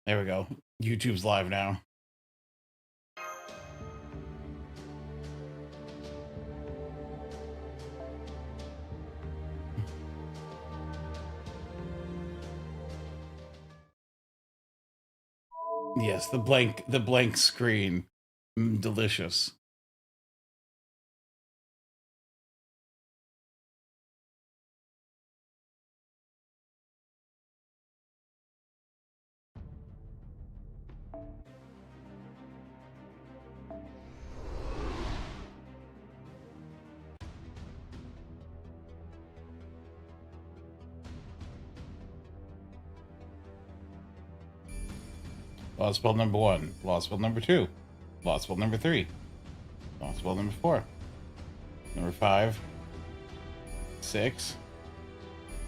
There we go. YouTube's live now. Yes, the blank screen. Delicious. Law spell number 1. Law spell number 2. Law spell number 3. Law spell number 4. Number 5. 6.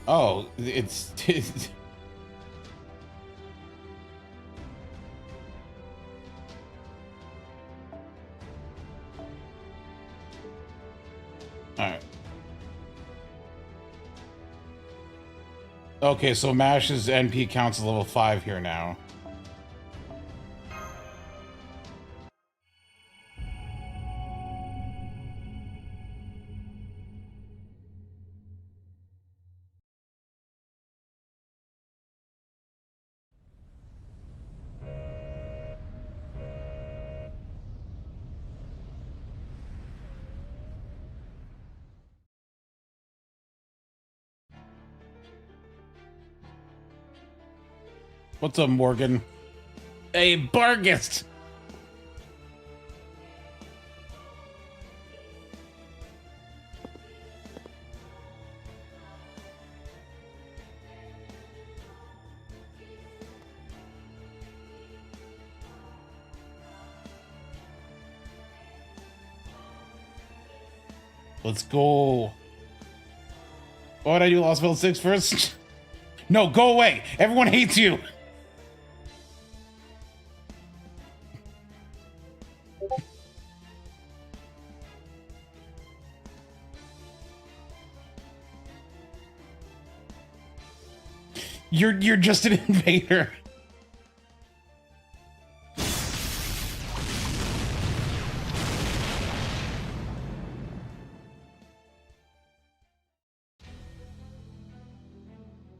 Oh, it's... Alright. Okay, so Mash's NP counts as level 5 here now. What's up, Morgan? Hey, Bargist! Let's go. Why would I do Lost Spell 6 first? No, go away! Everyone hates you! You're just an invader.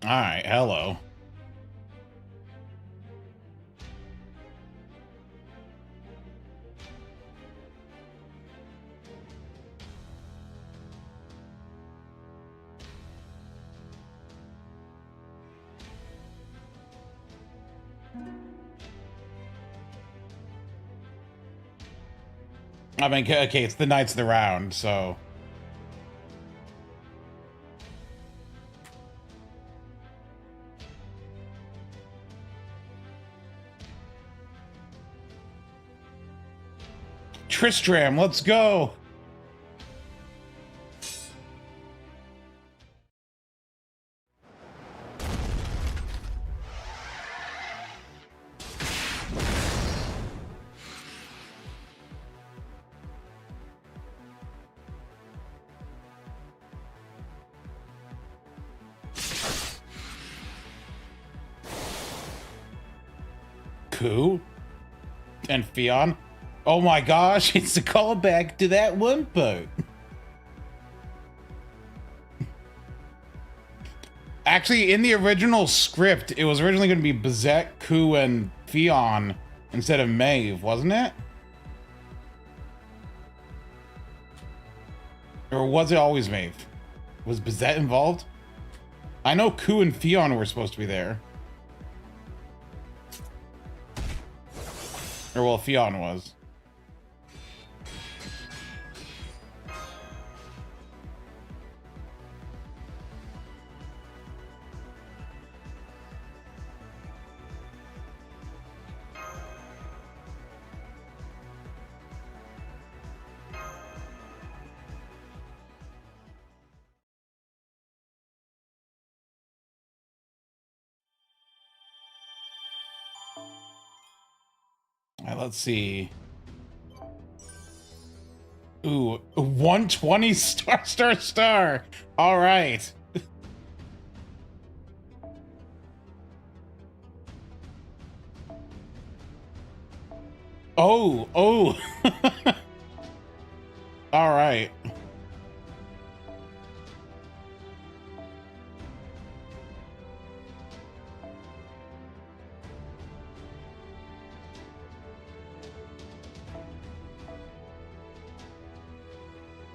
Alright, hello. I mean, okay, it's the Knights of the Round, so... Tristram, let's go! Coup? And Fionn? Oh my gosh, it's a callback to that one boat. Actually, in the original script, it was originally going to be Bazette, Coup, and Fionn instead of Maeve, wasn't it? Or was it always Maeve? Was Bazette involved? I know Coup and Fionn were supposed to be there. Or, well, Fionn was. Let's see. Ooh, 120 star. All right. Oh, oh. All right.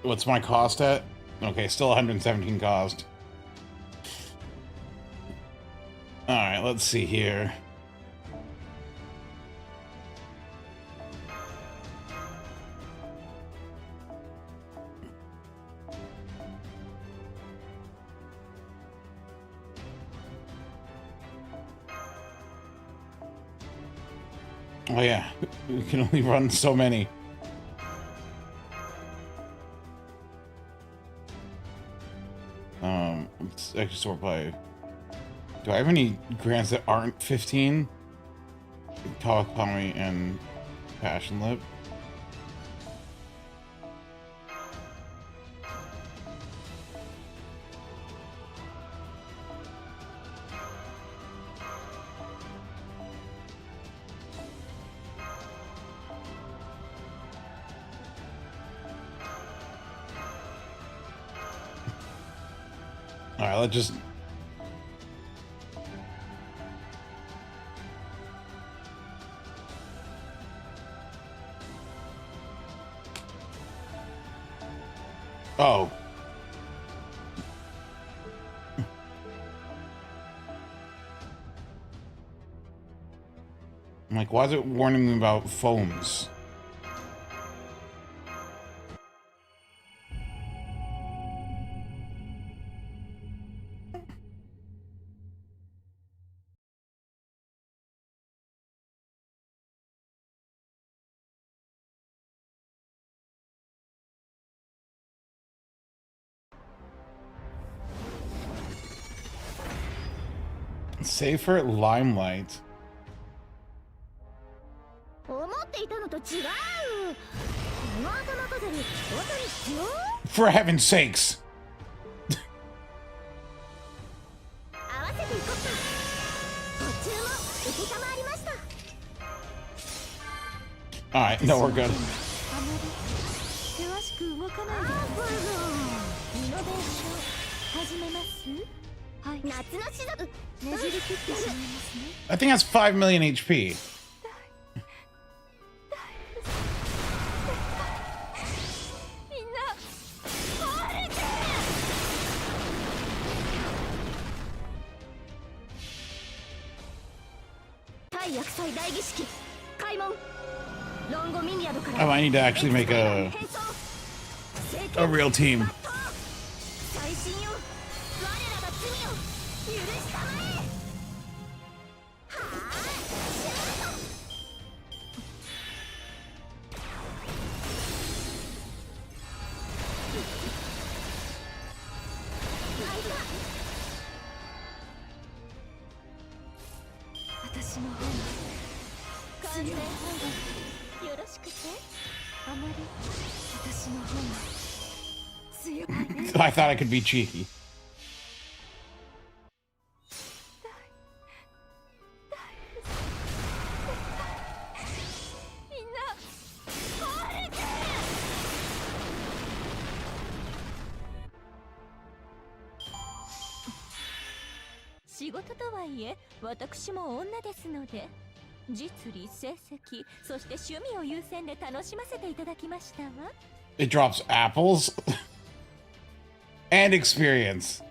What's my cost at? Okay, still 117 cost. All right, let's see here. Oh yeah, we can only run so many. Let's actually sort by. Do I have any grants that aren't 15? Kawakami and Passion Lip. All right, let's just. Oh. I'm like, why is it warning me about foams? Save for Limelight. For heaven's sakes! Alright, no, we're good. I think that's 5 million HP. Oh, I need to actually make a real team. I thought I could be cheeky. It drops apples and experience.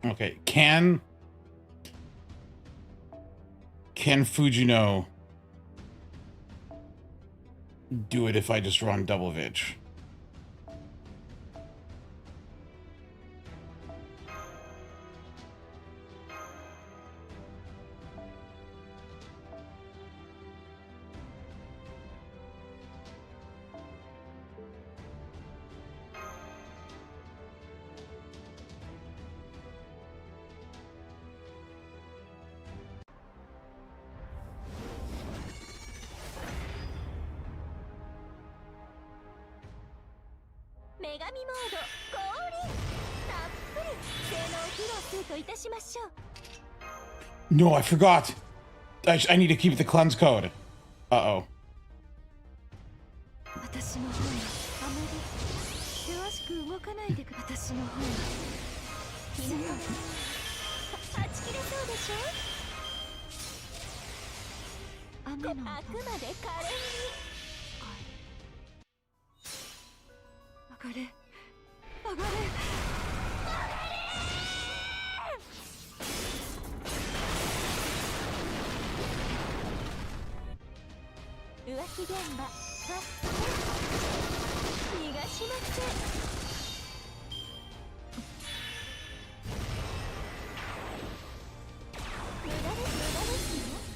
Okay, can Fujino do it if I just run double Vitch? No, I forgot. I need to keep the cleanse code. Uh-oh.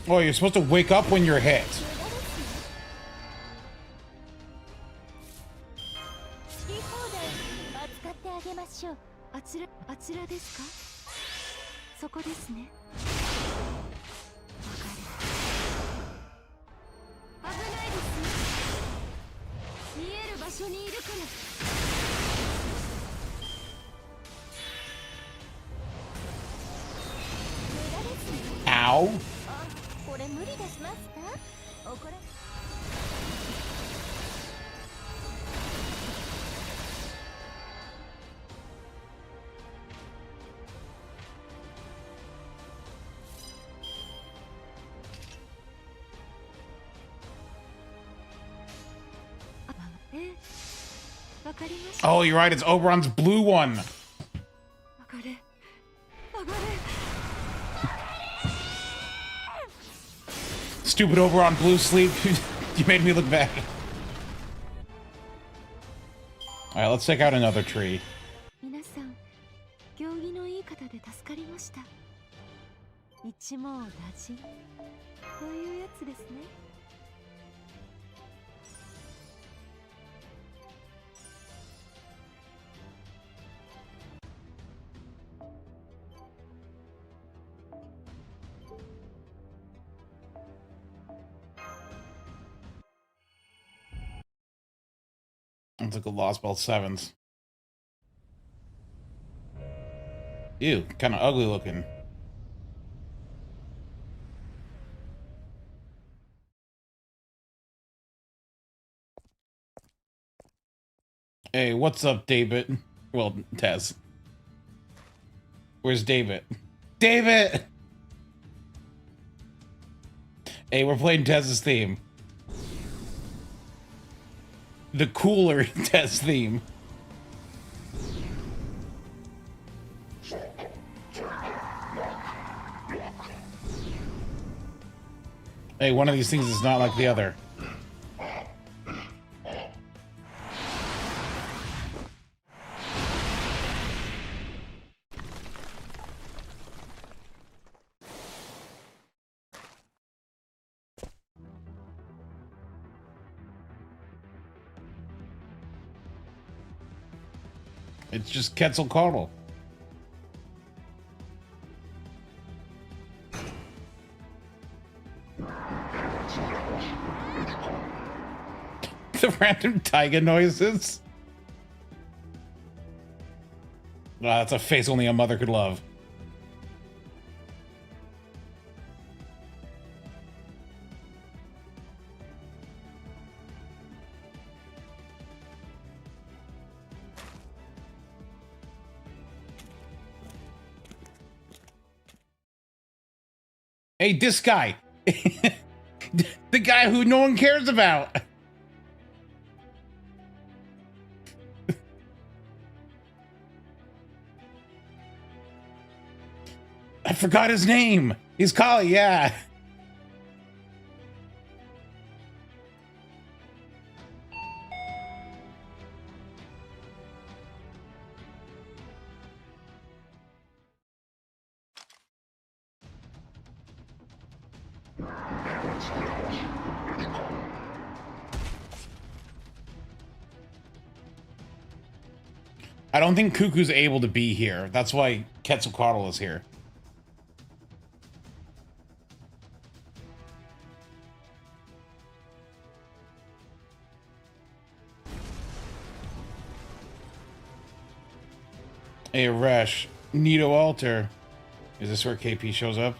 Oh, you're supposed to wake up when you're hit. Ow. Oh, you're right. It's Oberon's blue one. Stupid Oberon blue sleep. You made me look bad. All right, let's take out another tree. It's like a Lost Belt 7s. Ew, kind of ugly looking. Hey, what's up, David? Well, Tez. Where's David? David! Hey, we're playing Tez's theme. The cooler Tez theme. Hey, one of these things is not like the other. It's just Quetzalcoatl. The random taiga noises. Wow, that's a face only a mother could love. Hey, this guy. The guy who no one cares about. I forgot his name. He's Kali, yeah. I don't think Cuckoo's able to be here. That's why Quetzalcoatl is here. Hey, Resh. Nito Alter. Is this where KP shows up?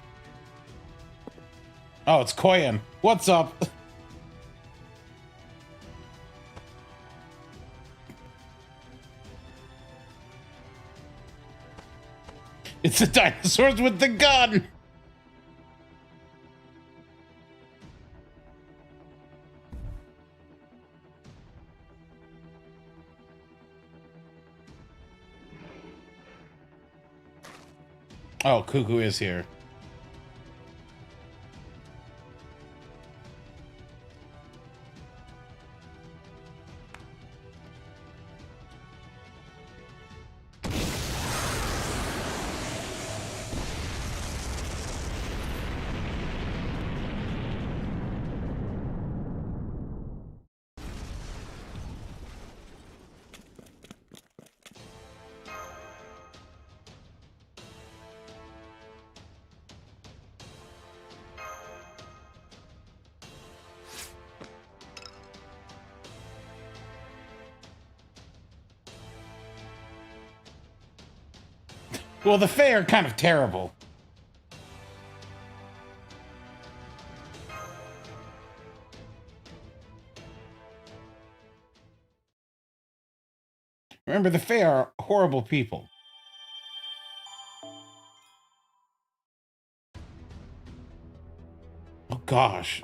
Oh, it's Koyan. What's up? It's the dinosaurs with the gun! Oh, Cuckoo is here. Well, the Fae are kind of terrible. Remember, the Fae are horrible people. Oh, gosh.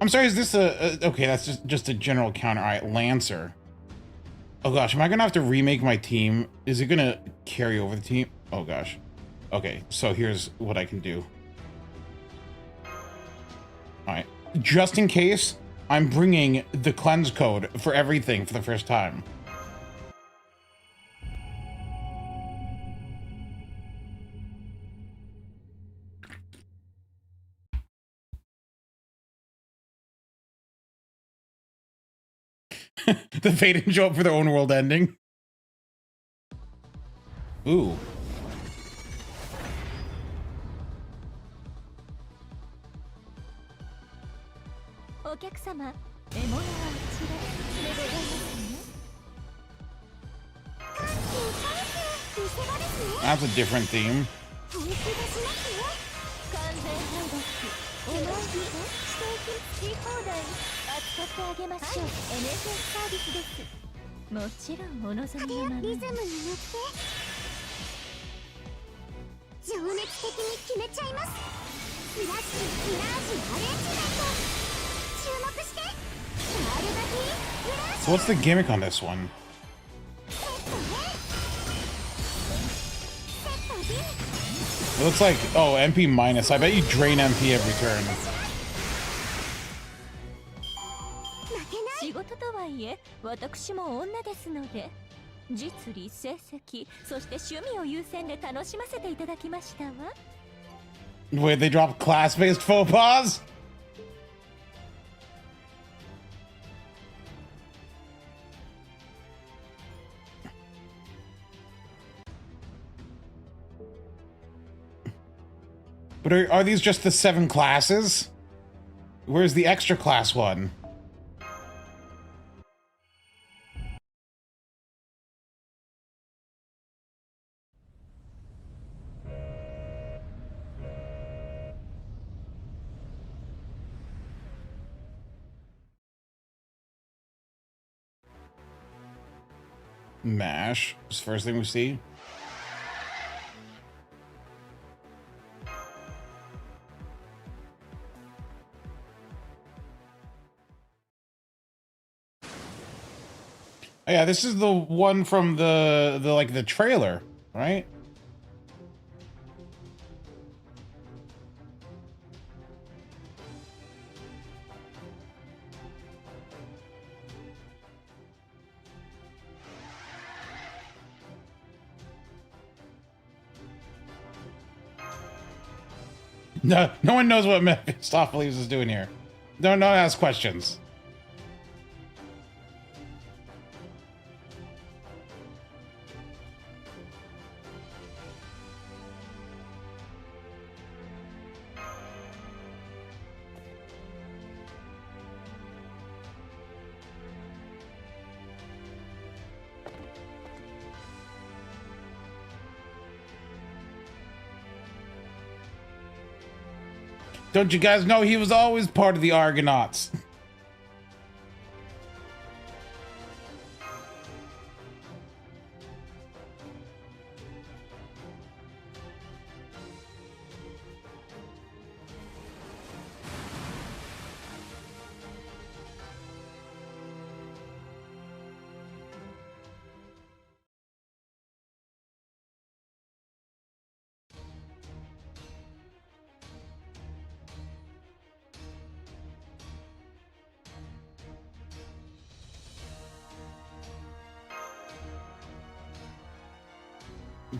I'm sorry, is this a okay, that's just a general counter. All right, Lancer. Oh, gosh, am I going to have to remake my team? Is it going to carry over the team? Oh, gosh. Okay, so here's what I can do. All right. Just in case, I'm bringing the cleanse code for everything for the first time. The Fae didn't show up for their own world ending. Ooh. That's a different theme. So what's the gimmick on this one? It looks like, oh, MP minus. I bet you drain MP every turn. Wait, they dropped class-based faux pas? But are these just the 7 classes? Where's the extra class one? Mash is the first thing we see. Oh, yeah, this is the one from the like the trailer, right? No one knows what Mephistopheles is doing here. Don't ask questions. Don't you guys know he was always part of the Argonauts?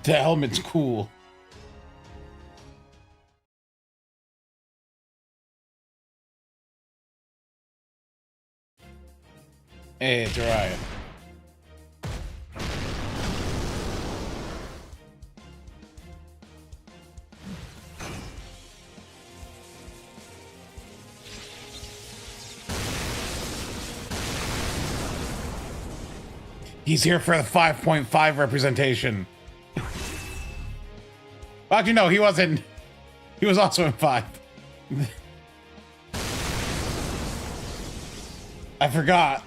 The helmet's cool. Hey, it's Ryan. He's here for the 5.5 representation. Actually, no, he wasn't. He was also in 5. I forgot.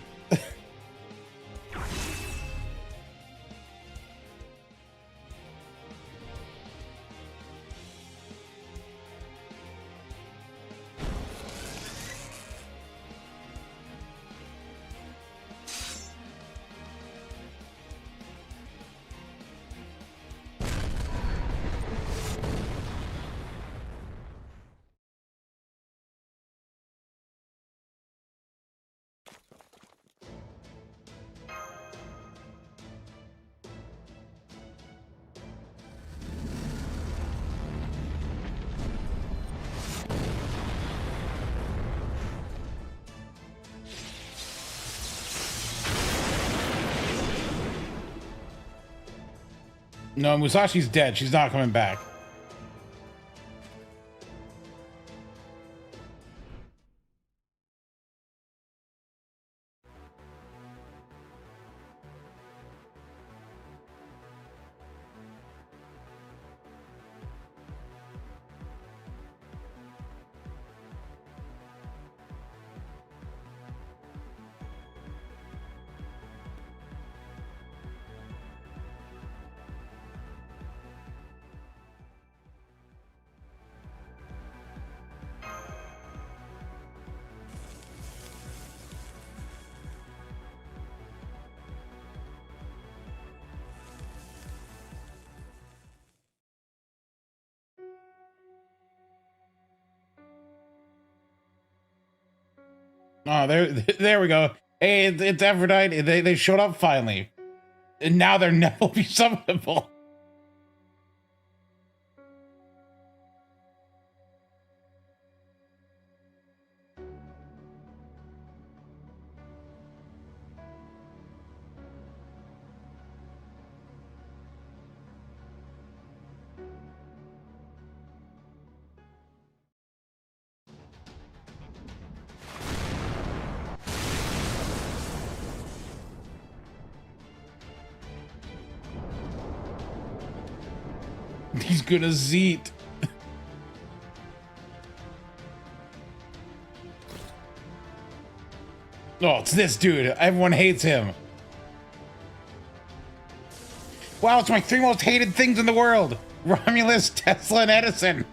No, Musashi's dead. She's not coming back. Oh, there we go. Hey, it's Aphrodite. They showed up finally, and now they're never be summonable. He's gonna zeet. Oh, it's this dude. Everyone hates him. Wow, it's my 3 most hated things in the world. Romulus, Tesla, and Edison.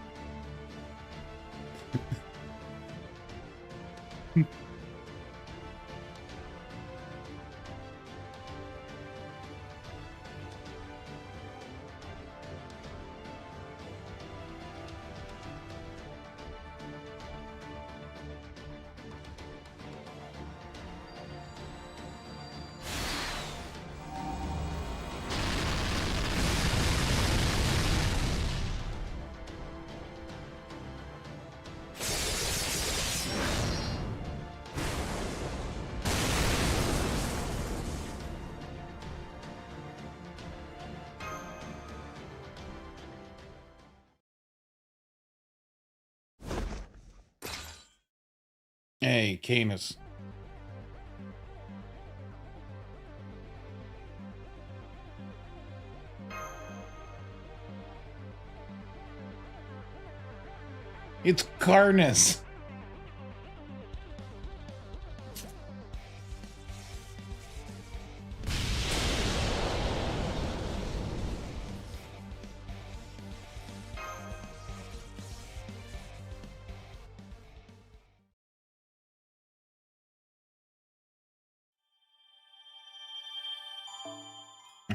Hey, Camus. It's Carnus.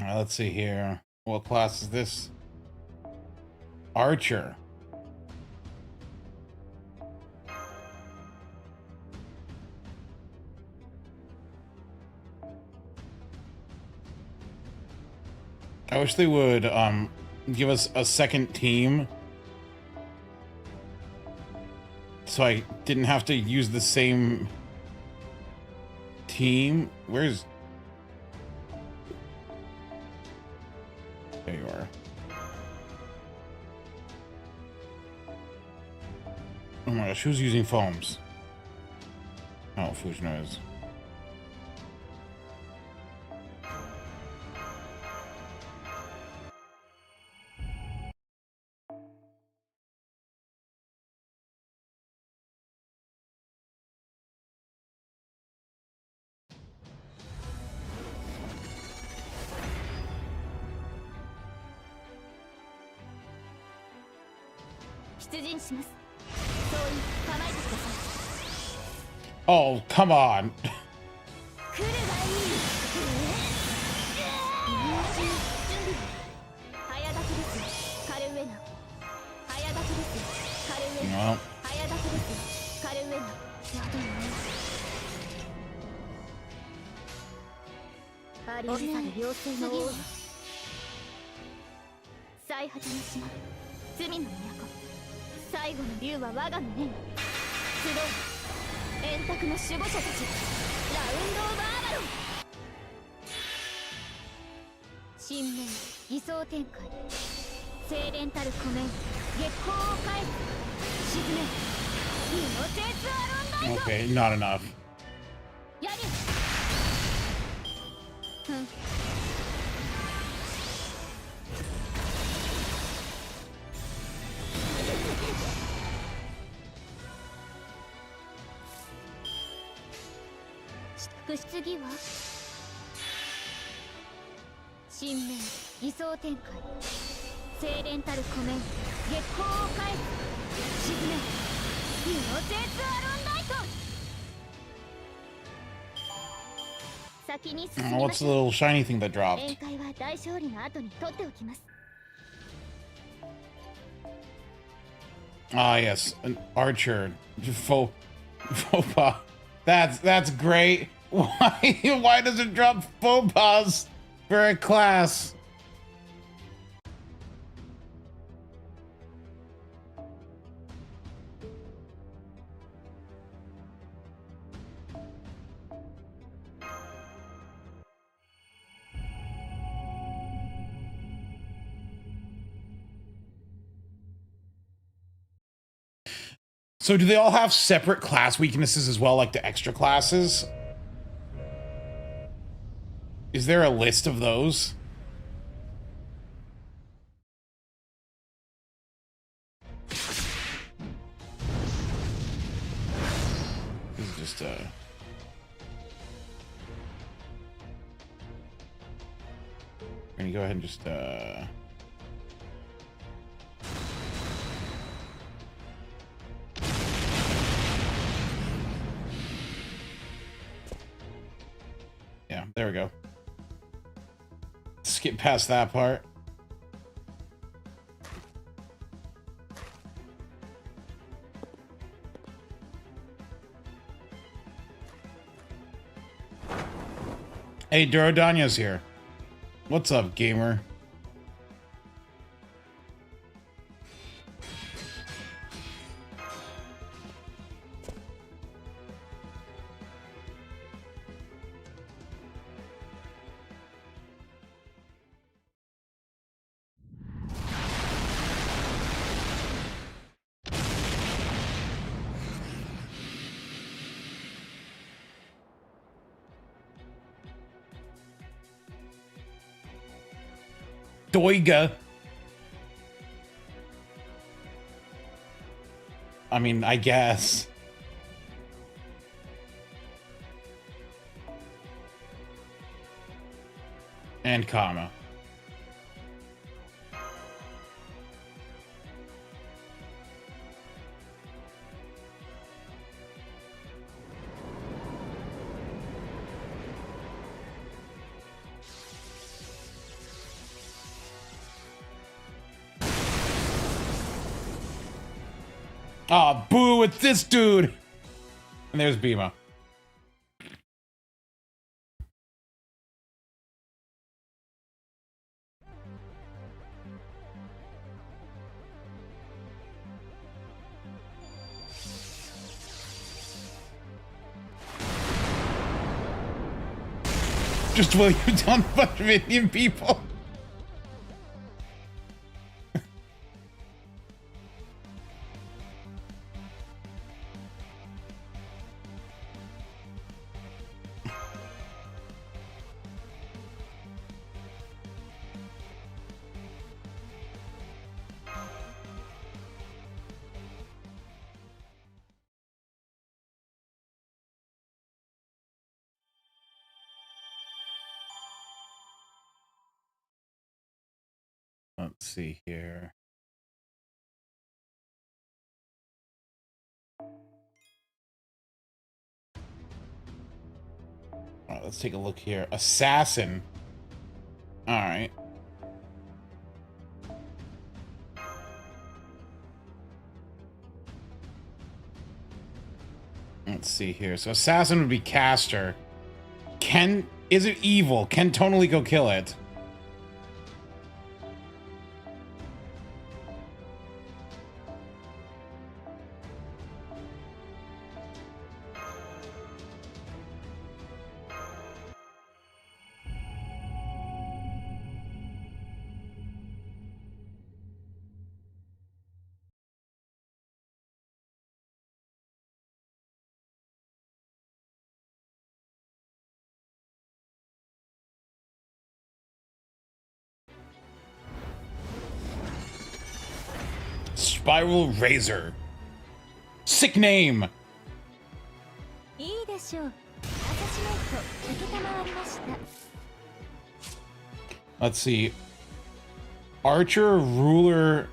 Let's see here. What class is this? Archer. I wish they would give us a second team so I didn't have to use the same team. Where's... There you are. Oh my gosh, who's using foams? Oh, Fujino is. Oh, come on. No. Okay, not enough. Oh, what's the little shiny thing that dropped? Ah, yes, an archer. Faux pas. That's great. Why does it drop faux pas for a class? So do they all have separate class weaknesses as well, like the extra classes? Is there a list of those? This is just I'm gonna go ahead and just yeah, there we go. Skip past that part. Hey, Durodanya's here. What's up, gamer? Doiga. I mean, I guess. And comma. Aw, boo, it's this dude! And there's Bima. Just will you down a bunch of Indian people? Let's see here. All right, let's take a look here. Assassin. All right. Let's see here. So assassin would be caster. Is it evil? Can totally go kill it. Spiral Razor. Sick name. Let's see. Archer, Ruler.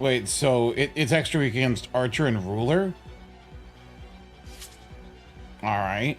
Wait, so it's extra weak against Archer and Ruler? Alright.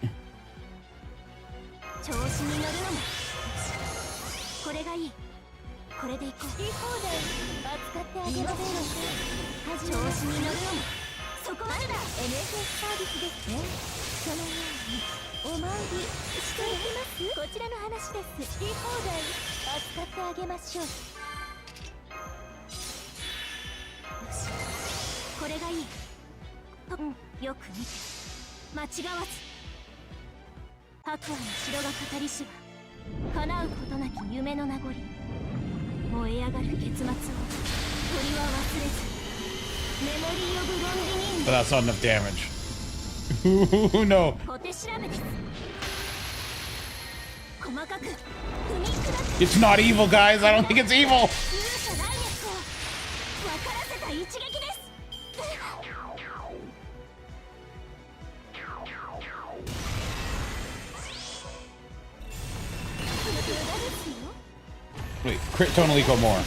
But that's not enough damage. Ooh, no. It's not evil, guys. I don't think it's evil. Wait, crit tonally go more.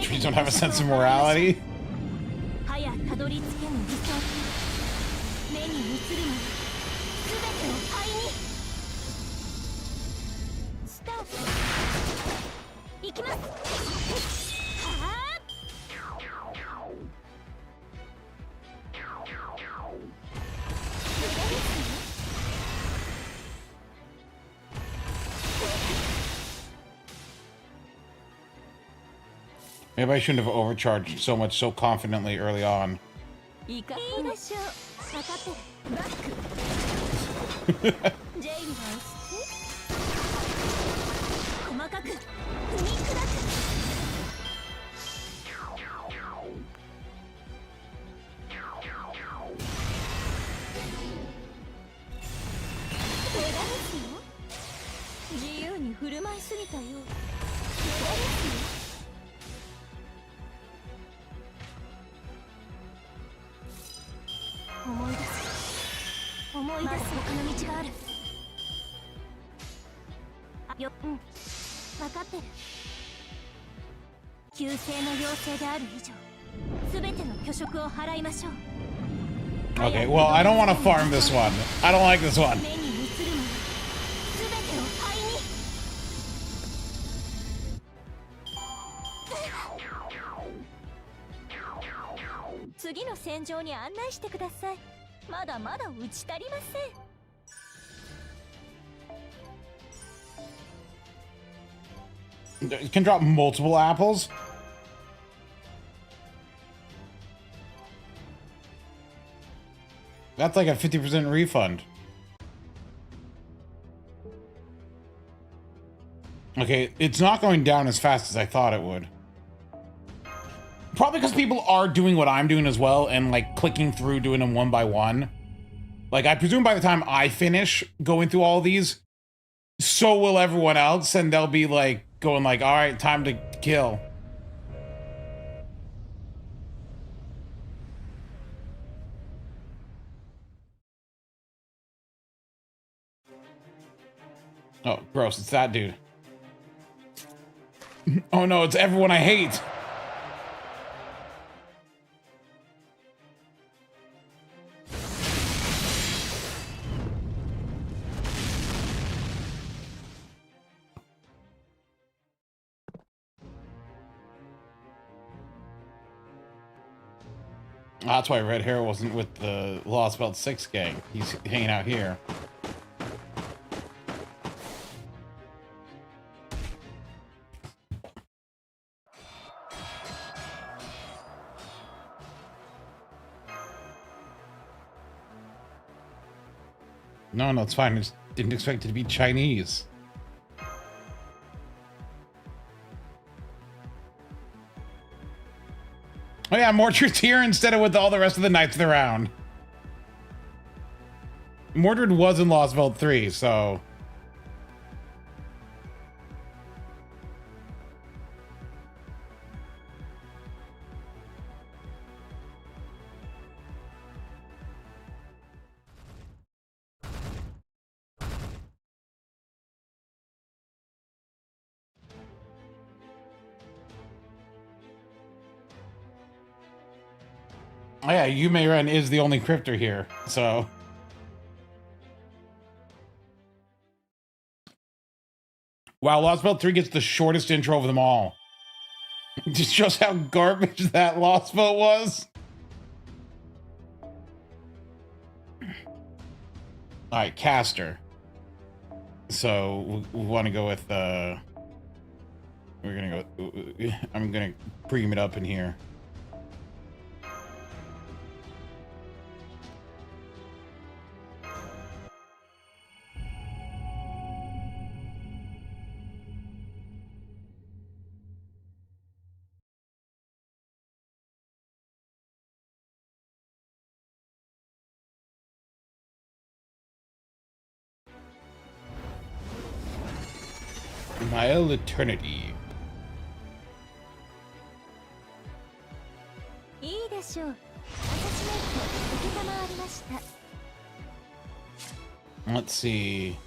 Trees don't have a sense of morality. Maybe I shouldn't have overcharged so much so confidently early on. 振る舞いすぎたよ。思い出す他の道がある。分かってる。旧姓の妖精である以上、すべての巨食を払いましょう。 Okay, well, I don't want to farm this one. I don't like this one. 目に映るもの、すべてを灰に。次の戦場に案内してください。まだまだ打ち足りません。You can drop multiple apples? That's like a 50% refund. Okay, it's not going down as fast as I thought it would. Probably because people are doing what I'm doing as well and like clicking through doing them one by one. Like I presume by the time I finish going through all these, so will everyone else, and they'll be like going like, all right, time to kill. Oh, gross, it's that dude. Oh no, it's everyone I hate. That's why Red Hair wasn't with the Lost Belt 6 gang. He's hanging out here. No, it's fine. I just didn't expect it to be Chinese. Oh yeah, Mordred's here instead of with all the rest of the knights of the round. Mordred was in Lost Belt 3, so... Oh yeah, Yume Ren is the only crypter here, so... Wow, Lost Belt 3 gets the shortest intro of them all. It just shows how garbage that Lost Belt was. Alright, caster. So, we want to go with, we're gonna go... I'm gonna preem it up in here. Mile Eternity. Let's see.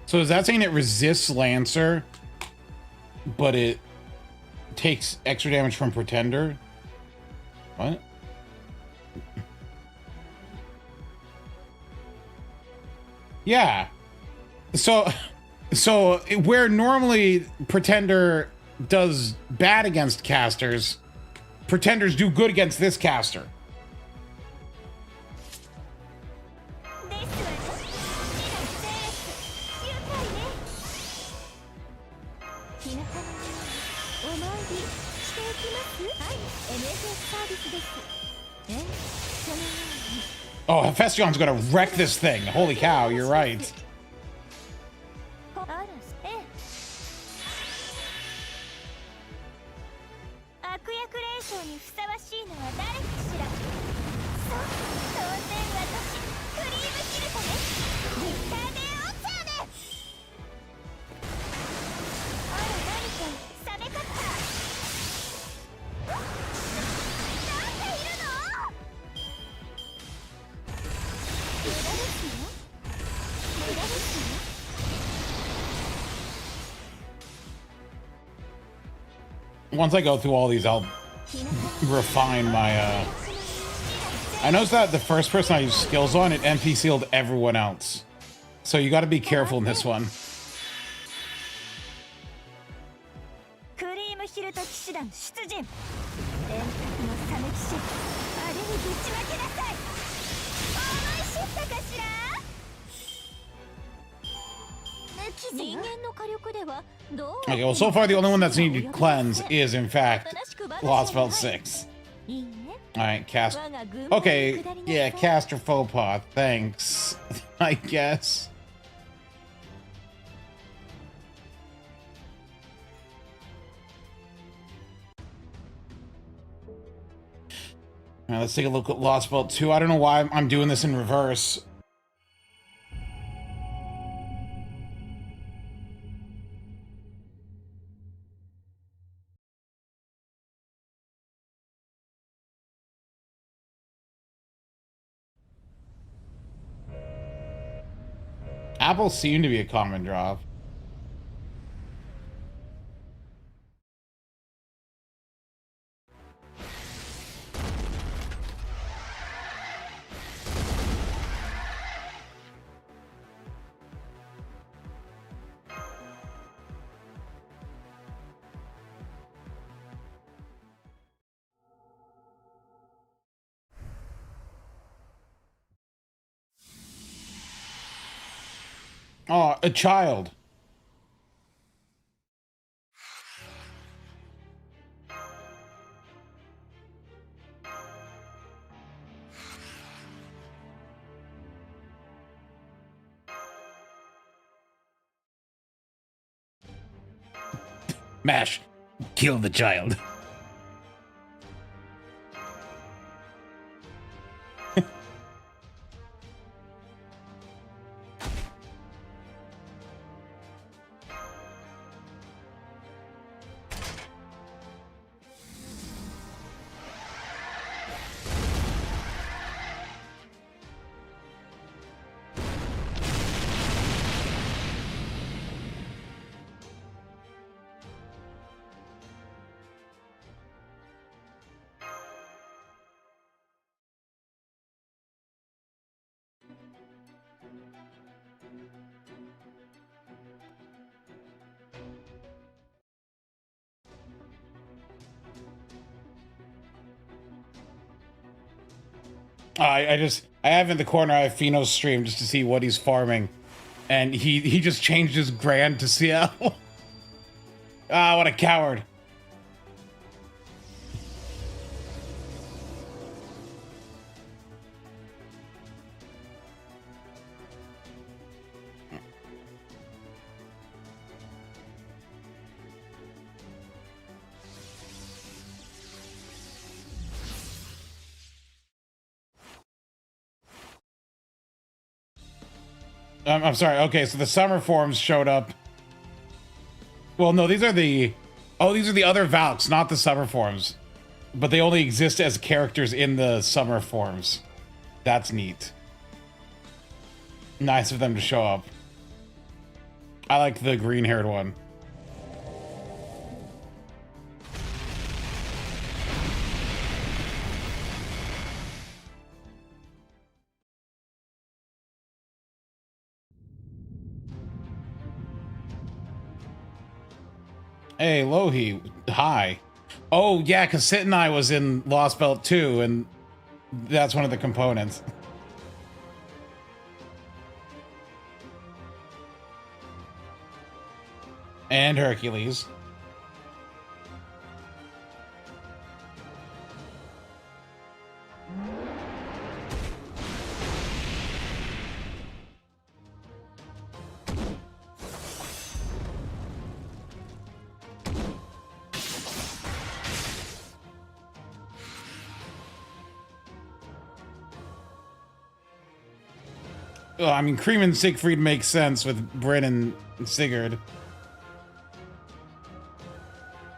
So is that saying it resists Lancer, but it takes extra damage from Pretender? What? Yeah. So where normally Pretender does bad against casters, Pretenders do good against this caster. Oh, Hephaestion's gonna wreck this thing. Holy cow, you're right. Once I go through all these, I'll refine my, I noticed that the first person I used skills on, it NPC'd everyone else. So you gotta be careful in this one. クリームヒルト騎士団出陣。電卓のサメ騎士、あれにぶちまけなさい。思い知ったかしら？人間の火力ではどう？ Okay, well, so far the only one that's needed to cleanse is, in fact, Lost Belt 6. いいね。 Alright, cast. Okay, yeah, caster faux pas. Thanks. I guess. Alright, let's take a look at Lost Belt 2. I don't know why I'm doing this in reverse. Apples seem to be a common drop. Oh, a child. Mash, kill the child. I have in the corner, I have Fino's stream just to see what he's farming. And he just changed his grand to CL. Ah, what a coward. I'm sorry. Okay, so the summer forms showed up. Well, no, these are the... Oh, these are the other Valks, not the summer forms. But they only exist as characters in the summer forms. That's neat. Nice of them to show up. I like the green-haired one. Hey, Lohi, hi. Oh, yeah, because Sit and I was in Lost Belt 2, and that's one of the components. And Hercules. Well, I mean, Cream and Siegfried makes sense with Bryn and Sigurd.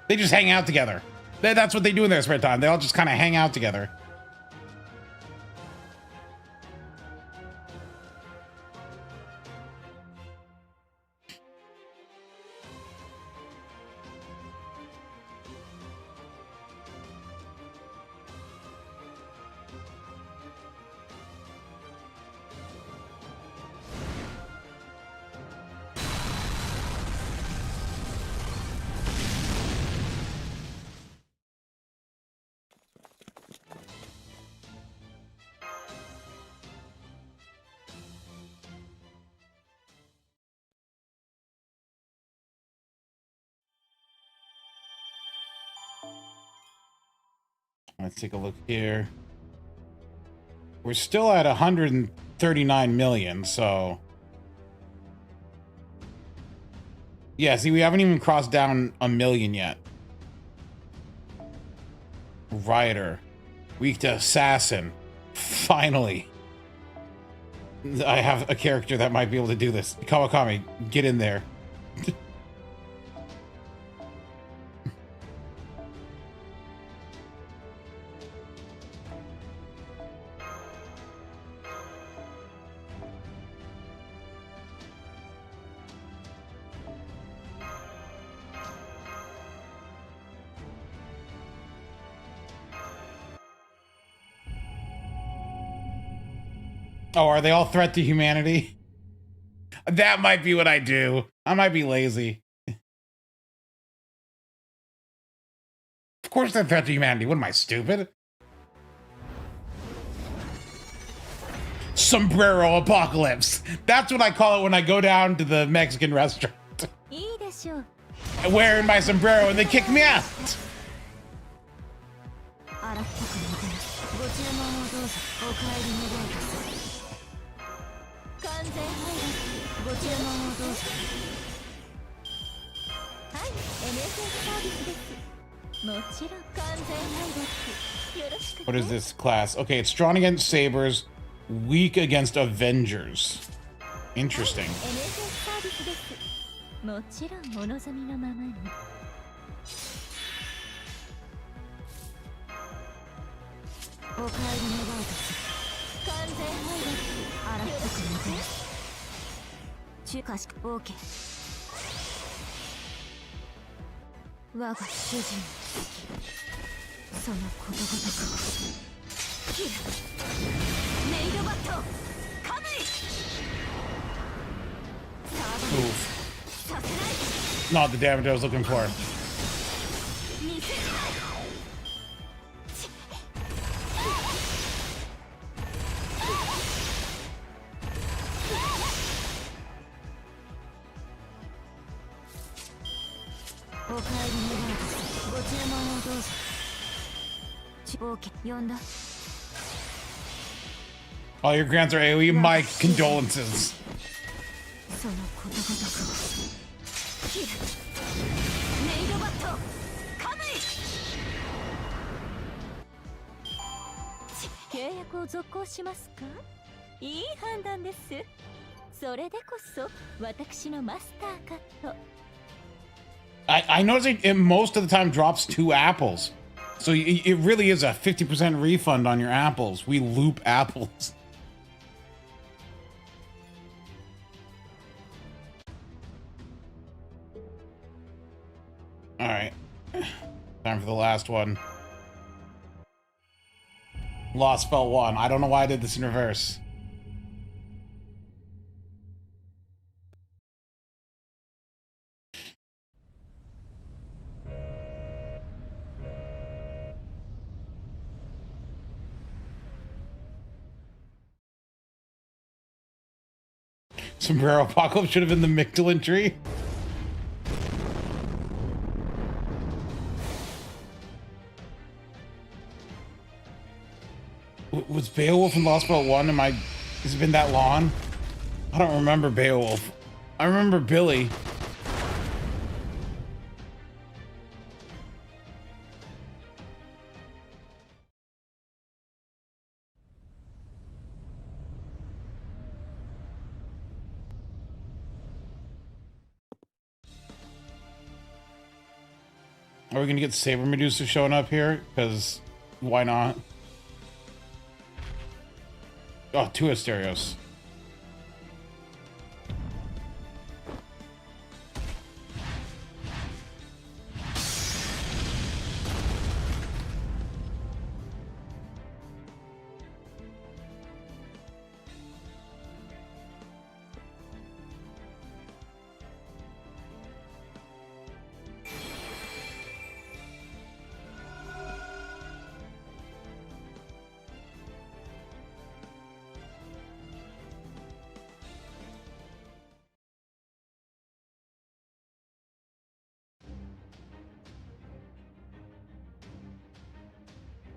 They just hang out together. That's what they do in their spare time. They all just kind of hang out together. Let's take a look here. We're still at 139 million, so... Yeah, see, we haven't even crossed down 1 million yet. Rider. Weak to Assassin. Finally. I have a character that might be able to do this. Kawakami, get in there. Oh, are they all threat to humanity? That might be what I do. I might be lazy. Of course they're threat to humanity. What am I, stupid? Sombrero apocalypse. That's what I call it when I go down to the Mexican restaurant. Wearing my sombrero and they kick me out. What is this class? Okay, it's strong against sabers, weak against Avengers. Interesting. Oof. Not the damage I was looking for. All your grants are AoE. My condolences. I notice it most of the time drops 2 apples. So it really is a 50% refund on your apples. We loop apples. All right. Time for the last one. Lost spell 1. I don't know why I did this in reverse. Sombrero Apocalypse should have been the Mictlan tree. Was Beowulf in Lost Spell 1? Has it been that long? I don't remember Beowulf. I remember Billy. Are we gonna get Saber Medusa showing up here? Because why not? Oh, 2 Asterios.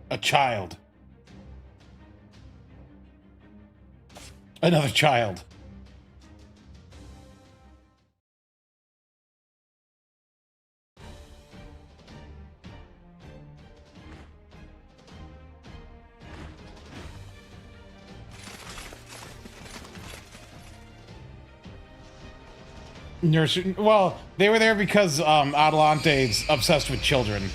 A child. Another child. Nursery. Well, they were there because Adelante's obsessed with children.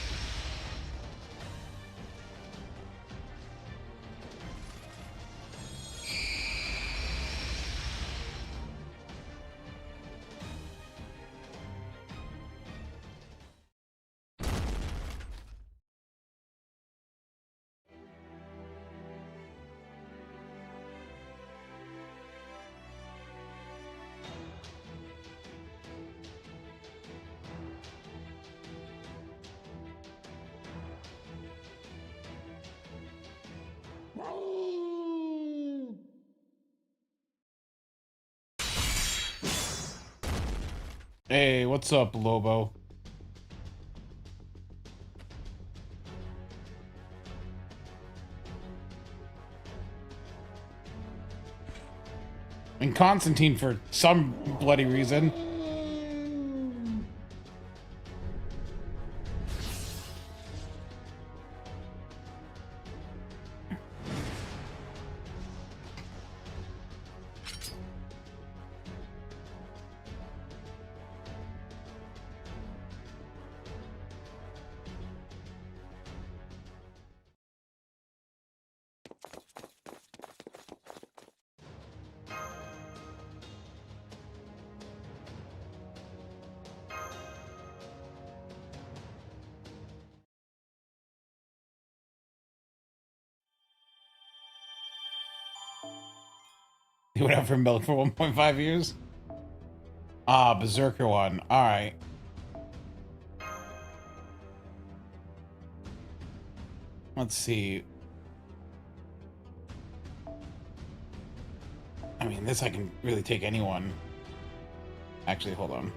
Hey, what's up, Lobo? And Constantine for some bloody reason. He went out for milk for 1.5 years? Ah, Berserker one. Alright. Let's see. I mean, this I can really take anyone. Actually, hold on.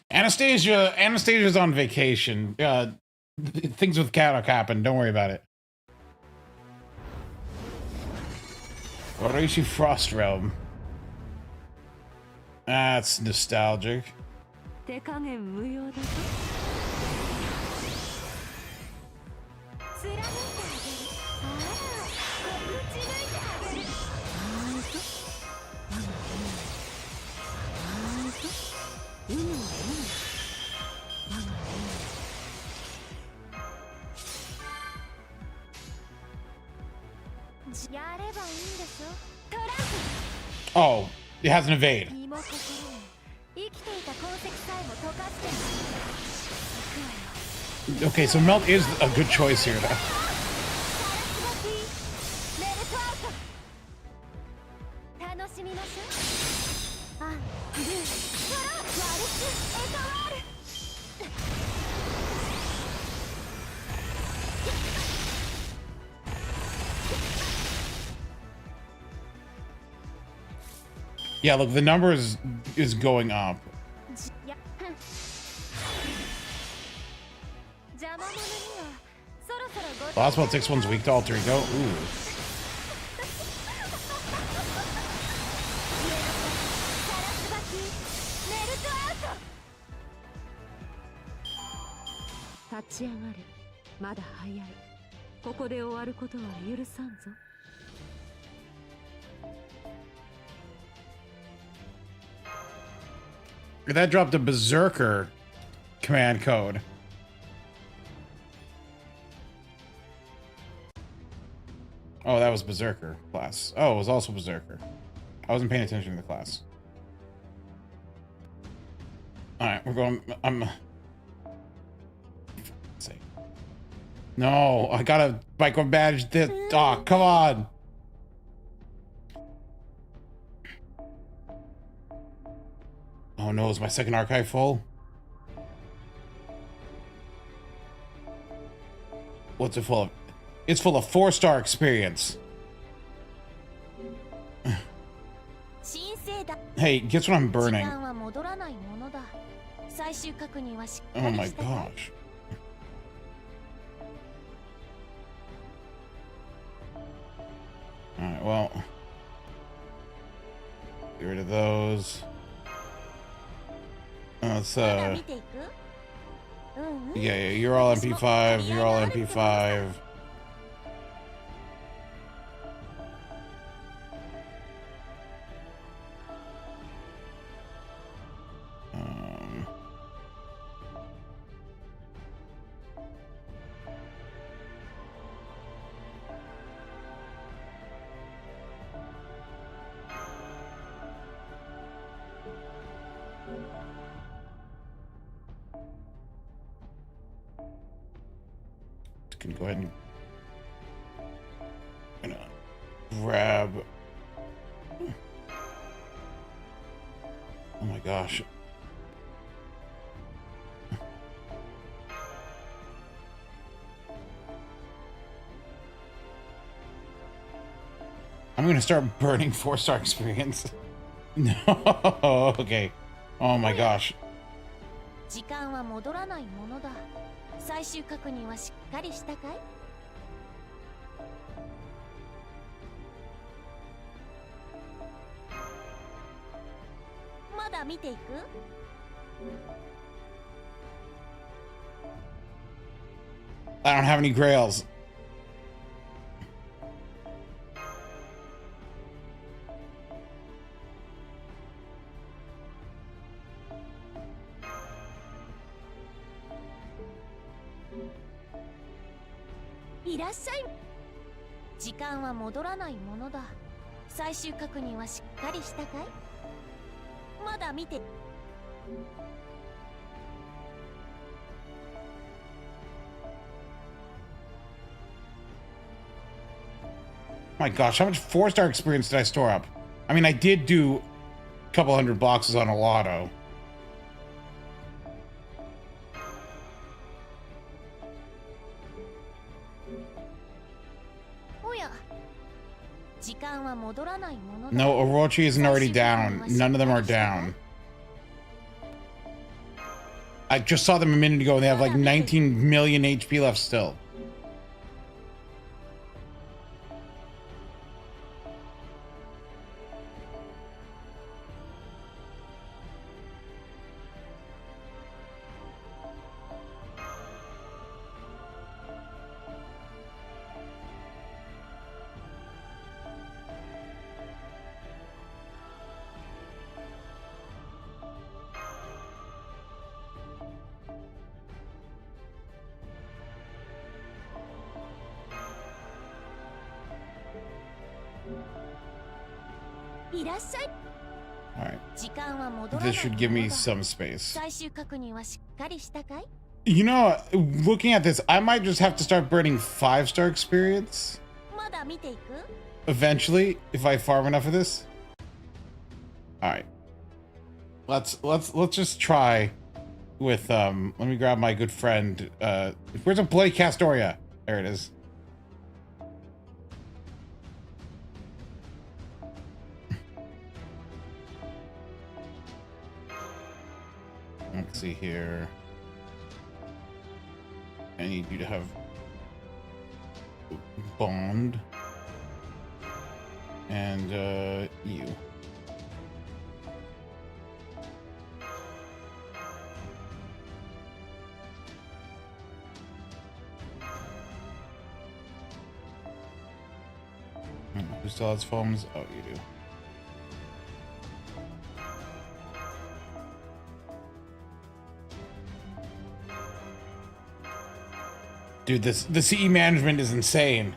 Anastasia's on vacation. Things with Kadok happen. Don't worry about it. Orishi Frost Realm. That's nostalgic. Oh, it has an evade. Okay, so Melt is a good choice here, though. Yeah, look, the number is going up. Last one, 6-1's weak to alter ego. Ooh. That dropped a Berserker command code. Oh, that was Berserker class. Oh, it was also Berserker. I wasn't paying attention to the class. Alright, we're going... No, I gotta micro badge this. Oh, come on. Oh no, is my second archive full? What's it full of? It's full of 4-star experience. Hey, guess what I'm burning? Oh my gosh. Alright, well. Get rid of those. Let's, yeah, you're all MP5, you're all MP5. Can go ahead and grab. Oh my gosh. I'm gonna start burning 4-star experience. No, okay. Oh my gosh. 時間は戻らないものだ。最終確認はしっかりしたかい？まだ見ていく？ I don't have any grails.いらっしゃい。時間は戻らないものだ。最終確認はしっかりしたかい？まだ見て。 My gosh, how much 4-star experience did I store up? I mean, I did do a couple hundred boxes on a lotto. No, Orochi isn't already down. None of them are down. I just saw them a minute ago and they have like 19 million HP left still. Alright. This should give me some space. You know, looking at this, I might just have to start burning 5-star experience. Eventually, if I farm enough of this. Alright. Let's just try with let me grab my good friend. Where's a bloody Castoria? There it is. Let's see here. I need you to have Bond and you. Who still has foams? Oh, you do. Dude, the CE management is insane.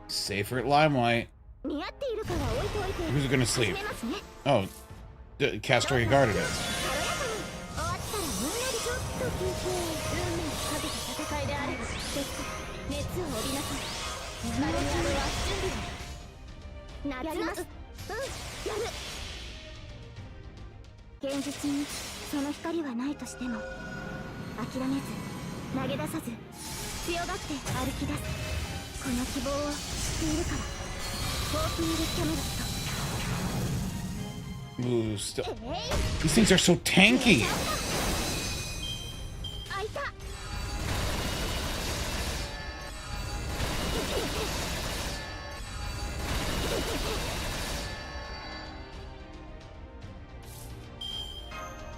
Safer at Limelight. Who's gonna sleep? Oh, Castoria guarded it. 備夏やります。やる。現実にその光はないとしても諦めず投げ出さず強がって歩き出す、この希望を知っているから。ホープイルキャメロット。 Ooh, still. These things are so tanky. 開いた。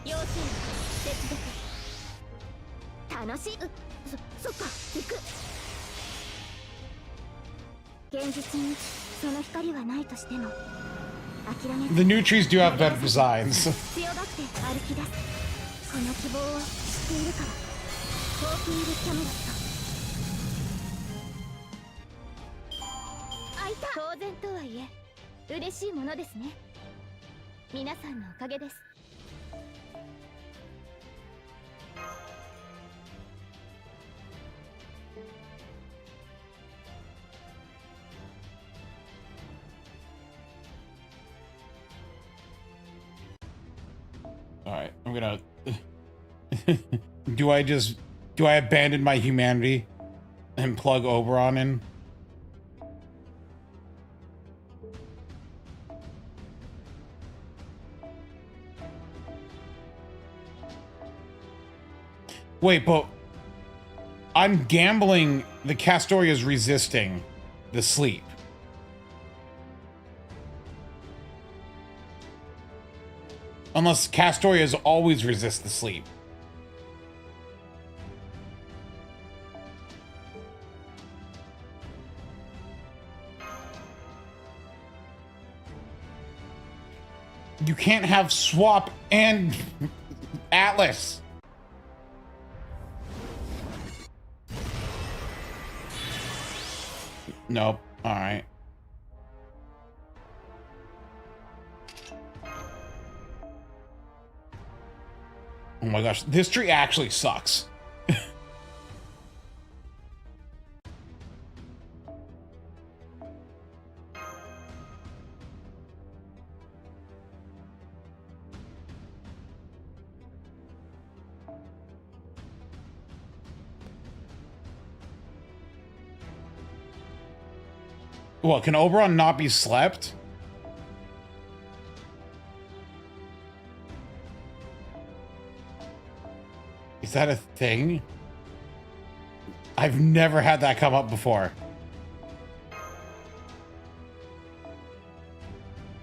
要請接続。楽しい。そっか、行く。現実にその光はないとしても諦めず The new trees do have better designs. 強がって歩き出す、この希望を知っているから。ホープイルキャメロット。開いた。当然とはいえ嬉しいものですね。皆さんのおかげです。All right, I'm gonna. Do I abandon my humanity and plug Oberon in? Wait, but I'm gambling the Castoria's resisting the sleep. Unless Castorias always resist the sleep. You can't have Swap and Atlas. Nope. All right. Oh my gosh, this tree actually sucks. What, can Oberon not be slept? Is that a thing? I've never had that come up before.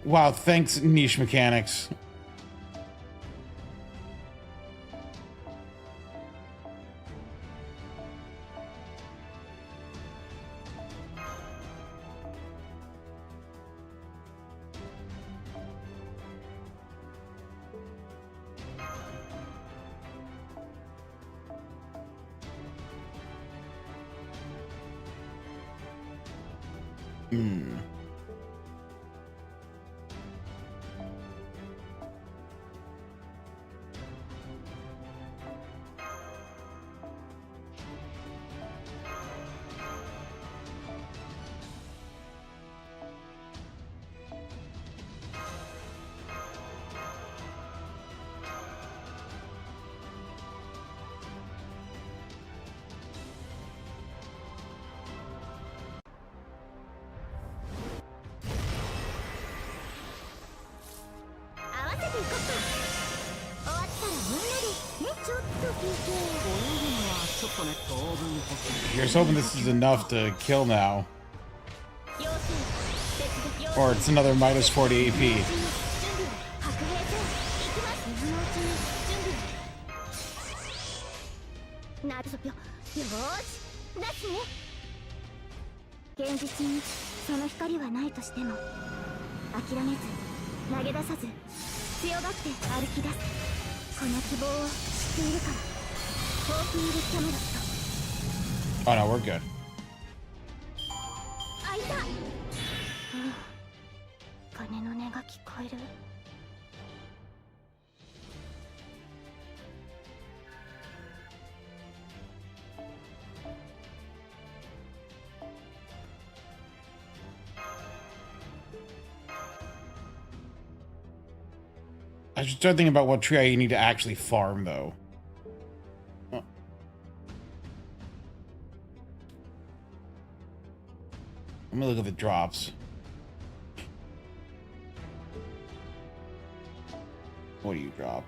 Wow, thanks, Niche Mechanics. Here's hoping this is enough to kill now. Or it's another minus 40 AP. Oh no, we're good. I should start thinking about what tree I need to actually farm, though. Oh. Let me look at the drops. What do you drop?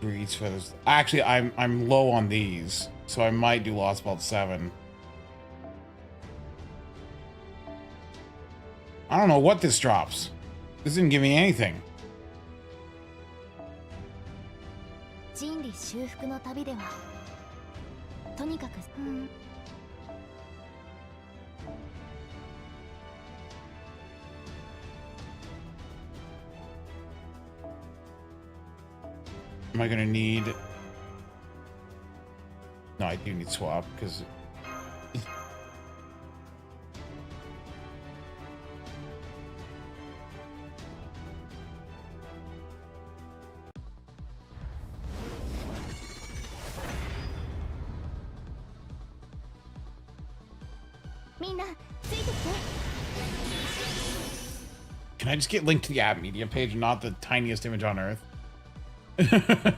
Breeds feathers. Actually, I'm low on these, so I might do Lost Belt 7. I don't know what this drops. This didn't give me anything. 人理修復の旅ではとにかくAm I gonna need? No, I do need swap because. Can I just get linked to the app media page, not the tiniest image on earth? Let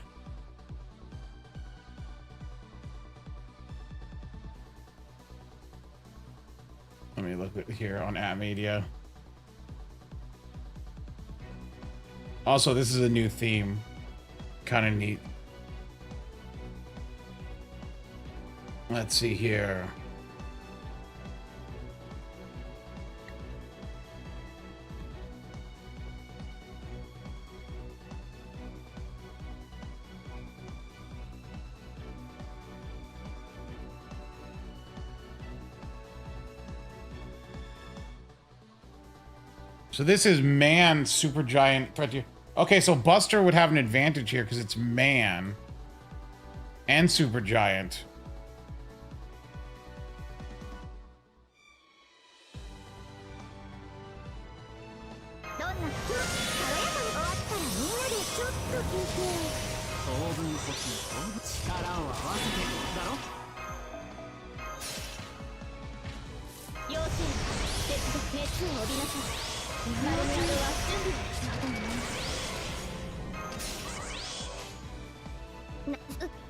me look at here on app media. Also, this is a new theme. Kind of neat. Let's see here. So this is man supergiant threat to... Okay, so Buster would have an advantage here because it's man and supergiant.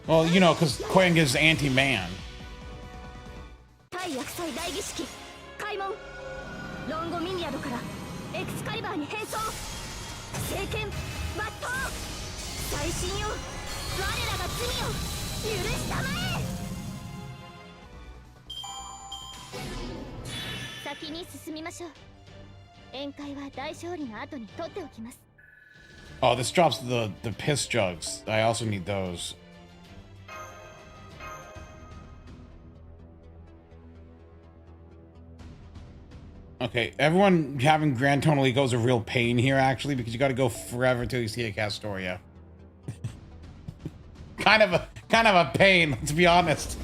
Well, you know, because Quang is anti-man. Oh, this drops the piss jugs. I also need those. Okay, everyone having Grand Tonal Eco is a real pain here, actually, because you got to go forever till you see a Castoria. kind of a pain, let's be honest.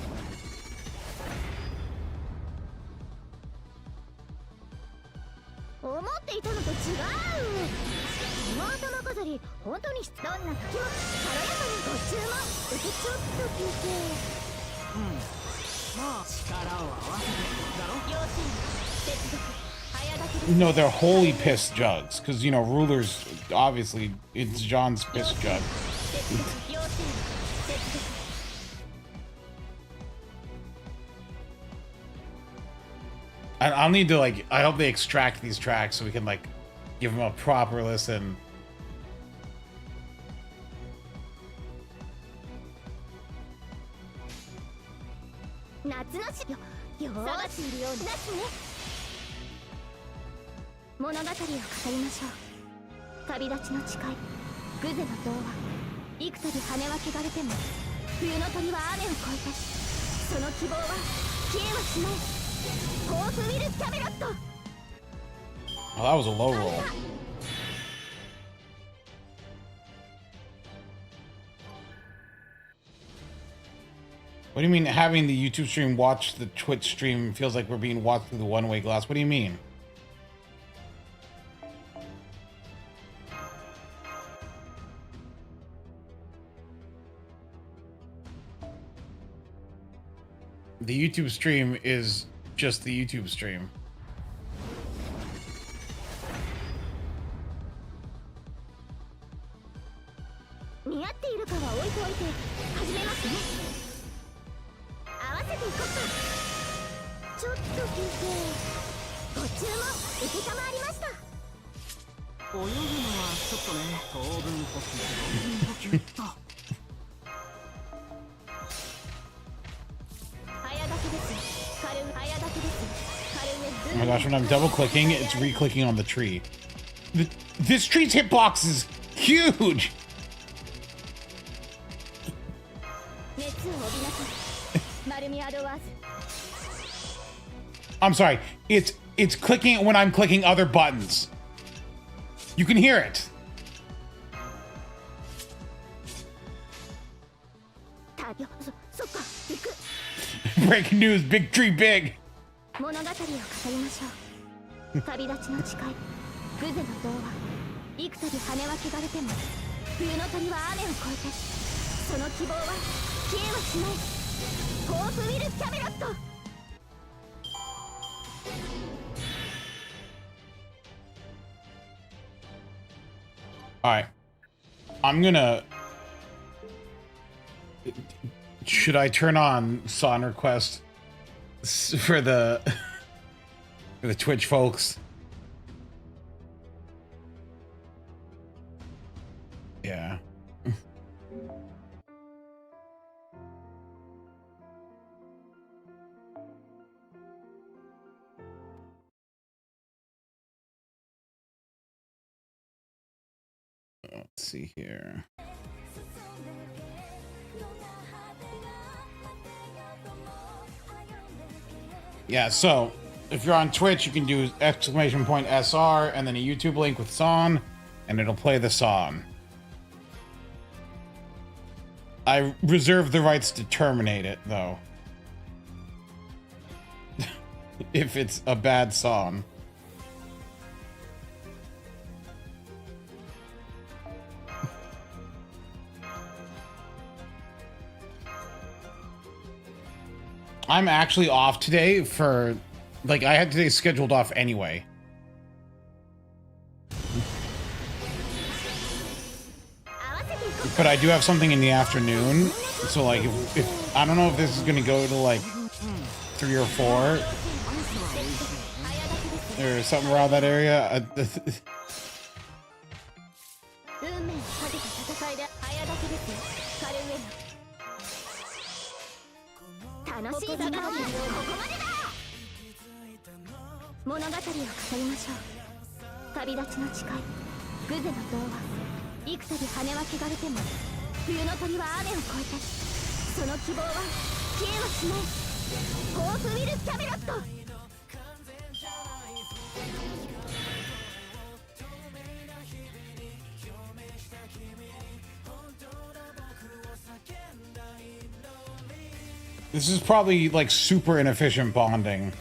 No, they're holy piss jugs, because, you know, rulers, obviously, it's John's piss jug. I'll need to, like, I hope they extract these tracks so we can, like, give them a proper listen. Oh, that was a low roll. What do you mean having the YouTube stream watch the Twitch stream feels like we're being watched through the one-way glass? What do you mean? The YouTube stream is just the YouTube stream. ご注文承りました。泳ぐのはちょっとね、糖分補給と。Oh my gosh, when I'm double clicking, it's re-clicking on the tree. This tree's hitbox is huge! I'm sorry, it's clicking when I'm clicking other buttons. You can hear it. Breaking news, big tree big. 物語を語りましょう。旅立ちの誓い、グゼの童話。幾度羽は汚れても、冬の鳥は雨を越えて、その希望は消えはしない。ホープウィル・キャメロット。Alright. I'm gonna... Should I turn on song request for the Twitch folks? Yeah. Let's see here. Yeah, so if you're on Twitch, you can do !SR and then a YouTube link with song, and it'll play the song. I reserve the rights to terminate it, though. If it's a bad song. I'm actually off today for, like, I had today scheduled off anyway. But I do have something in the afternoon, so like, if I don't know if this is gonna go to like 3 or 4 or something around that area. This is probably like super inefficient bonding.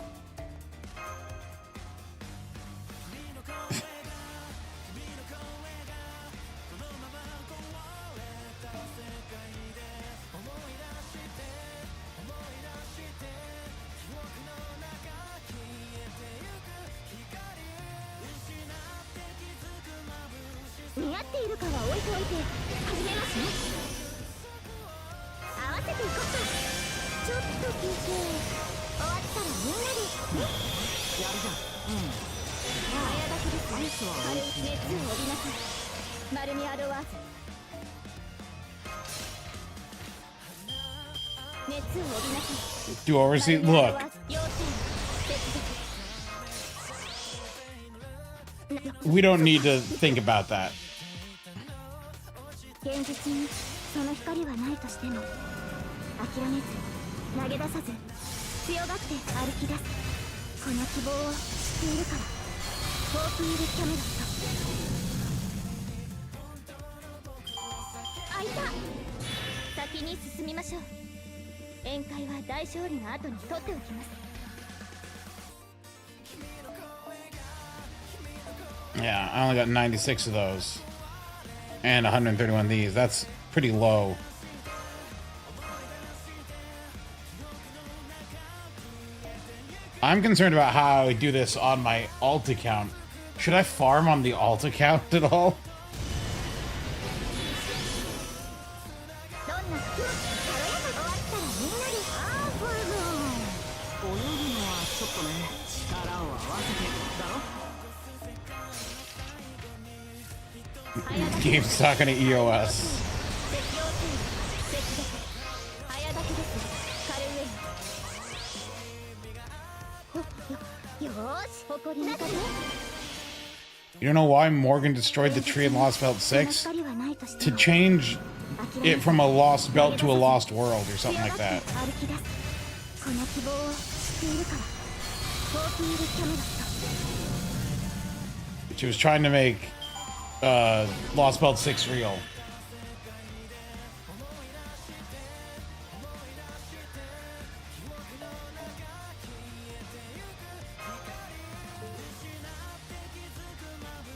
Do oversee? Look. We don't need to think about that. Yeah, I only got 96 of those. And 131 of these. That's pretty low. I'm concerned about how I do this on my alt account. Should I farm on the alt account at all? Game's not gonna EOS. You don't know why Morgan destroyed the tree in Lost Belt 6? To change it from a lost belt to a lost world or something like that. She was trying to make Lost Belt 6 real.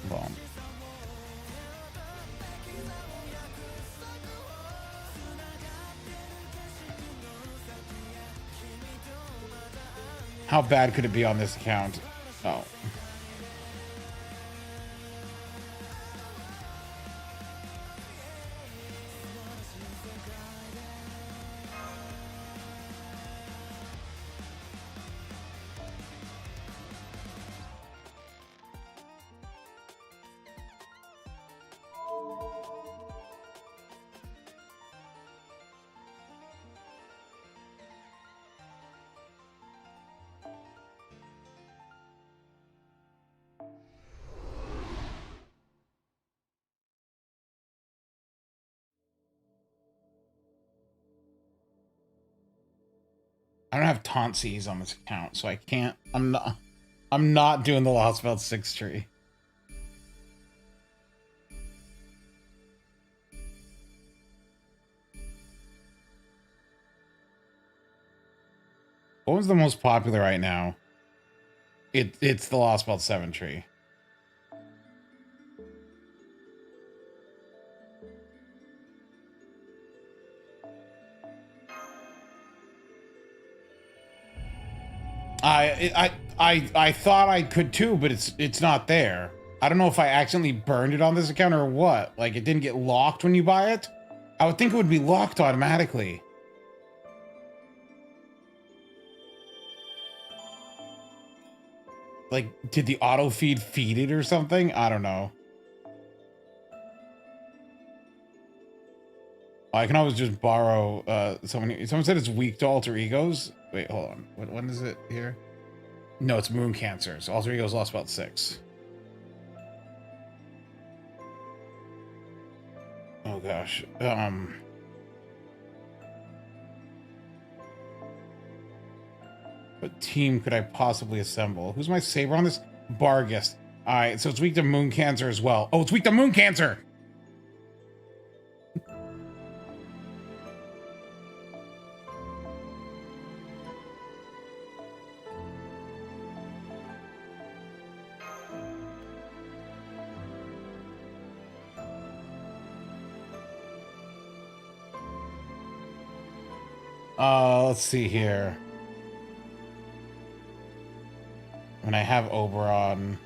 Boom. How bad could it be on this account? Oh. I don't have Tauntsies on this account, so I can't. I'm not doing the Lost Belt 6 tree. What was the most popular right now? It's the Lost Belt 7 tree. I thought I could too, but it's not there. I don't know if I accidentally burned it on this account or what. Like, it didn't get locked when you buy it. I would think it would be locked automatically. Like, did the auto feed it or something? I don't know. I can always just borrow someone said it's weak to alter egos. Wait, hold on. When is it here? No, it's Moon Cancers. Alter egos Lost Belt 6. Oh gosh. What team could I possibly assemble? Who's my saber on this? Bargus. Alright, so it's weak to Moon Cancer as well. Oh, it's weak to Moon Cancer! Let's see here. When I have Oberon.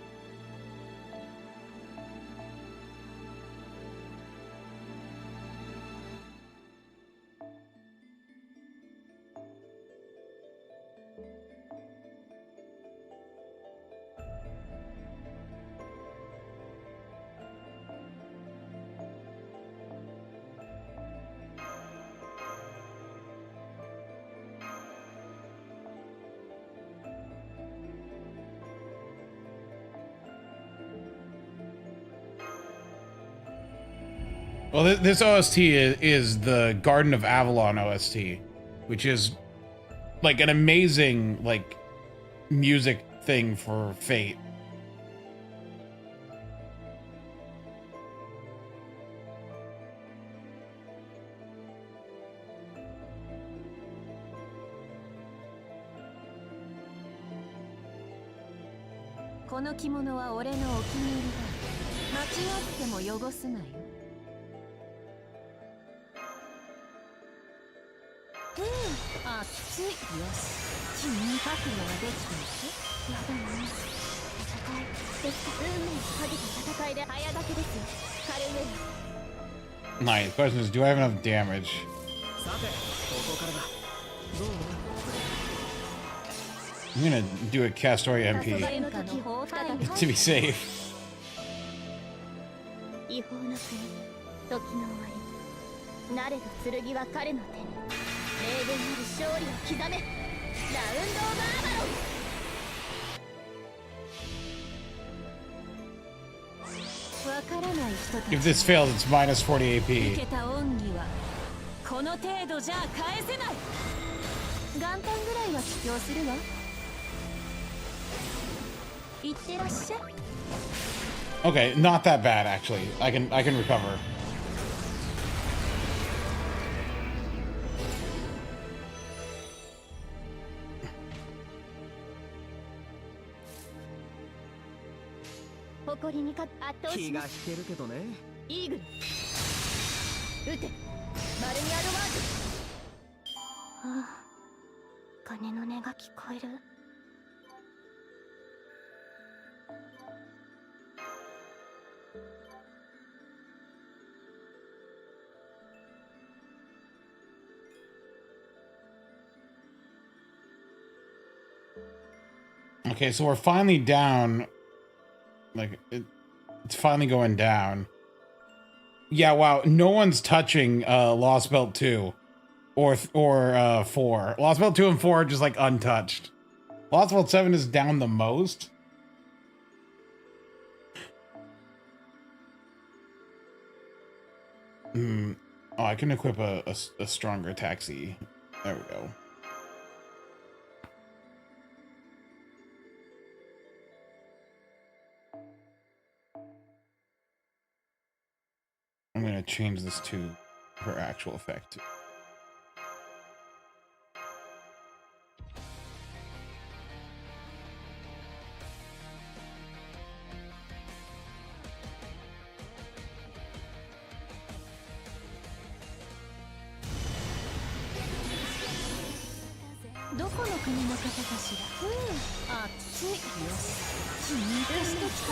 Well, this OST is the Garden of Avalon OST, which is like an amazing like music thing for Fate. Nice. The question is, do I have enough damage? I'm gonna do a Castoria MP to be safe. 違法の国、時の終わり。なれど剣は彼の手に。明言なる勝利を刻め。ラウンド・オブ・アーバロン。わからない人たち。 If this fails, it's minus 40 AP. 受けた恩義はこの程度じゃ返せない。元旦ぐらいは帰郷するわ。いってらっしゃい。 Okay, not that bad actually. I can recover. 誇りにか圧倒します。気が引けるけどね。イーグル。撃て。マルニアドワーズ。ああ、鐘の音が聞こえる。Okay, so we're finally down. Like it's finally going down. Yeah, wow. No one's touching Lost Belt 2 or 4. Lost Belt 2 and 4 are just like untouched. Lost Belt 7 is down the most. Oh, I can equip a stronger taxi. There we go. I'm going to change this to her actual effect.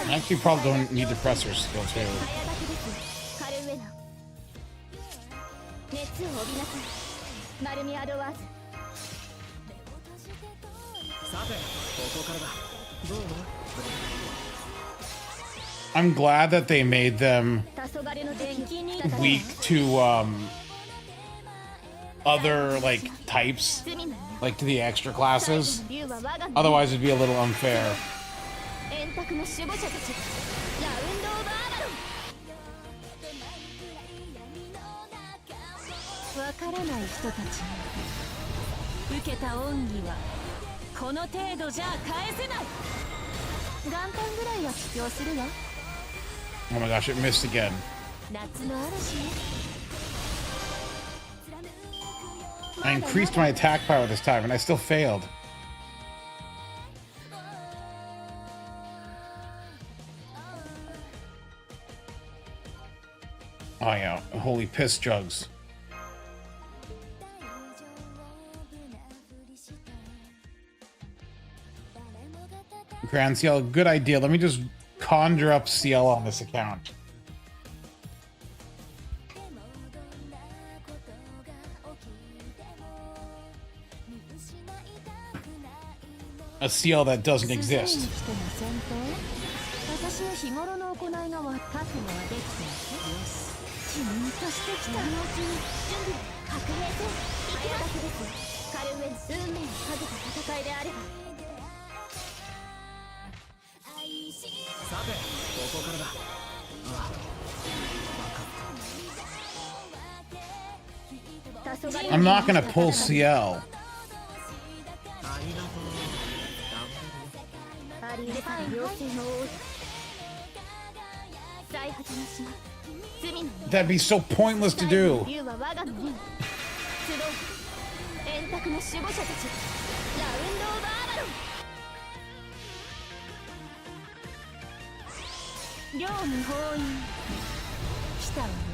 I actually probably don't need the presser skill too. 熱を帯びなさい。マルミアドワーズ。さて、ここからだ。どう思う？ I'm glad that they made them weak to other like types, like to the extra classes. Otherwise it'd be a little unfair. 円卓の守護者たち。ラウンド・オブ・アーバロン。わからない人たちに受けた恩義はこの程度じゃ返せない。元旦ぐらいは帰郷するわ。 Oh my gosh, it missed again. 夏の嵐ね。 I increased my attack power this time and I still failed. Oh yeah, holy piss jugs. Grand CL, good idea. Let me just conjure up CL on this account. A CL that doesn't exist. I'm not gonna pull CL. That'd be so pointless to do.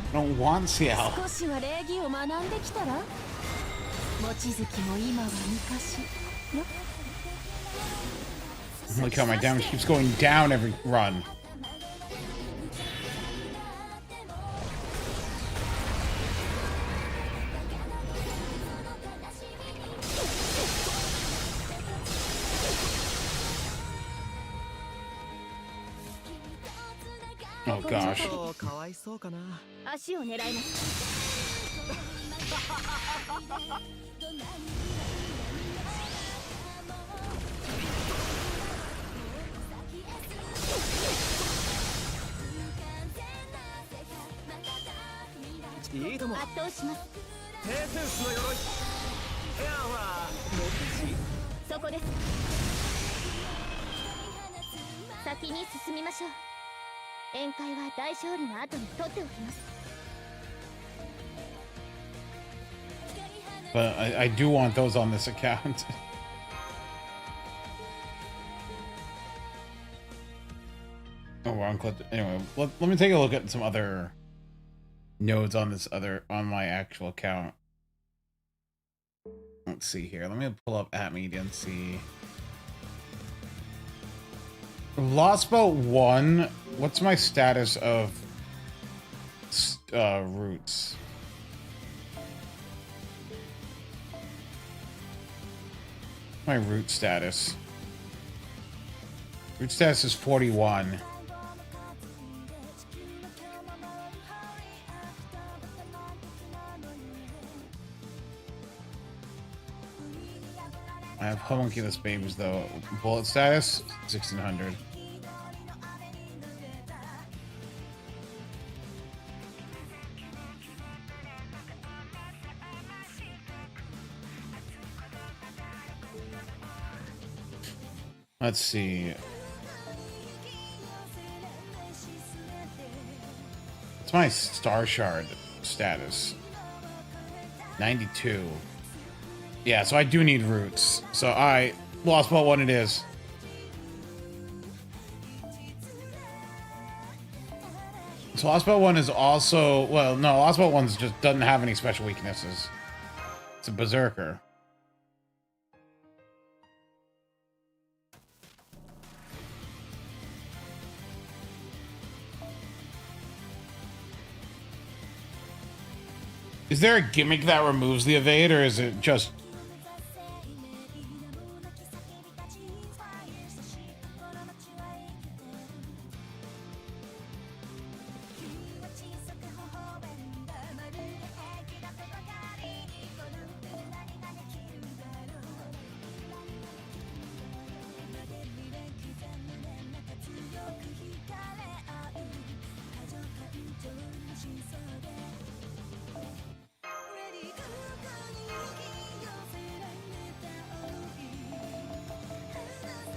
I don't want CL. Look how my damage keeps going down every run. Oh gosh. そうかわいそうかな。足を狙います。いいとも。圧倒します。低センスの鎧。エアーは持ち。そこです。先に進みましょう。宴会は大勝利の後に取っておきます。 But I do want those on this account. Oh, wrong clip. Anyway, let me take a look at some other nodes on this on my actual account. Let's see here. Let me pull up at media and see. Lost Boat 1. What's my status of roots? My root status. Root status is 41. I have homunculus babies though. Bullet status 1600. Let's see. What's my star shard status? 92. Yeah, so I do need roots. So I Lost Boat 1 it is. So Lost Boat 1 is also, well, no, Lost Boat 1 just doesn't have any special weaknesses. It's a berserker. Is there a gimmick that removes the evade, or is it just...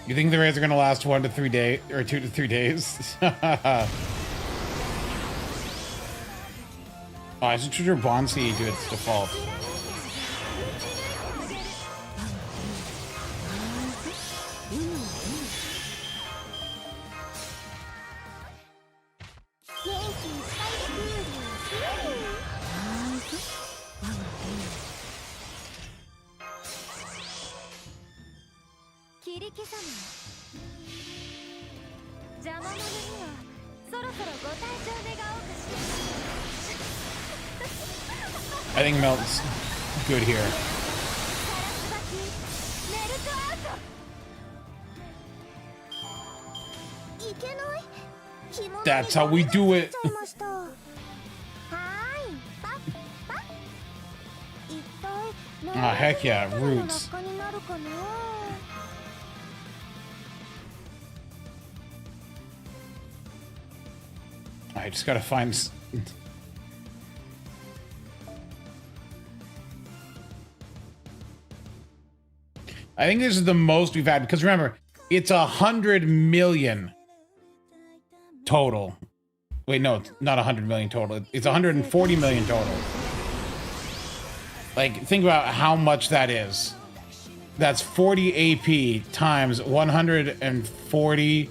You think the raids are going to last 1 to 3 days, or 2 to 3 days? Oh, I should trigger Bonsi to its default. I think Melt's good here. That's how we do it. Ah, heck yeah, roots. I just gotta find... I think this is the most we've had, because remember, it's 100 million total. Wait, no, it's not 100 million total. It's 140 million total. Like, think about how much that is. That's 40 AP times 140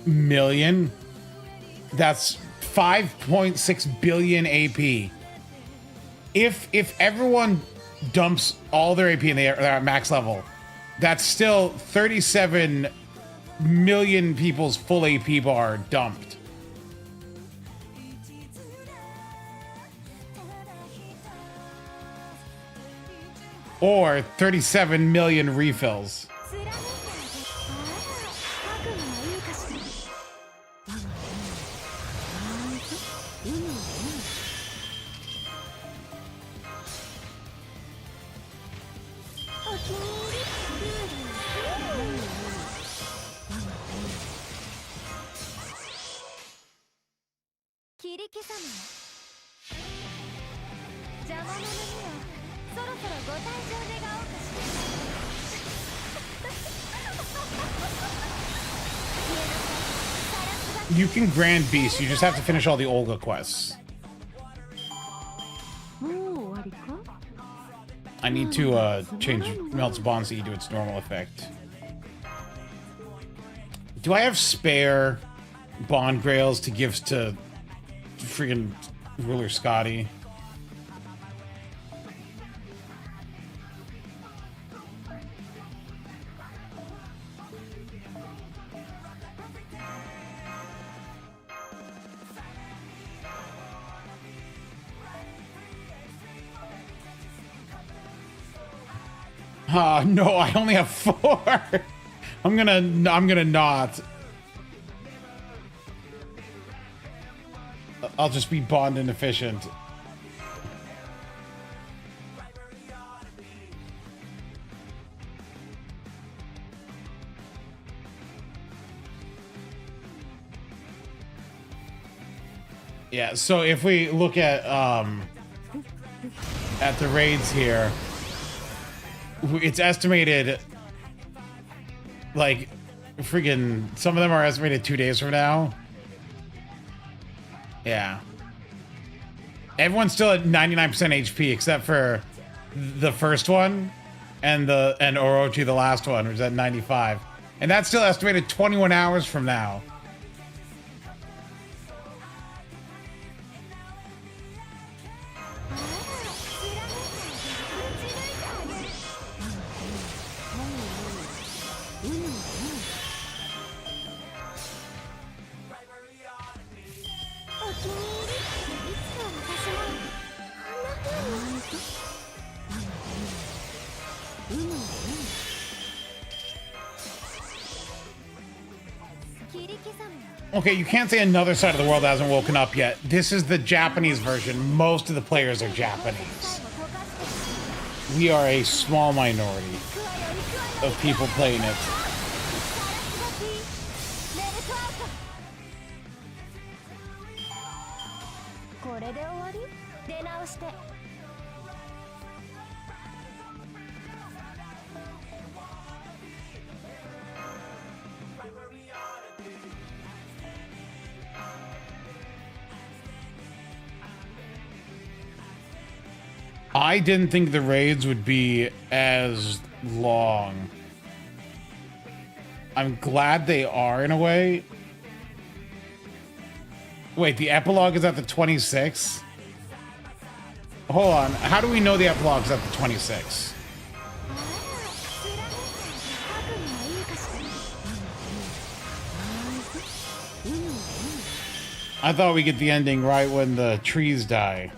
million. That's 5.6 billion AP. If everyone dumps all their AP and they're at max level, that's still 37 million people's full AP bar dumped. Or 37 million refills. You can Grand Beast, you just have to finish all the Olga quests. I need to change Melt's Bonsai to its normal effect. Do I have spare Bond Grails to give to freaking Ruler Scotty? No, I only have 4. I'm gonna not. I'll just be Bond inefficient. Yeah, so if we look at the raids here, it's estimated, like, freaking, some of them are estimated 2 days from now. Yeah. Everyone's still at 99% HP except for the first one and Orochi, the last one, which is at 95. And that's still estimated 21 hours from now. Okay, you can't say another side of the world hasn't woken up yet. This is the Japanese version. Most of the players are Japanese. We are a small minority of people playing it. I didn't think the raids would be as long. I'm glad they are in a way. Wait, the epilogue is at the 26th? Hold on. How do we know the epilogue is at the 26th? I thought we get the ending right when the trees die.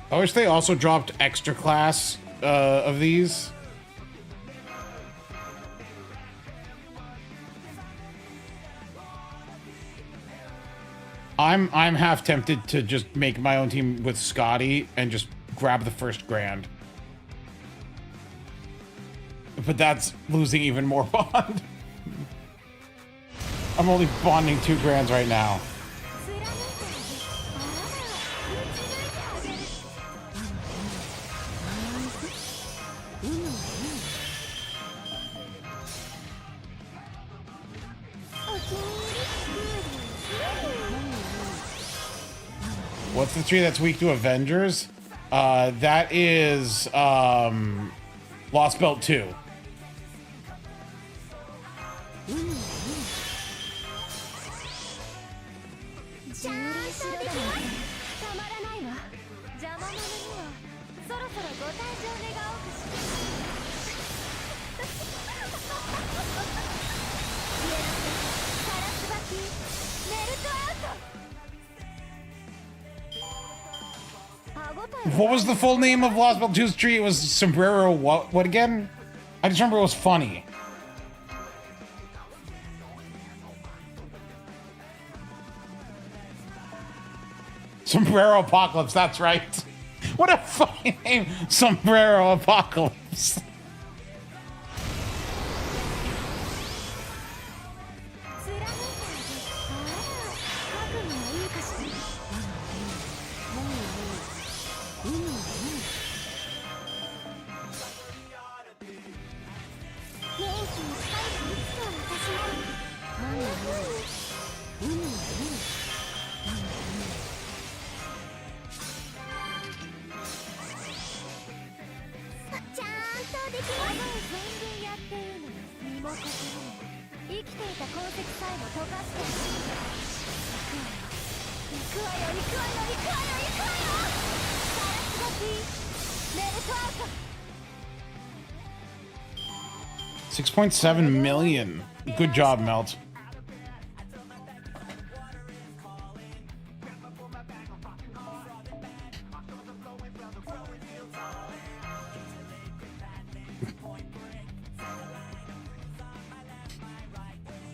I wish they also dropped extra class of these. I'm half tempted to just make my own team with Scotty and just grab the first grand. But that's losing even more bond. I'm only bonding 2 grands right now. What's the tree that's weak to Avengers? That is Lost Belt 2. What was the full name of Lost Belt 2's tree? It was Sombrero what again? I just remember it was funny. Sombrero Apocalypse, that's right. What a funny name, Sombrero Apocalypse. $6.7 million. Good job, Melt.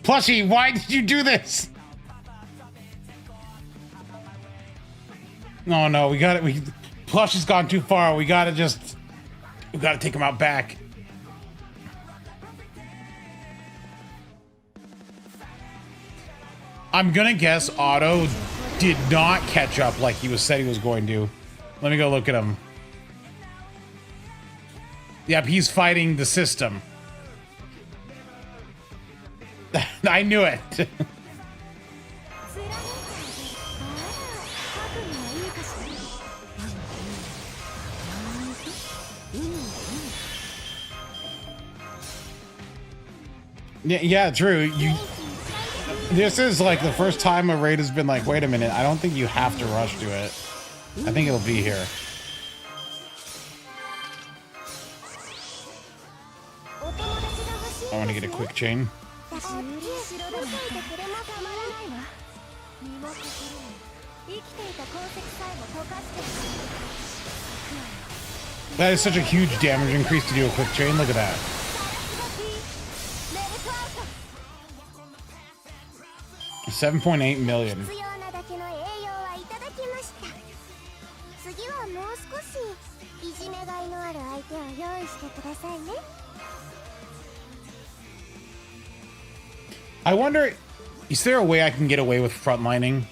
Plushie, why did you do this? No, no, we got it. Plushie's gone too far. We gotta take him out back. I'm gonna guess Otto did not catch up like he said he was going to. Let me go look at him. Yep, he's fighting the system. I knew it. Yeah, true. This is like the first time a raid has been like, wait a minute, I don't think you have to rush to it. I think it'll be here. I want to get a quick chain. That is such a huge damage increase to do a quick chain. Look at that. $7.8 million. I wonder, is there a way I can get away with frontlining?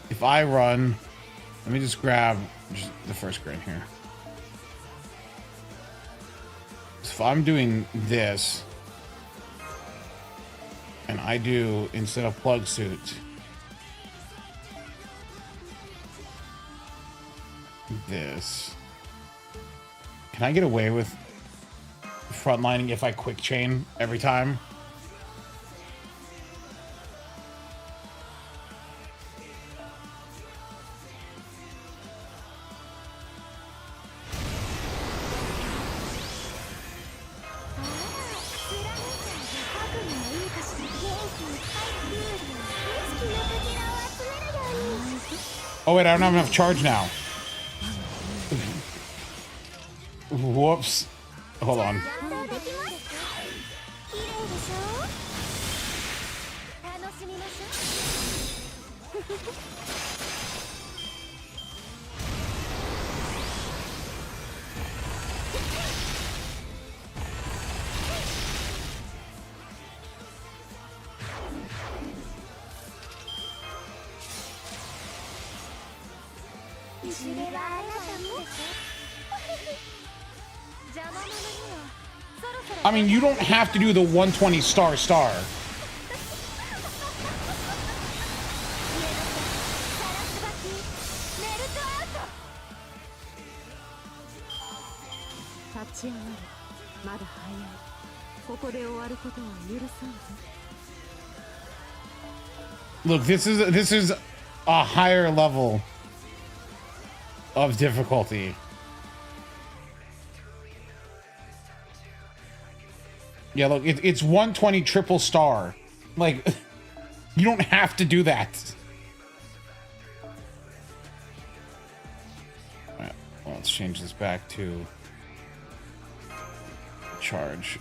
If I run, let me just grab just the first grain here. So if I'm doing this, and I do, instead of plug suit, this, can I get away with frontlining if I quick chain every time? Oh wait, I don't have enough charge now. Whoops. Hold on. I mean, you don't have to do the 120 star. Look, this is a higher level of difficulty. Yeah, look, it's 120 triple star. Like, you don't have to do that. All right, well, let's change this back to charge.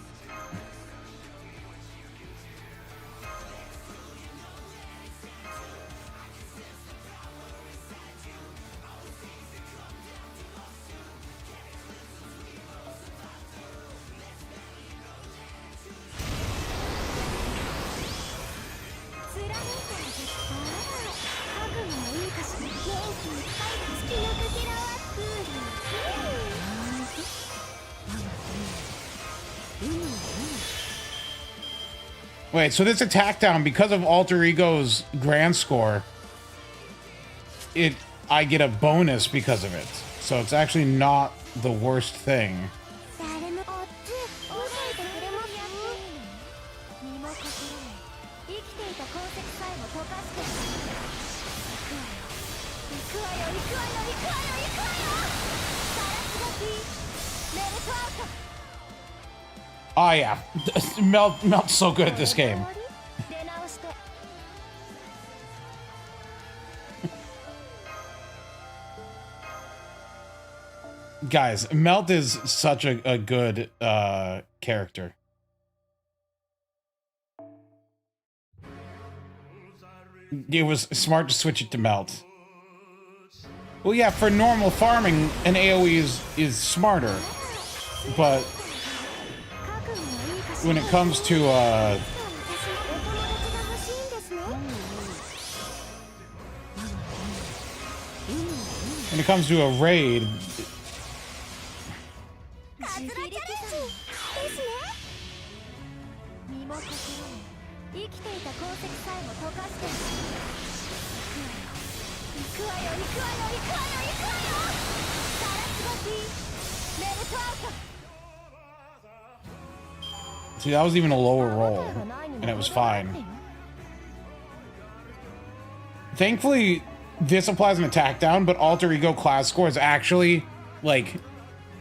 Wait, so this attack down, because of Alter Ego's grand score, I get a bonus because of it. So it's actually not the worst thing. Oh yeah, Melt's so good at this game. Guys, Melt is such a good character. It was smart to switch it to Melt. Well, yeah, for normal farming, an AoE is smarter, but when it comes to a raid, see, that was even a lower roll, and it was fine. Thankfully, this applies an attack down, but Alter Ego class score is actually, like,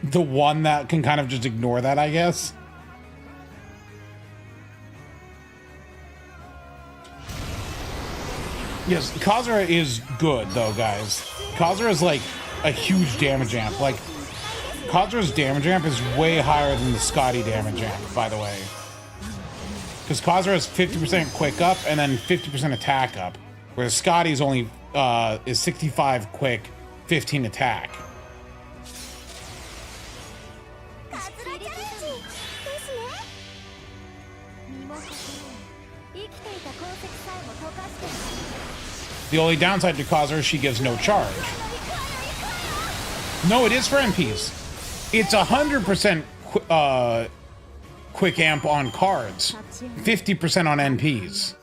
the one that can kind of just ignore that, I guess. Yes, Kazura is good, though, guys. Kazura is, like, a huge damage amp. Like, Kazura's damage amp is way higher than the Scotty damage amp, by the way. Because Kazura is 50% quick up and then 50% attack up. Whereas Scotty's only is 65 quick, 15 attack. The only downside to Kazura is she gives no charge. No, it is for MPs. It's 100% quick amp on cards, 50% on NPs.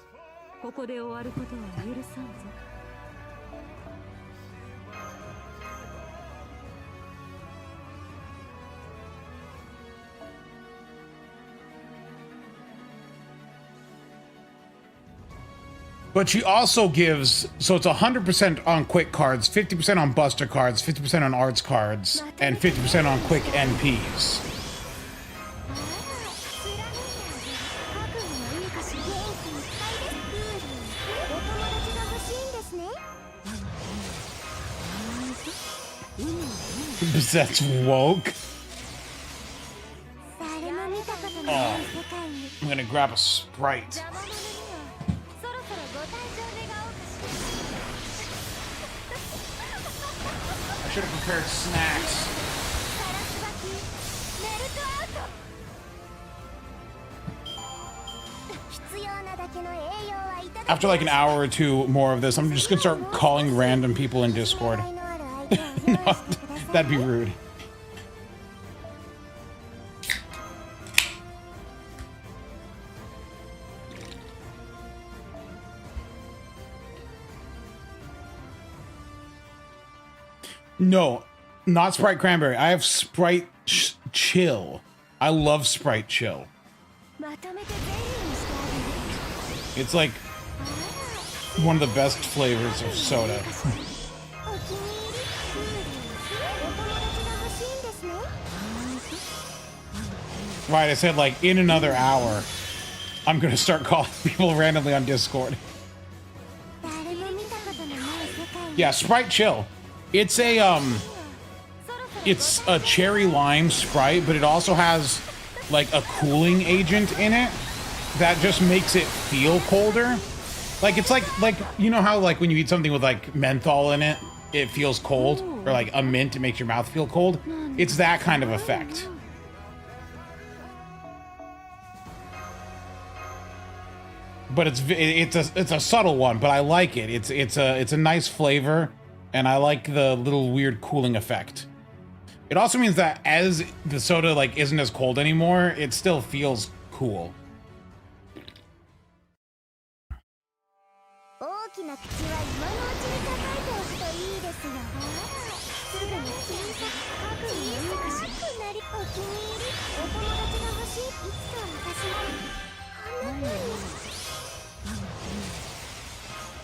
But she also gives, so it's 100% on quick cards, 50% on buster cards, 50% on arts cards, and 50% on quick NPs. That's woke. Oh, I'm gonna grab a Sprite. I should have prepared snacks. After like an hour or two more of this, I'm just gonna start calling random people in Discord. No, that'd be rude. No, not Sprite Cranberry. I have Sprite Chill. I love Sprite Chill. It's like one of the best flavors of soda. Right, I said like in another hour. I'm gonna start calling people randomly on Discord. Yeah, Sprite Chill. It's a cherry lime Sprite, but it also has like a cooling agent in it that just makes it feel colder. Like it's like you know how like when you eat something with like menthol in it, it feels cold, or like a mint, it makes your mouth feel cold. It's that kind of effect. But it's a subtle one, but I like it. It's a nice flavor, and I like the little weird cooling effect. It also means that as the soda like isn't as cold anymore, it still feels cool.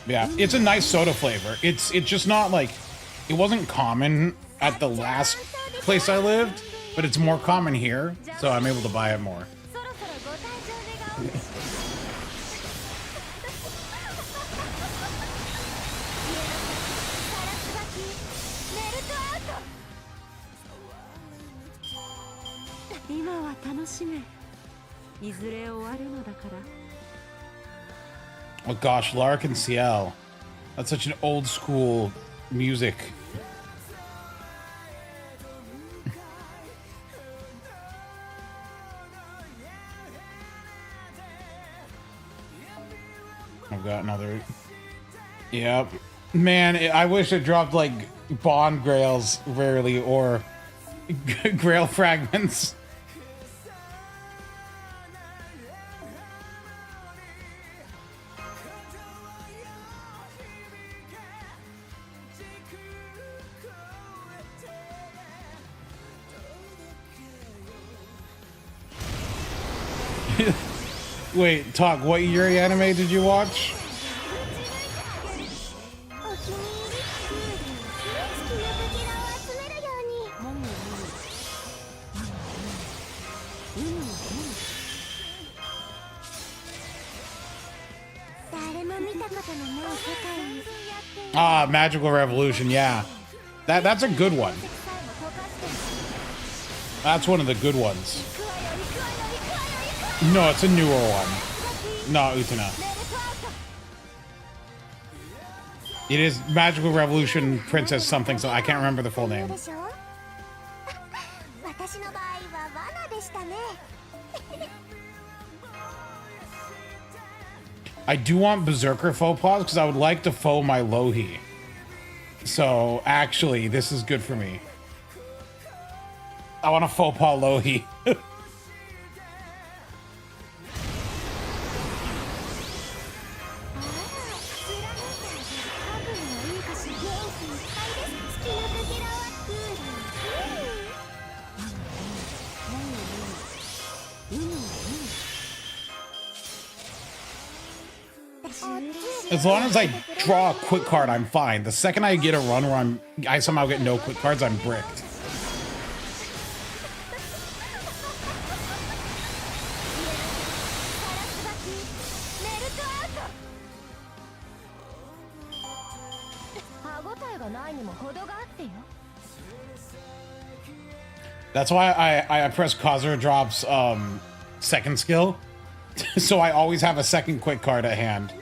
Yeah, it's a nice soda flavor. It's just not like, it wasn't common at the last place I lived, but it's more common here, so I'm able to buy it more. Oh gosh, Lark and Ciel. That's such an old school music. I've got another. Yep. Man, I wish it dropped like Bond Grails rarely or Grail fragments. Wait, Talk, what Yuri anime did you watch? Ah, Magical Revolution, yeah. That's a good one. That's one of the good ones. No, it's a newer one. No, Utena. It is Magical Revolution Princess something, so I can't remember the full name. I do want Berserker faux pas because I would like to faux my Lohi. So actually, this is good for me. I want to faux pas Lohi. As long as I draw a quick card, I'm fine. The second I get a run where I somehow get no quick cards, I'm bricked. That's why I press Kazura Drop's second skill, so I always have a second quick card at hand.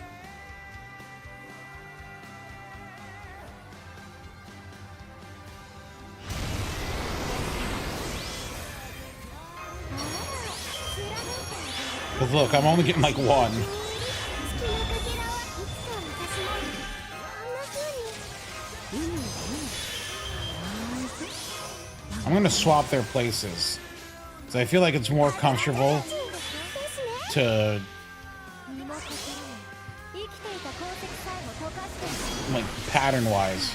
But look, I'm only getting like one. I'm gonna swap their places. So I feel like it's more comfortable to like pattern wise.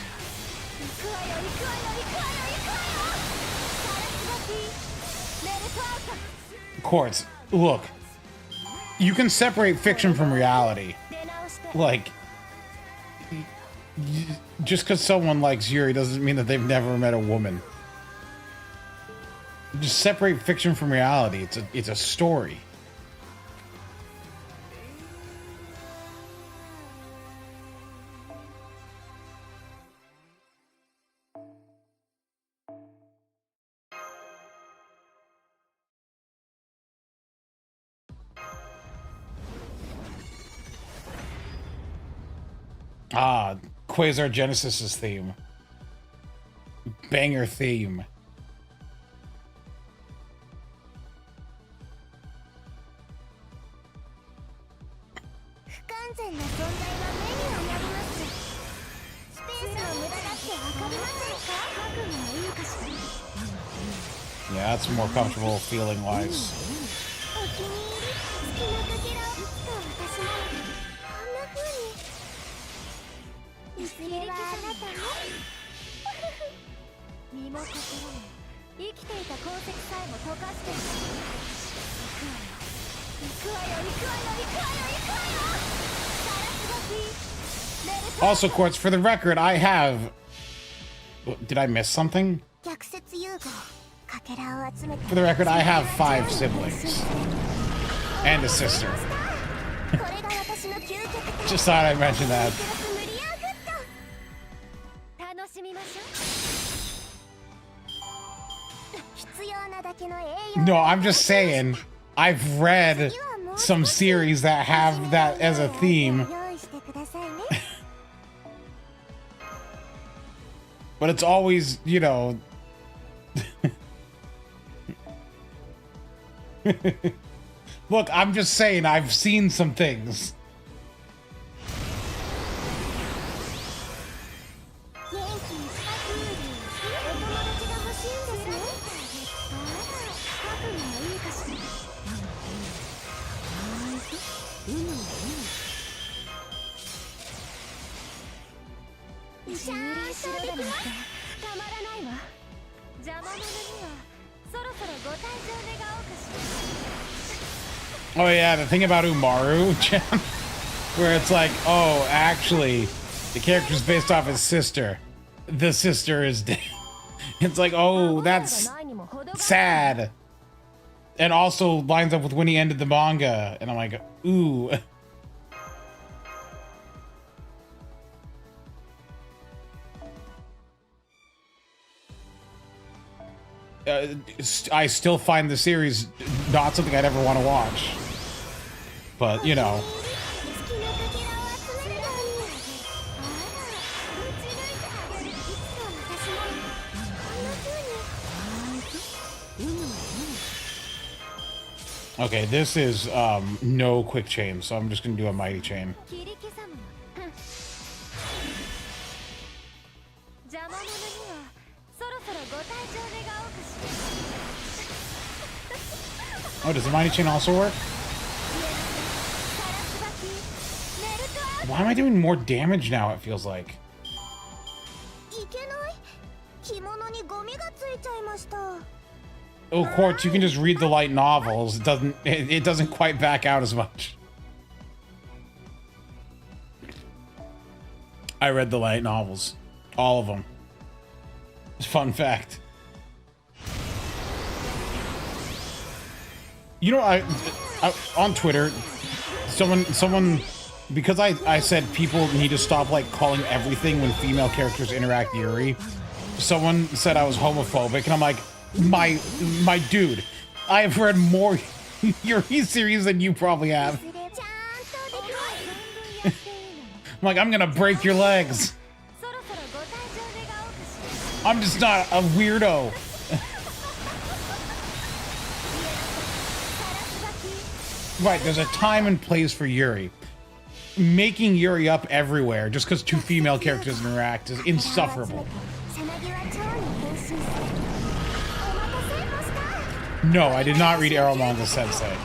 Quartz, look. You can separate fiction from reality. Like, just because someone likes Yuri doesn't mean that they've never met a woman. Just separate fiction from reality. It's a story. Ah, Quasar Genesis's theme. Banger theme. 不完全な存在は目に余ります。スペースの無駄だってわかりませんか？覚悟はいいかしら。 Yeah, that's more comfortable feeling wise. お気に入り、好きなかけらをいつか私もこんな風に。いずれはあなたも身も心も生きていた痕跡さえも溶かしていく。行くわよ、行くわよ、行くわよ、行くわよ。ガラスがき。 Also, Quartz, for the record, I have... Did I miss something? 逆説融合、かけらを集めて。 For the record, I have 5 siblings. And a sister. これが私の究極体。 Just thought I'd mention that. 楽しみましょう。必要なだけの栄養。 No, I'm just saying, I've read some series that have that as a theme. 用意してくださいね。 But it's always, you know... Look, I'm just saying, I've seen some things. 元気にしたクール。お友達が欲しいんですね。あら、覚悟もいいかしら。一緒にできました。たまらないわ。邪魔者にはそろそろご退場願おうかしら。 Oh yeah, the thing about Umaru, Chan, where it's like, oh, actually, the character's based off his sister. The sister is dead. It's like, oh, that's sad. And also lines up with when he ended the manga. And I'm like, ooh. I still find the series not something I'd ever want to watch. But, you know. Okay, this is no quick chain, so I'm just gonna do a mighty chain. Oh, does the mighty chain also work? Why am I doing more damage now, it feels like? Oh, Quartz, you can just read the light novels. It doesn't quite back out as much. I read the light novels. All of them. Fun fact. You know, I on Twitter, someone, because I said people need to stop like calling everything when female characters interact Yuri. Someone said I was homophobic, and I'm like, my dude, I have read more Yuri series than you probably have. I'm like, I'm gonna break your legs. I'm just not a weirdo. Right, there's a time and place for Yuri. Making Yuri up everywhere just because 2 female characters interact is insufferable. No, I did not read Arrow Manga Sensei.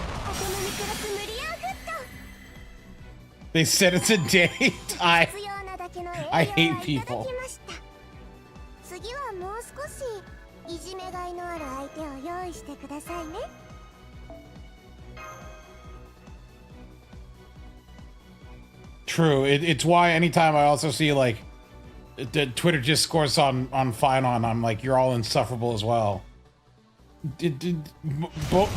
They said it's a date. I hate people. True. It's why anytime I also see like the Twitter discourse on Finon, I'm like, you're all insufferable as well.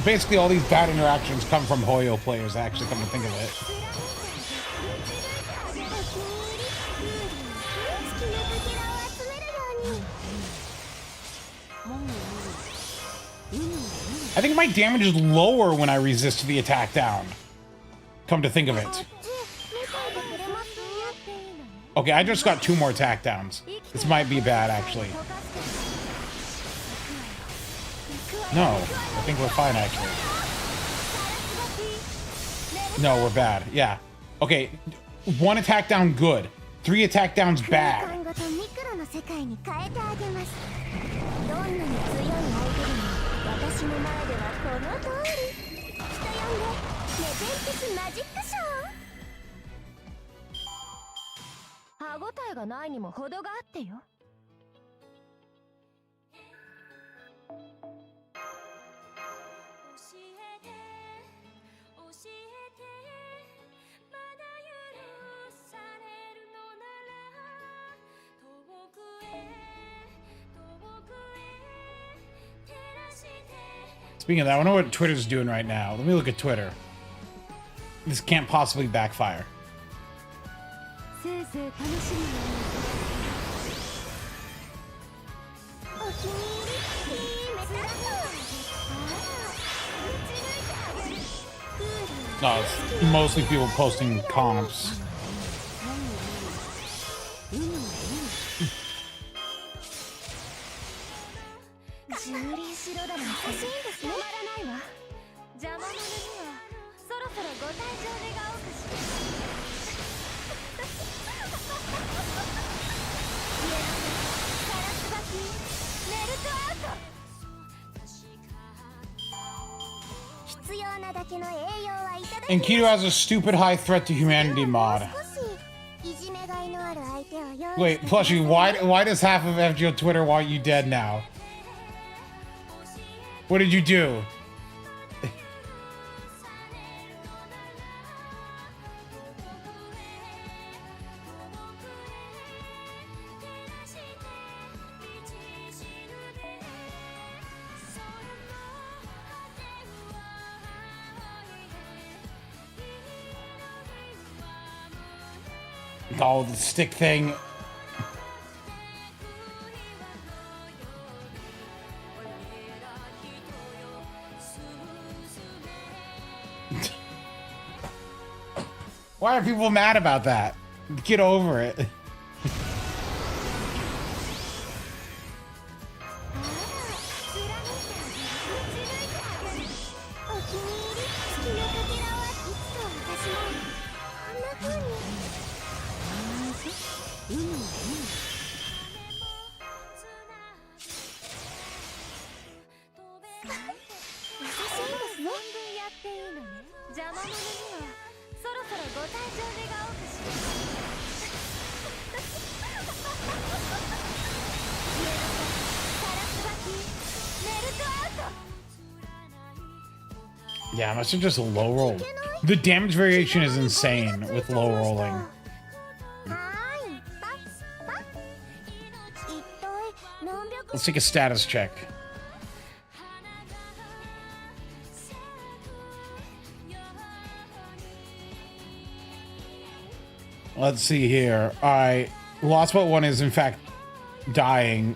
Basically all these bad interactions come from Hoyo players, actually, come to think of it. I think my damage is lower when I resist the attack down. Come to think of it. Okay, I just got 2 more takedowns. This might be bad, actually. No, I think we're fine, actually. No, we're bad. Yeah. Okay, 1 attack down, good. 3 attack downs, bad. Speaking of that, I wonder what Twitter's doing right now. Let me look at Twitter. This can't possibly backfire. No, it's mostly people posting comps. And Kido has a stupid high threat to humanity mod. Wait, Plushie, why does half of FGO Twitter want you dead now? What did you do? Oh, the stick thing. Why are people mad about that? Get over it. Yeah, must have just low rolled. The damage variation is insane with low rolling. Let's take a status check. Let's see here. Alright. Lost But 1 is in fact dying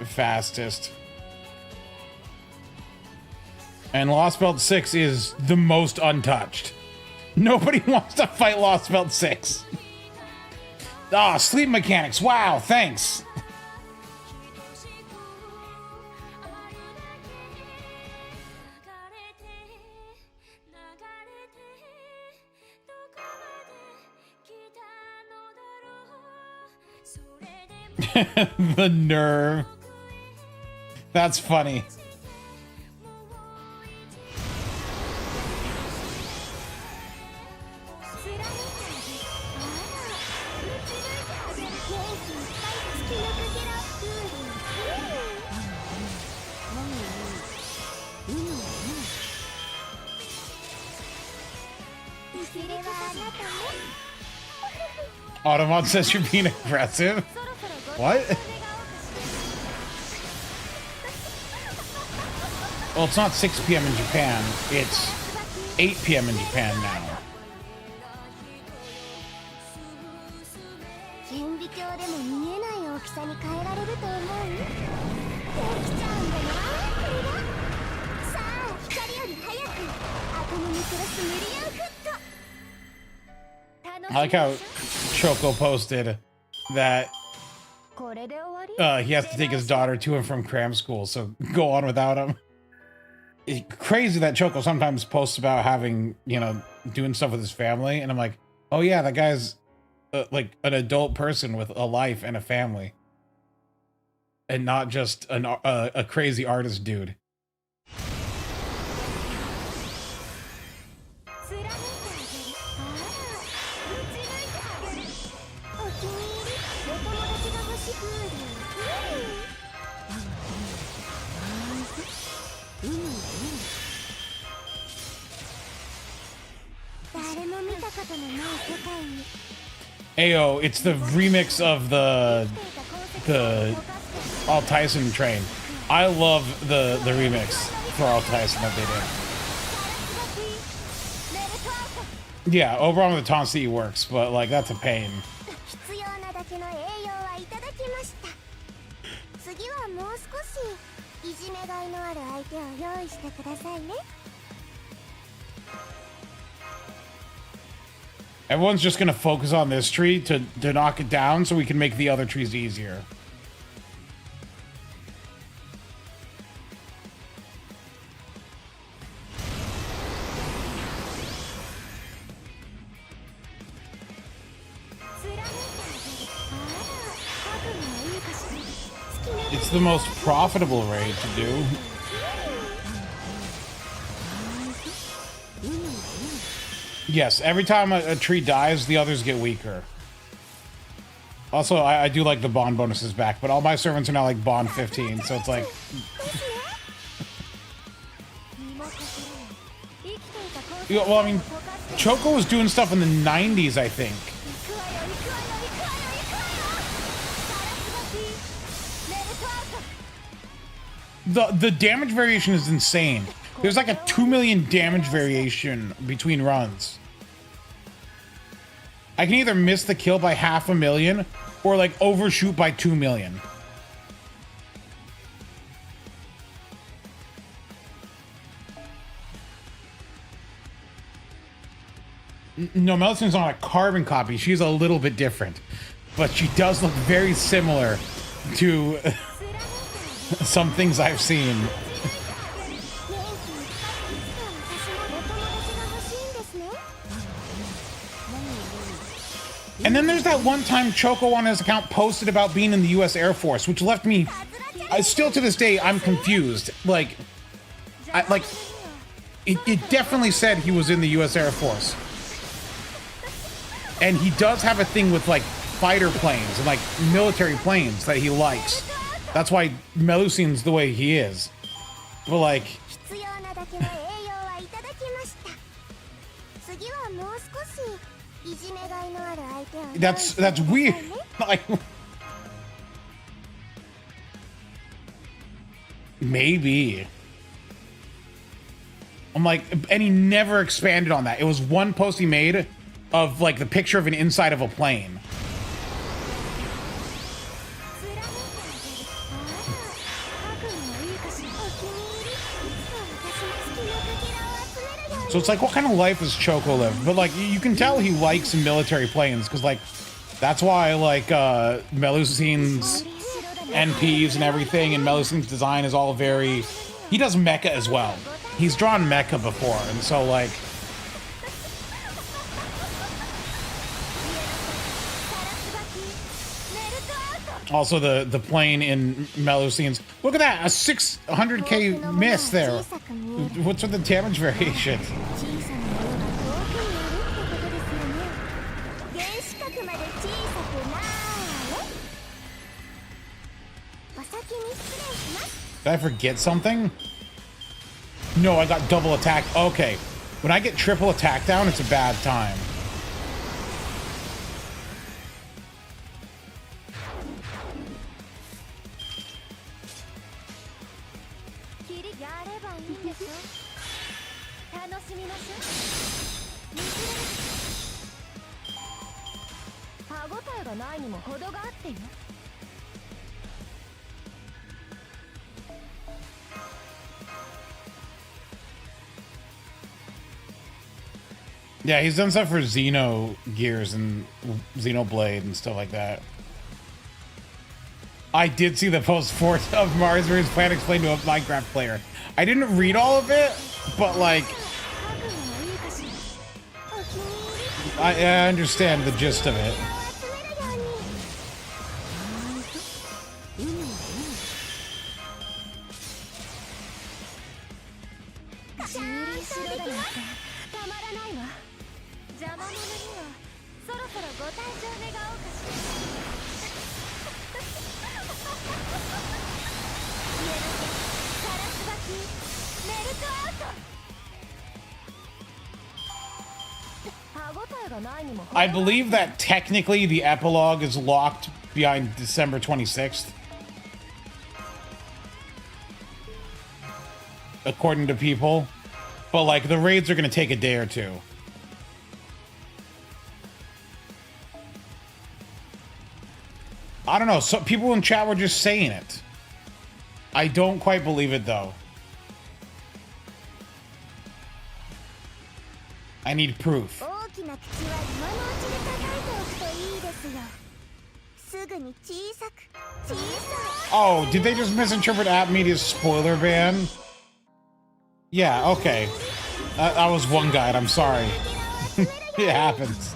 fastest. And Lost Belt 6 is the most untouched. Nobody wants to fight Lost Belt 6. Ah, sleep mechanics. Wow, thanks. The nerve. That's funny. Automod says you're being aggressive. What? Well, it's not 6 p.m. in Japan. It's 8 p.m. in Japan now. I like how Choco posted that これで終わり he has to take his daughter to and from cram school, so go on without him. It's crazy that Choco sometimes posts about having, you know, doing stuff with his family, and I'm like, oh yeah, that guy's like an adult person with a life and a family, and not just a crazy artist dude. 貫いてあげるあらぶち抜いてあげるお気に入りお友達が欲しく誰も見たことのない世界に Ayo, it's the remix of the All Tyson train. I love the remix for All Tyson that they did. Yeah, overall the Tonsi works, but like that's a pain. 必要なだけの栄養はいただきました次はもう少しいじめがいのある相手を用意してくださいね Everyone's just gonna focus on this tree to knock it down so we can make the other trees easier. It's the most profitable raid to do. Yes, every time a tree dies, the others get weaker. Also, I do like the bond bonuses back, but all my servants are now like bond 15, so it's like... Well, I mean, Choco was doing stuff in the 90s, I think. The damage variation is insane. There's like a 2 million damage variation between runs. I can either miss the kill by 500,000 or like overshoot by 2 million. No, Melison's not a carbon copy. She's a little bit different, but she does look very similar to some things I've seen. And then there's that one time Choco on his account posted about being in the US Air Force, which left me, still to this day, I'm confused. Like, it definitely said he was in the US Air Force. And he does have a thing with like fighter planes and like military planes that he likes. That's why Melusine's the way he is. But like... That's weird. Like, maybe. I'm like, and he never expanded on that. It was one post he made of like the picture of an inside of a plane. So it's like, what kind of life does Choco live? But like, you can tell he likes military planes, because like, that's why like Melusine's NPs and everything, and Melusine's design is all very... He does mecha as well. He's drawn mecha before, and so like... Also, the plane in Melusine's... Look at that! A 600k miss there! What's with the damage variation? Did I forget something? No, I got double attack. Okay. When I get triple attack down, it's a bad time. Yeah, he's done stuff for Xeno Gears and Xenoblade and stuff like that. I did see the post for of Mars vs. Plan explained to a Minecraft player. I didn't read all of it, but like, I understand the gist of it. I believe that technically the epilogue is locked behind December 26th. According to people. But like the raids are going to take a day or two. I don't know. So people in chat were just saying it. I don't quite believe it though. I need proof. Oh, did they just misinterpret App Media's spoiler ban? Yeah, okay. That was one guide, I'm sorry. It happens.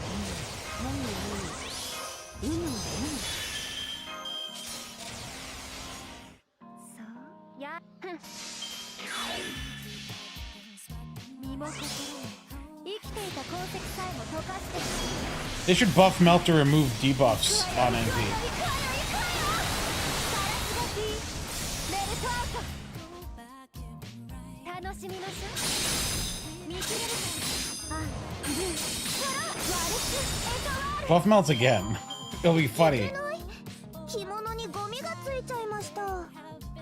They should buff Melt to remove debuffs on NP. Buff Melts again. It'll be funny.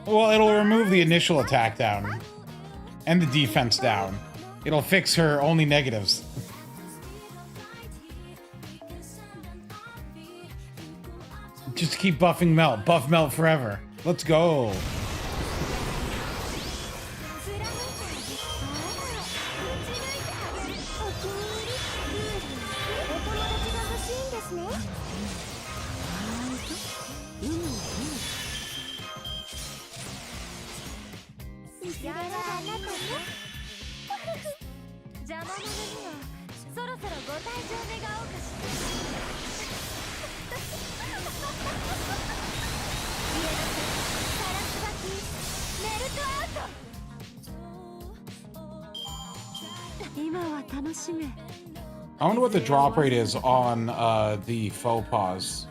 Well, it'll remove the initial attack down. And the defense down. It'll fix her only negatives. Just keep buffing Melt. Buff Melt forever. Let's go. I wonder what the drop rate is on the faux pas.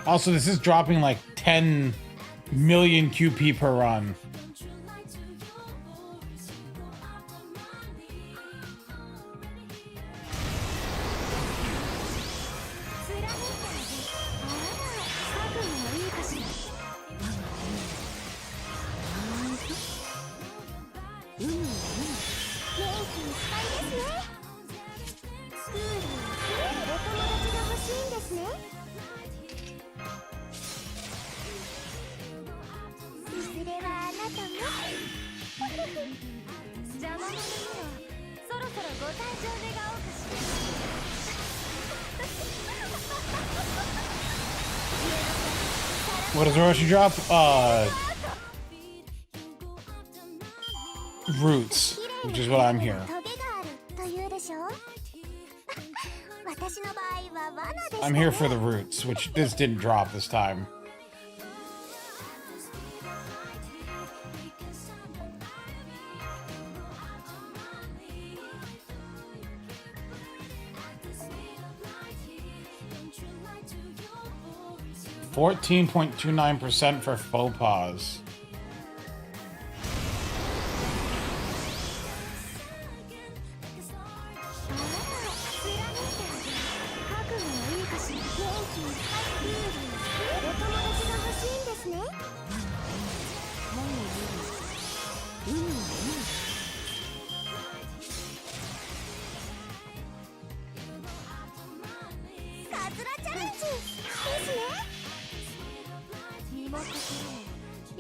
Also, this is dropping like 10 million QP per run. What does Orochi drop? Roots, which is what I'm here. I'm here for the roots, which this didn't drop this time. $14.29% for faux pas.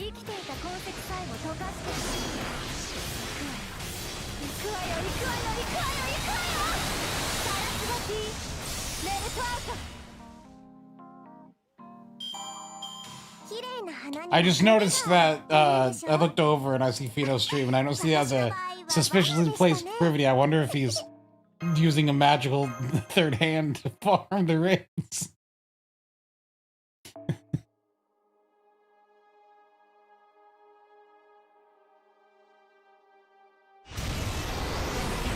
生きていた痕跡さえも溶かして行くわよ行くわよ行くわよ行くわよ。サラスバティメルトアウト。綺麗な花に I just noticed that I looked over and I see Fino's stream and I noticed he has a suspiciously placed privity. I wonder if he's using a magical third hand to farm the rings.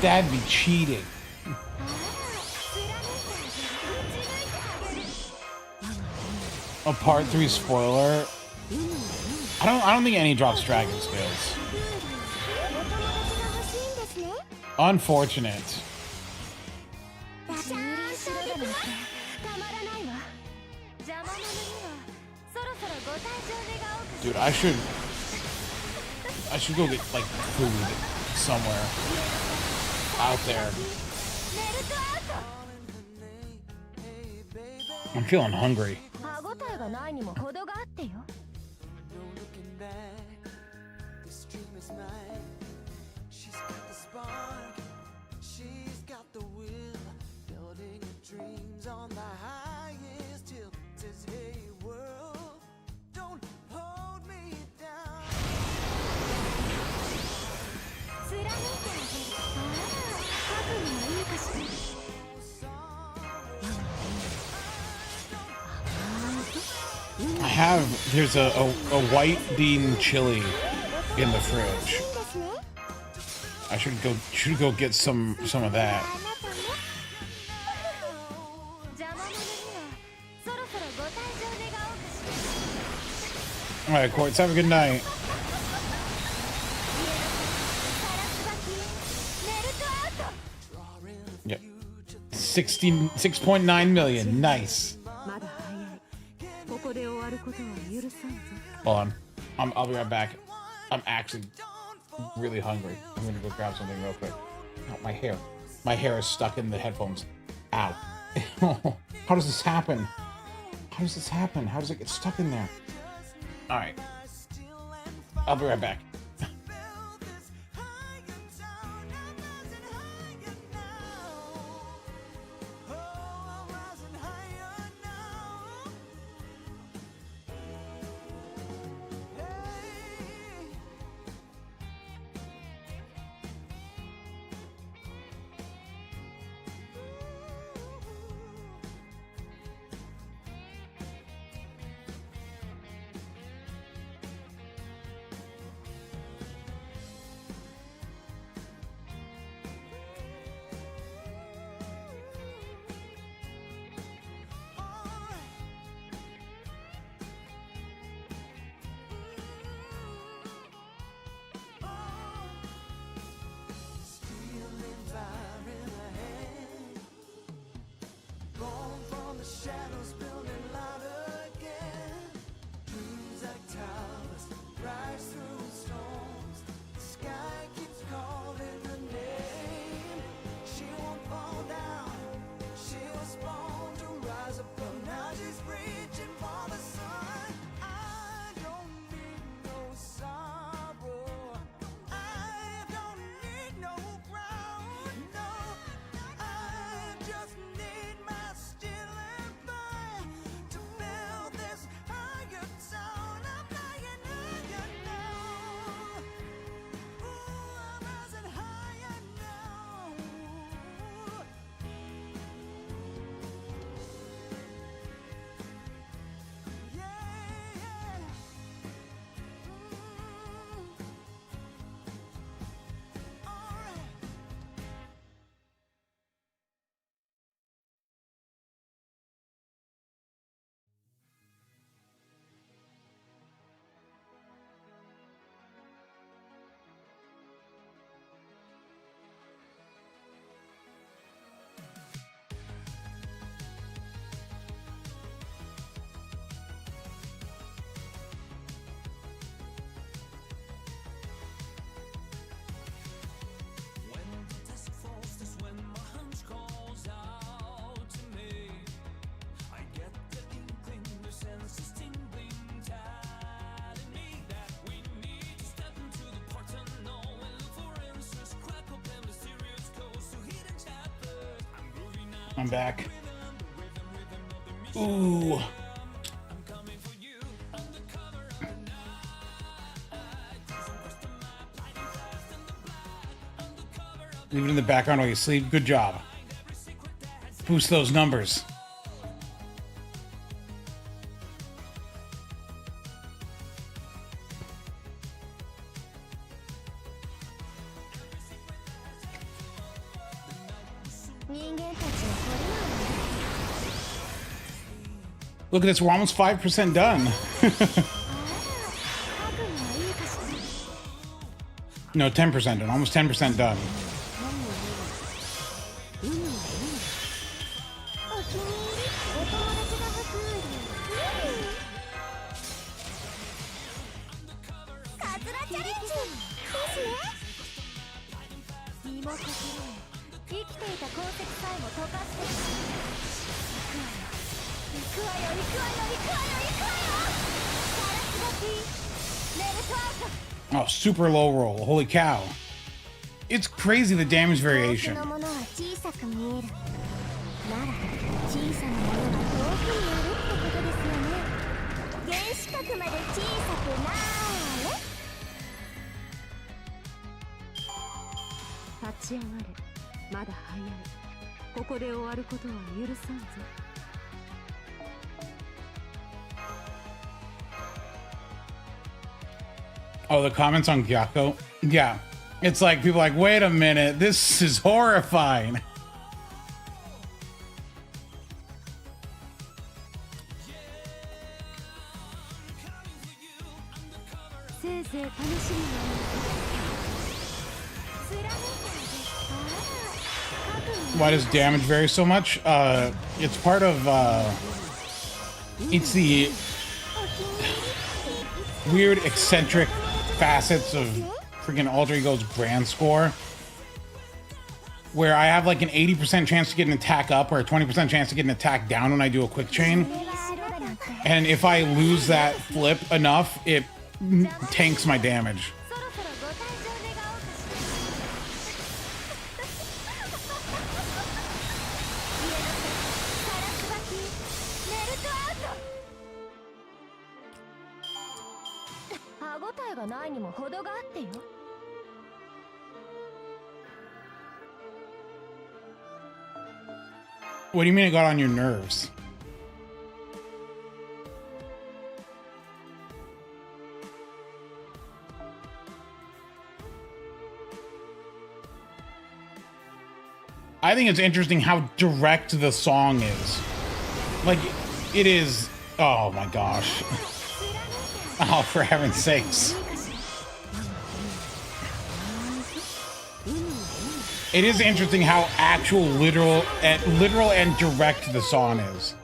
That'd be cheating. A part 3 spoiler. I don't think any drops dragon skills. Unfortunate. Dude, I should go get like food somewhere out there. I'm feeling hungry. Dreams on the highest hill. Says, hey world, don't hold me down. There's a white bean chili in the fridge. I should go get some of that. All right, Quartz, have a good night. Yep. 6.9 million. Nice. Hold on. I'll be right back. I'm actually really hungry. I'm gonna go grab something real quick. Oh, my hair. My hair is stuck in the headphones. Ow. How does this happen? How does this happen? How does it get stuck in there? All right. I'll be right back. I'm back. Ooh. Leave it in the background while you sleep. Good job. Boost those numbers. Look at this, we're almost 5% done. No, 10% done, almost 10% done. Oh, super low roll. Holy cow. It's crazy the damage variation. Oh, the comments on Gyako? Yeah. It's like, people are like, wait a minute, this is horrifying. Why does damage vary so much? It's part of, it's the weird eccentric facets of freaking Alter Ego's brand score, where I have like an 80% chance to get an attack up or a 20% chance to get an attack down when I do a quick chain. And if I lose that flip enough, it tanks my damage. What do you mean it got on your nerves? I think it's interesting how direct the song is. Like, it is... Oh my gosh. Oh, for heaven's sakes. It is interesting how actual literal and direct the song is.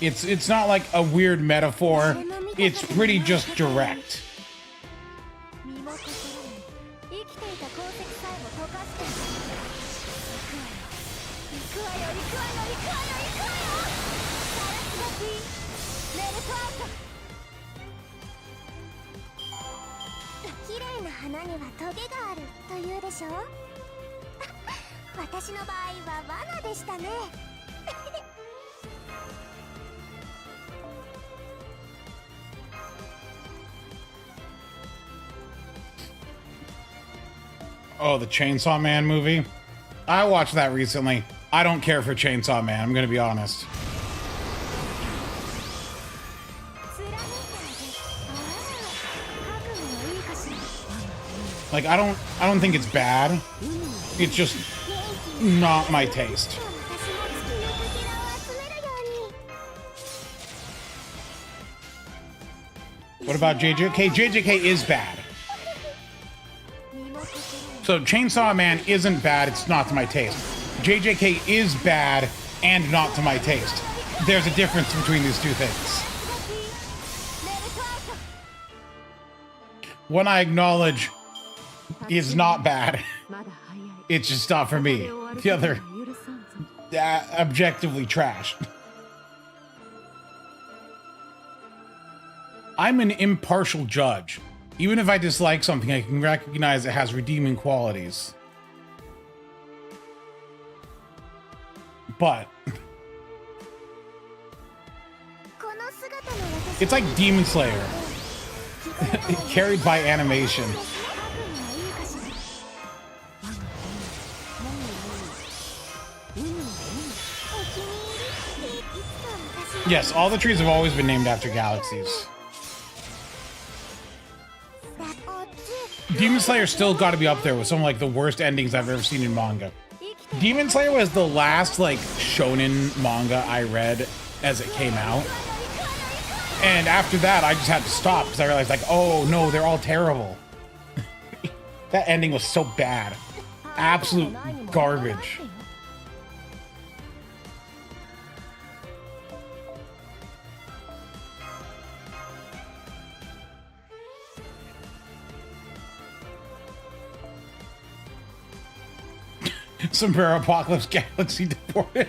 It's not like a weird metaphor. It's pretty just direct. Oh, the Chainsaw Man movie? I watched that recently. I don't care for Chainsaw Man, I'm gonna be honest. Like, I don't think it's bad. It's just not my taste. What about JJK? JJK is bad. So Chainsaw Man isn't bad, it's not to my taste. JJK is bad and not to my taste. There's a difference between these two things. One I acknowledge is not bad. It's just not for me. The other, objectively trash. I'm an impartial judge. Even if I dislike something, I can recognize it has redeeming qualities. but it's like Demon Slayer, carried by animation. Yes, all the trees have always been named after galaxies. Demon Slayer still got to be up there with some like the worst endings I've ever seen in manga. Demon Slayer was the last like shonen manga I read as it came out. And after that, I just had to stop because I realized like, oh no, they're all terrible. That ending was so bad. Absolute garbage. Sombrero Apocalypse Galaxy deported.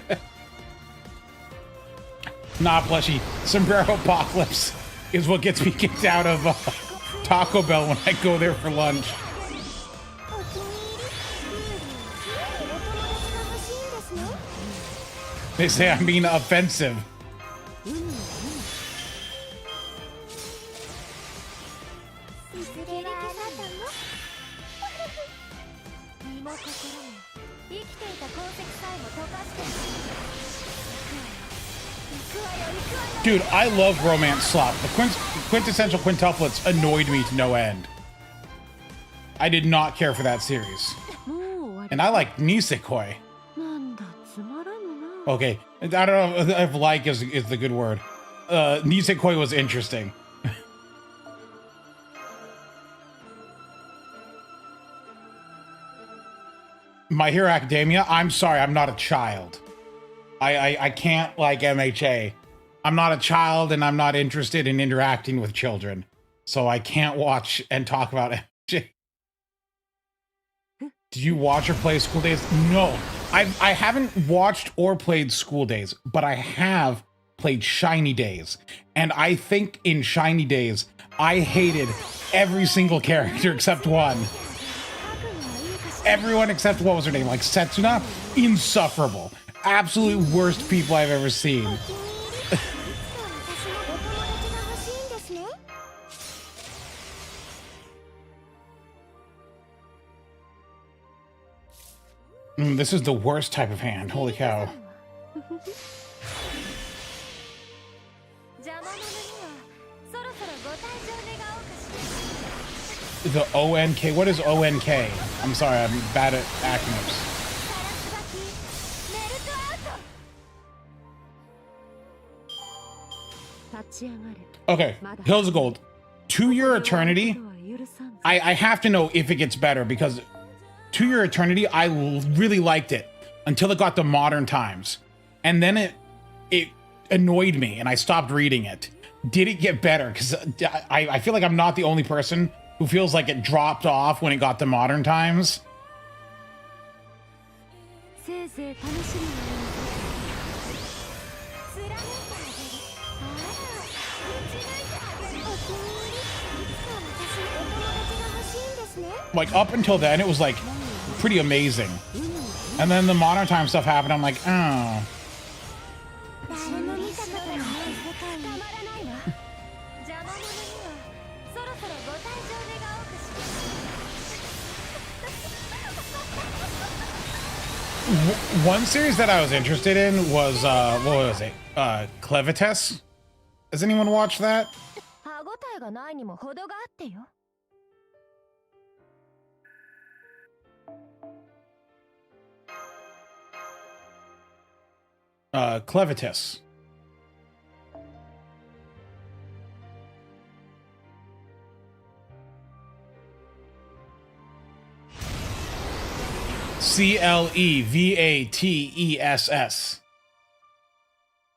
Nah, plushie. Sombrero Apocalypse is what gets me kicked out of Taco Bell when I go there for lunch. They say I'm being offensive. Dude, I love romance slop. The quintessential quintuplets annoyed me to no end. I did not care for that series. And I like Nisekoi. Okay, I don't know if like is the good word. Nisekoi was interesting. My Hero Academia, I'm sorry, I'm not a child. I can't like MHA. I'm not a child and I'm not interested in interacting with children. So I can't watch and talk about MHA. Did you watch or play School Days? No. I haven't watched or played School Days, but I have played Shiny Days. And I think in Shiny Days, I hated every single character except one. Everyone except what was her name? Like Setsuna? Insufferable. Absolute worst people I've ever seen. This is the worst type of hand. Holy cow. The ONK. What is ONK? I'm sorry, I'm bad at acronyms. Okay, Hills of Gold. To Your Eternity. I have to know if it gets better because To Your Eternity, I really liked it until it got to modern times. And then it annoyed me and I stopped reading it. Did it get better? Because I feel like I'm not the only person who feels like it dropped off when it got to modern times. Like up until then, it was like pretty amazing. And then the modern time stuff happened. I'm like, oh. One series that I was interested in was, what was it? Clevites? Has anyone watched that? Clevites.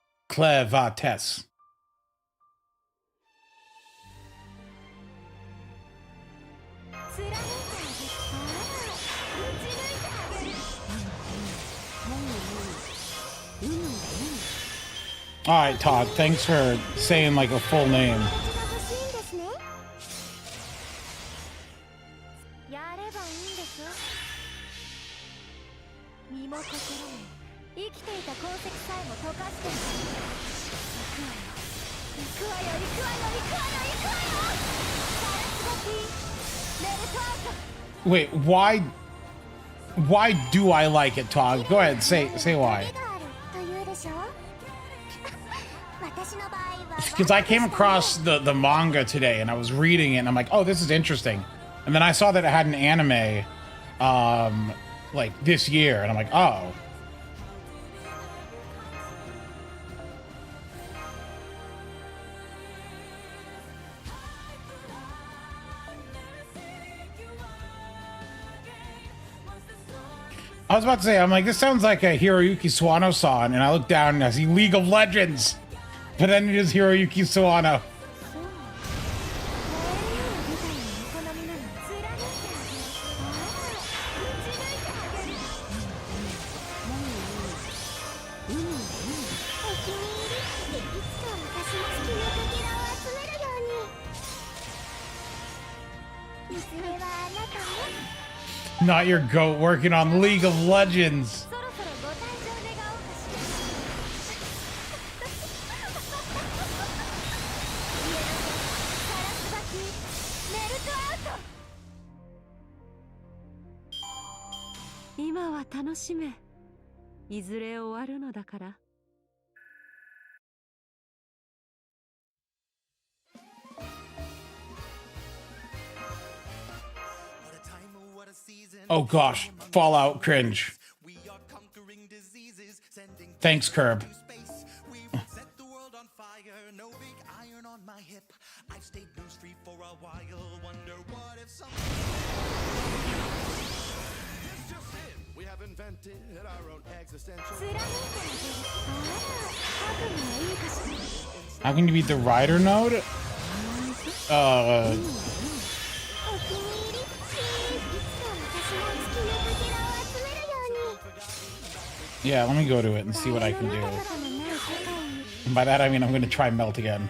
Clevates. Clevates. All right, Todd, thanks for saying like a full name. 生きていた鉱石さえも溶かして行くわよ行くわよ行くわよ行くわよ行くわよガラスがきレルトアウト Wait, why do I like it, Tog? Go ahead, say why. Because I came across the manga today and I was reading it and I'm like, oh, this is interesting. And then I saw that it had an anime like this year and I'm like, oh. I was about to say, I'm like, this sounds like a Hiroyuki Sawano song, and I look down and I see League of Legends, but then it is Hiroyuki Sawano. Not your goat working on League of Legends. Oh gosh, Fallout cringe. Thanks, Curb. How can you beat the rider node? Yeah, let me go to it and see what I can do. And by that I mean I'm going to try melt again.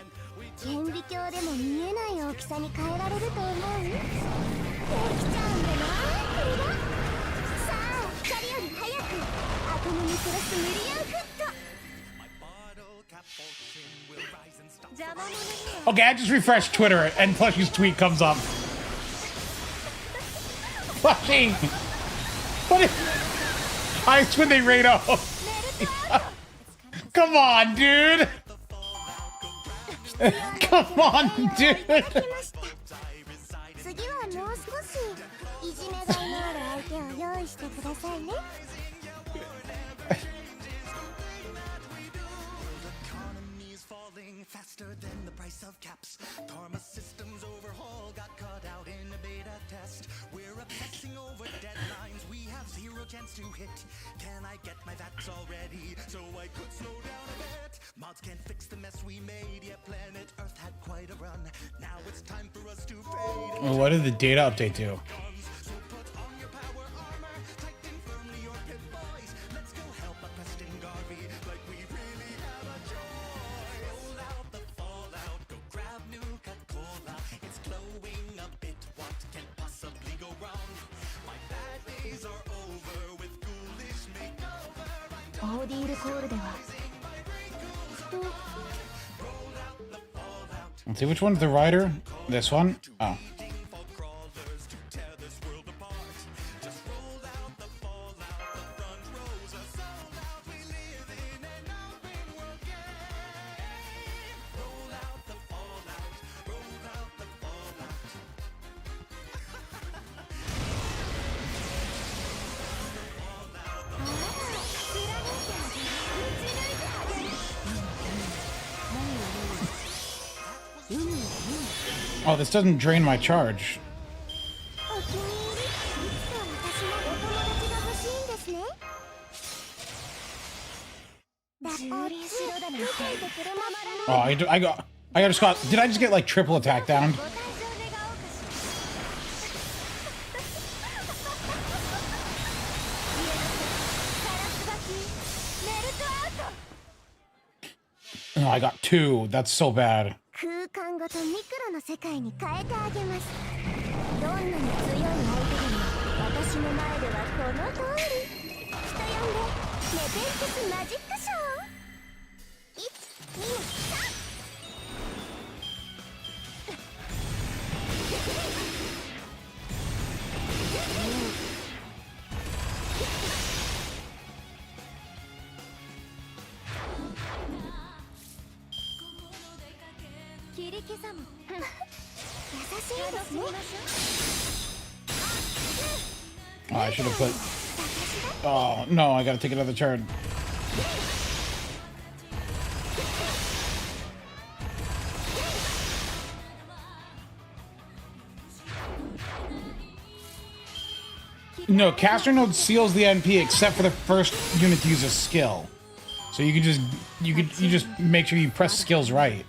Okay, I just refreshed Twitter and Plushie's tweet comes up. Plushie! What is... I when they raid off. Come on, dude. Come on, dude. Faster than the price of caps. Karma systems overhaul got caught out in a beta test. We're obsessing over deadlines. We have zero chance to hit. Can I get my VATs already so I could slow down a bit? Mods can't fix the mess we made. Yeah, planet Earth had quite a run. Now it's time for us to fade. Well, what did the data update do? So put on your power armor. Tighten firmly your pit boys. Let's go help a Preston Garvey like we really have a choice. Let's see, which one's the rider? This one? Oh. Oh, this doesn't drain my charge. Oh, I just got. Did I just get like triple attack down? Oh, I got 2. That's so bad. ベンテスマジックショー。123。切り刻む。優しいですね。 Oh, I should have put. Oh no, I gotta take another turn. No, caster node seals the NP except for the first unit to use a skill. So you just make sure you press skills right.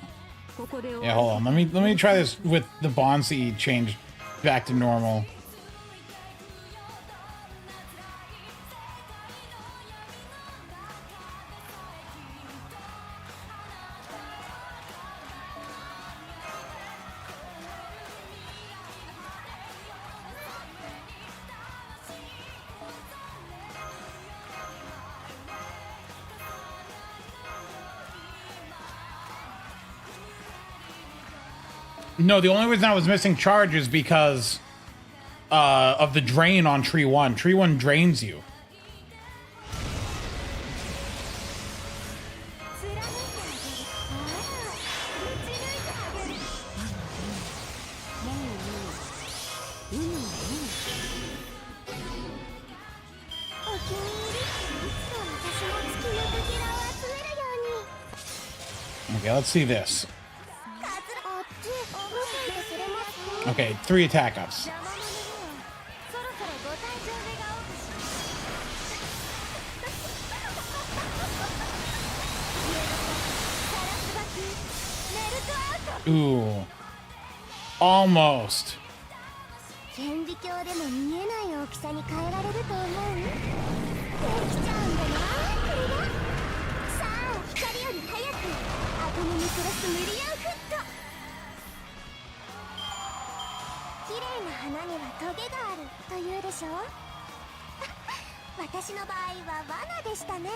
Yeah, hold on. Let me try this with the Bonsi changed back to normal. No, the only reason I was missing charge is because of the drain on Tree 1. Tree 1 drains you. Okay, let's see this. Okay, 3 attack ups. Ooh. Almost. 顕微鏡でも見えない大きさに変えられると思う。できちゃうんだな、これが。さあ、光より早くアトムにクロス無理やんフット。綺麗な花にはトゲがあると言うでしょ。私の場合は罠でしたね。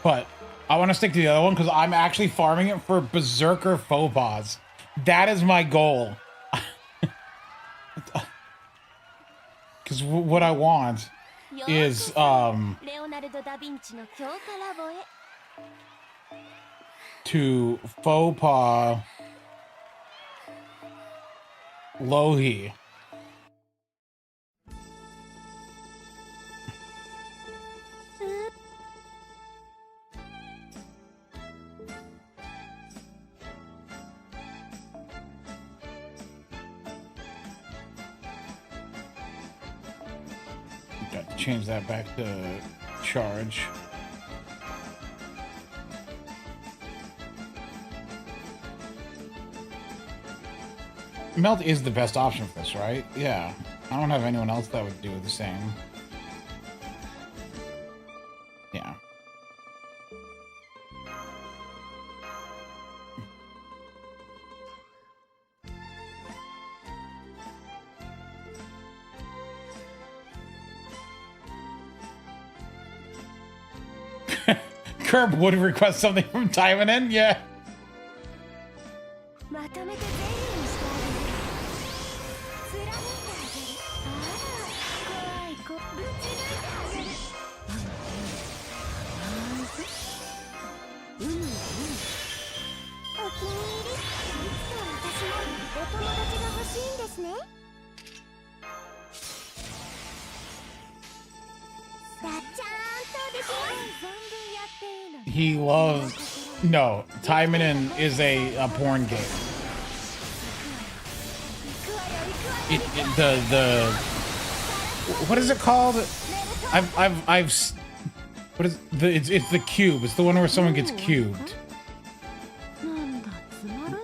But I want to stick to the other one because I'm actually farming it for Berserker faux pas. That is my goal. Because what I want is to faux pas Lohi. Got to change that back to charge. Melt is the best option for this, right? Yeah. I don't have anyone else that would do the same. Yeah. Curb would request something from Taimanen? Yeah. He loves... No, Taimanen is a porn game. What is it called? What is it's the cube. It's the one where someone gets cubed.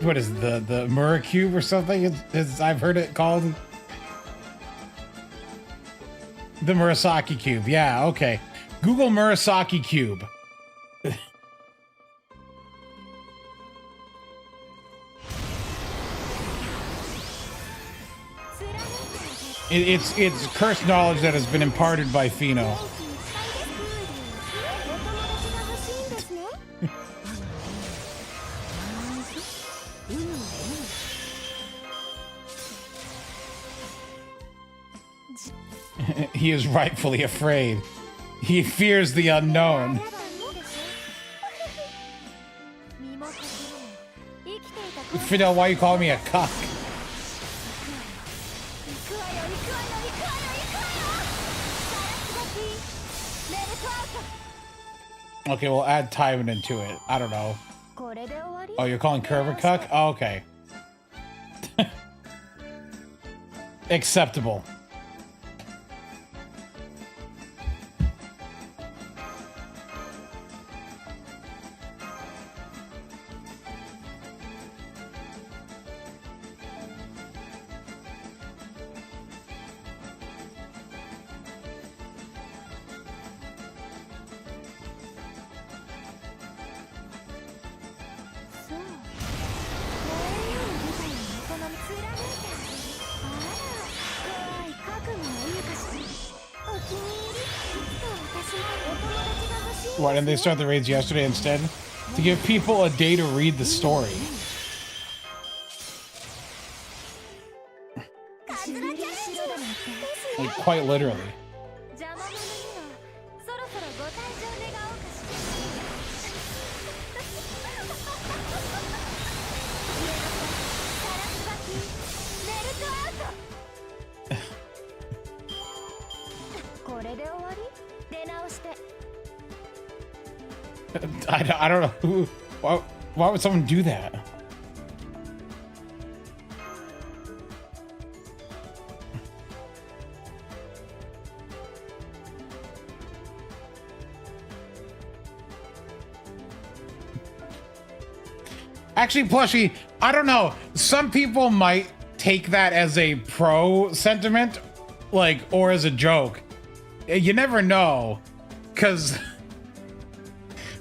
What is the Mura cube or something? I've heard it called the Murasaki cube. Yeah, okay. Google Murasaki cube. It's cursed knowledge that has been imparted by Fino. お友達が欲しいんですね。 He is rightfully afraid. He fears the unknown. Fidel, why are you calling me a cuck? Okay, we'll add Tywin into it. I don't know. Oh, you're calling Curve a cuck? Oh, okay. Acceptable. Why didn't they start the raids yesterday instead? To give people a day to read the story. Like, quite literally. I don't know who. Why would someone do that? Actually, Plushie, I don't know. Some people might take that as a pro sentiment, like, or as a joke. You never know, because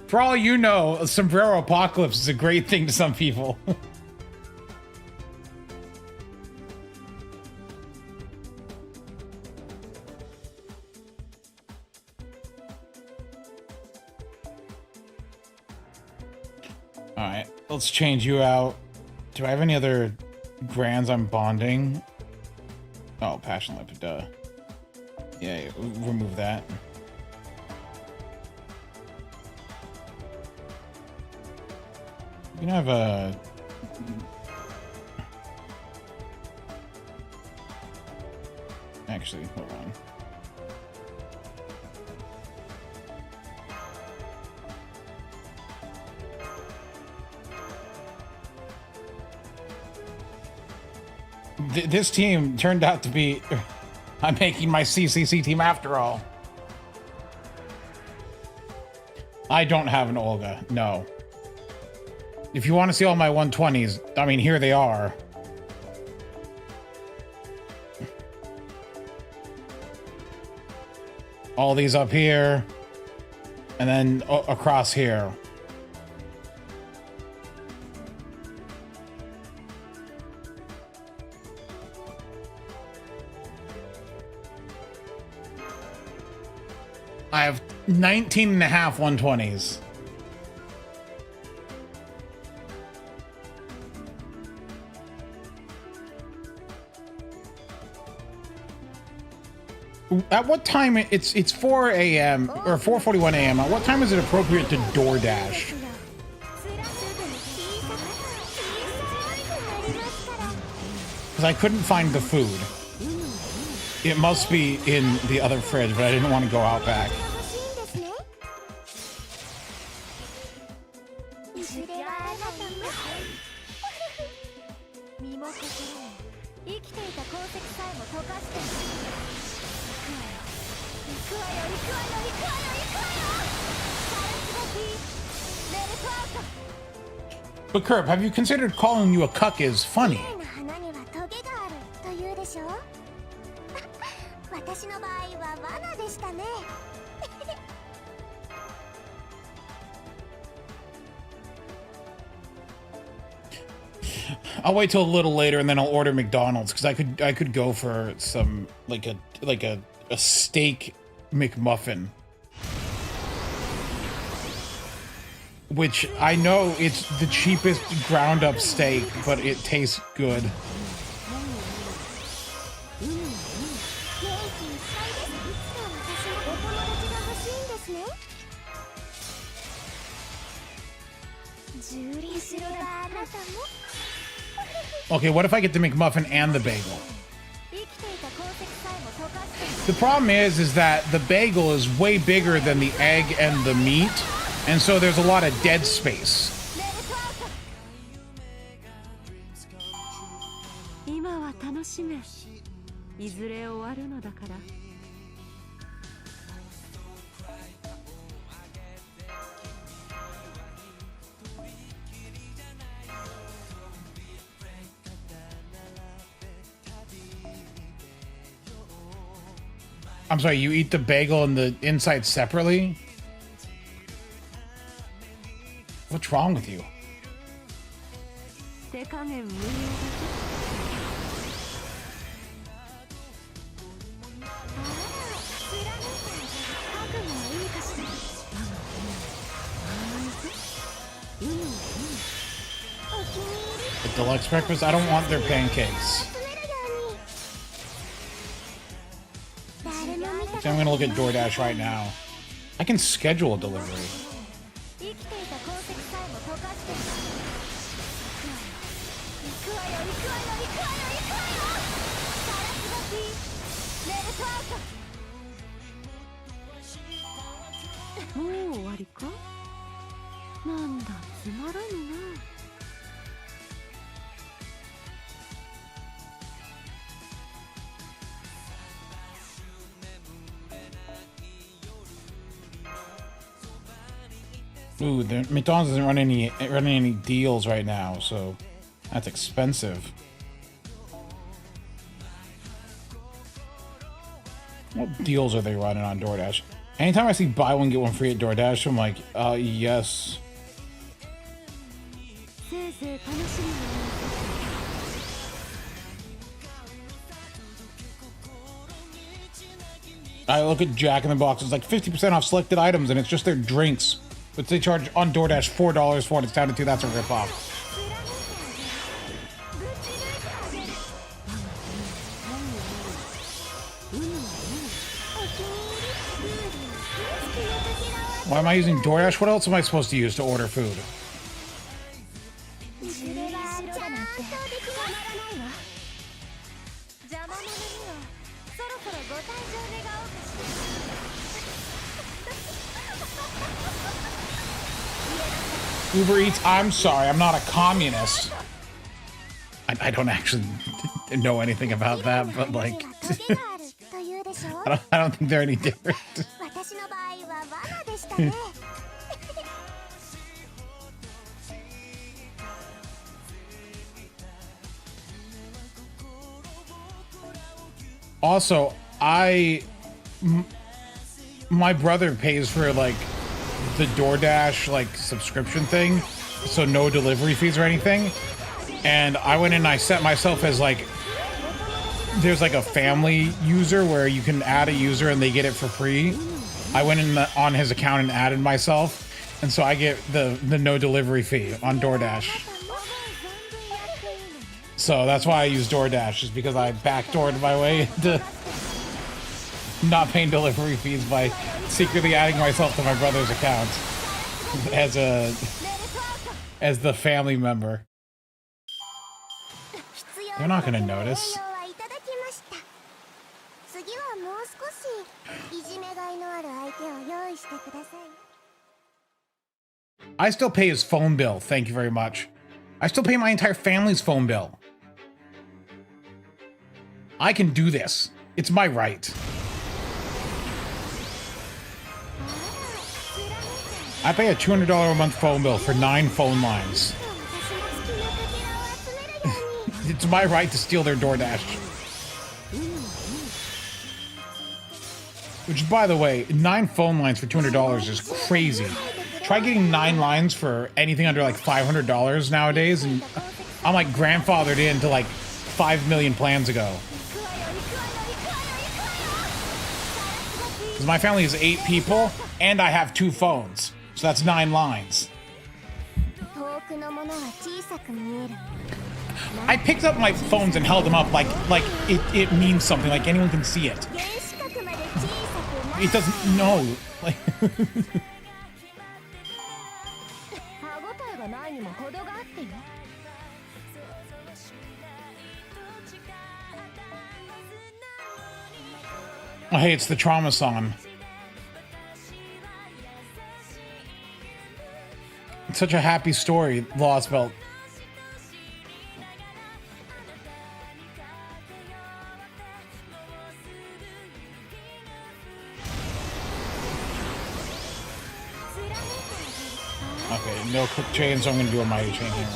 for all you know, a sombrero apocalypse is a great thing to some people. Alright, let's change you out. Do I have any other grands I'm bonding? Oh, Passion Lip, duh. Yeah, remove that. You can have a... Actually, hold on. This team turned out to be... I'm making my CCC team after all. I don't have an Olga, no. If you want to see all my 120s, I mean, here they are. All these up here, and then across here. I have 19 and a half 120s. At what time? It's 4 a.m. or 4:41 a.m. At what time is it appropriate to DoorDash? Because I couldn't find the food. It must be in the other fridge, but I didn't want to go out back. But Curb, have you considered calling you a cuck is funny? I'll wait till a little later and then I'll order McDonald's because I could go for some like a steak McMuffin, which I know it's the cheapest ground up steak, but it tastes good. Okay, what if I get the McMuffin and the bagel? The problem is that the bagel is way bigger than the egg and the meat, and so there's a lot of dead space. I'm sorry, you eat the bagel and the inside separately? What's wrong with you? The deluxe breakfast? I don't want their pancakes. So I'm gonna look at DoorDash right now. I can schedule a delivery. Ooh, the McDonald's isn't running any deals right now, so that's expensive. What deals are they running on DoorDash? Anytime I see buy one get one free at DoorDash, I'm like, yes. I look at Jack in the Box, it's like 50% off selected items, and it's just their drinks, which they charge on DoorDash $4 for, and it's down to $2. That's a ripoff. Why am I using DoorDash? What else am I supposed to use to order food? Uber Eats, I'm sorry, I'm not a communist. I don't actually know anything about that, but like, I don't think they're any different. Also, my brother pays for like the DoorDash like subscription thing, so no delivery fees or anything. And I went in and I set myself as like, there's like a family user where you can add a user and they get it for free. I went in on his account and added myself, and so I get the no delivery fee on DoorDash. So that's why I use DoorDash, just because I backdoored my way into not paying delivery fees by secretly adding myself to my brother's account as the family member. They're not gonna notice. I still pay his phone bill, thank you very much. I still pay my entire family's phone bill. I can do this. It's my right. I pay a $200 a month phone bill for 9 phone lines. It's my right to steal their DoorDash. Which, by the way, 9 phone lines for $200 is crazy. Try getting 9 lines for anything under like $500 nowadays, and I'm like grandfathered into like 5 million plans ago. Because my family is 8 people, and I have 2 phones. So that's 9 lines. I picked up my phones and held them up like it means something, like anyone can see it. It doesn't, no. Like oh, hey, it's the trauma song. It's such a happy story, Lost Belt. Okay, no quick chain, so I'm gonna do a mighty chain here.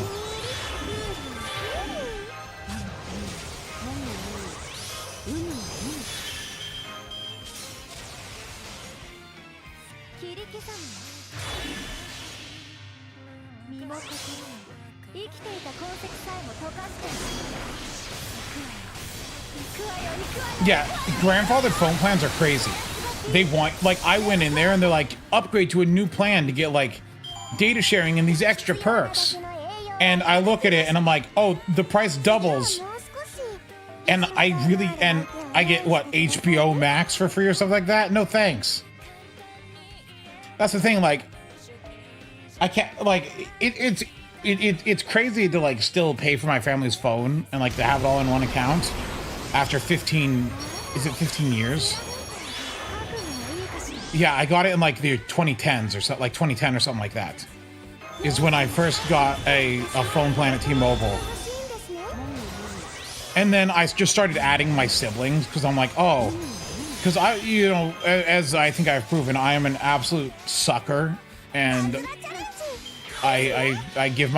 Yeah, grandfathered phone plans are crazy. They want, like, I went in there and they're like, upgrade to a new plan to get like data sharing and these extra perks. And I look at it and I'm like, oh, the price doubles. And I get what, HBO Max for free or something like that? No thanks. That's the thing, like, I can't, like, it's crazy to like still pay for my family's phone and like to have it all in one account after 15, is it 15 years? Yeah, I got it in like the 2010s or something, like 2010 or something like that. Is when I first got a phone plan at T-Mobile. And then I just started adding my siblings because I'm like, oh, because I, you know, as I think I've proven, I am an absolute sucker, and I've given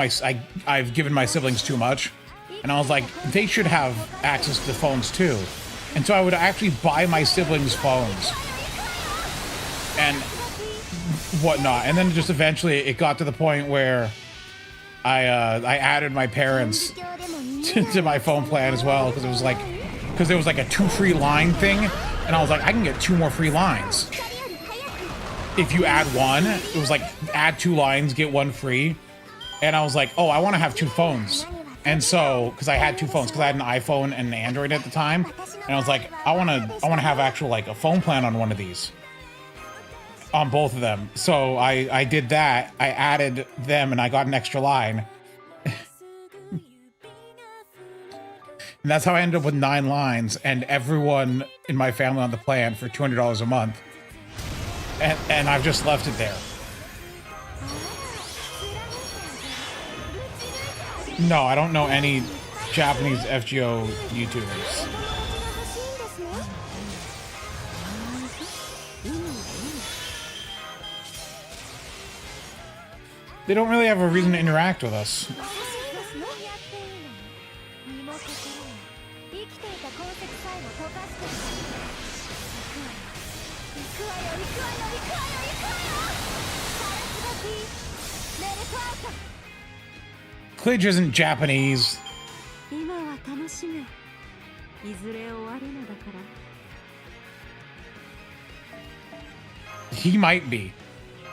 my siblings too much, and I was like, they should have access to the phones too, and so I would actually buy my siblings phones and whatnot, and then just eventually it got to the point where I added my parents to my phone plan as well, because there was like a 2 free line thing, and I was like, I can get 2 more free lines if you add one. It was like add 2 lines, get 1 free, and I was like, oh, I want to have 2 phones. And so, because I had 2 phones, because I had an iPhone and an Android at the time, and I was like, I want to have actual like a phone plan on one of these, on both of them. So I did that. I added them, and I got an extra line. And that's how I ended up with 9 lines and everyone in my family on the plan for $200 a month. And I've just left it there. No, I don't know any Japanese FGO YouTubers. They don't really have a reason to interact with us. Klidge isn't Japanese. He might be.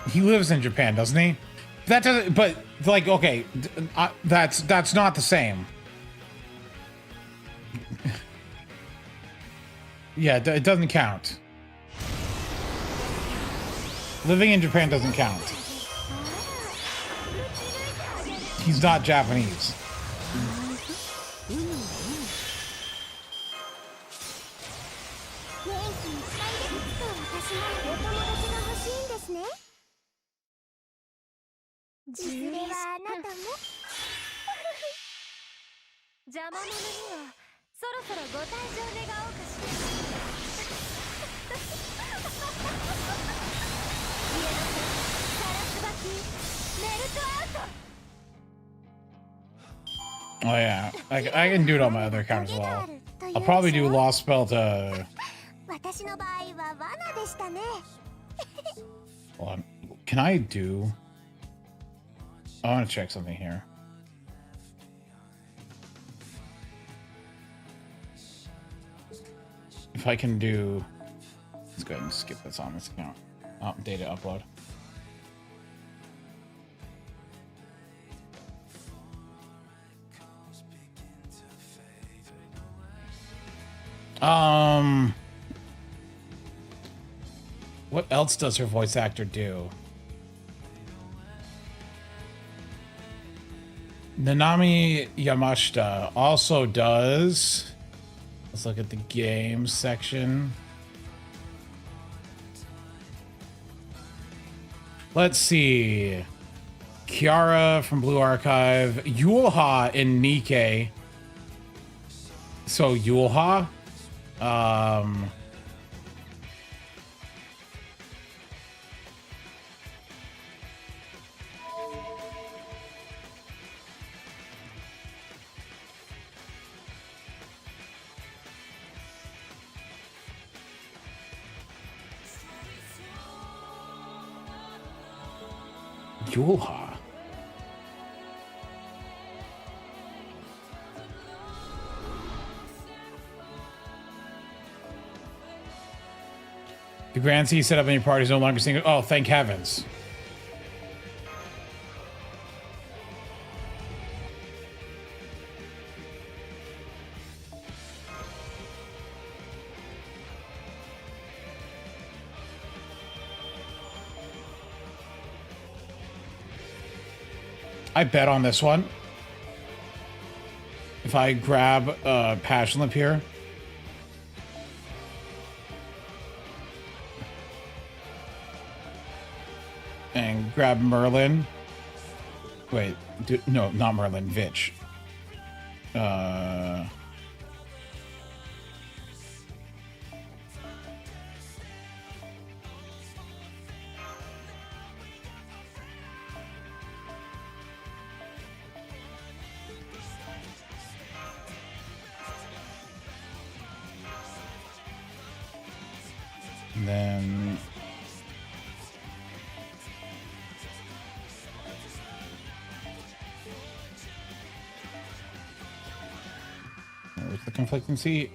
He lives in Japan, doesn't he? That doesn't. But like, okay, that's not the same. Yeah, it doesn't count. Living in Japan doesn't count. He's not Japanese. Oh yeah, I can do it on my other account as well. I'll probably do Lost Belt. Hold on. Can I do? I want to check something here. if I can do, let's go ahead and skip this on this account. Data upload. What else does her voice actor do? Nanami Yamashita also does. Let's look at the games section. Let's see. Kiara from Blue Archive. Yulha in Nikkei. So Yulha. Yulha. The Grand C set up any parties no longer single. Oh, thank heavens. I bet on this one. If I grab Passion Lip here. And grab Merlin. Wait, no, not Merlin, Vitch. And then where's the conflicting seat?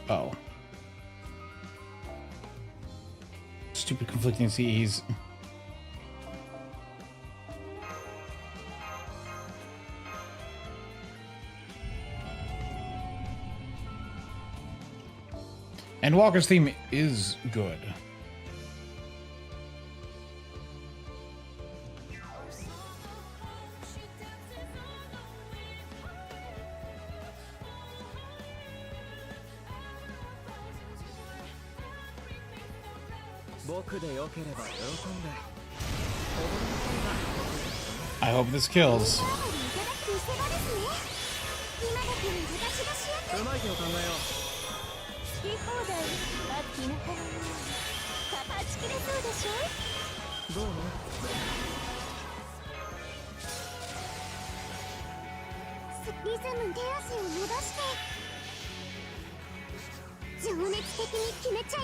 Oh. Stupid conflicting Cs. And Walker's theme is good. I hope this kills.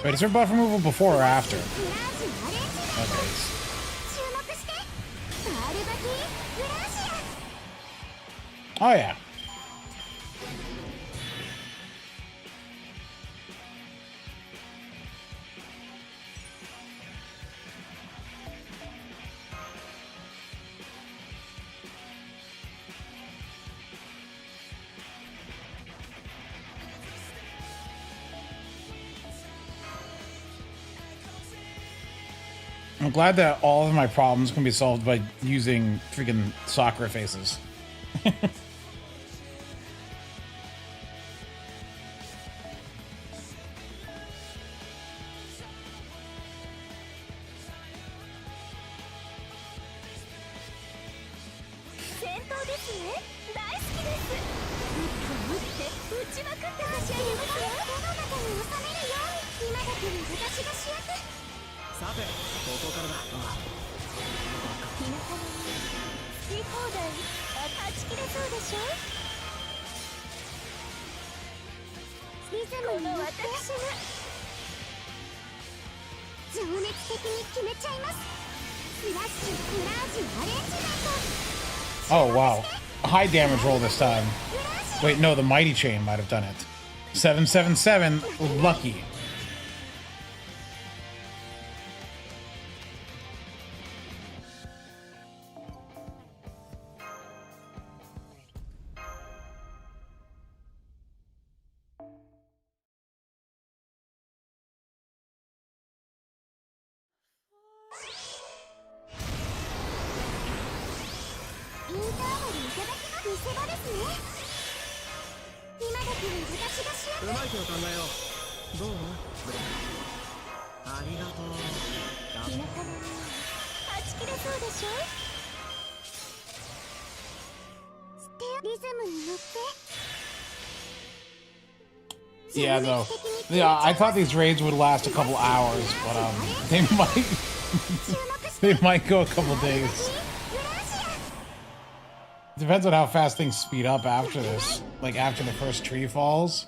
Wait, is her buff removal before or after? Okay. Oh yeah. I'm glad that all of my problems can be solved by using freaking Sakura faces. Oh wow, high damage roll this time. Wait, no, the Mighty Chain might have done it. 777, lucky. Yeah, though. Yeah, I thought these raids would last a couple hours, but they might they might go a couple days. Depends on how fast things speed up after this. Like after the first tree falls.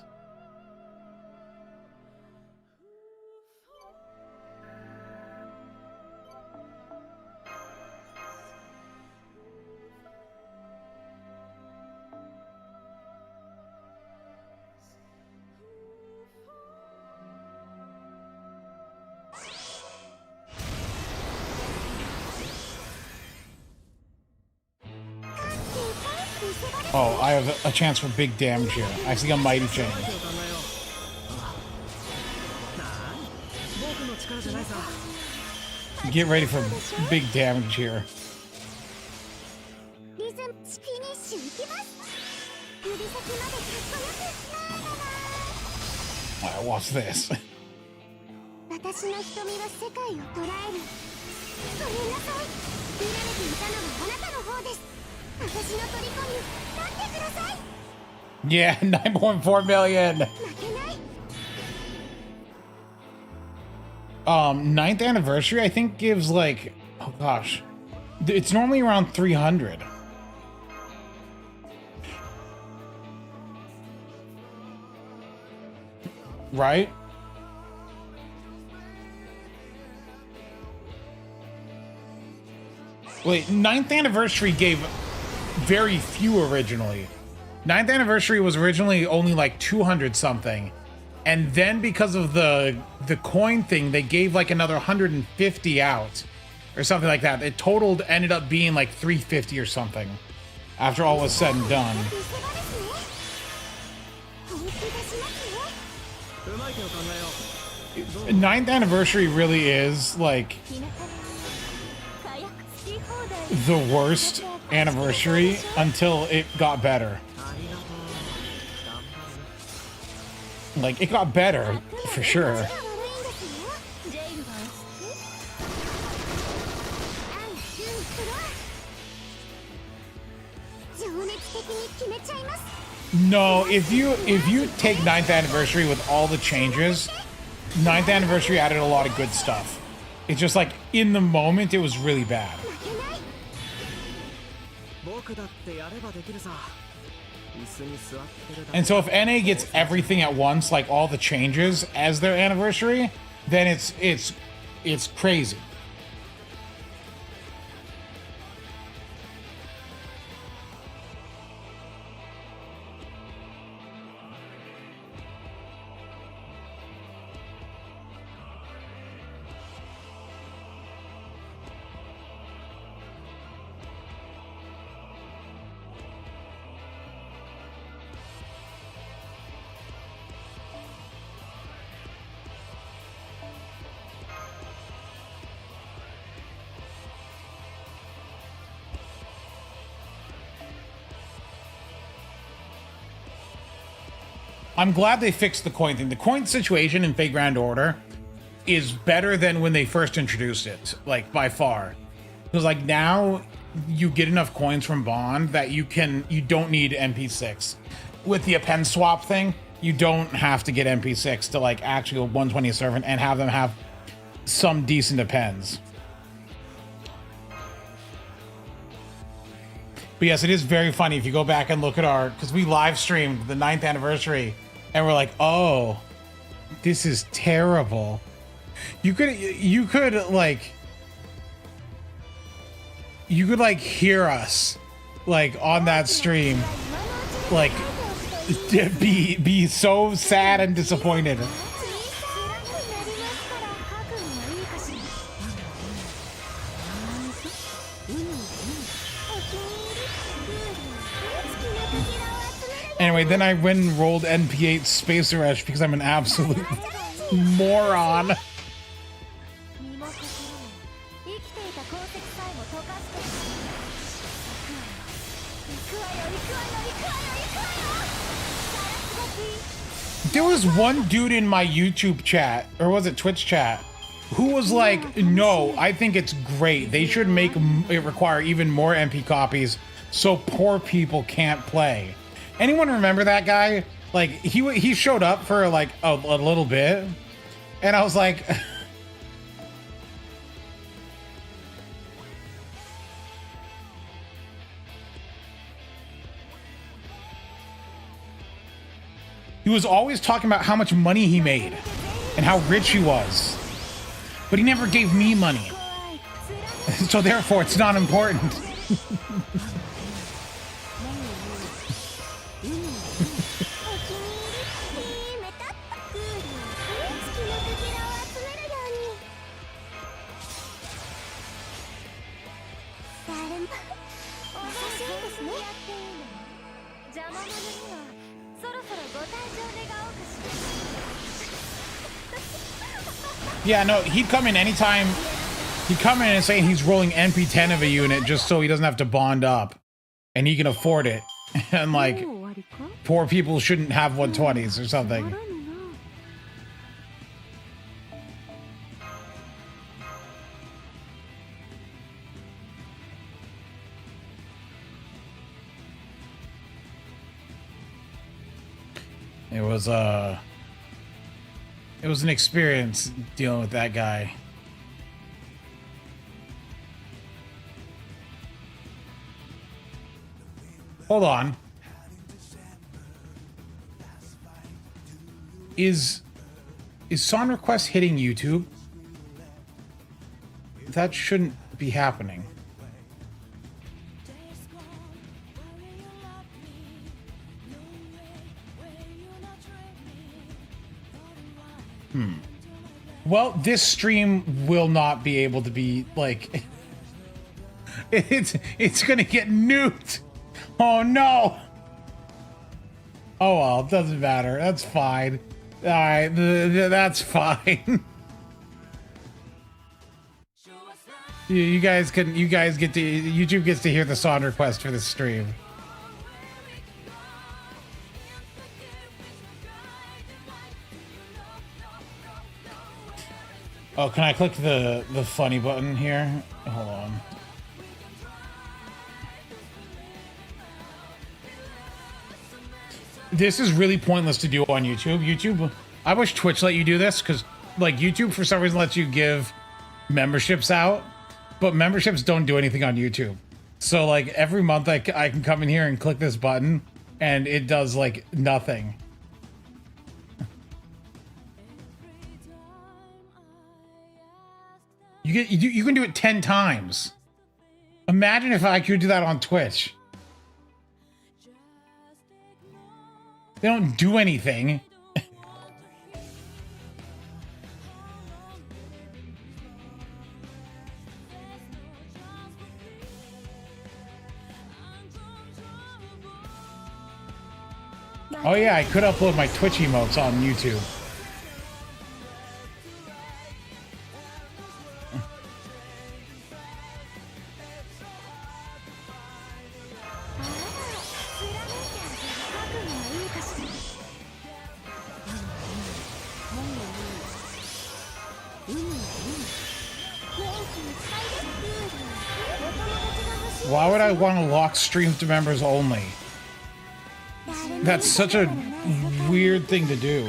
Oh, I have a chance for big damage here. I see a mighty chain. Get ready for big damage here. Alright, what's this? Yeah, 9.4 million. 9th anniversary, I think, gives like, oh gosh, it's normally around 300. Right? Wait, 9th anniversary gave very few originally. 9th anniversary was originally only like 200 something. And then because of the coin thing, they gave like another 150 out or something like that. It totaled ended up being like 350 or something after all was said and done. 9th anniversary really is like the worst anniversary until it got better. Like, it got better, for sure. No, if you take 9th anniversary with all the changes, 9th anniversary added a lot of good stuff. It's just like, in the moment, it was really bad. And so if NA gets everything at once, like all the changes as their anniversary, then it's crazy. I'm glad they fixed the coin thing. The coin situation in Fate Grand Order is better than when they first introduced it, like by far. Because like now you get enough coins from Bond that you don't need MP6. With the append swap thing, you don't have to get MP6 to like actually go 120 servant and have them have some decent appends. But yes, it is very funny if you go back and look at our, because we live streamed the 9th anniversary and we're like, oh, this is terrible. You could like hear us like on that stream, like be so sad and disappointed. Anyway, then I went and rolled NP8 Space Rush because I'm an absolute moron. There was one dude in my YouTube chat, or was it Twitch chat, who was like, no, I think it's great. They should make it require even more MP copies so poor people can't play. Anyone remember that guy? Like, he showed up for like a little bit, and I was like... He was always talking about how much money he made and how rich he was, but he never gave me money. So therefore, it's not important. Yeah, no, he'd come in anytime. He'd come in and say he's rolling NP10 of a unit just so he doesn't have to bond up. And he can afford it. And like, poor people shouldn't have 120s or something. It was an experience dealing with that guy. Hold on. Is Song Request hitting YouTube? That shouldn't be happening. Well, this stream will not be able to be like it's gonna get nuked. Oh no. Oh well, it doesn't matter. That's fine. All right, that's fine. You guys get to YouTube gets to hear the song request for this stream. Oh, can I click the funny button here? Hold on. This is really pointless to do on YouTube. I wish Twitch let you do this, because like YouTube for some reason lets you give memberships out, but memberships don't do anything on YouTube. So like every month I can come in here and click this button and it does like nothing. You can do it 10 times. Imagine if I could do that on Twitch. They don't do anything. Oh yeah, I could upload my Twitch emotes on YouTube. Why would I want to lock streams to members only? That's such a weird thing to do.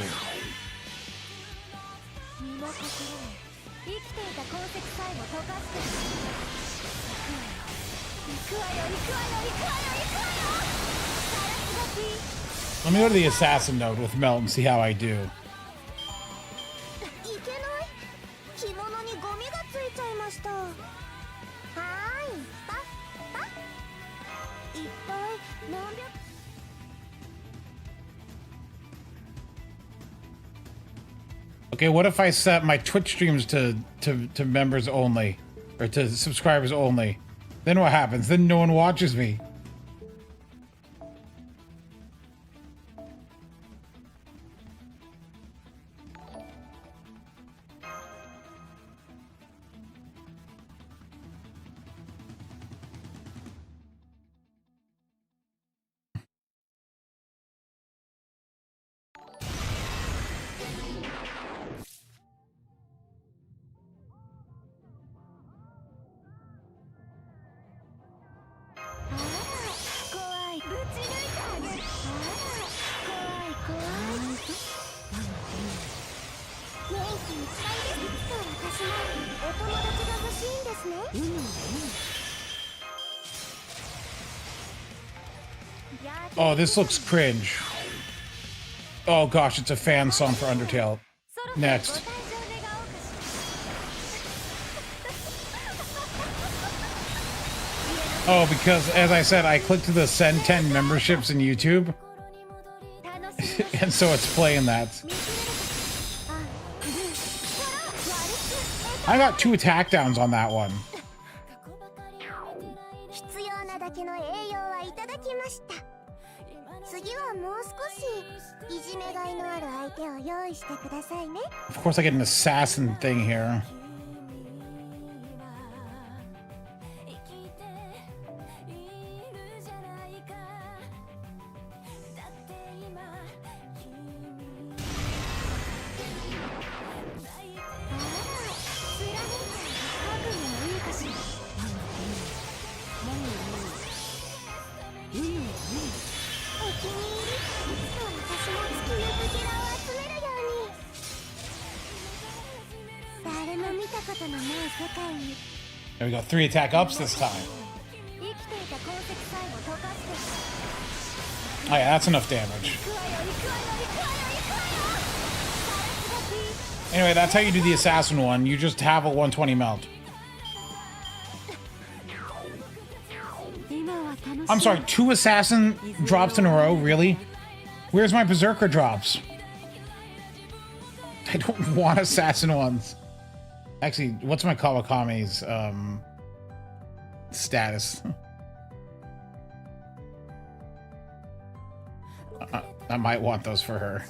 Let me go to the assassin node with Melt and see how I do. Okay, what if I set my Twitch streams to members only, or to subscribers only? Then what happens? Then no one watches me. Oh, this looks cringe. Oh gosh, it's a fan song for Undertale. Next. Oh, because as I said, I clicked the send 10 memberships in YouTube. And so it's playing that. I got 2 attack downs on that one. Of course I get an assassin thing here. There we go, 3 attack ups this time. Oh yeah, that's enough damage. Anyway, that's how you do the assassin one. You just have a 120 melt. I'm sorry, 2 assassin drops in a row? Really? Where's my berserker drops? I don't want assassin ones. Actually, what's my Kawakame's status? I might want those for her.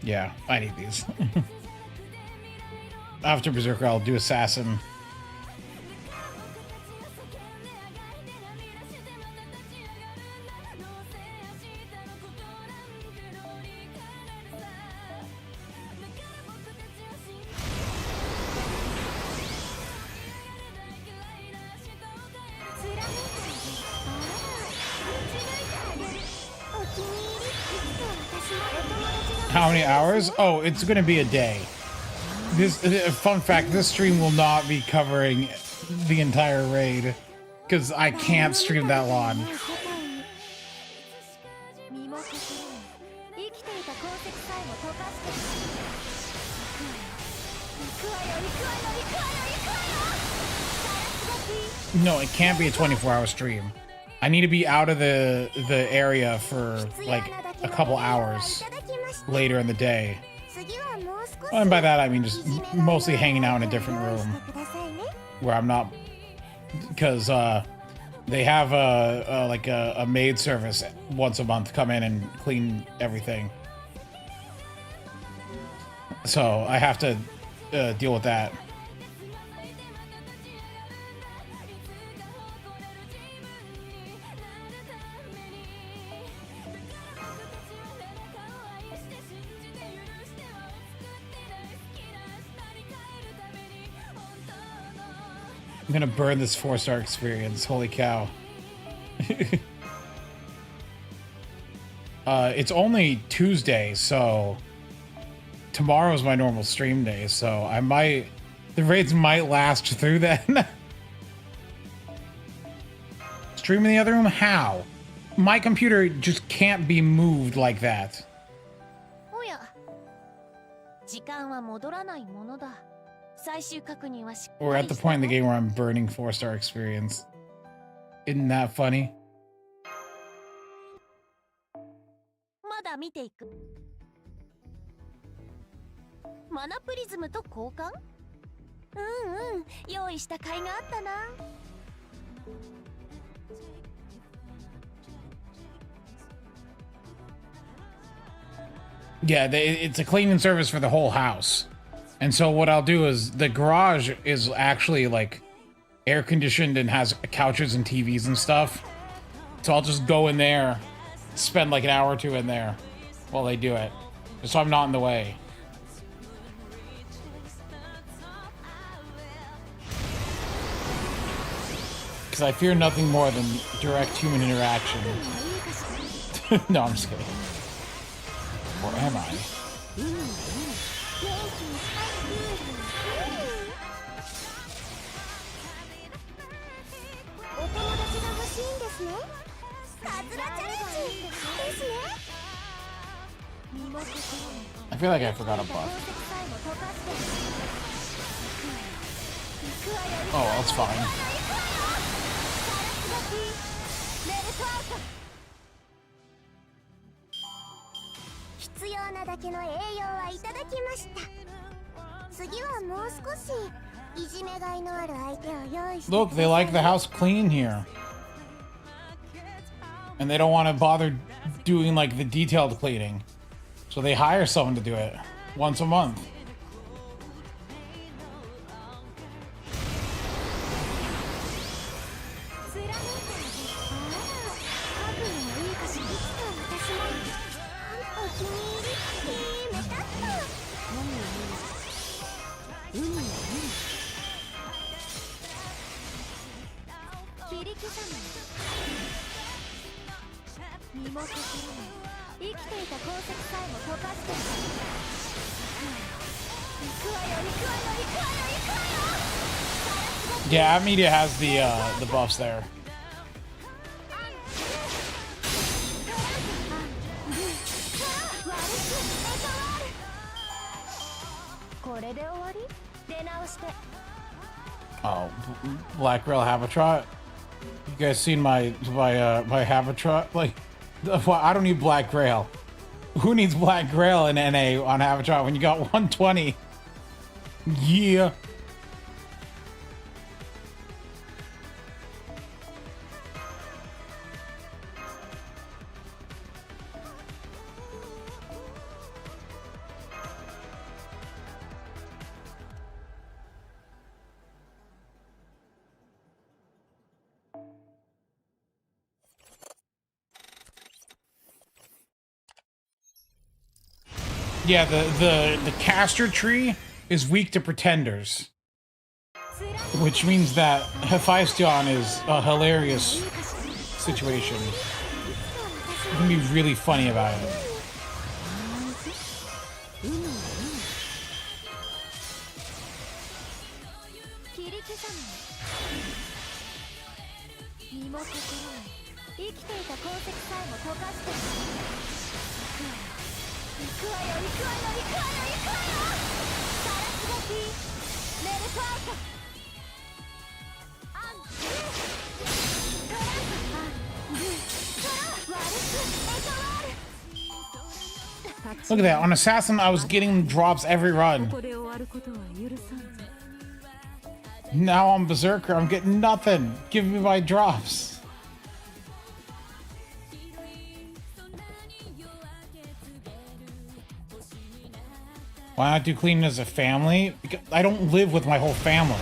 Yeah, I need these. After Berserker, I'll do Assassin. How many hours? Oh, it's going to be a day. This fun fact, this stream will not be covering the entire raid because I can't stream that long. No, it can't be a 24-hour stream. I need to be out of the area for like a couple hours later in the day. And by that I mean just mostly hanging out in a different room where I'm not, because they have a maid service once a month come in and clean everything, so I have to deal with that. I'm gonna burn this 4-star experience. Holy cow. It's only Tuesday, so tomorrow's my normal stream day, so the raids might last through then. Stream in the other room? How? my computer just can't be moved like that. おや、時間は戻らないものだ。最終確認はしっかり We're at the point in the game where I'm burning 4-star experience. Isn't that funny? まだ見ていく。マナプリズムと交換？うんうん、用意した甲斐があったな。Yeah, it's a cleaning service for the whole house. And so what I'll do is the garage is actually like air conditioned and has couches and TVs and stuff. So I'll just go in there, spend like an hour or two in there while they do it, just so I'm not in the way. Because I fear nothing more than direct human interaction. No, I'm just kidding. Or am I? お友達が欲しいんですね。カツラチャレンジですね。 I feel like I forgot a buff. Oh, well, it's fine. 必要なだけの栄養はいただきました。次はもう少しいじめがいのある相手を用意して。 Look, they like the house clean here. And they don't want to bother doing like the detailed cleaning. So they hire someone to do it once a month. Yeah, Media has the buffs there. Oh, Black Rail Habitrot. You guys seen my Habitrot? Like, I don't need Black Grail. Who needs Black Grail in NA on Habitrot when you got 120? Yeah. Yeah, the caster tree is weak to pretenders, which means that Hephaestion is a hilarious situation. You can be really funny about it. Look at that. On Assassin, I was getting drops every run. Now on Berserker, I'm getting nothing. Give me my drops. Why not do cleaning as a family? Because I don't live with my whole family.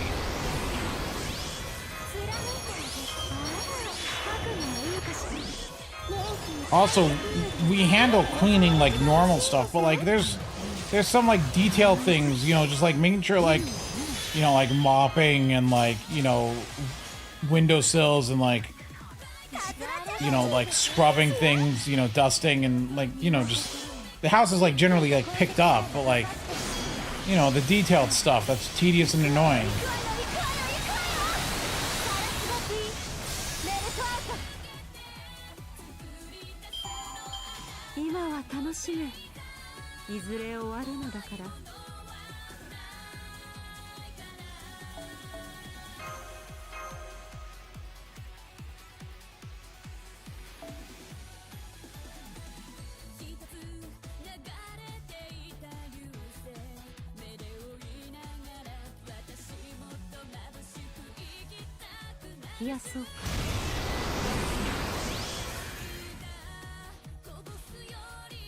Also, we handle cleaning like normal stuff, but like there's some like detailed things, you know, just like making sure like, you know, like mopping and like, you know, windowsills and like, you know, like scrubbing things, you know, dusting and like, you know, just the house is like generally like picked up, but like, you know, the detailed stuff that's tedious and annoying. 今は楽しめ。いずれ終わるのだから。いや、そうか。貫い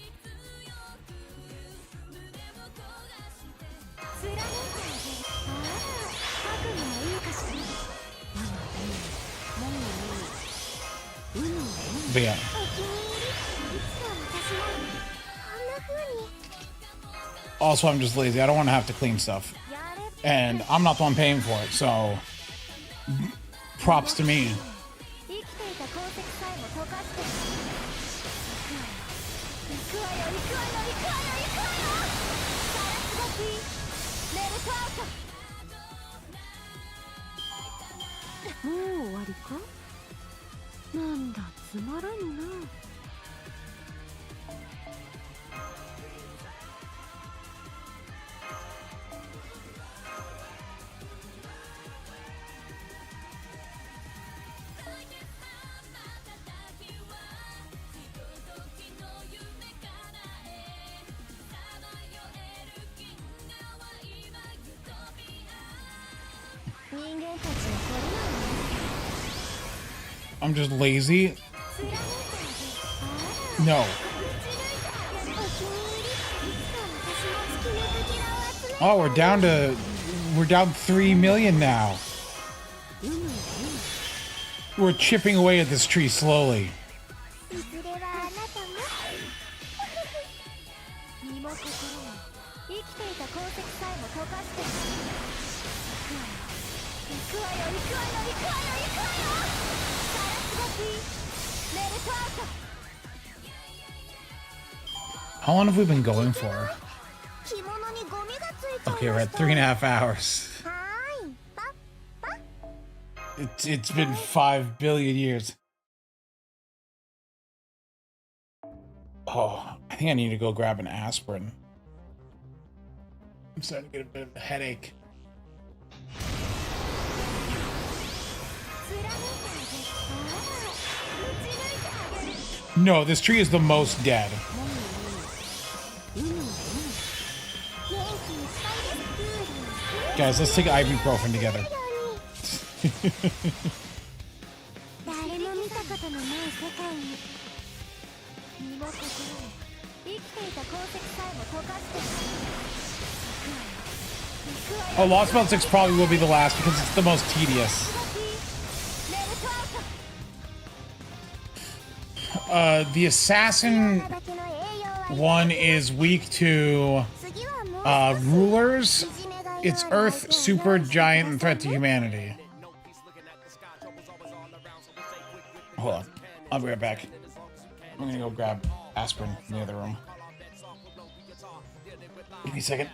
てあげる。ああ、覚悟もいいかしら。But yeah. お気に入り。いつか私もこんな風に。 Also, I'm just lazy. I don't want to have to clean stuff. And I'm not the one paying for it, so props to me. 生きていた鉱石さえも溶かして行くわよ行くわよ行くわよ行くわよ行くわよ。ガラスがきメルトアウト。もう終わりか。なんだつまらぬな。I'm just lazy. No. Oh, we're down 3 million now. We're chipping away at this tree slowly. How long have we been going for? Okay, we're at 3.5 hours. It's been 5 billion years. Oh, I think I need to go grab an aspirin. I'm starting to get a bit of a headache. No, this tree is the most dead. Guys, let's take ibuprofen together. Oh, Lost Mount 6 probably will be the last because it's the most tedious. The assassin one is weak to rulers. It's Earth, super giant, and threat to humanity. Hold on. I'll be right back. I'm gonna go grab aspirin in the other room. Give me a second.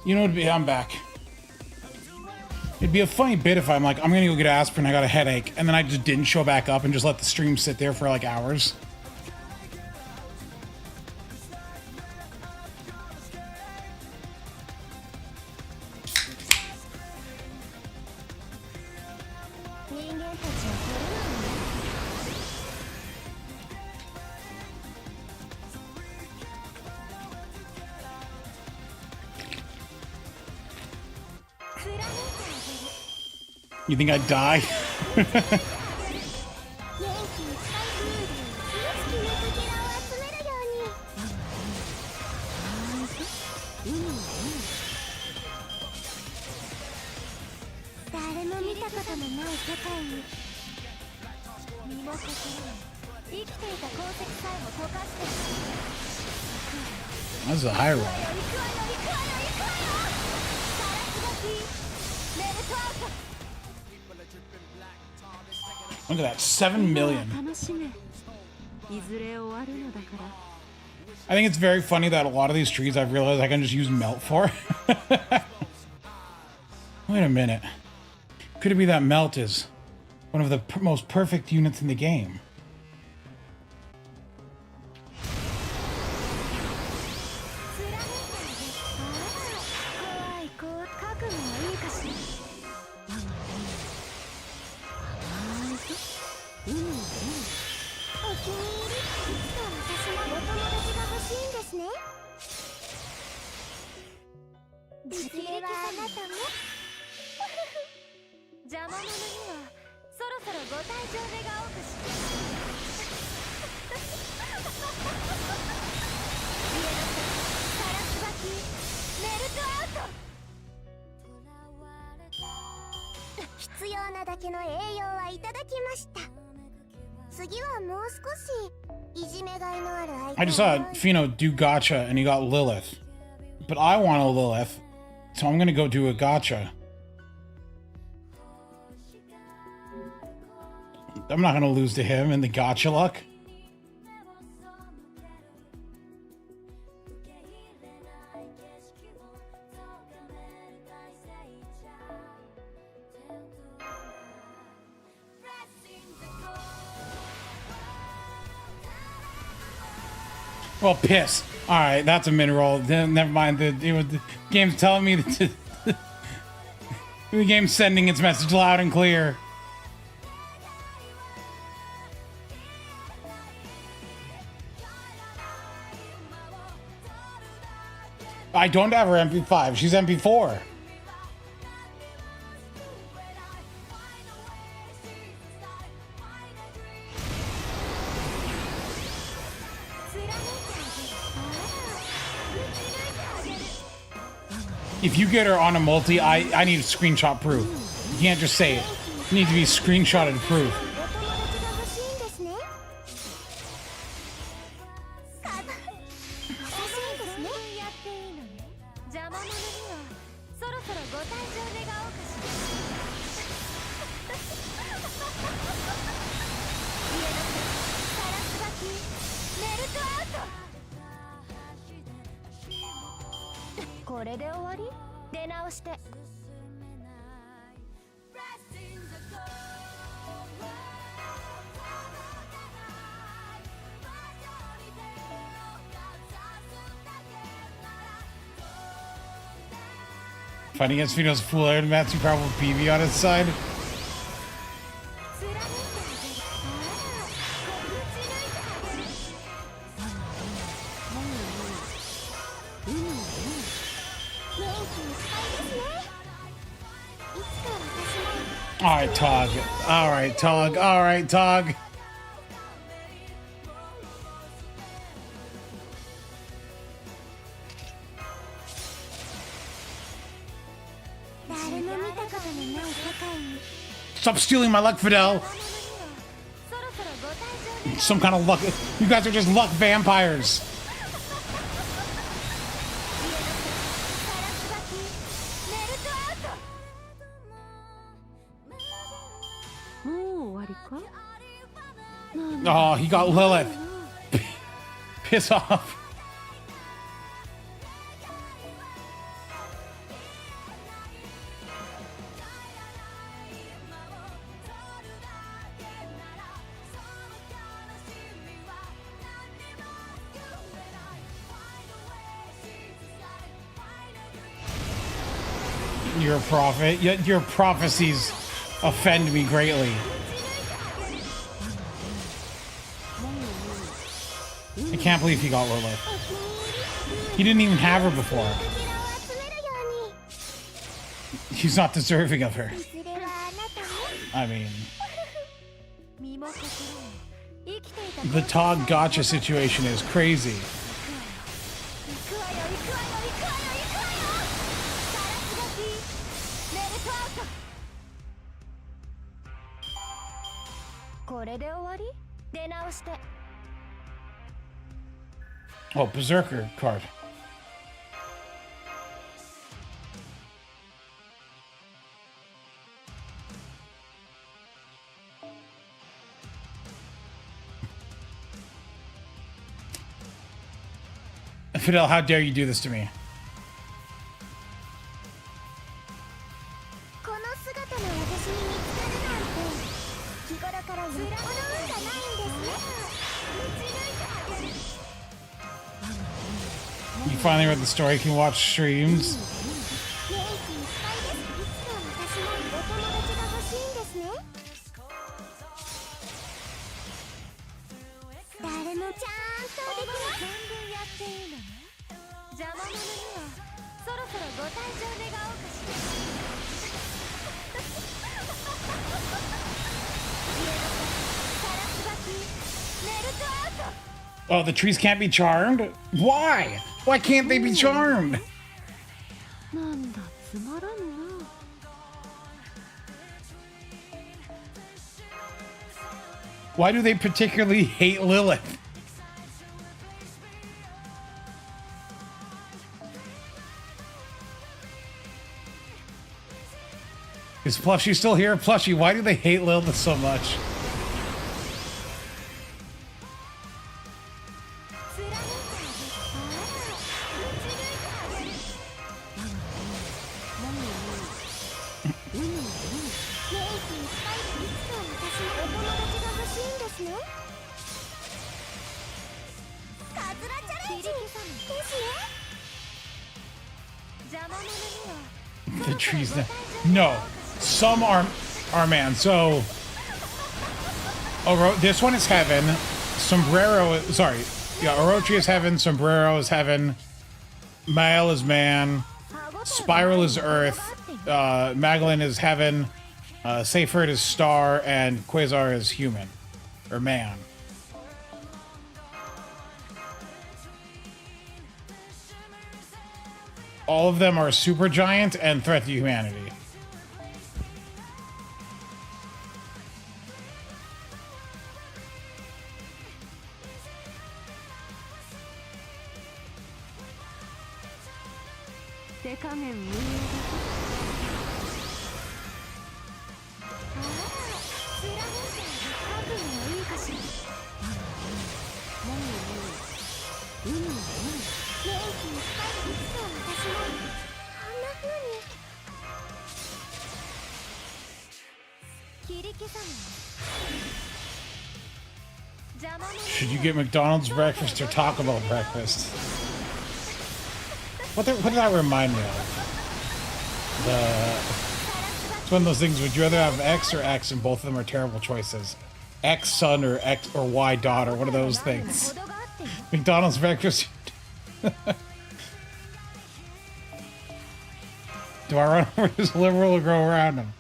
You know what? I'm back. It'd be a funny bit if I'm like, I'm gonna go get aspirin, I got a headache, and then I just didn't show back up and just let the stream sit there for like hours. You think I'd die? That's a high roll. Look at that, 7 million. I think it's very funny that a lot of these trees I've realized I can just use melt for. Wait a minute. Could it be that melt is one of the most perfect units in the game? I just saw Fino do gacha and he got Lilith. But I want a Lilith, so I'm gonna go do a gacha. I'm not gonna lose to him in the gacha luck. Well, piss. All right, that's a mineral. Never mind. The game's telling me that the game's sending its message loud and clear. I don't have her MP5. She's MP4. If you get her on a multi, I need screenshot proof. You can't just say it. You need to be screenshotted proof. Fighting against Fino's full air mats, you probably PV on his side. Alright, Tog. Alright, Tog. Alright, Tog. Stop stealing my luck, Fidel. Some kind of luck. You guys are just luck vampires. Oh, he got Lilith. Piss off. You're a prophet. Yet your prophecies offend me greatly. I can't believe he got Lilith. He didn't even have her before. He's not deserving of her. I mean, the Todd gotcha situation is crazy. Oh, Berserker card. Fidel, how dare you do this to me? You finally read the story, you can watch streams. Oh, the trees can't be charmed? Why? Why can't they be charmed? Why do they particularly hate Lilith? Is Plushie still here? Plushie, why do they hate Lilith so much? The trees now. No. Some are man. So this one is heaven. Sombrero, sorry. Yeah, Orochi is heaven, Sombrero is heaven, Mael is man, Spiral is earth, Magellan is heaven, Seyfert is star, and Quasar is human. Or man. All of them are supergiant and threat to humanity. Should you get McDonald's breakfast or Taco Bell breakfast? What did that remind me of? It's one of those things, would you rather have X or X, and both of them are terrible choices. X son or X or Y daughter, one of those things. McDonald's breakfast. Do I run over this liberal or go around him?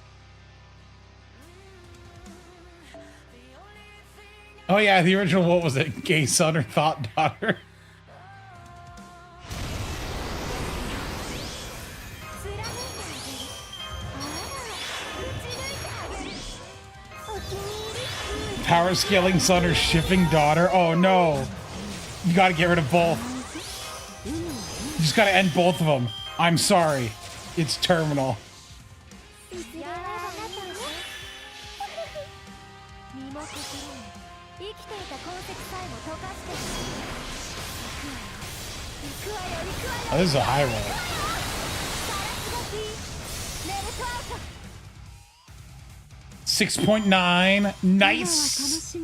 Oh yeah, the original, what was it? Gay son or thought daughter? Power scaling son or shipping daughter? Oh no. You gotta get rid of both. You just gotta end both of them. I'm sorry. It's terminal. Oh, this is a high roll. 6.9. Nice.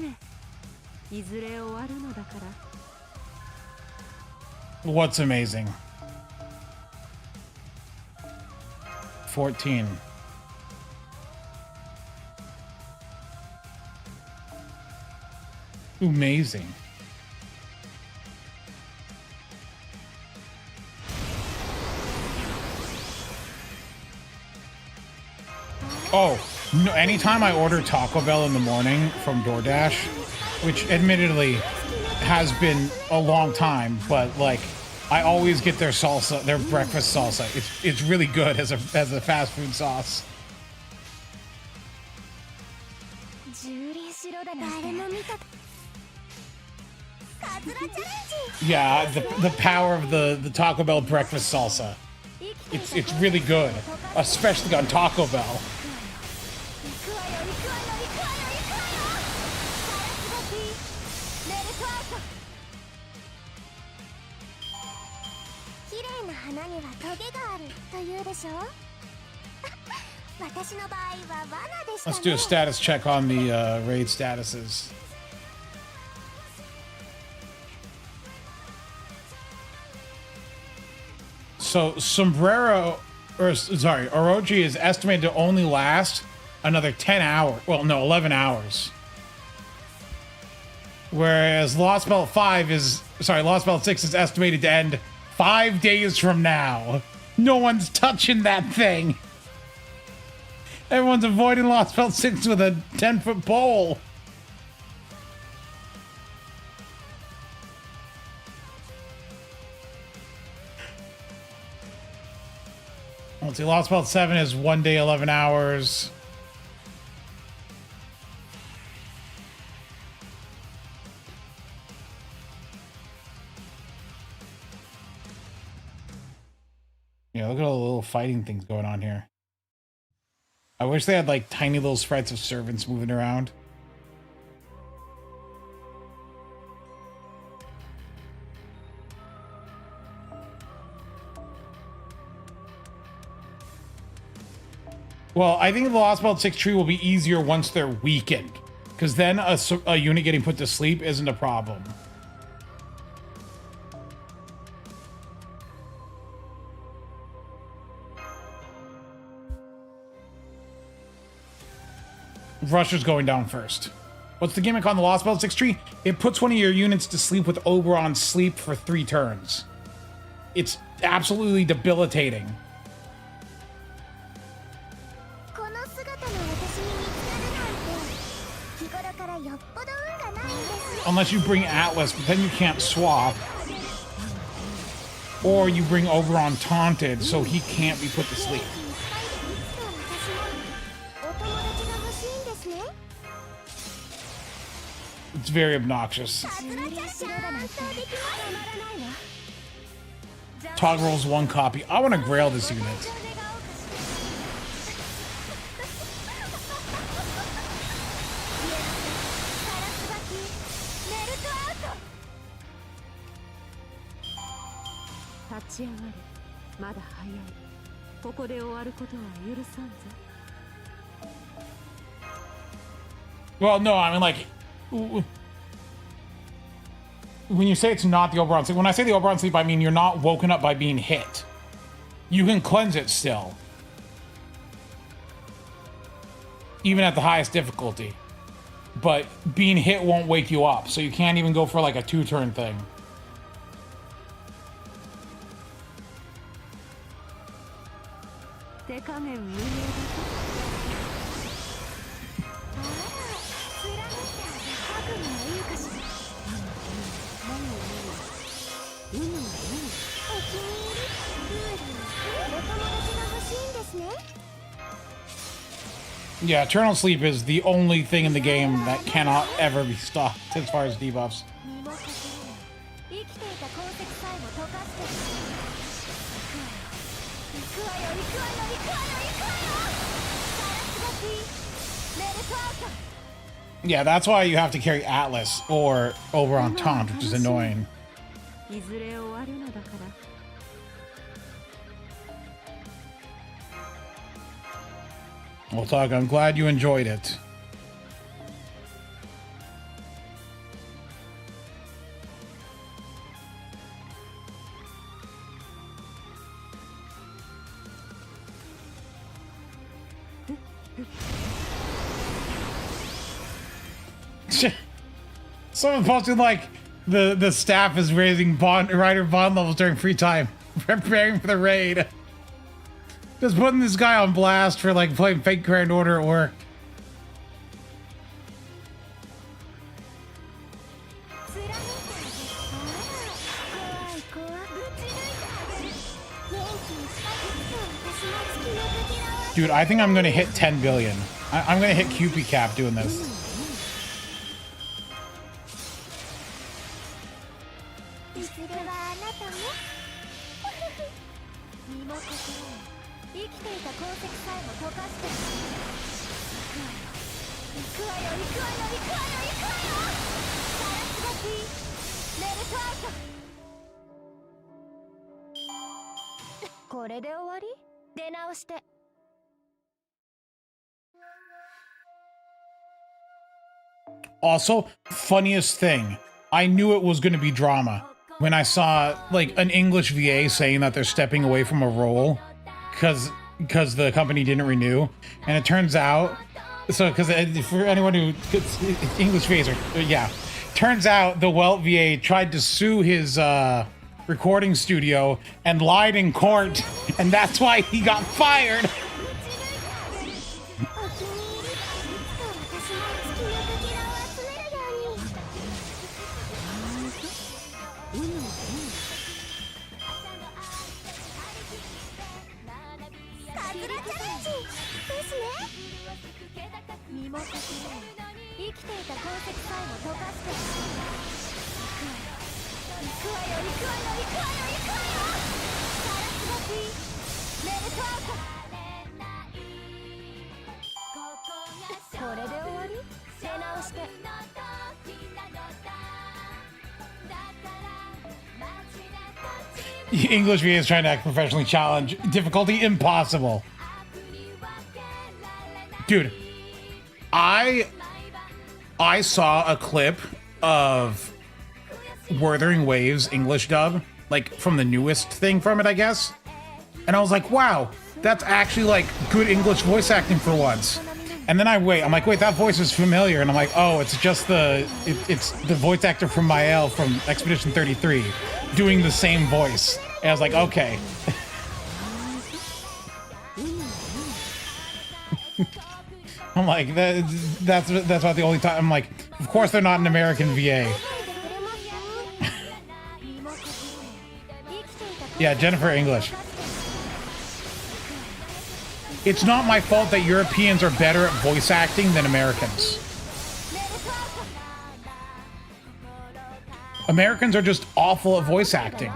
What's amazing? 14. Amazing. Oh, no, anytime I order Taco Bell in the morning from DoorDash, which admittedly has been a long time, but like I always get their salsa, their breakfast salsa. It's really good as a fast food sauce. Yeah, the power of the Taco Bell breakfast salsa. It's really good, especially on Taco Bell. Let's do a status check on the raid statuses. So Sombrero, or sorry, Orochi is estimated to only last another 10 hours. Well, no, 11 hours. Whereas Lost Belt 6 is estimated to end 5 days from now. No one's touching that thing. Everyone's avoiding Lost Belt 6 with a 10-foot pole. Let's see, Lost Belt 7 is 1 day, 11 hours. Yeah, look at all the little fighting things going on here. I wish they had like tiny little sprites of servants moving around. Well, I think the Lost Belt 6 tree will be easier once they're weakened, because then a unit getting put to sleep isn't a problem. Russia's going down first. What's the gimmick on the Lost Belt 6 tree? It puts one of your units to sleep with Oberon sleep for 3 turns. It's absolutely debilitating. Unless you bring Atlas, but then you can't swap. Or you bring Oberon taunted, so he can't be put to sleep. It's very obnoxious. Tog rolls 1 copy. I want to grail this unit. Well, no, I mean, like, when you say it's not the Oberon sleep, when I say the Oberon sleep, I mean you're not woken up by being hit. You can cleanse it still, even at the highest difficulty, but being hit won't wake you up, so you can't even go for like a 2-turn thing. Yeah, Eternal Sleep is the only thing in the game that cannot ever be stopped as far as debuffs. Yeah, that's why you have to carry Atlas or Oberon Taunt, which is annoying. Well, Tog, I'm glad you enjoyed it. Someone posted like the staff is raising rider bond levels during free time, preparing for the raid. Just putting this guy on blast for like playing fake Grand Order at work. Dude, I think I'm gonna hit 10 billion. I'm gonna hit QP cap doing this. Also, funniest thing, I knew it was going to be drama when I saw like an English VA saying that they're stepping away from a role because the company didn't renew, and it turns out, so because for anyone who English VAs are, yeah, turns out the Welt VA tried to sue his recording studio and lied in court, and that's why he got fired. English VA is trying to act professionally challenge. Difficulty impossible. Dude, I saw a clip of Wuthering Waves English dub, like from the newest thing from it, I guess. And I was like, wow, that's actually like good English voice acting for once. And then I'm like, wait, that voice is familiar. And I'm like, oh, it's just it's the voice actor from Mael from Expedition 33 doing the same voice. And I was like, okay. I'm like, that's about the only time. I'm like, of course they're not an American VA. Yeah, Jennifer English. It's not my fault that Europeans are better at voice acting than Americans. Americans are just awful at voice acting.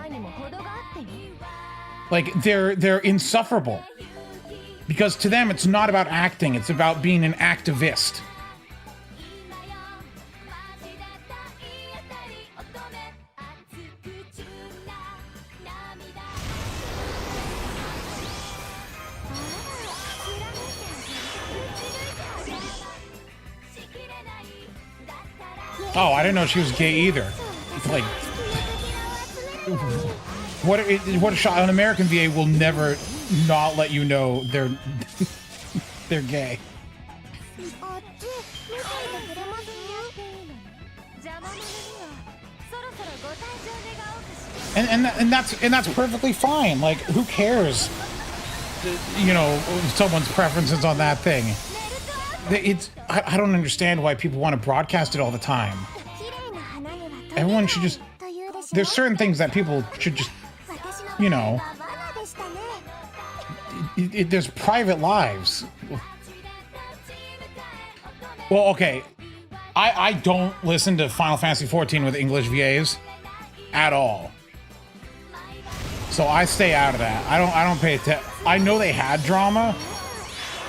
Like, they're insufferable. Because to them, it's not about acting, it's about being an activist. Oh, I didn't know she was gay either. It's like, what a shot. An American VA will never not let you know they're gay. And that's perfectly fine. Like, who cares? You know, someone's preferences on that thing. I don't understand why people want to broadcast it all the time. Everyone should just... There's certain things that people should just, you know... There's private lives. Well, okay. I don't listen to Final Fantasy XIV with English VAs at all. So I stay out of that. I don't pay attention. I know they had drama,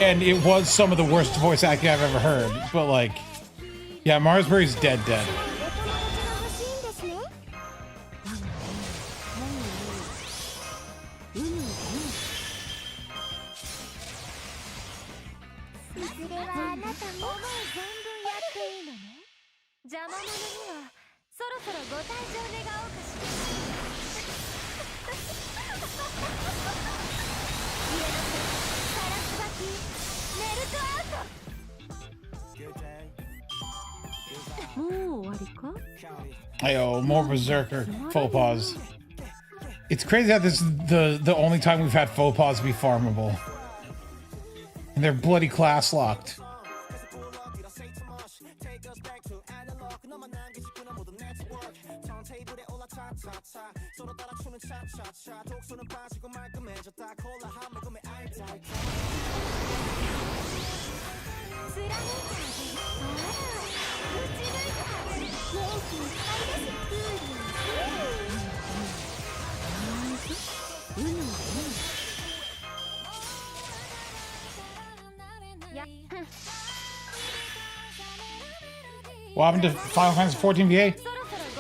and it was some of the worst voice acting I've ever heard. But like, yeah, Marsbury's dead. Ayo, more Berserker faux pas. It's crazy that this is the only time we've had faux pas be farmable. And they're bloody class locked. What happened to Final Fantasy 14 VA?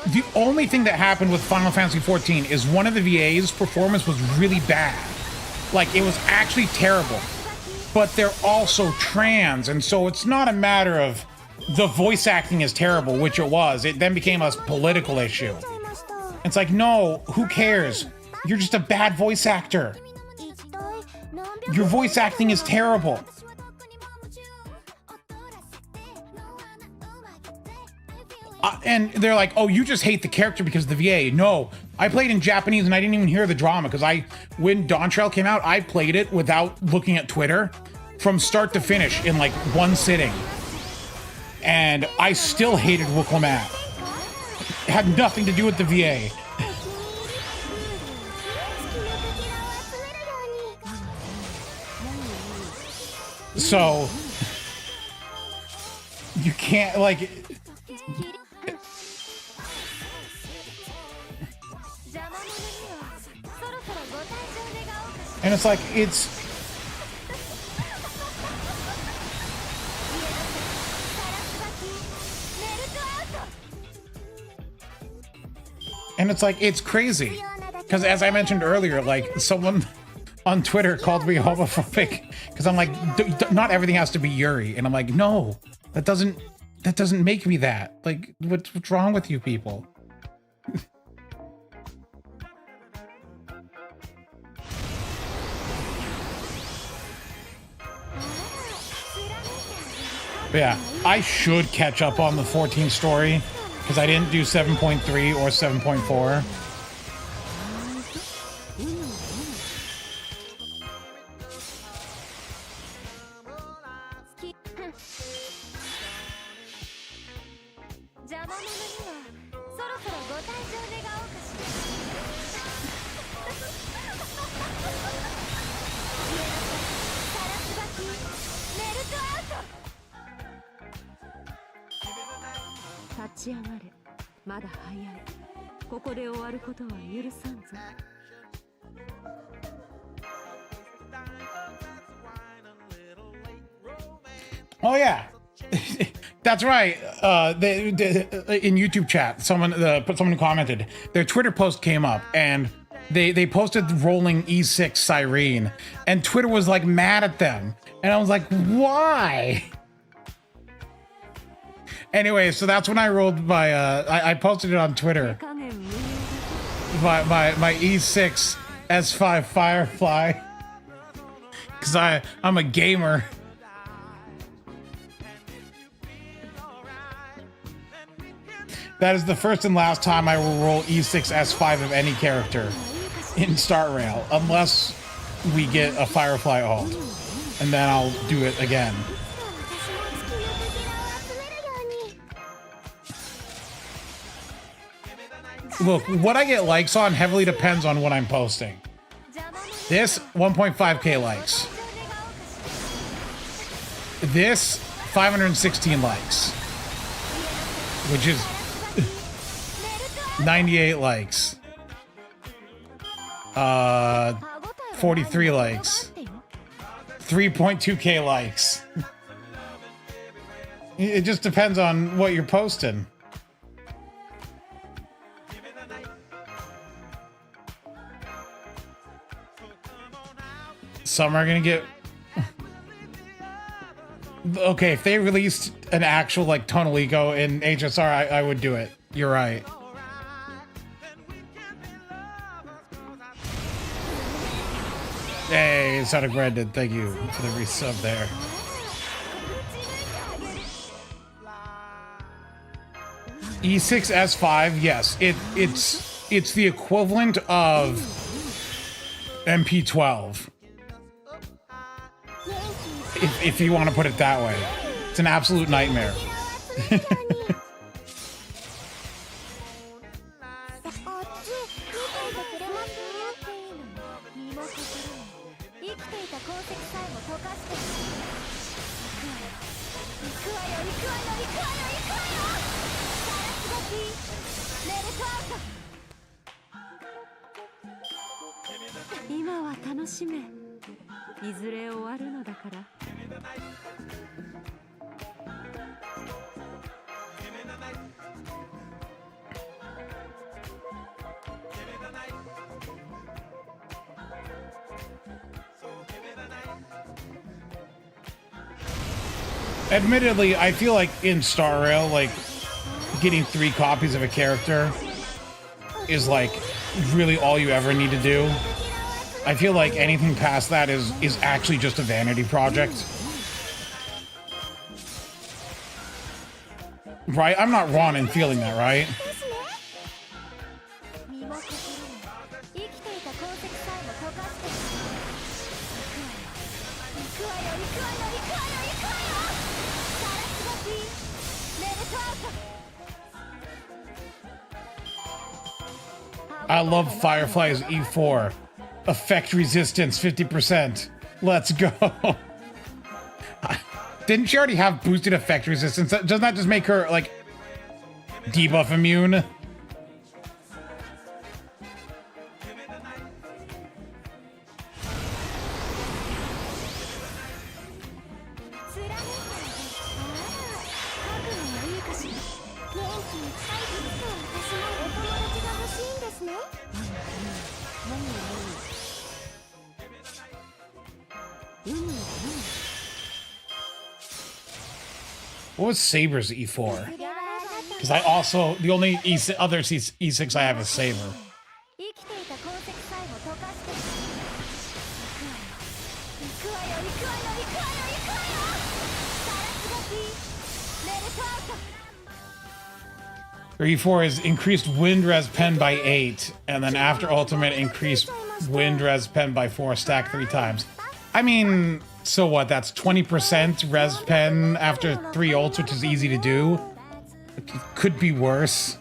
The only thing that happened with Final Fantasy 14 is one of the VA's performance was really bad. Like, it was actually terrible. But they're also trans, and so it's not a matter of the voice acting is terrible, which it was. It then became a political issue. It's like, no, who cares? You're just a bad voice actor. Your voice acting is terrible. And they're like, oh, you just hate the character because of the VA. No, I played in Japanese and I didn't even hear the drama because when Dawn Trail came out, I played it without looking at Twitter from start to finish in like one sitting. And I still hated Wukelamat. It had nothing to do with the VA. So, you can't, like... And it's like, it's... And it's like, it's crazy. Because as I mentioned earlier, like, someone on Twitter called me homophobic. Because I'm like, not everything has to be Yuri. And I'm like, no, that doesn't make me that. Like, what's wrong with you people? But yeah, I should catch up on the 14 story because I didn't do 7.3 or 7.4. Oh yeah, that's right. In YouTube chat, someone who commented, their Twitter post came up and they posted rolling E6 Siren, and Twitter was like mad at them, and I was like, why? Anyway, so that's when I rolled my I posted it on Twitter. My E6 S5 Firefly, because I'm a gamer. That is the first and last time I will roll E6 S5 of any character in Start Rail, unless we get a Firefly ult, and then I'll do it again. Look, what I get likes on heavily depends on what I'm posting. This, 1.5k likes. This, 516 likes. Which is 98 likes. 43 likes. 3.2k likes. It just depends on what you're posting. Some are gonna get... Okay, if they released an actual, like, Tonal Eco in HSR, I would do it. You're right. Hey, Sonic Brandon, thank you for the resub there. E6 S5, yes, it's the equivalent of MP12, if you want to put it that way. It's an absolute nightmare. 今は楽しめ。いずれ終わるのだから。Admittedly, I feel like in Star Rail, like getting 3 copies of a character is like really all you ever need to do. I feel like anything past that is actually just a vanity project. Right? I'm not wrong in feeling that, right? I love Firefly's E4. Effect resistance 50%. Let's go. Didn't she already have boosted effect resistance? Doesn't that just make her like debuff immune? What was Saber's E4? Because I also, the only other E6 I have is Saber. Her E4 is increased wind res pen by 8, and then after ultimate increased wind res pen by 4, stack 3 times. I mean, so what? That's 20% res pen after 3 ults, which is easy to do. It could be worse.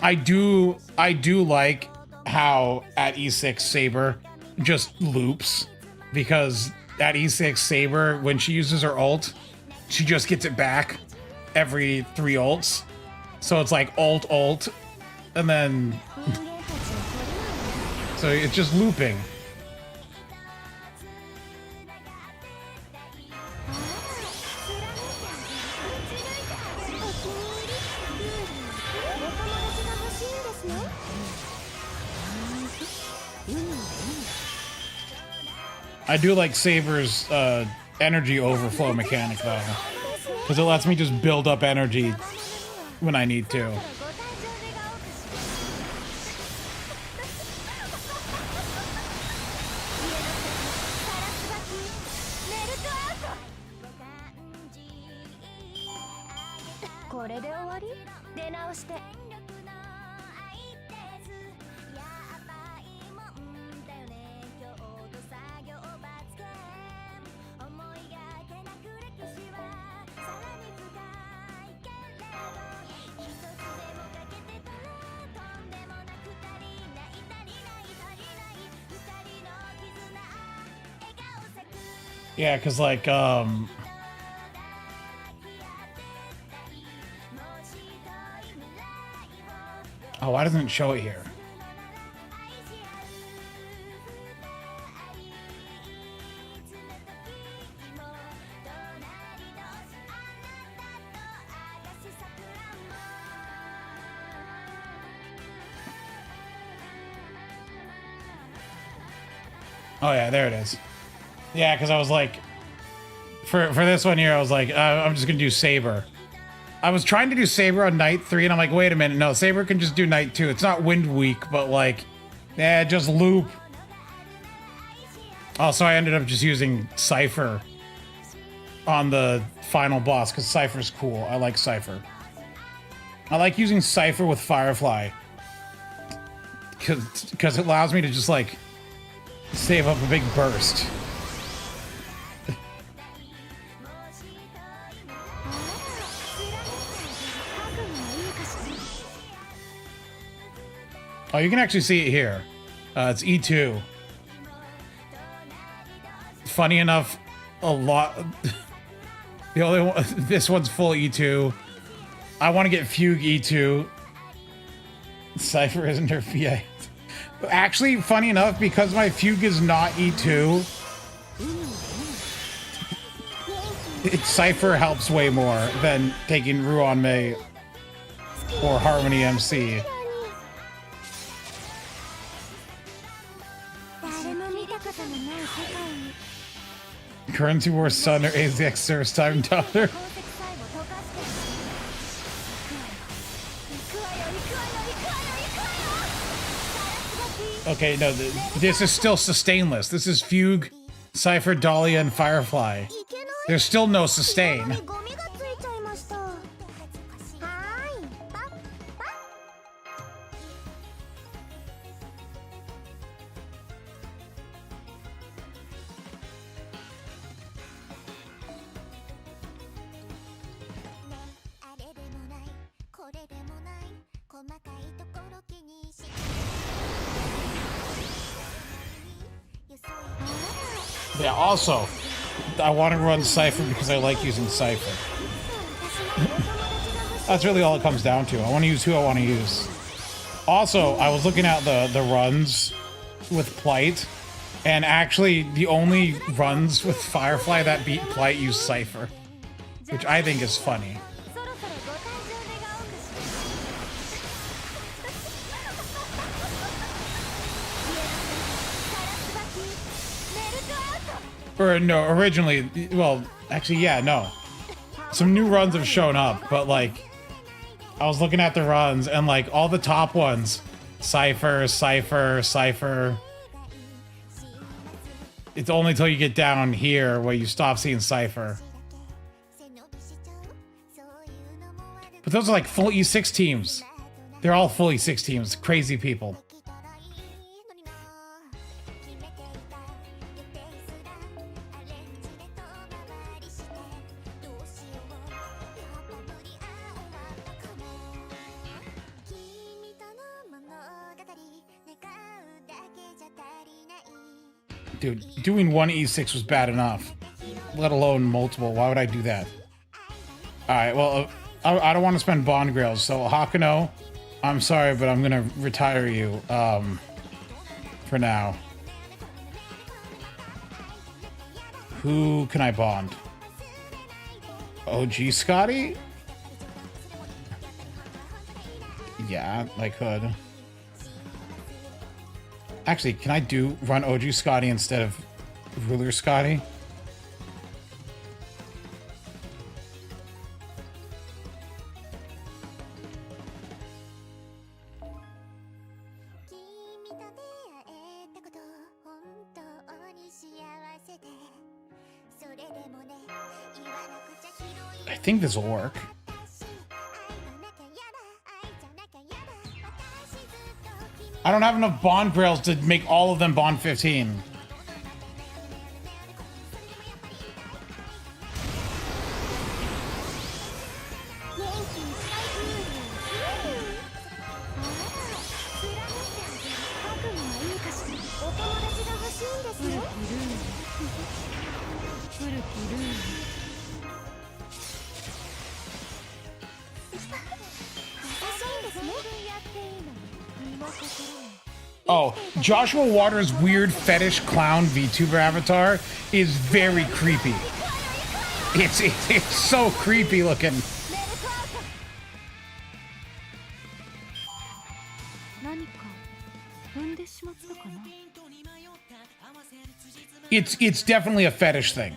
I do like how at E6 Saber just loops, because at E6 Saber, when she uses her ult, she just gets it back every 3 ults. So it's like ult, and then so it's just looping. I do like Saber's energy overflow mechanic though, because it lets me just build up energy when I need to. Yeah, because like, oh, why doesn't it show it here? Oh yeah, there it is. Yeah, because I was like, for this one here, I was like, I'm just gonna do Saber. I was trying to do Saber on night 3, and I'm like, wait a minute, no, Saber can just do night 2. It's not wind weak, but like, yeah, just loop. Also, I ended up just using Cypher on the final boss because Cypher's cool. I like Cypher. I like using Cypher with Firefly because it allows me to just like save up a big burst. Oh, you can actually see it here. It's E2. Funny enough, a lot. The only one, this one's full E2. I want to get Fugue E2. Cypher isn't her VA. Actually, funny enough, because my Fugue is not E2, Cypher helps way more than taking Ruan Mei or Harmony MC. Currency War Sun or AZX Service Time Daughter. Okay, no, this is still sustainless. This is Fugue, Cypher, Dahlia, and Firefly. There's still no sustain. Yeah, also, I want to run Cypher because I like using Cypher. That's really all it comes down to. I want to use who I want to use. Also, I was looking at the runs with Plight, and actually the only runs with Firefly that beat Plight use Cypher, which I think is funny. Or no, originally, well, actually, yeah, no. Some new runs have shown up, but like, I was looking at the runs and like all the top ones, Cypher, Cypher, Cypher. It's only till you get down here where you stop seeing Cypher. But those are like full E6 teams. They're all full E6 teams, crazy people. Dude, doing one E6 was bad enough, let alone multiple. Why would I do that? Alright, well, I don't want to spend Bond Grails, so Hakuno, I'm sorry, but I'm gonna retire you, for now. Who can I bond? OG Scotty? Yeah, I could. Actually, can I run OG Scotty instead of Ruler Scotty? I think this will work. I don't have enough Bond Grails to make all of them Bond 15. Oh, Joshua Waters' weird fetish clown VTuber avatar is very creepy. It's so creepy looking. It's definitely a fetish thing.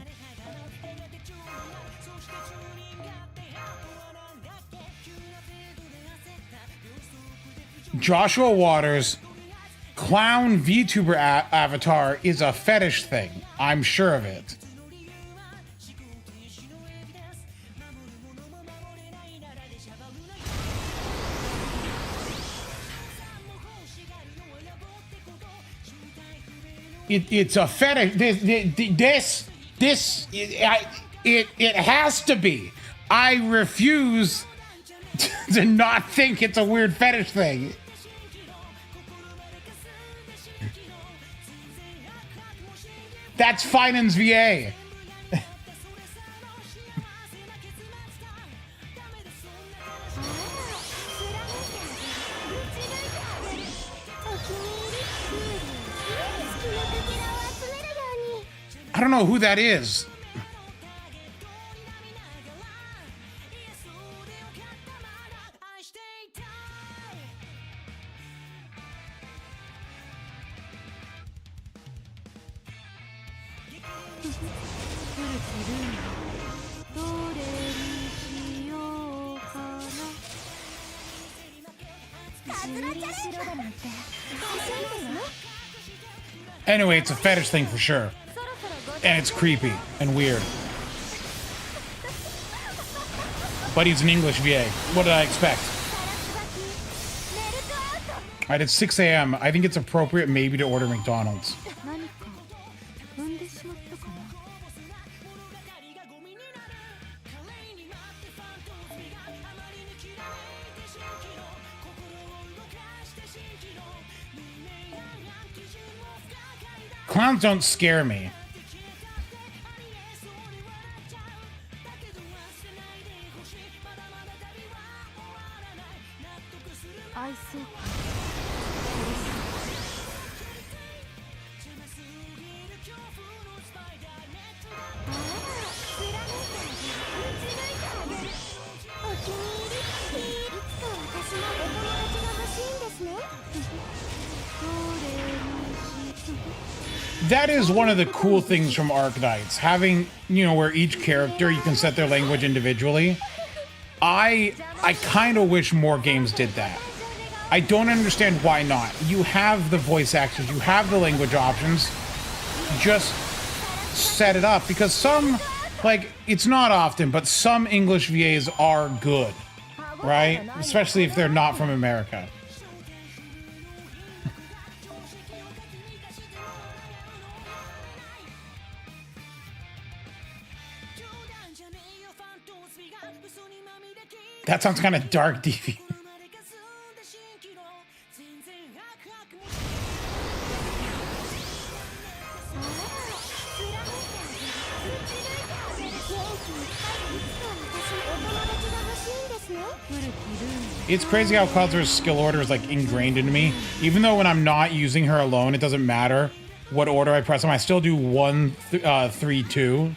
Joshua Waters clown VTuber avatar is a fetish thing. I'm sure of it. It's a fetish. It has to be. I refuse to not think it's a weird fetish thing. That's Finance VA. I don't know who that is. Anyway, it's a fetish thing for sure. And it's creepy and weird. But he's an English VA. What did I expect? Alright, it's 6 a.m. I think it's appropriate maybe to order McDonald's. Clowns don't scare me. That is one of the cool things from Arknights, having, you know, where each character, you can set their language individually. I kind of wish more games did that. I don't understand why not. You have the voice actors, you have the language options. Just set it up, because some, like, it's not often, but some English VAs are good, right? Especially if they're not from America. That sounds kind of dark, DV. It's crazy how Cloud's skill order is like ingrained into me. Even though when I'm not using her alone, it doesn't matter what order I press them. I still do 1, 3, 2.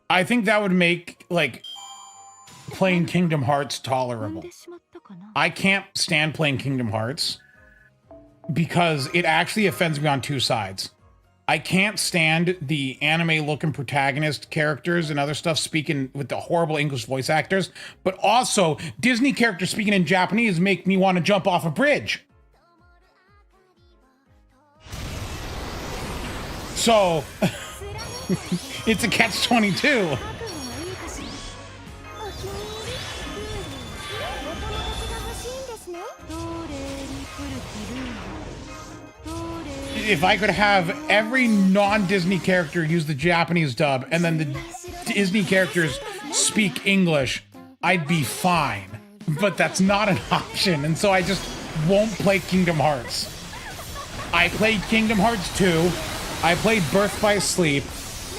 I think that would make, like, playing Kingdom Hearts tolerable. I can't stand playing Kingdom Hearts because it actually offends me on two sides. I can't stand the anime-looking protagonist characters and other stuff speaking with the horrible English voice actors, but also Disney characters speaking in Japanese make me want to jump off a bridge. So, it's a catch-22. If I could have every non-Disney character use the Japanese dub and then the Disney characters speak English, I'd be fine. But that's not an option, and so I just won't play Kingdom Hearts. I played Kingdom Hearts 2, I played Birth by Sleep,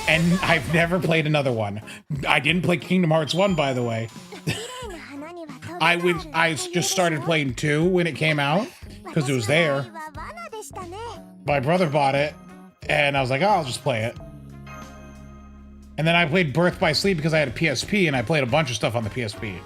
and I've never played another one. I didn't play Kingdom Hearts 1, by the way. I just started playing 2 when it came out, because it was there. My brother bought it, and I was like, oh, I'll just play it. And then I played Birth by Sleep because I had a PSP, and I played a bunch of stuff on the PSP.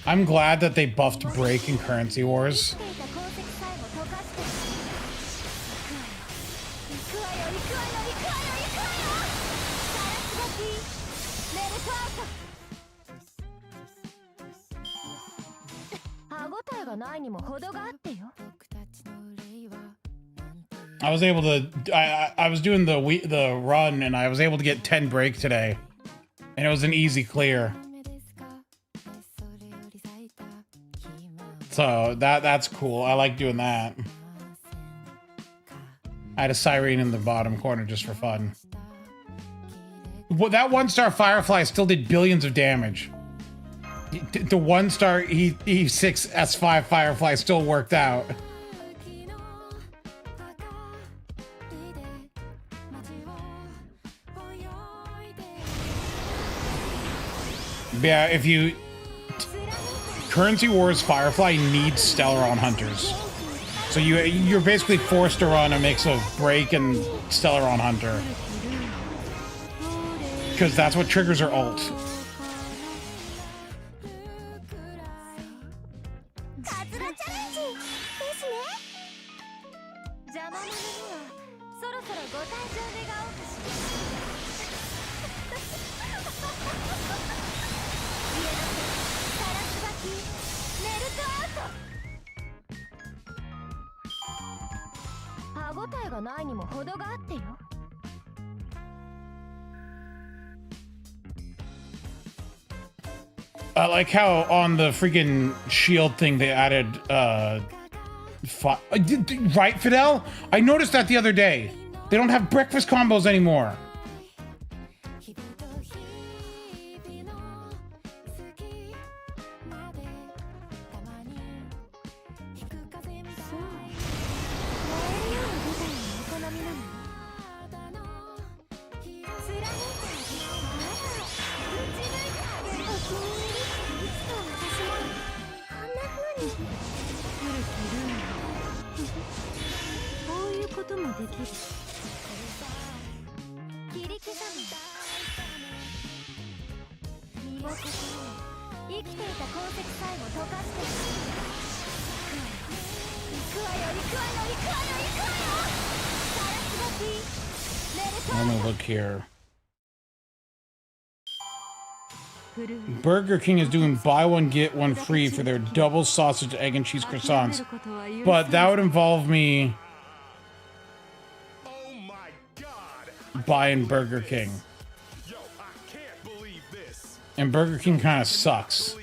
I'm glad that they buffed break in Currency Wars. I was able to. I was doing the run, and I was able to get 10 break today, and it was an easy clear. So that's cool. I like doing that. I had a Siren in the bottom corner just for fun. Well, that 1-star Firefly still did billions of damage. The 1-star E6 S5 Firefly still worked out. Yeah, if you... Currency Wars Firefly needs Stellaron Hunters. So you're basically forced to run a mix of Break and Stellaron Hunter. Because that's what triggers her ult. I like how on the freaking shield thing they added, right, Fidel? I noticed that the other day. They don't have breakfast combos anymore. Let me look here. Burger King is doing buy one get one free for their double sausage, egg, and cheese croissants, but that would involve me buying Burger King, and Burger King kind of sucks.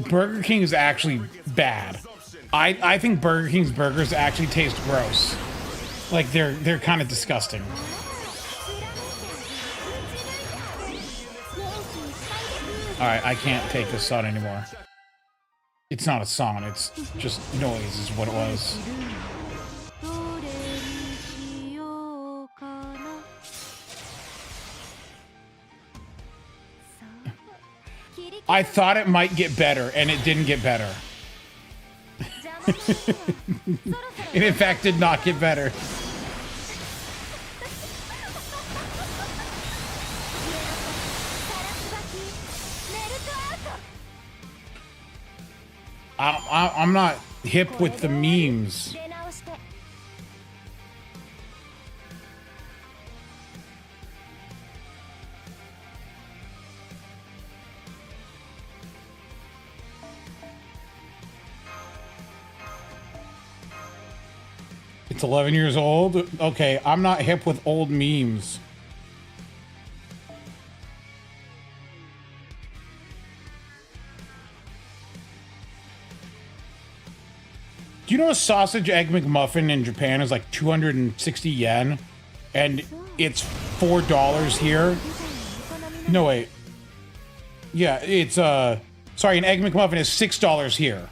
Burger King is actually bad. I think Burger King's burgers actually taste gross. Like they're kind of disgusting. All right, I can't take this song anymore. It's not a song, it's just noise is what it was. I thought it might get better, and it didn't get better. It in fact did not get better. I'm not hip with the memes. It's 11 years old? Okay, I'm not hip with old memes. you know a sausage egg McMuffin in Japan is like 260 yen? And it's $4 here? No, wait. Yeah, it's, sorry, an egg McMuffin is $6 here.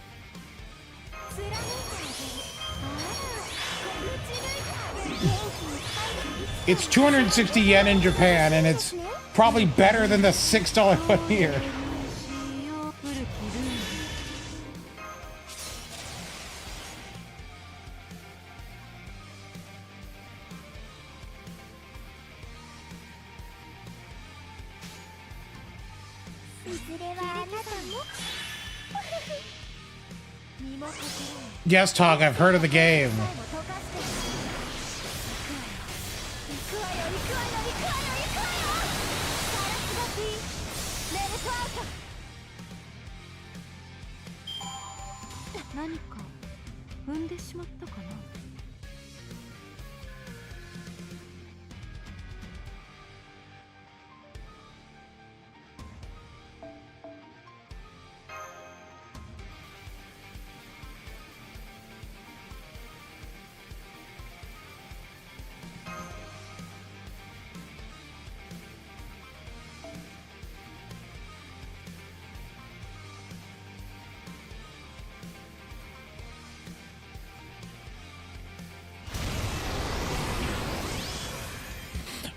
It's 260 yen in Japan, and it's probably better than the $6 one here. Yes, Tog, I've heard of the game.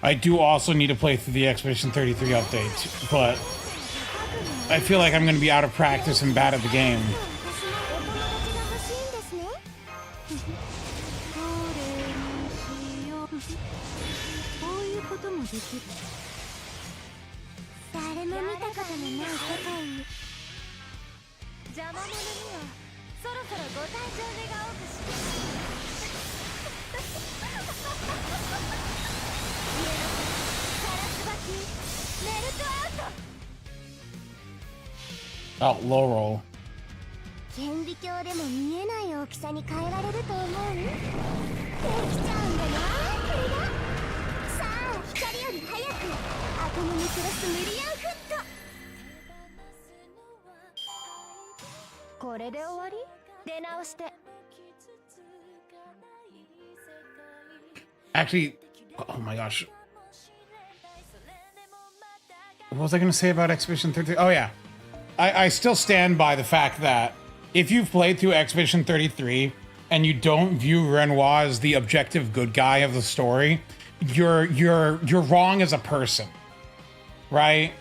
I do also need to play through the Expedition 33 update, but I feel like I'm going to be out of practice and bad at the game. Oh, low roll. 顕微鏡でも見えない大きさに変えられると思う？できちゃうんだな、これが。さあ、光より早くアトムニクロスミリアンフット。これで終わり？出直して。Actually, oh my gosh. What was I going to say about Expedition 33? Oh, yeah. I still stand by the fact that if you've played through Expedition 33 and you don't view Renoir as the objective good guy of the story, you're wrong as a person, right?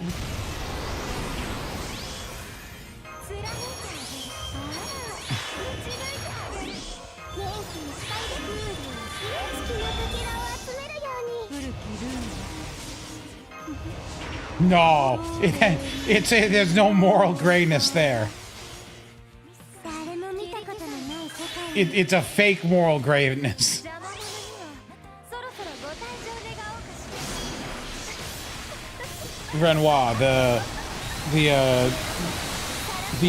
No, there's no moral grayness there. It's a fake moral grayness. Renoir, the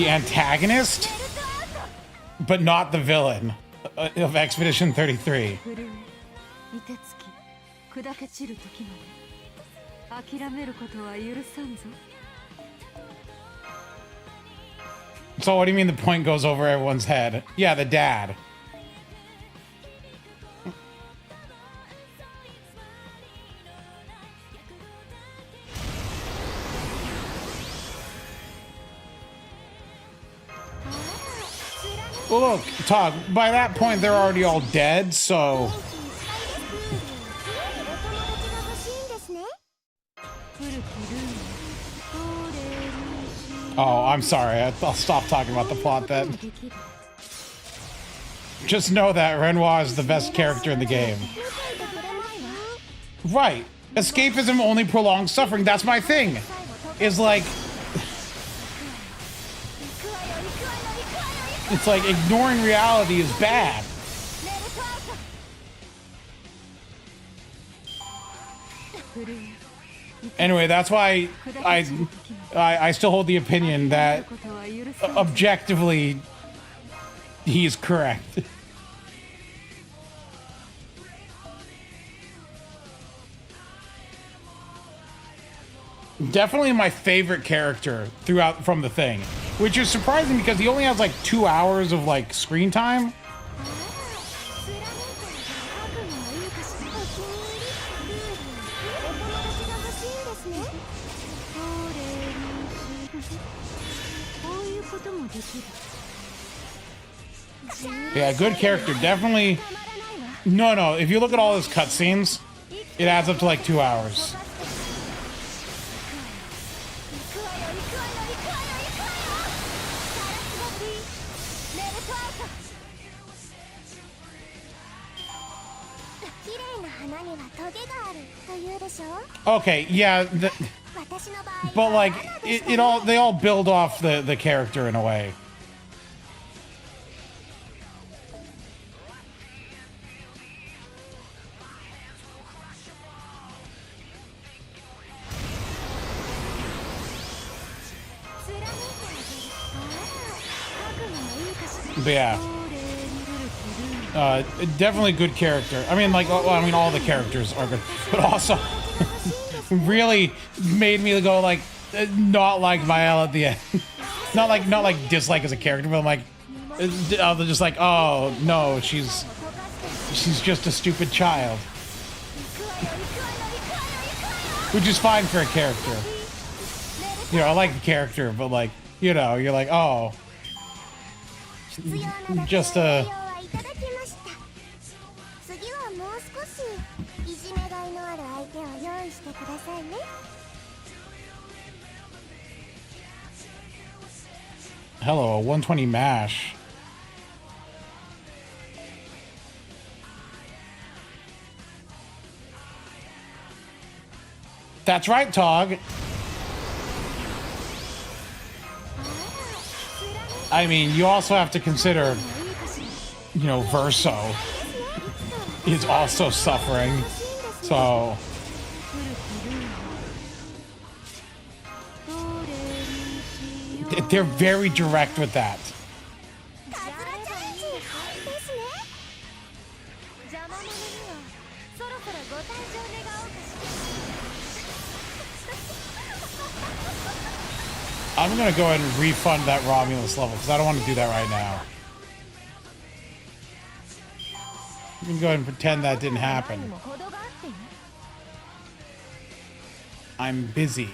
antagonist, but not the villain of Expedition 33. So what do you mean the point goes over everyone's head? Yeah, the dad. Well, look, Tog, by that point they're already all dead, so... Oh, I'm sorry. I'll stop talking about the plot then. Just know that Renoir is the best character in the game. Right. Escapism only prolongs suffering. That's my thing. Is like... It's like ignoring reality is bad. Anyway, that's why I still hold the opinion that objectively he's correct. Definitely my favorite character throughout from the thing, which is surprising because he only has like 2 hours of like screen time, Yeah, good character. Definitely. No. If you look at all his cutscenes, it adds up to like 2 hours. Okay, yeah, but like they all build off the character in a way. But yeah, definitely good character. I mean, like, well, I mean, all the characters are good, but also really made me go like, not like Viola at the end. not like dislike as a character, but I'm like, they're just like, oh no, she's just a stupid child, which is fine for a character. You know, I like the character, but like, you know, you're like, oh. Just hello, a 120 mash. That's right, Tog. I mean, you also have to consider, you know, Verso is also suffering, so they're very direct with that. I'm gonna go ahead and refund that Romulus level because I don't want to do that right now. You can go ahead and pretend that didn't happen. I'm busy.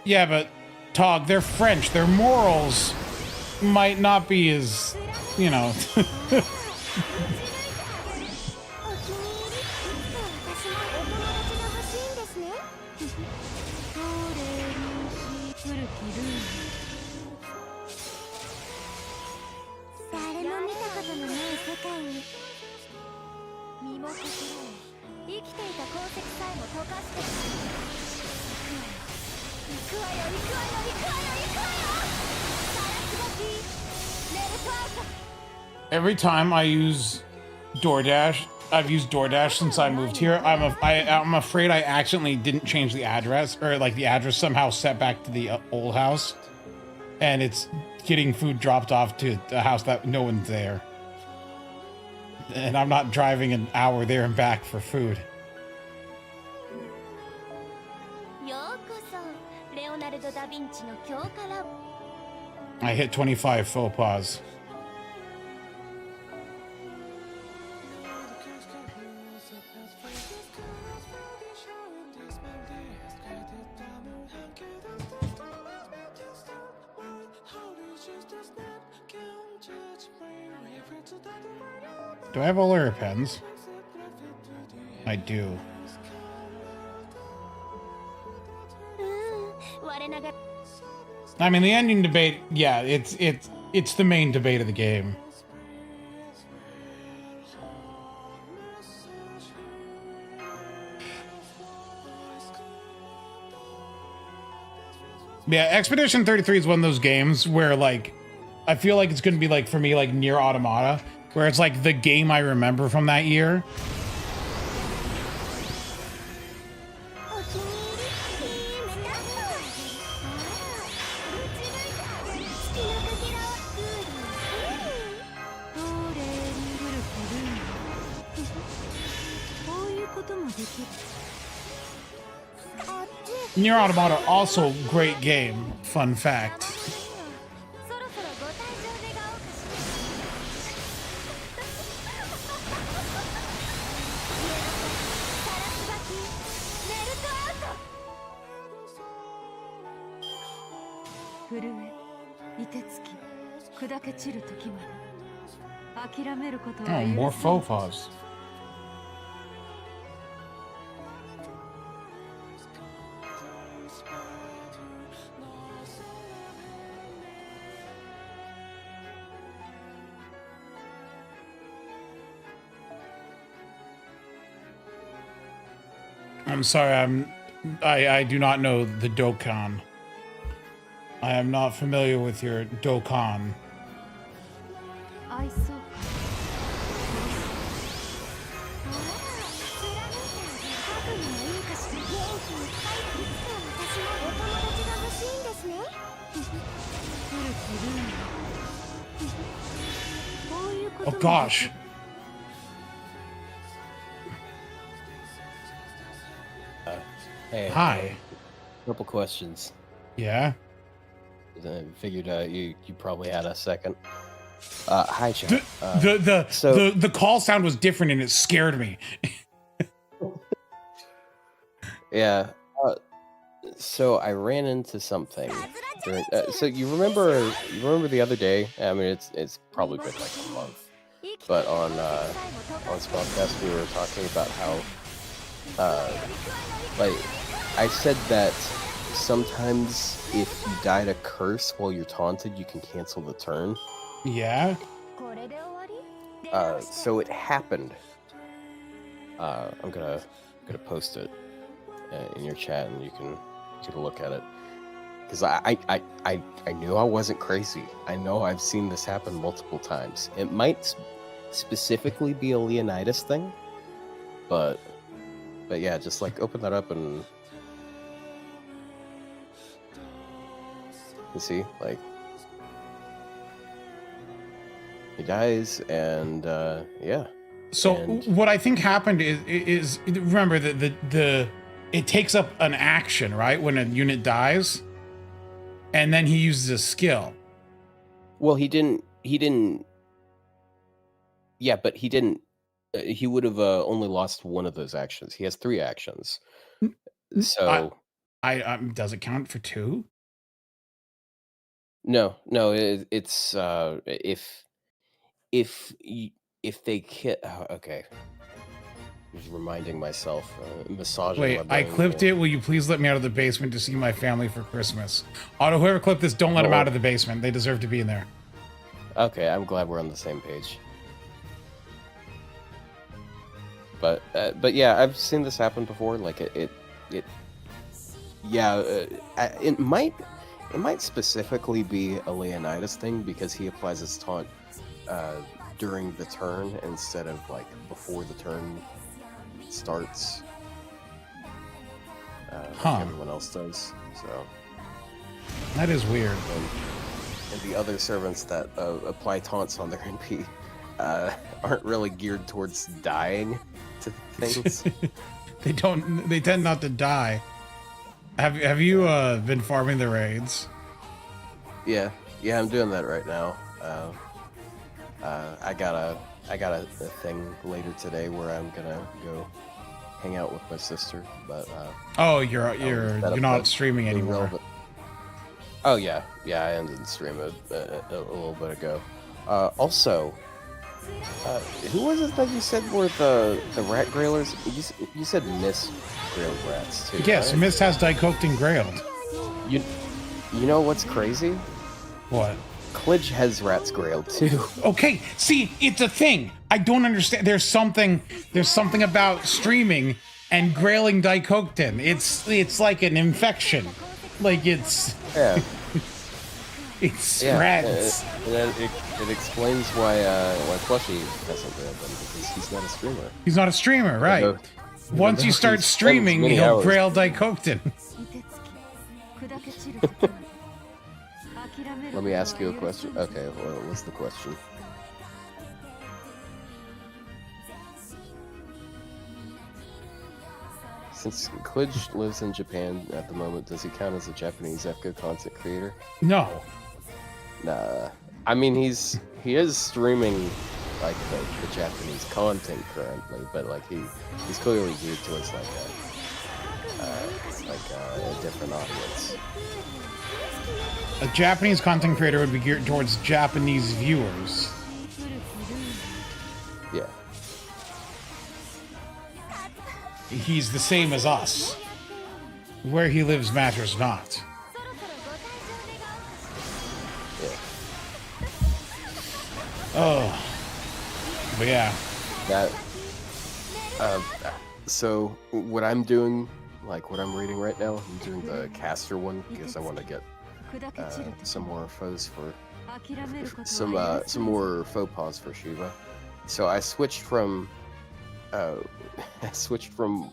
Yeah, but Tog, they're French. Their morals might not be as, you know. Every time I use DoorDash, I've used DoorDash since I moved here. I'm afraid I accidentally didn't change the address, or like the address somehow set back to the old house, and it's getting food dropped off to a house that no one's there, and I'm not driving an hour there and back for food. I hit 25 faux pas. Do I have all her pens? I do. I mean, the ending debate, yeah, it's the main debate of the game. Yeah, Expedition 33 is one of those games where, like, I feel like it's going to be, like, for me, like, Nier Automata, where it's, like, the game I remember from that year. Nier Automata also great game. Fun fact. そろそろご退場願おうかしら。サラスバキメルトアウト。震え、凍てつき、砕け散る時まで諦めることは Oh, 許 more さない。 faux I'm sorry, I do not know the Dokkan. I am not familiar with your Dokkan. 愛想か。貫いてハグにもいいかしら。元気いっぱいいつか私もお友達が欲しいんですね。古きルール。こういうこと Oh も gosh. Hey, Hi. couple questions. Yeah. I figured you probably had a second. Hi, Chad. The call sound was different and it scared me. Yeah. So I ran into something. So you remember the other day? I mean, it's probably been like a month. But on this podcast, we were talking about how like I said that sometimes if you die to curse while you're taunted, you can cancel the turn. Yeah. これで終わり？ So it happened. I'm gonna post it in your chat, and you can take a look at it. Because I knew I wasn't crazy. I know I've seen this happen multiple times. It might specifically be a Leonidas thing, but yeah, just like open that up and you see, like he dies, and yeah. So And- what I think happened is remember the it takes up an action, right, when a unit dies, and then he uses a skill. Well, he didn't. Yeah, but he didn't. He would have only lost one of those actions. He has 3 actions. So I does it count for 2? no, it's if they hit. Okay, just reminding myself. Massaging. Wait, my I brain clipped here. it. Will you please let me out of the basement to see my family for Christmas? Auto, whoever clipped this, don't let them Oh. out of the basement. They deserve to be in there. Okay, I'm glad we're on the same page. But yeah, I've seen this happen before. Like it might specifically be a Leonidas thing because he applies his taunt during the turn instead of like before the turn starts. Like everyone else does. So. That is weird. And the other servants that apply taunts on their NP aren't really geared towards dying to things. They tend not to die. Have you been farming the raids? Yeah, I'm doing that right now. I got a thing later today where I'm gonna go hang out with my sister, but Oh, you're not streaming being anymore. relevant. Oh yeah, I ended the stream a little bit ago. Also, who was it that you said were the rat grailers? You said Miss grailed rats too. Yes, right? Mist has Dicoked and Grailed. You know what's crazy? What? Klidge has rats grailed too. Okay, see, it's a thing. I don't understand. There's something about streaming and grailing Daikokten. It's like an infection. Like it's Yeah. it's Yeah, rats. it explains why Plushy hasn't grailed them because he's not a streamer. He's not a streamer, right? Though- Once though you start he spends streaming, many he'll hours- grail Daikokten. 凍てつき、砕け散る時まで諦める Let me ask you a ことは許さ question. ない。 Okay, well, what's the question? Since Klidge lives in Japan at the moment, does he count as a Japanese FGO content creator? No. Nah. I mean, he is streaming like the Japanese content currently, but like he's clearly geared towards like a different audience. A Japanese content creator would be geared towards Japanese viewers. Yeah. He's the same as us. Where he lives matters not. Yeah. Oh. But yeah. That. So what I'm doing, like what I'm reading right now, I'm doing the caster one because I want to get some more foes for some more faux pas for Shiva. So I switched from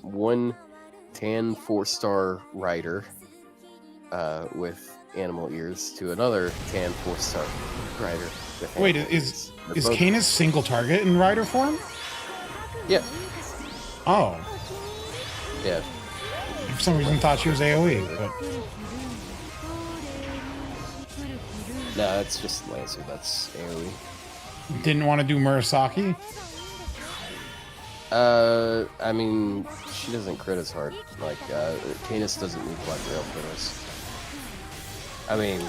one tan 4-star rider with animal ears to another tan 4-star rider with Wait, animal is ears. They're Canis single target in rider form? Yeah. Oh. Yeah. For some reason thought she was AoE, but No, that's just Lancer. That's AoE. didn't want to do Murasaki? I mean, she doesn't crit as hard. Like, Canis doesn't need Black Rail for this. I mean,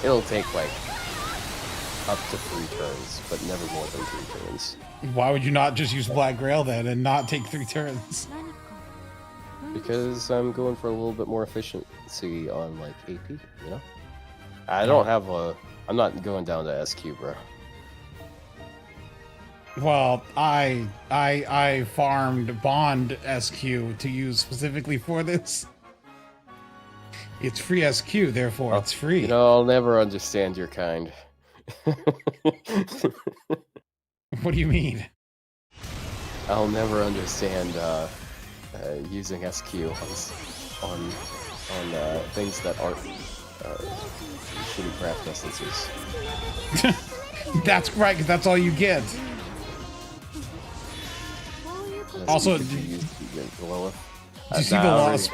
it'll take, like, up to 3 turns, but never more than 3 turns. Why would you not just use Black Grail then and not take 3 turns? Because I'm going for a little bit more efficiency on, like, AP, you know? I don't have a... I'm not going down to SQ, bro. Well, I farmed Bond SQ to use specifically for this. It's free SQ, therefore it's free. You know, I'll never understand your kind. What do you mean? I'll never understand using SQ on things that aren't shitty craft essences. That's right, because that's all you get. Also, did you see the Lost?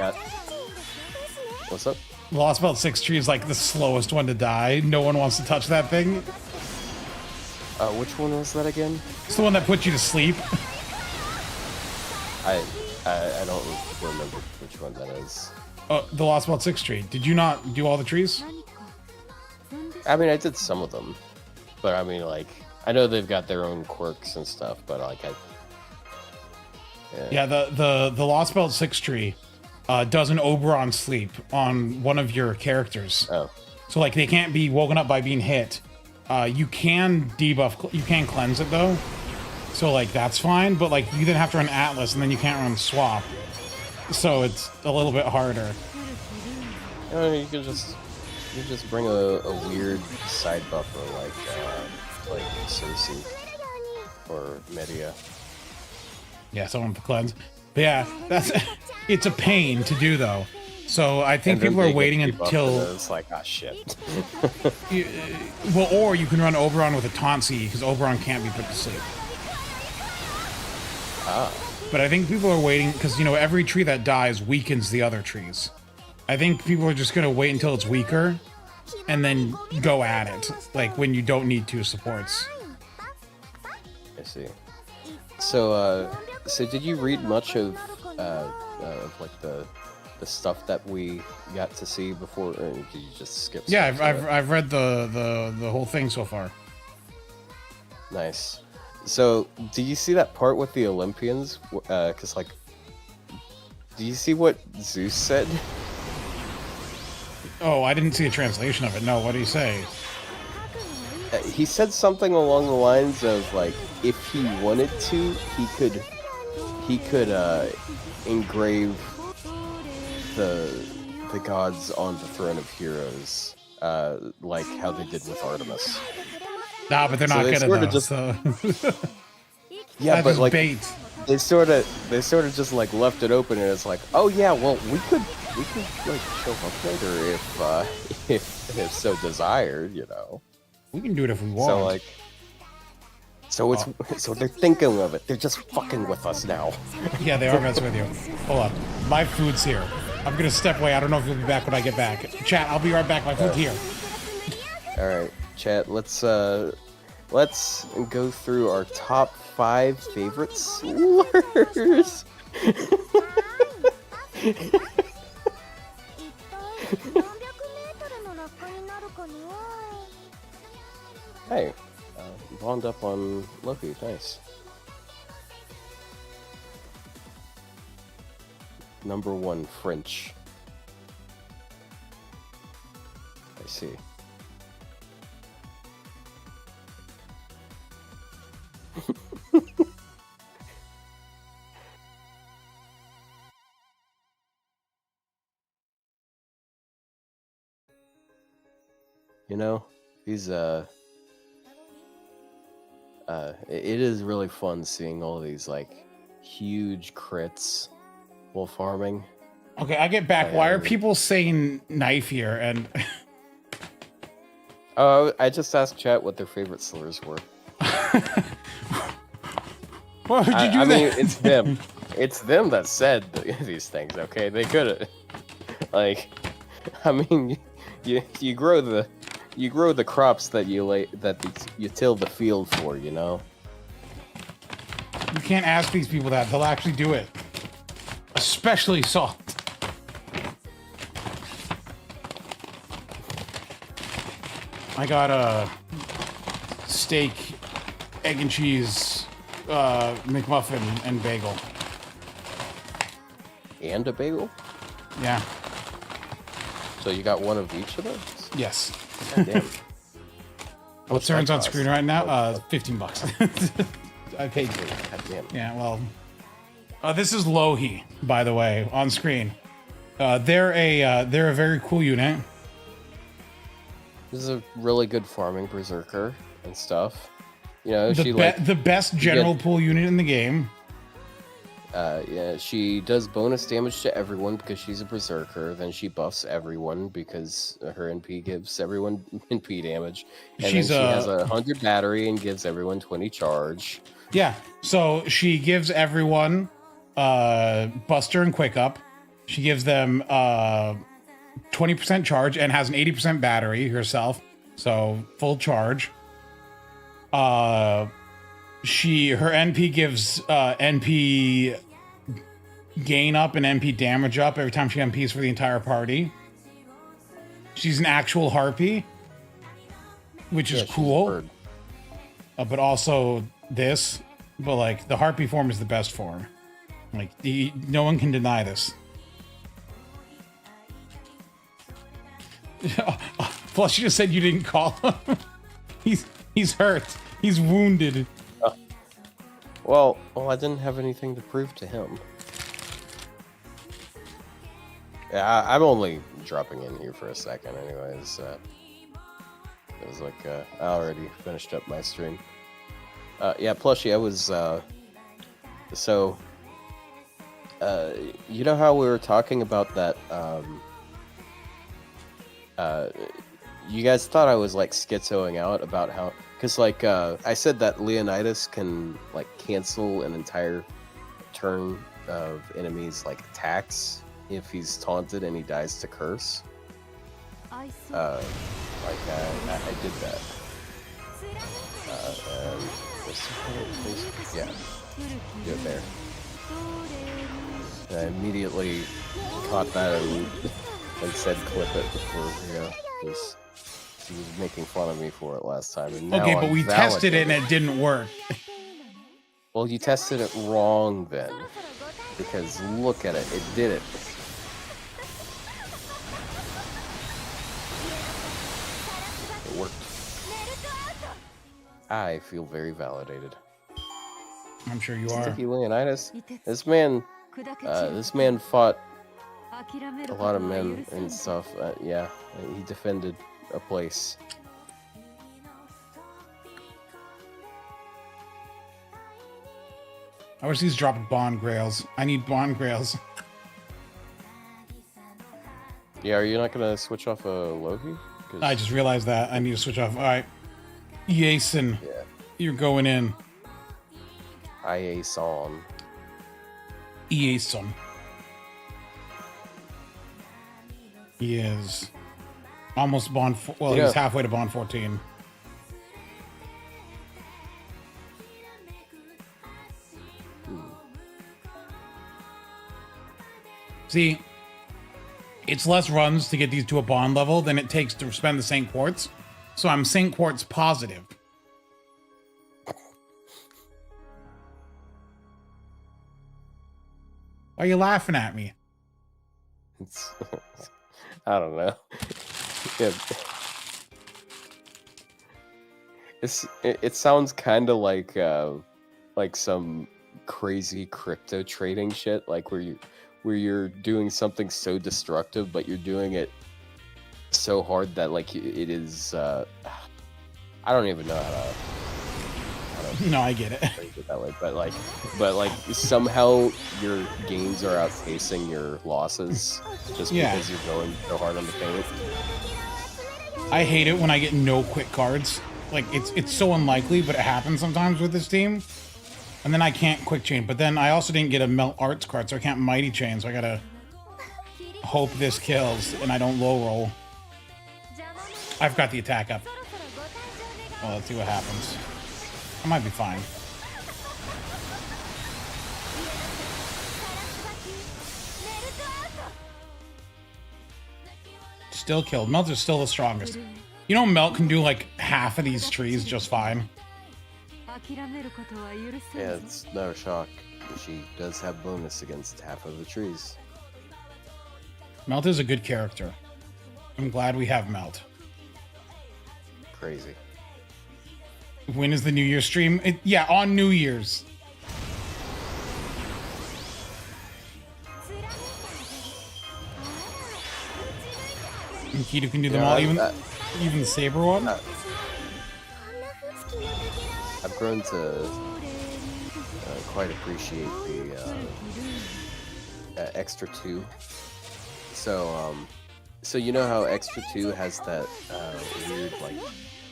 What's up? Lost Belt 6 tree is like the slowest one to die. No one wants to touch that thing. Which one was that again? It's the one that puts you to sleep. I don't remember which one that is. The Lost Belt 6 tree. Did you not do all the trees? I mean, I did some of them, but I mean, like, I know they've got their own quirks and stuff, but like, yeah, the Lost Belt 6 tree does an Oberon sleep on one of your characters. Oh. So like they can't be woken up by being hit. You can debuff, you can cleanse it though. So like that's fine, but like you then have to run Atlas and then you can't run Swap. So it's a little bit harder. You can just bring a weird side buffer like Cersei or Media. Yeah, someone with cleanse. But yeah, that's it's a pain to do though. So I think people are waiting until it's like, ah, shit. well, or you can run Oberon with a Tauntzy because Oberon can't be put to sleep. Ah. But I think people are waiting because you know every tree that dies weakens the other trees. I think people are just gonna wait until it's weaker, and then go at it like when you don't need 2 supports. I see. So did you read much of like the stuff that we got to see before, or did you just skip? Yeah, I've read the whole thing so far. Nice. So, do you see that part with the Olympians? Because like, do you see what Zeus said? Oh, I didn't see a translation of it. No, what did he say? He said something along the lines of like, if he wanted to, he could engrave the gods on the throne of heroes, like how they did with Artemis. Nah, but they're not gonna though. Just, so. Yeah, but like bait. They sort of just like left it open, and it's like, oh yeah, well we could like show up later if so desired, you know. We can do it if we want. So it's so they're thinking of it. They're just fucking with us now. Yeah, they are messing with you. Hold on. My food's here. I'm gonna step away. I don't know if you'll be back when I get back. Chat, I'll be right back. My food's here. All right, chat. Let's go through our top 5 favorite slurs. Hey, bond up on Loki. Nice. Number 1, French. I see. You know, these it is really fun seeing all these like huge crits while farming. Okay, I get back. Why are people saying knife here? And oh, I just asked chat what their favorite slurs were. Why would you do I that? mean, it's them. It's them that said these things. Okay, they could have. Like, I mean, you grow the crops that you till the field for. You know. You can't ask these people that. They'll actually do it. Especially salt. I got a steak, egg and cheese, McMuffin, and bagel. And a bagel? Yeah. So you got one of each of those? Yes. God damn. What's turns on screen right now? 15 bucks. I paid you. God damn. Yeah, well. This is Lohi, by the way, on screen. They're a very cool unit. This is a really good farming berserker and stuff. You know, The best general pool unit in the game. Yeah, she does bonus damage to everyone because she's a berserker. Then she buffs everyone because her NP gives everyone NP damage. And then she has 100 battery and gives everyone 20 charge. Yeah, so she gives everyone Buster and Quick Up. She gives them 20% charge and has an 80% battery herself, so full charge. Her NP gives NP gain up and NP damage up every time she NPs for the entire party. She's an actual harpy, which is cool. But also this, but like the harpy form is the best form. Like no one can deny this. Plus, you just said you didn't call him. He's hurt. He's wounded. Well, I didn't have anything to prove to him. Yeah, I'm only dropping in here for a second, anyways. It was like I already finished up my stream. Yeah, Plushy, I was so. You know how we were talking about that? You guys thought I was like schizoing out about how, because like I said that Leonidas can like cancel an entire turn of enemies like attacks if he's taunted and he dies to curse. I did that. And yeah, do it there. And I immediately caught that and said clip it before, because he was making fun of me for it last time. And now okay, but we tested it and it didn't work. Well, you tested it wrong then, because look at it, it did it. It worked. I feel very validated. I'm sure you are. Sticky Leonidas. This man fought a lot of men and stuff. Yeah, he defended a place. I wish these dropped bond grails. I need bond grails. Yeah, are you not gonna switch off a Loki? I just realized that I need to switch off. All right, Jason. Yeah. You're going in. IA song. EA son. He is almost Bond. Well, Yeah. he's halfway to Bond 14. See, it's less runs to get these to a Bond level than it takes to spend the St. Quartz. So I'm St. Quartz positive. Why are you laughing at me? It's, I don't know. Yeah. It sounds kind of like some crazy crypto trading shit, like where you're doing something so destructive, but you're doing it so hard that like it is. I don't even know how to No, I get it. phrase it that way, but like somehow your gains are outpacing your losses just Yeah. because you're going so hard on the paint. I hate it when I get no quick cards. Like it's so unlikely, but it happens sometimes with this team. And then I can't quick chain. But then I also didn't get a Melt Arts card, so I can't mighty chain. So I gotta hope this kills and I don't low roll. I've got the attack up. Well, let's see what happens. I might be fine. Still killed. Melt is still the strongest. You know, Melt can do like half of these trees just fine. Yeah, it's no shock. She does have bonus against half of the trees. Melt is a good character. I'm glad we have Melt. Crazy. When is the New Year's stream? Yeah, on New Year's. And Kido can do them Yeah, all, even the Saber one. I've grown to quite appreciate the extra 2. So you know how extra 2 has that weird like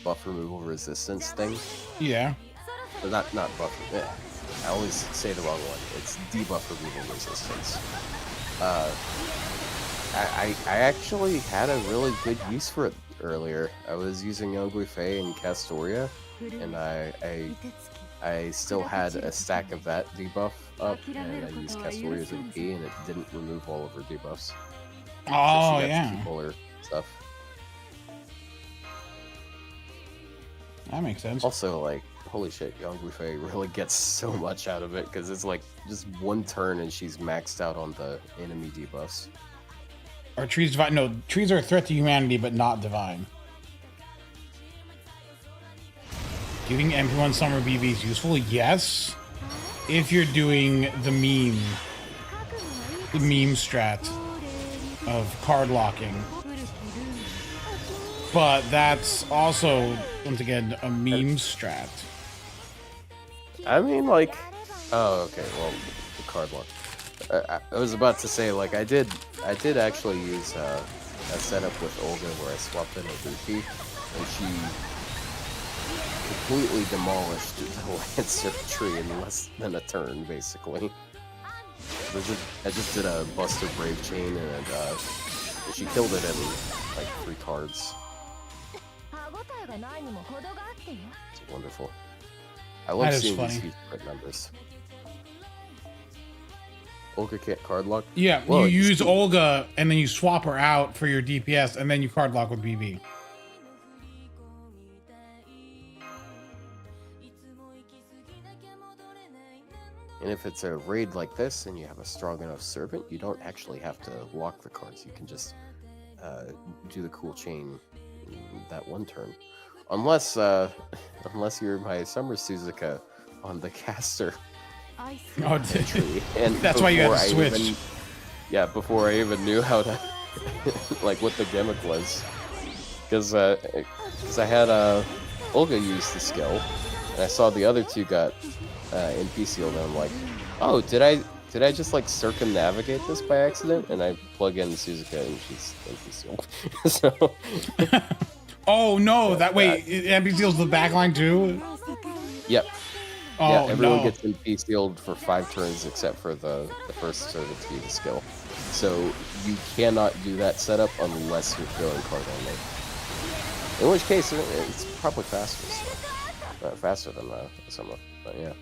buff removal resistance thing? Yeah. Or not buff. I always say the wrong one. It's debuff removal resistance. I actually had a really good use for it earlier. I was using Young Fei and Castoria, and I still had a stack of that debuff up, and I used Castoria's AP, and it didn't remove all of her debuffs. Oh, So she got to yeah. keep all her stuff. That makes sense. Also, like, holy shit, Young Fei really gets so much out of it, because it's like just one turn and she's maxed out on the enemy debuffs. Are trees divine? No, trees are a threat to humanity, but not divine. Giving MP1 Summer BB is useful, yes. If you're doing the meme strat of card locking. But that's also, once again, a meme strat. I mean, like, oh, okay, well, the card lock. I was about to say, like, I did actually use a setup with Olga where I swapped in a Rupee, and she completely demolished the Lancer tree in less than a turn, basically. I just did a Buster Brave Chain, and she killed it in, like, 3 cards. It's wonderful. I love That is seeing funny. these huge crit numbers. Olga can't card lock? Yeah, Well, you it's use cool. Olga, and then you swap her out for your DPS, and then you card lock with BB. And if it's a raid like this and you have a strong enough servant, you don't actually have to lock the cards. You can just do the cool chain that one turn. Unless you're my Summer Suzuka on the caster Oh, tree. And that's why you had to before I switch. before I even knew how to, like, what the gimmick was. Because I had Olga use the skill, and I saw the other 2 got NP sealed, and I'm like, oh, did I just like circumnavigate this by accident? And I plug in Suzuka and she's NP sealed. So Oh no, that way NP seals the backline too. Yep. Oh, Yeah, everyone no. gets MP sealed for 5 turns except for the first servant to be the skill. So you cannot do that setup unless you're filling card only. In which case, it's probably faster. So, faster than someone, but yeah.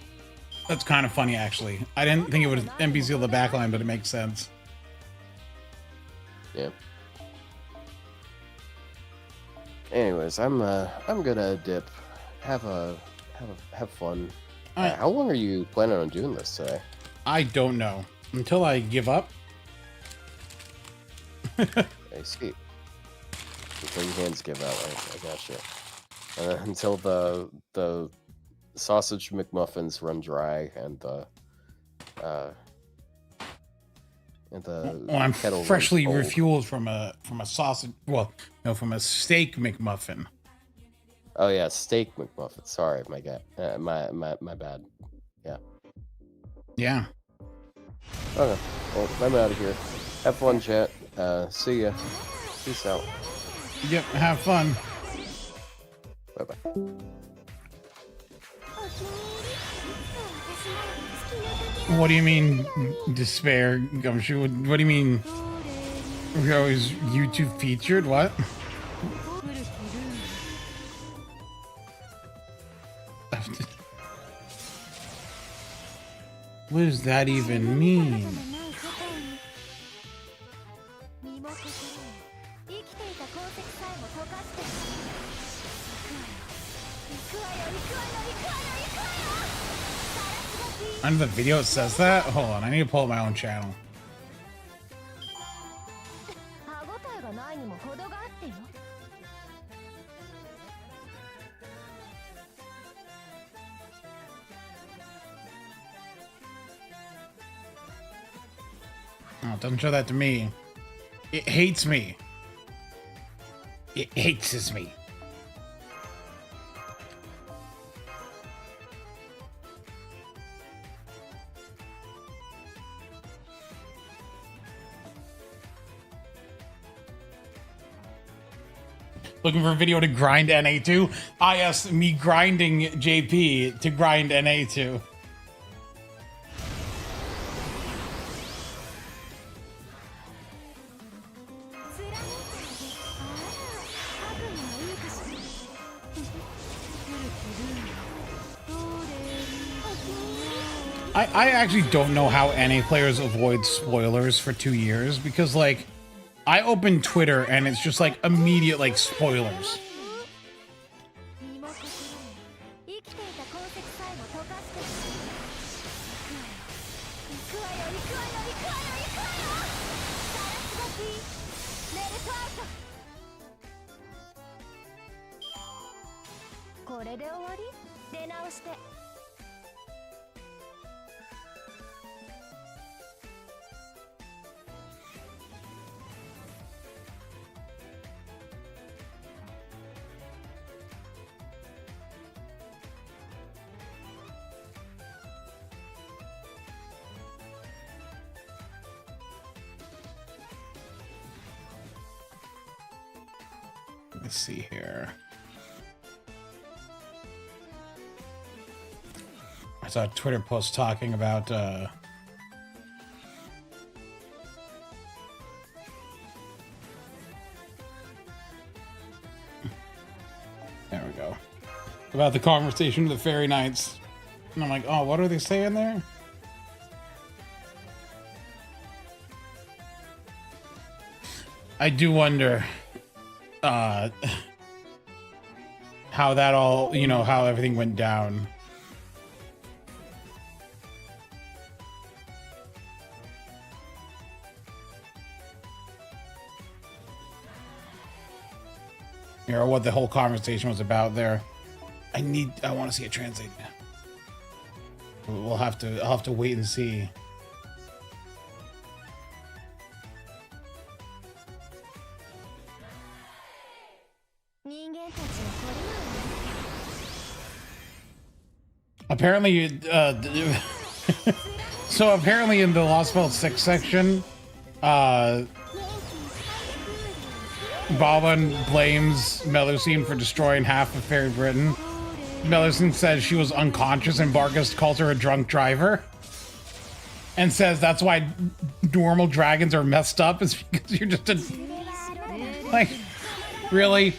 That's kind of funny, actually. I didn't think it would MP seal the backline, but it makes sense. Yeah. Anyways, I'm gonna dip. Have fun. How long are you planning on doing this today? I don't know. Until I give up. I see. Until your hands give out, I gotcha. Until the sausage McMuffins run dry and the I'm kettle freshly runs cold. refueled from a sausage. Well, no, from a steak McMuffin. Oh yeah, steak McMuffin. Sorry, my guy. My bad. Yeah. Yeah. Okay. Well, I'm out of here. Have fun, chat. See ya. Peace out. Yep. Have fun. Bye bye. お気に入り私も好きな時 What do you mean despair, Gumshoe? What do you mean? We're always YouTube featured? What? What does that even mean? 身も心も生きていた痕跡さえも溶かして行くわよ行くわよ行くわよ行くわよ行くわよ Under the video it says that? Hold on, I need to pull up my own channel. 歯ごたえがないにも程があってよ Oh, it doesn't show that to me. It hates me. It hates me. Looking for a video to grind NA2? Ah, yes, me grinding JP to grind NA2. I actually don't know how NA players avoid spoilers for 2 years because, like, I open Twitter and it's just like immediate, like, spoilers. 身も心も生きていた痕跡さえも溶かして行くわよ行くわよ行くわよ行くわよガラス越しメルトアウトこれで終わり出直して Let's see here. I saw a Twitter post talking about there we go. About the conversation with the fairy knights. And I'm like, oh, what are they saying there? I do wonder how that all, you know, how everything went down. You know, what the whole conversation was about there. I want to see it translated. I'll have to wait and see. Apparently, so apparently in the Lost Belt 6 section, Balin blames Melusine for destroying half of Fairy Britain. Melusine says she was unconscious and Vargas calls her a drunk driver. And says that's why normal dragons are messed up is because you're just a... Like, really?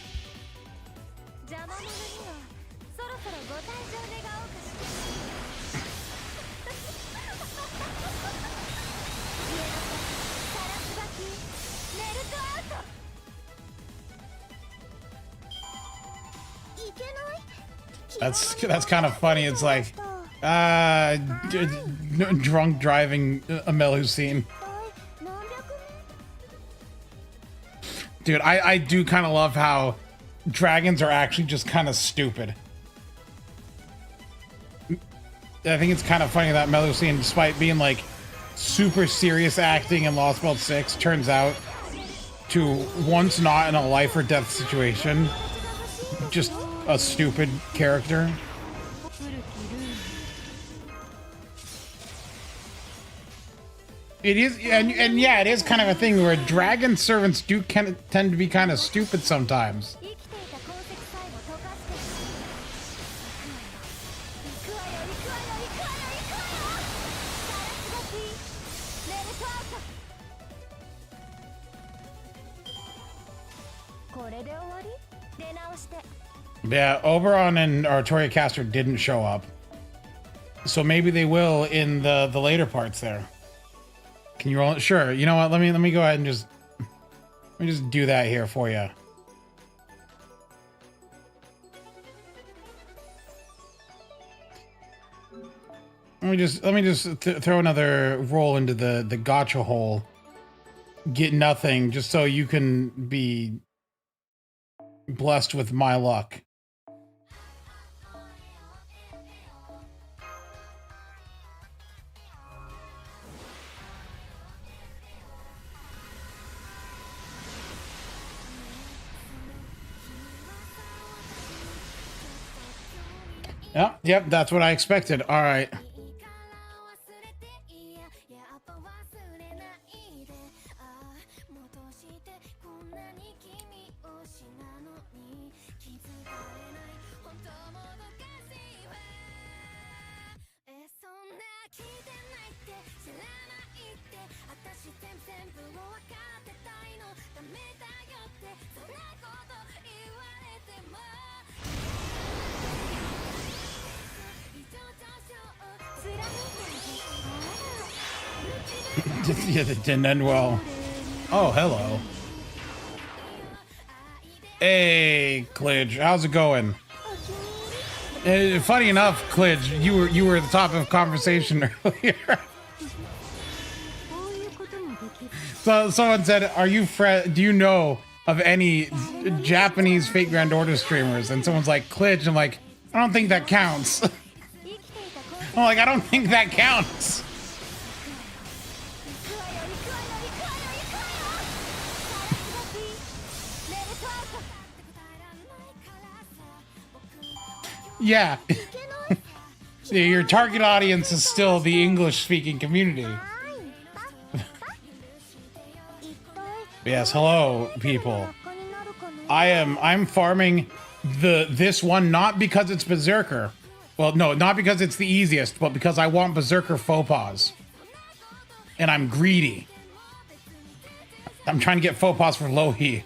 That's kind of funny. It's like, drunk driving a Melusine. Dude, I do kind of love how dragons are actually just kind of stupid. I think it's kind of funny that Melusine, despite being like super serious acting in Lost World 6, turns out to once not in a life or death situation, just a stupid character. It is, and yeah, it is kind of a thing where dragon servants do tend to be kind of stupid sometimes. Yeah, Oberon and Artoria Caster didn't show up, so maybe they will in the later parts there. Can you roll it? Sure. You know what? Let me go ahead and just do that here for you. Let me just throw another roll into the gotcha hole. Get nothing, just so you can be blessed with my luck. Yep, that's what I expected. All right. Yeah, that didn't end well. Oh, hello. Hey, Klidge, how's it going? Funny enough, Klidge, you were at the top of conversation earlier. So someone said, "Are you do you know of any Japanese Fate Grand Order streamers?" And someone's like, "Klidge." I'm like, "I don't think that counts." I'm like, "I don't think that counts." Yeah. Your target audience is still the English-speaking community. Yes, hello, people. I'm farming this one not because it's Berserker. Well, no, not because it's the easiest, but because I want Berserker faux pas. And I'm greedy. I'm trying to get faux pas for Lohi.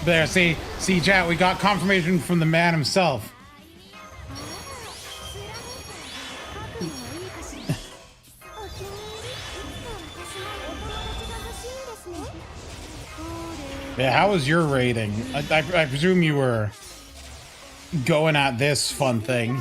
There, see, chat, we got confirmation from the man himself. Yeah, how was your rating? I presume you were going at this fun thing.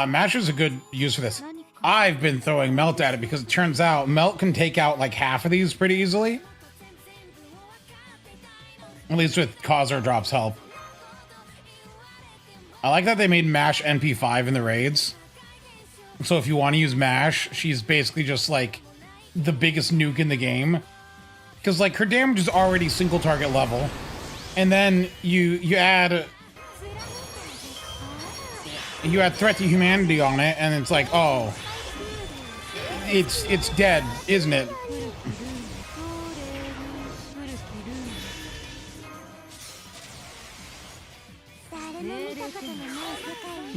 Mash is a good use for this. I've been throwing Melt at it because it turns out Melt can take out like half of these pretty easily. At least with Khazar Drop's help. I like that they made Mash NP5 in the raids. So if you want to use Mash, she's basically just like the biggest nuke in the game. because like her damage is already single target level, and then you add threat to humanity on it, and it's like, oh, it's dead, isn't it?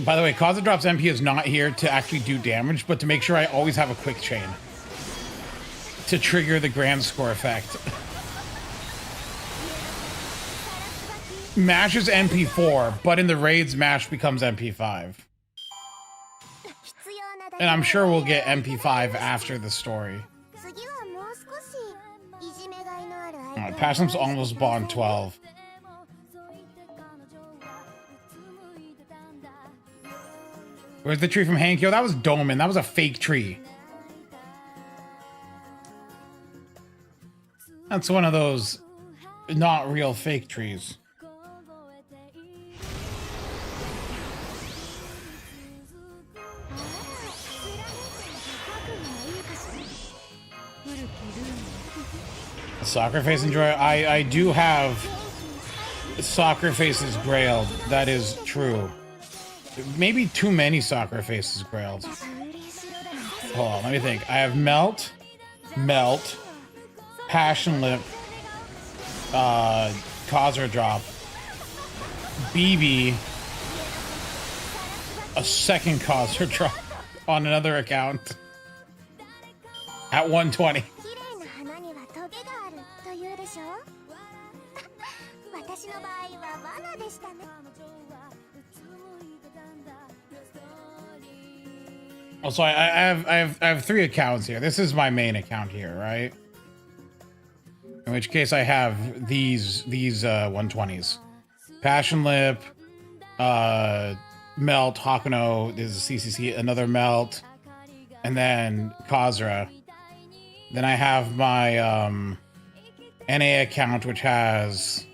By the way, Kaza Drop's MP is not here to actually do damage, but to make sure I always have a quick chain to trigger the grand score effect. Mash is MP4, but in the raids, Mash becomes MP5. And I'm sure we'll get MP5 after the story. Alright, Passion's almost bond 12. Where's the tree from Hankyo? That was Doman. That was a fake tree. That's one of those not real fake trees. Soccer face enjoy. I do have soccer faces grailed. That is true. Maybe too many soccer faces grailed. Hold on, let me think. I have Melt, Passion Lip, Causer Drop, BB, a second Causer Drop on another account at 120. Also, I have 3 accounts here. This is my main account here, right? In which case I have these 120s. Passion Lip, Melt, Hakuno, this is CCC, another Melt, and then Kazra. Then I have my NA account, which has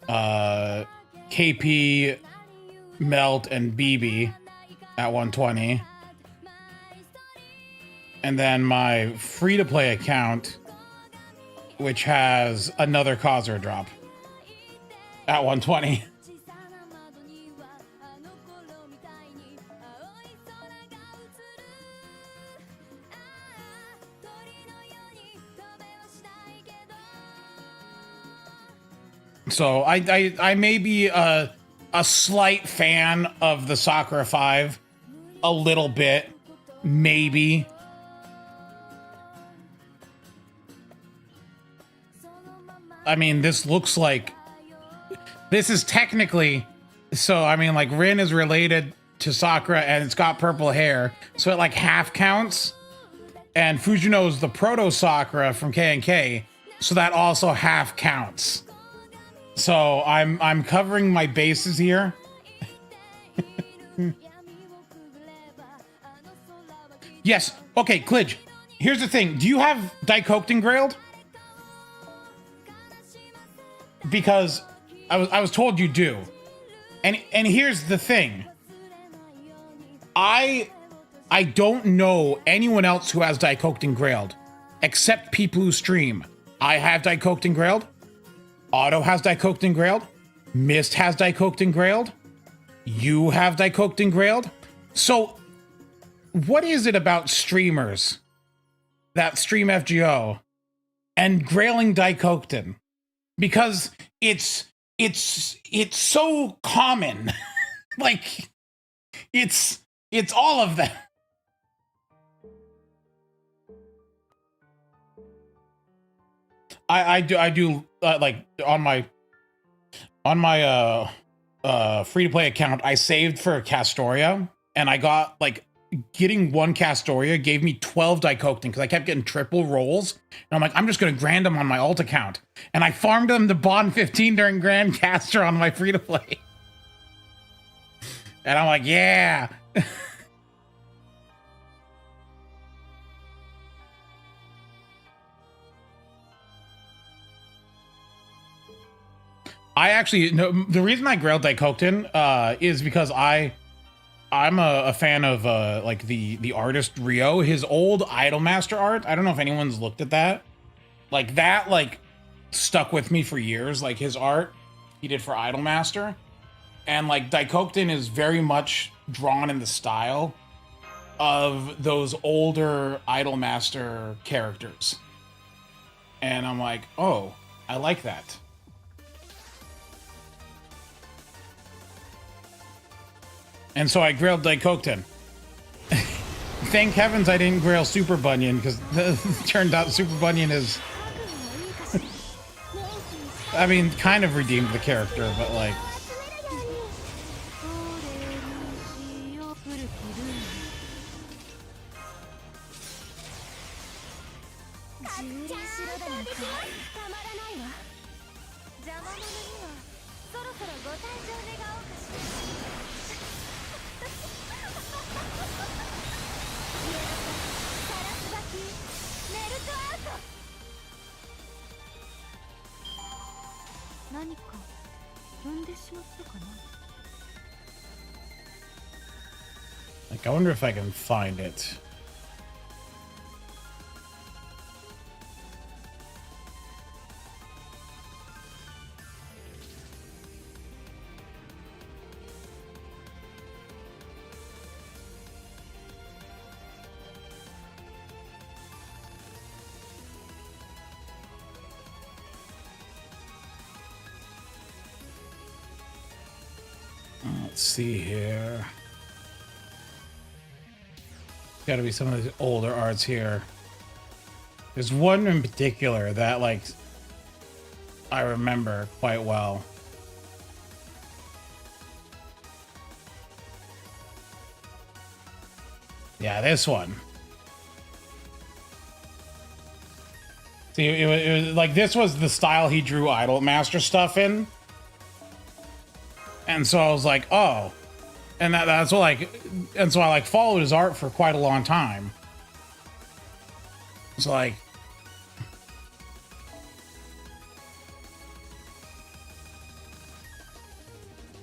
KP, Melt, and BB at 120. And then my free-to-play account, which has another Causer Drop at 120. So I may be a slight fan of the Sakura 5, a little bit, maybe. I mean, this looks like this is technically, so I mean, like Rin is related to Sakura and it's got purple hair, so it like half counts. And Fujino is the proto Sakura from K&K, so that also half counts. So I'm covering my bases here. Yes. Okay, Klidge. Here's the thing. Do you have Daikoten Grailed? Because I was told you do. And here's the thing. I don't know anyone else who has Daikoten Grailed except people who stream. I have Daikoten Grailed. Otto has Daikoten Grailed. Mist has Daikoten Grailed. You have Daikoten Grailed. So what is it about streamers that stream FGO and grailing Daikoten? Because it's so common. Like it's all of them. I do like on my free to play account, I saved for Castoria, and I got like getting one Castoria gave me 12 Daikoten because I kept getting triple rolls, and I'm like, I'm just gonna grand them on my alt account, and I farmed them to bond 15 during Grand Caster on my free to play, and I'm like, yeah. I actually, no, the reason I grailed Daikoten is because I'm a fan of like the artist Ryo, his old Idolmaster art. I don't know if anyone's looked at that. Like that, like stuck with me for years. Like his art he did for Idolmaster, and like Daikoken is very much drawn in the style of those older Idolmaster characters, and I'm like, oh, I like that. And so I grailed Daikoken. Thank heavens I didn't grail Super Bunyan, because it turned out Super Bunyan is I mean, kind of redeemed the character, but like I wonder if I can find it. Let's see here. Got to be some of the older arts here. There's one in particular that like I remember quite well. Yeah, this one. See, it was like this was the style he drew Idolmaster stuff in, and so I was like, oh. And that's what like, and so I like followed his art for quite a long time. It's like,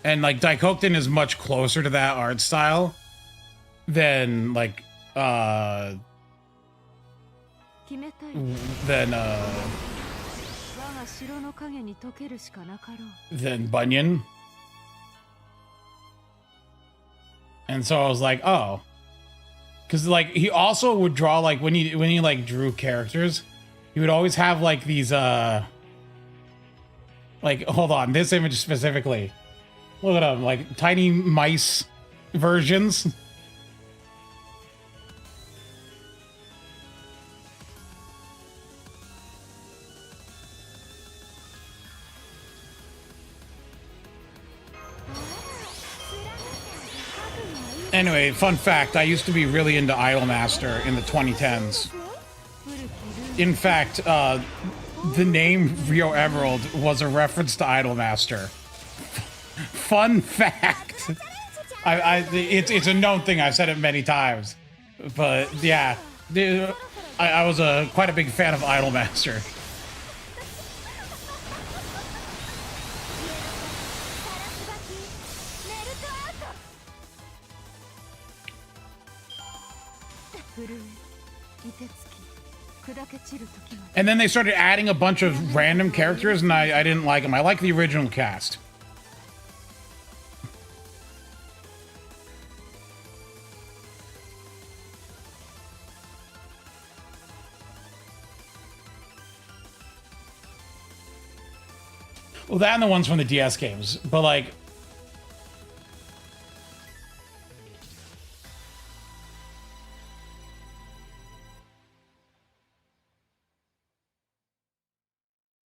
and like Daikoken is much closer to that art style than like than Bunyan. And so I was like, oh, because like he also would draw like when he like drew characters, he would always have like these like, hold on, this image specifically, look at them, like tiny mice versions. Anyway, fun fact, I used to be really into Idolmaster in the 2010s. In fact, the name Rio Emerald was a reference to Idolmaster. Fun fact. It's a known thing, I've said it many times. But yeah, I was quite a big fan of Idolmaster. And then they started adding a bunch of random characters, and I didn't like them. I like the original cast. Well, that and the ones from the DS games, but like...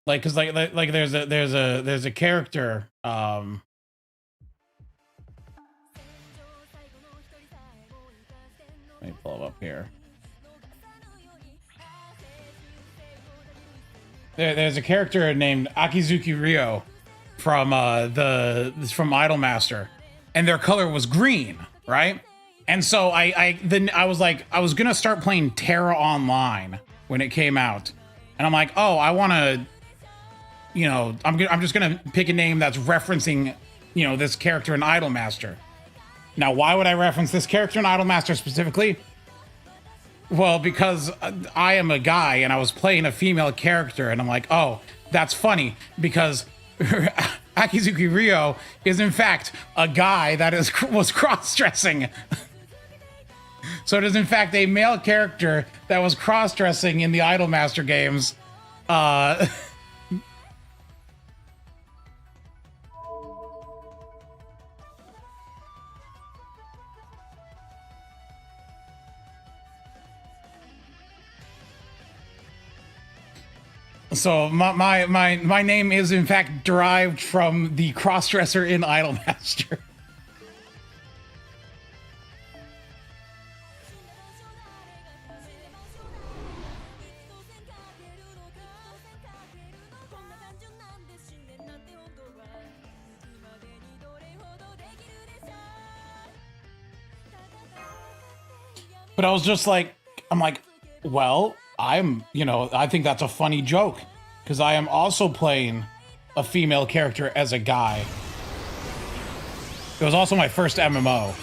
Like, cause like there's a character, let me pull it up here. There's a character named Akizuki Ryo from from Idolmaster, and their color was green, right? And so I was gonna start playing Terra Online when it came out, and I'm like, oh, I want to, you know, I'm just gonna pick a name that's referencing, you know, this character in Idolmaster. Now, why would I reference this character in Idolmaster specifically? Well, because I am a guy and I was playing a female character, and I'm like, oh, that's funny because Akizuki Ryo is in fact a guy that was cross-dressing. So it is in fact a male character that was cross-dressing in the Idolmaster games. So my name is in fact derived from the crossdresser in Idolmaster. But I was just like, I'm like, well, I think that's a funny joke because I am also playing a female character as a guy. It was also my first MMO.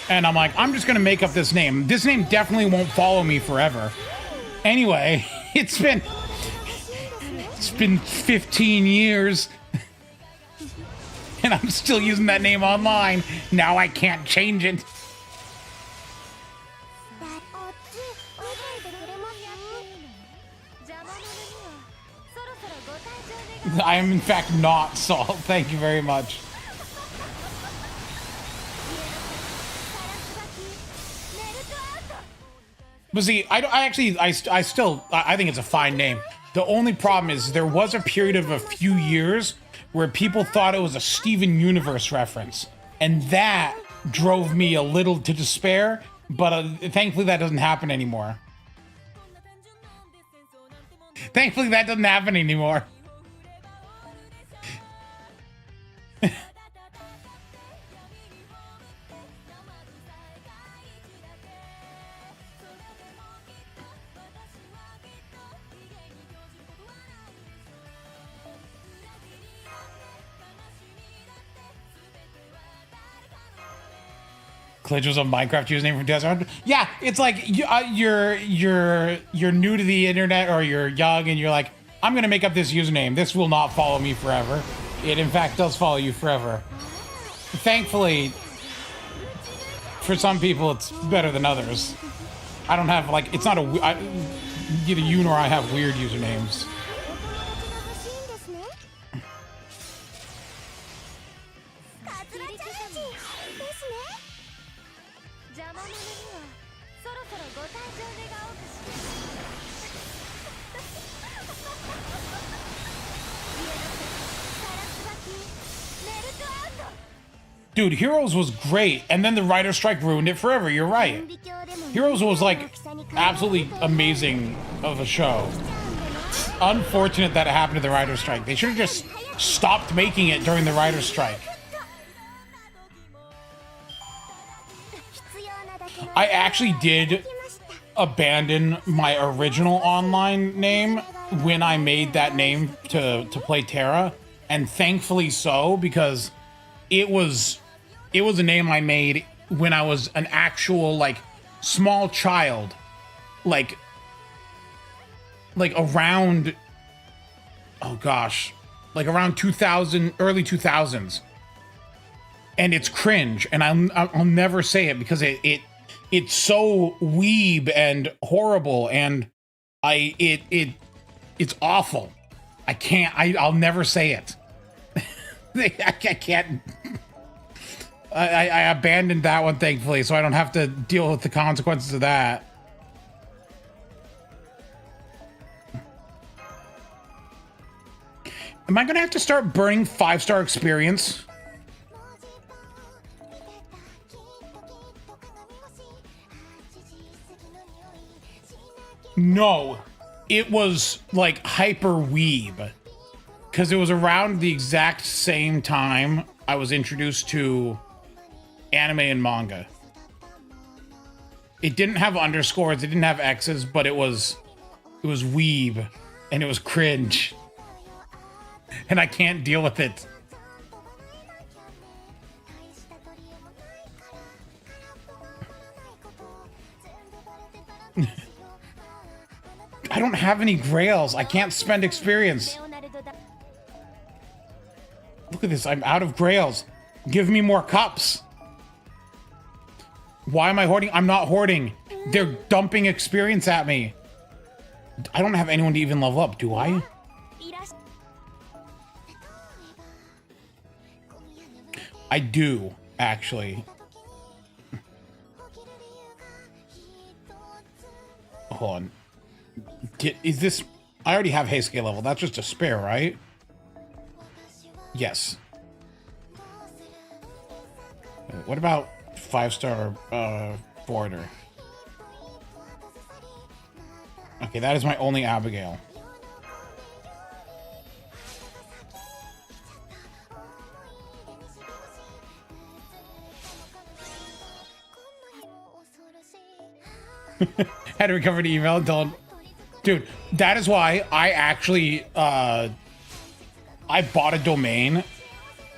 And I'm like, I'm just going to make up this name. This name definitely won't follow me forever. Anyway, it's been 15 years and I'm still using that name online. Now I can't change it. I am in fact not Salt. Thank you very much. But see, I think it's a fine name. The only problem is there was a period of a few years where people thought it was a Steven Universe reference, and that drove me a little to despair. But thankfully, that doesn't happen anymore. Thankfully, that doesn't happen anymore. Glitch was a Minecraft username from 2000. Yeah, it's like you're new to the internet, or you're young and you're like, I'm gonna make up this username. This will not follow me forever. It in fact does follow you forever. Thankfully, for some people, it's better than others. I don't have like, it's not neither you nor I have weird usernames. Dude, Heroes was great, and then the writer strike ruined it forever. You're right. Heroes was like absolutely amazing of a show. Unfortunate that it happened to the writer strike. They should have just stopped making it during the writer strike. I actually did abandon my original online name when I made that name to play Terra, and thankfully so, because it was a name I made when I was an actual like small child, like around, oh gosh, like around 2000, early 2000s, and it's cringe, and I'll never say it because it's so weeb and horrible, and it's awful. I'll never say it. I can't. I abandoned that one, thankfully, so I don't have to deal with the consequences of that. Am I gonna have to start burning 5-star experience? No, it was like hyper weeb, because it was around the exact same time I was introduced to anime and manga. It didn't have underscores, it didn't have X's, but it was weeb, and it was cringe. And I can't deal with it. I don't have any grails. I can't spend experience. Look at this. I'm out of grails. Give me more cups. Why am I hoarding? I'm not hoarding. They're dumping experience at me. I don't have anyone to even level up, do I? I do, actually. Hold on. Is this... I already have Heisuke level. That's just a spare, right? Yes. What about 5-star border? Okay, that is my only Abigail. Had to recover the email. Don't, dude. That is why I actually I bought a domain,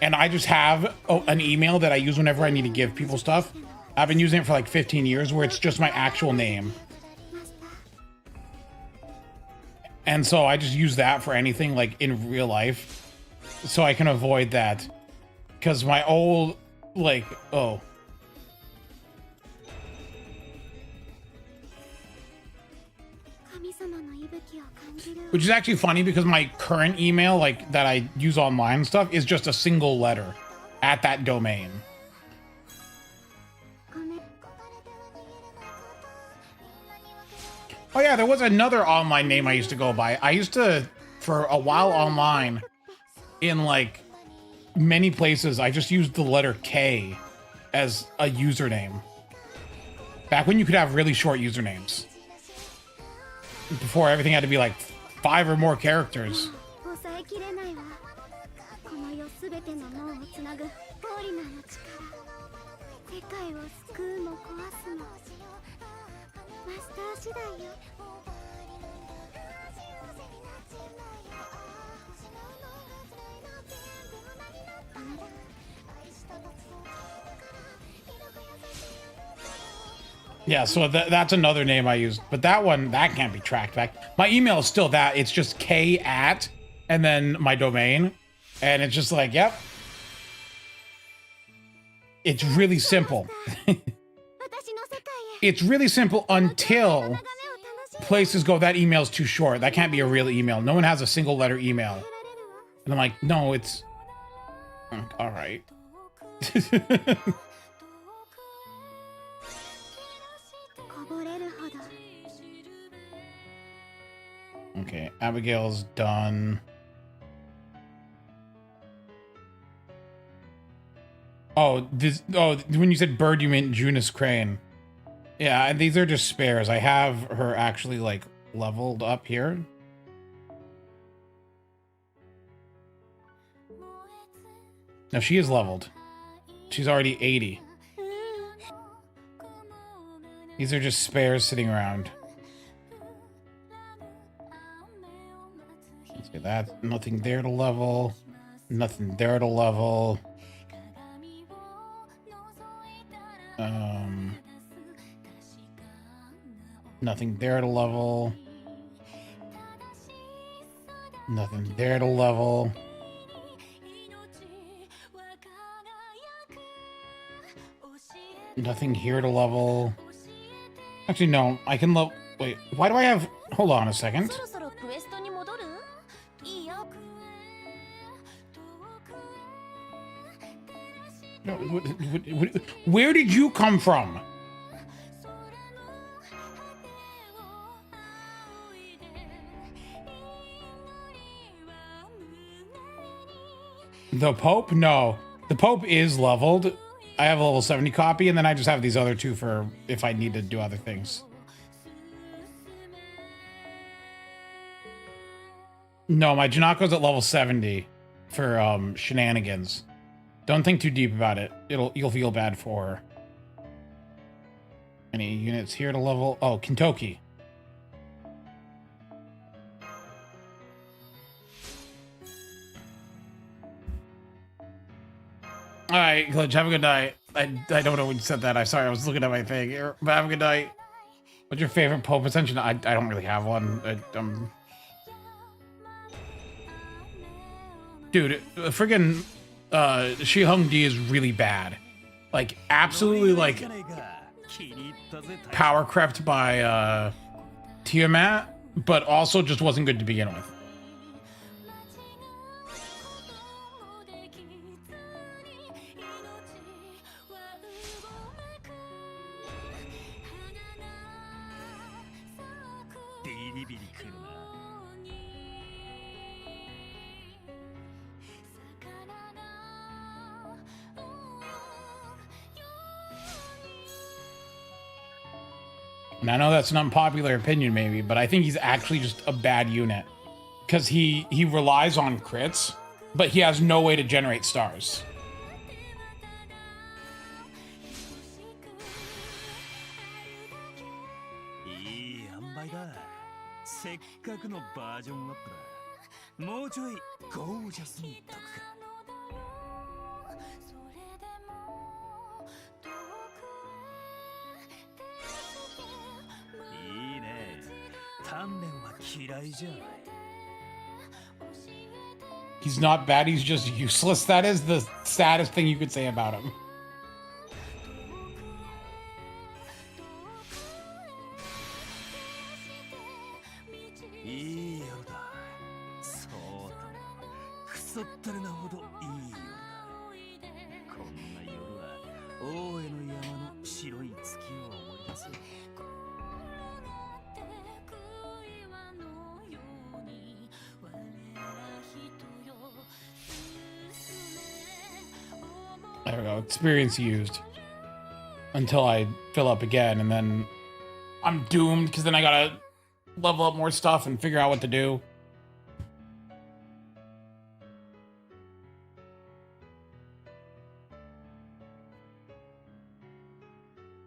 and I just have an email that I use whenever I need to give people stuff. I've been using it for like 15 years, where it's just my actual name, and so I just use that for anything like in real life, so I can avoid that. Because my old like Which is actually funny because my current email, like that I use online and stuff, is just a single letter at that domain. Oh yeah, there was another online name I used to go by. I used to, for a while online, in like many places, I just used the letter K as a username. Back when you could have really short usernames. Before everything had to be like 5 or more characters. Yeah, so that's another name I used. But that one, that can't be tracked back. My email is still that. It's just K at, and then my domain. And it's just like, yep. It's really simple. It's really simple until places go, that email's too short. That can't be a real email. No one has a single letter email. And I'm like, no, it's... all right. Okay, Abigail's done. Oh, when you said bird, you meant Junus Crane. Yeah, and these are just spares. I have her actually, like, leveled up here. No, she is leveled. She's already 80. These are just spares sitting around. Let's get that. Nothing there to level. Nothing there to level. Nothing there to level. Nothing there to level. Nothing here to level. Actually, no. I can level... Wait, why do I have... Hold on a second. No, where did you come from? The Pope? No. The Pope is leveled. I have a level 70 copy, and then I just have these other two for if I need to do other things. No, my Janako's at level 70 for shenanigans. Don't think too deep about it. You'll feel bad for her. Any units here to level? Oh, Kentucky. All right, Glitch, have a good night. I don't know when you said that. I'm sorry, I was looking at my thing here, but have a good night. What's your favorite Pope Ascension? I don't really have one. Dude, friggin' Shi Hung Di is really bad. Like, absolutely, like, power crept by Tiamat, but also just wasn't good to begin with. And I know that's an unpopular opinion, maybe, but I think he's actually just a bad unit. Because he relies on crits, but he has no way to generate stars. He's not bad, he's just useless. That is the saddest thing you could say about him. There we go, experience used. Until I fill up again, and then I'm doomed, because then I gotta level up more stuff and figure out what to do.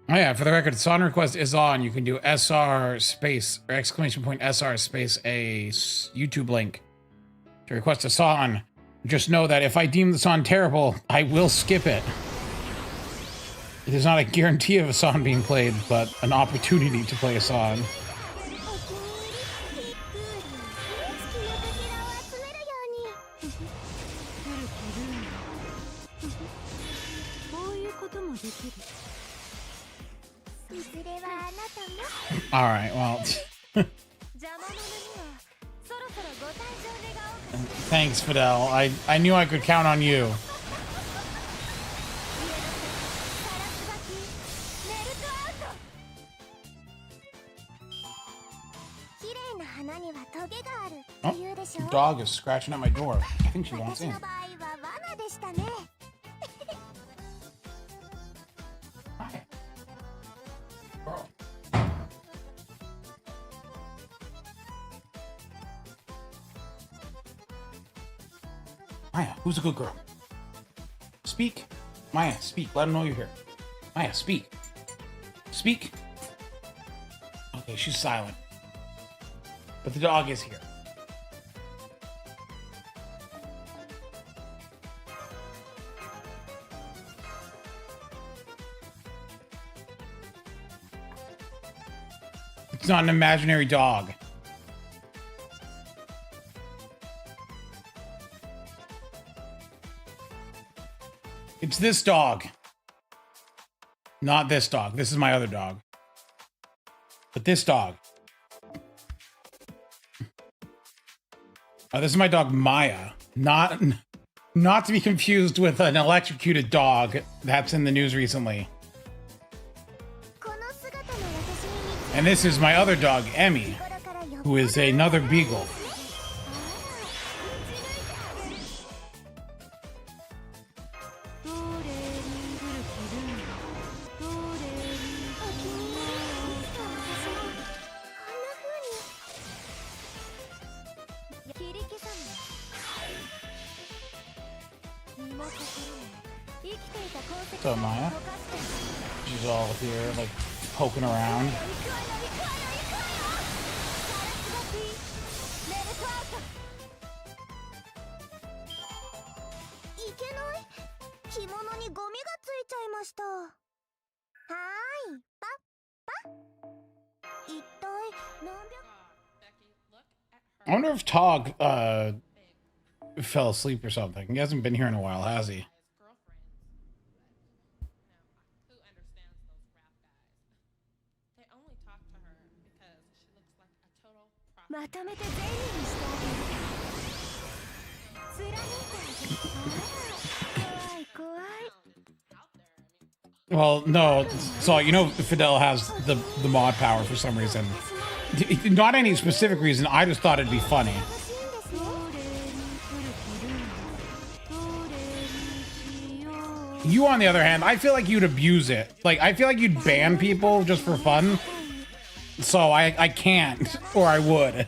Oh yeah, for the record, song request is on. You can do SR space or exclamation point SR space a YouTube link to request a song. Just know that if I deem the song terrible, I will skip it. It is not a guarantee of a song being played, but an opportunity to play a song. All right, well. Thanks, Fidel. I knew I could count on you. Oh, the dog is scratching at my door. I think she wants in. Hi. Girl. Maya, who's a good girl? Speak. Maya, speak. Let them know you're here. Maya, speak. Speak. Okay, she's silent. But the dog is here. It's not an imaginary dog. It's this dog. Not this dog. This is my other dog. But this dog. This is my dog Maya. Not to be confused with an electrocuted dog that's in the news recently. And this is my other dog, Emmy, who is another beagle. What's up, Maya? She's all here, like, poking around. I wonder if Tog fell asleep or something. He hasn't been here in a while, has he? まとめてゼリーにしてあげる。貫いてあげる。怖い怖い。 Well, no. So you know, Fidel has the mod power for some reason. Not any specific reason. I just thought it'd be funny. You, on the other hand, I feel like you'd abuse it. Like, I feel like you'd ban people just for fun. So I can't, or I would.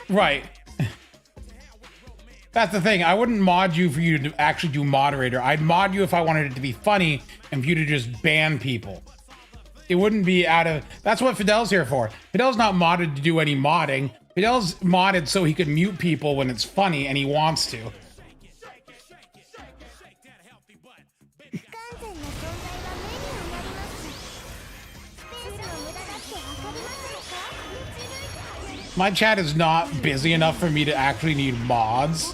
Right. That's the thing. I wouldn't mod you for you to actually do moderator. I'd mod you if I wanted it to be funny and for you to just ban people. It wouldn't be out of... That's what Fidel's here for. Fidel's not modded to do any modding. Fidel's modded so he could mute people when it's funny and he wants to. My chat is not busy enough for me to actually need mods.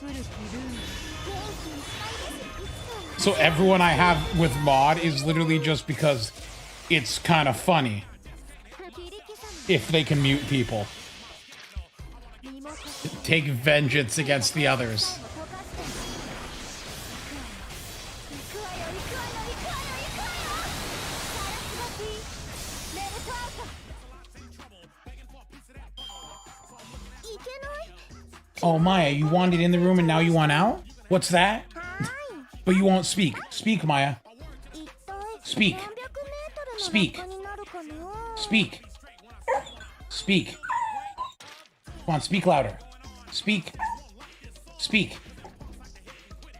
So everyone I have with mod is literally just because it's kind of funny. If they can mute people. Take vengeance against the others. Oh, Maya, you wanted in the room and now you want out? What's that? But you won't speak. Speak, Maya. Speak. Speak. Speak. Speak. Come on, speak louder. Speak. Speak.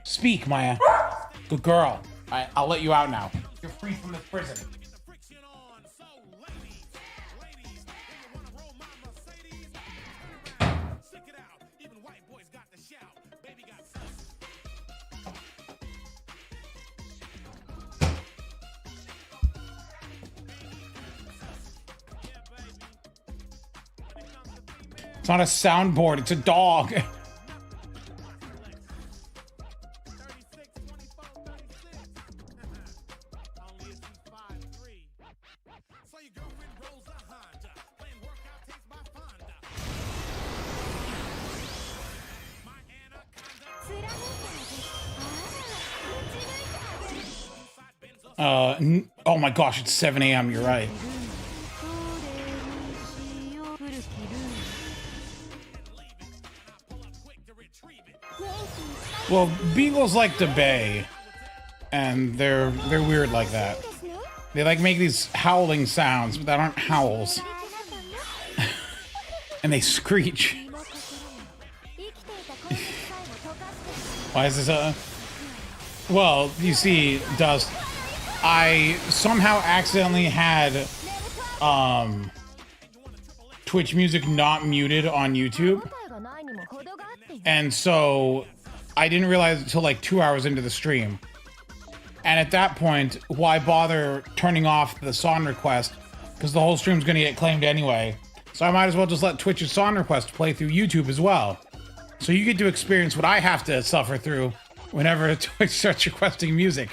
Speak, Maya. Good girl. I'll let you out now. You're free from this prison. It's not a soundboard, it's a dog. Oh my gosh, it's 7 a.m. You're right. Well, beagles like to bay, and they're weird like that. They like make these howling sounds, but that aren't howls. And they screech. Why is this well, you see, Dust, I somehow accidentally had Twitch music not muted on YouTube. And so I didn't realize until like 2 hours into the stream. And at that point, why bother turning off the song request? Because the whole stream's going to get claimed anyway. So I might as well just let Twitch's song request play through YouTube as well. So you get to experience what I have to suffer through whenever Twitch starts requesting music.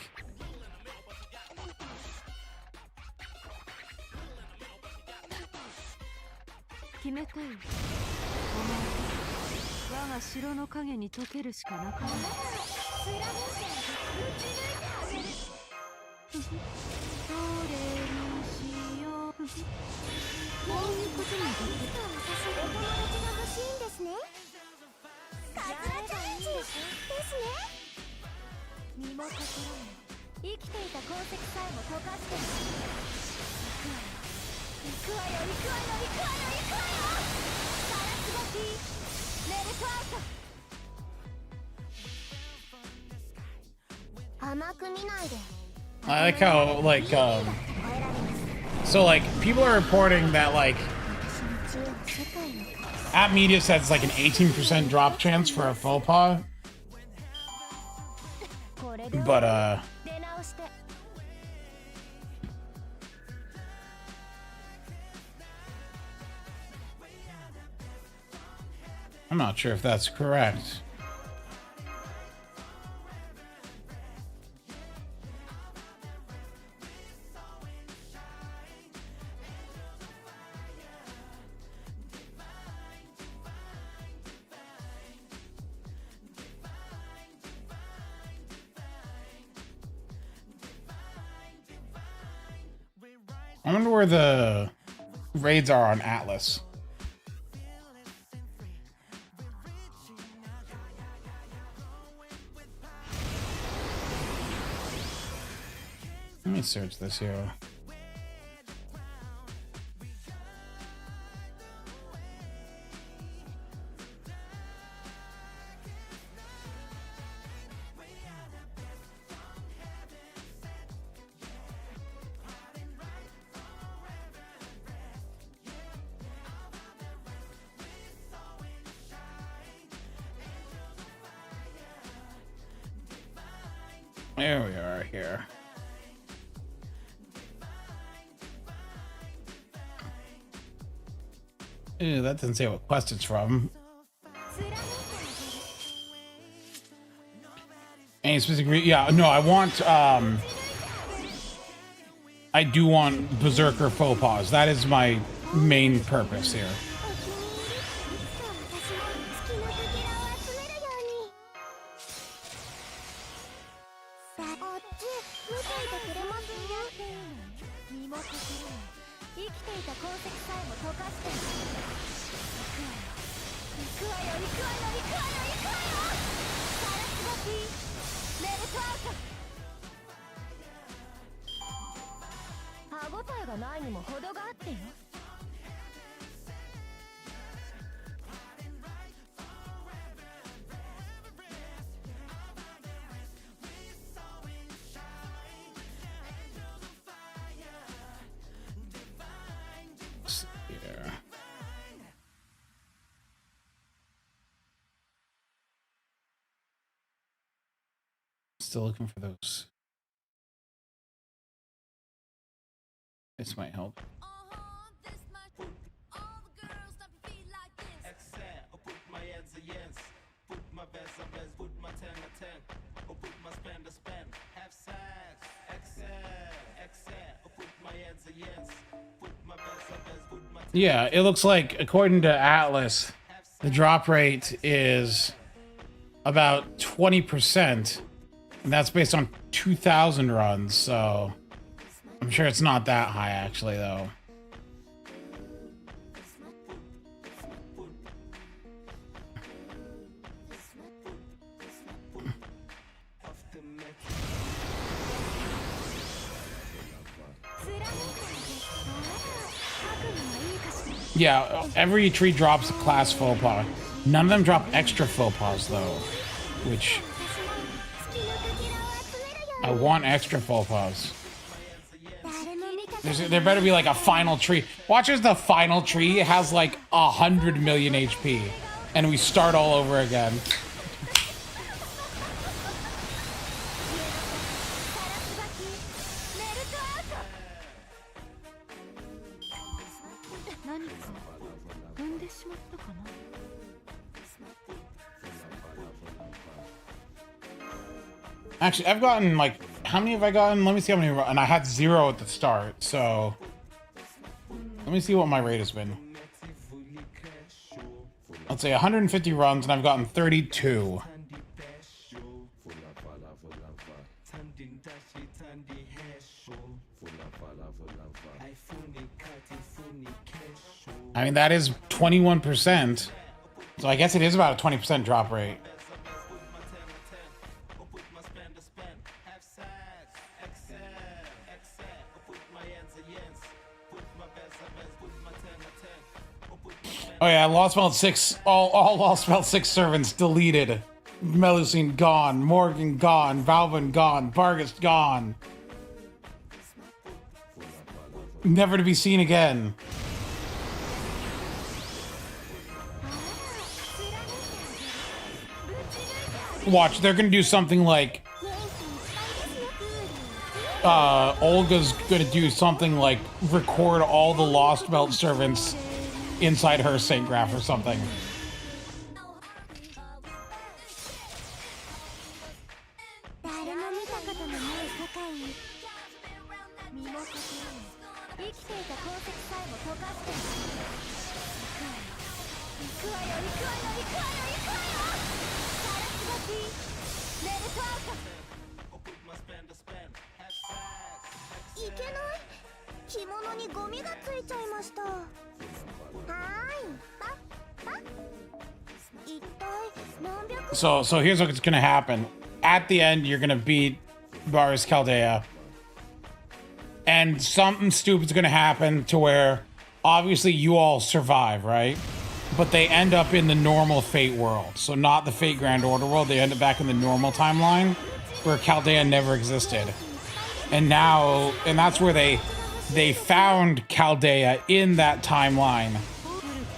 I like how, like, so, like, people are reporting that, like, App Media says it's like an 18% drop chance for a faux pas. But, I'm not sure if that's correct. I wonder where the raids are on Atlas. Let me search this here. There we are here. Ew, that doesn't say what quest it's from. Any specific yeah, no, I want I do want Berserker faux pas. That is my main purpose here. Still looking for those. This might help. Yeah, it looks like, according to Atlas, the drop rate is about 20%. And that's based on 2,000 runs, so I'm sure it's not that high, actually, though. Yeah, every tree drops a class faux pas. None of them drop extra faux pas, though, which... I want extra faux pas. There better be like a final tree. Watch as the final tree has like 100 million HP. And we start all over again. Actually, I've gotten like, how many have I gotten? Let me see how many, and I had 0 at the start, so let me see what my rate has been. Let's say 150 runs, and I've gotten 32. I mean, that is 21%, so I guess it is about a 20% drop rate. Oh yeah, Lost Melt 6, all Lost Melt 6 servants deleted. Melusine gone, Morgan gone, Valvin gone, Vargas gone. Never to be seen again. Watch, they're gonna do something like Olga's gonna do something like record all the Lost Belt servants inside her Saint Graph or something. So here's what's gonna happen. At the end, you're gonna beat Baris Chaldea. And something stupid's gonna happen to where obviously you all survive, right? But they end up in the normal Fate world. So not the Fate Grand Order world, they end up back in the normal timeline where Chaldea never existed. And now, and that's where they found Chaldea in that timeline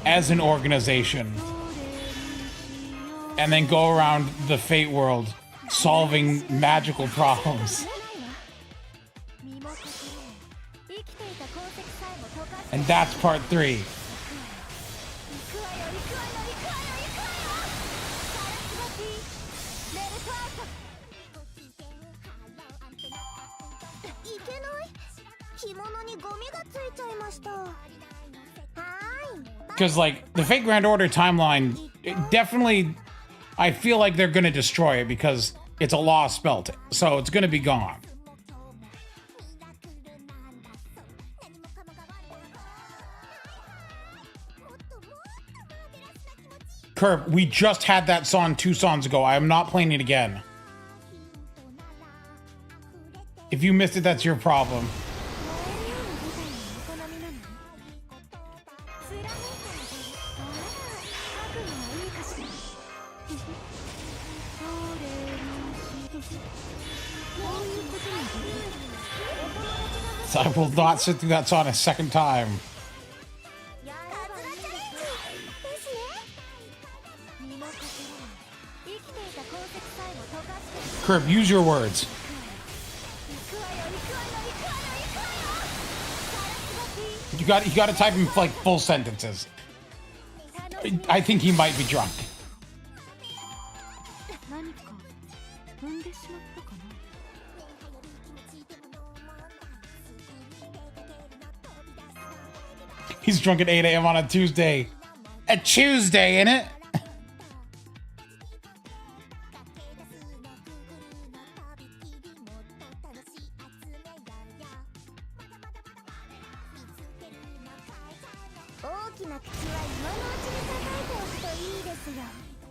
as an organization. And then go around the Fate world solving magical problems. And that's part 3. Because, like, the Fate Grand Order timeline, it definitely, I feel like they're going to destroy it because it's a lost belt. So it's going to be gone. Curb, we just had that song 2 songs ago. I am not playing it again. If you missed it, that's your problem. So I will not sit through that song a second time. Curb, use your words. You got to type in like full sentences. I think he might be drunk. He's drunk at 8 a.m. on a Tuesday. A Tuesday, innit?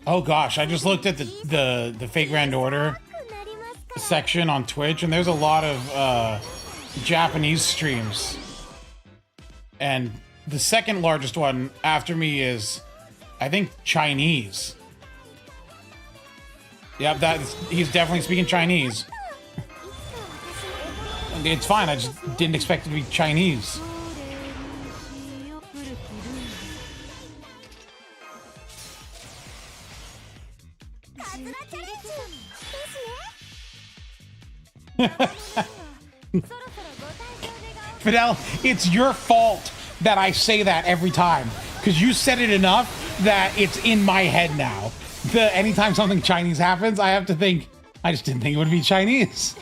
Oh gosh, I just looked at the Fate Grand Order section on Twitch, and there's a lot of Japanese streams. And the second largest one after me is, I think, Chinese. Yep, he's definitely speaking Chinese. It's fine, I just didn't expect it to be Chinese. Fidel, it's your fault that I say that every time, because you said it enough that it's in my head now. Anytime something Chinese happens, I have to think, I just didn't think it would be Chinese.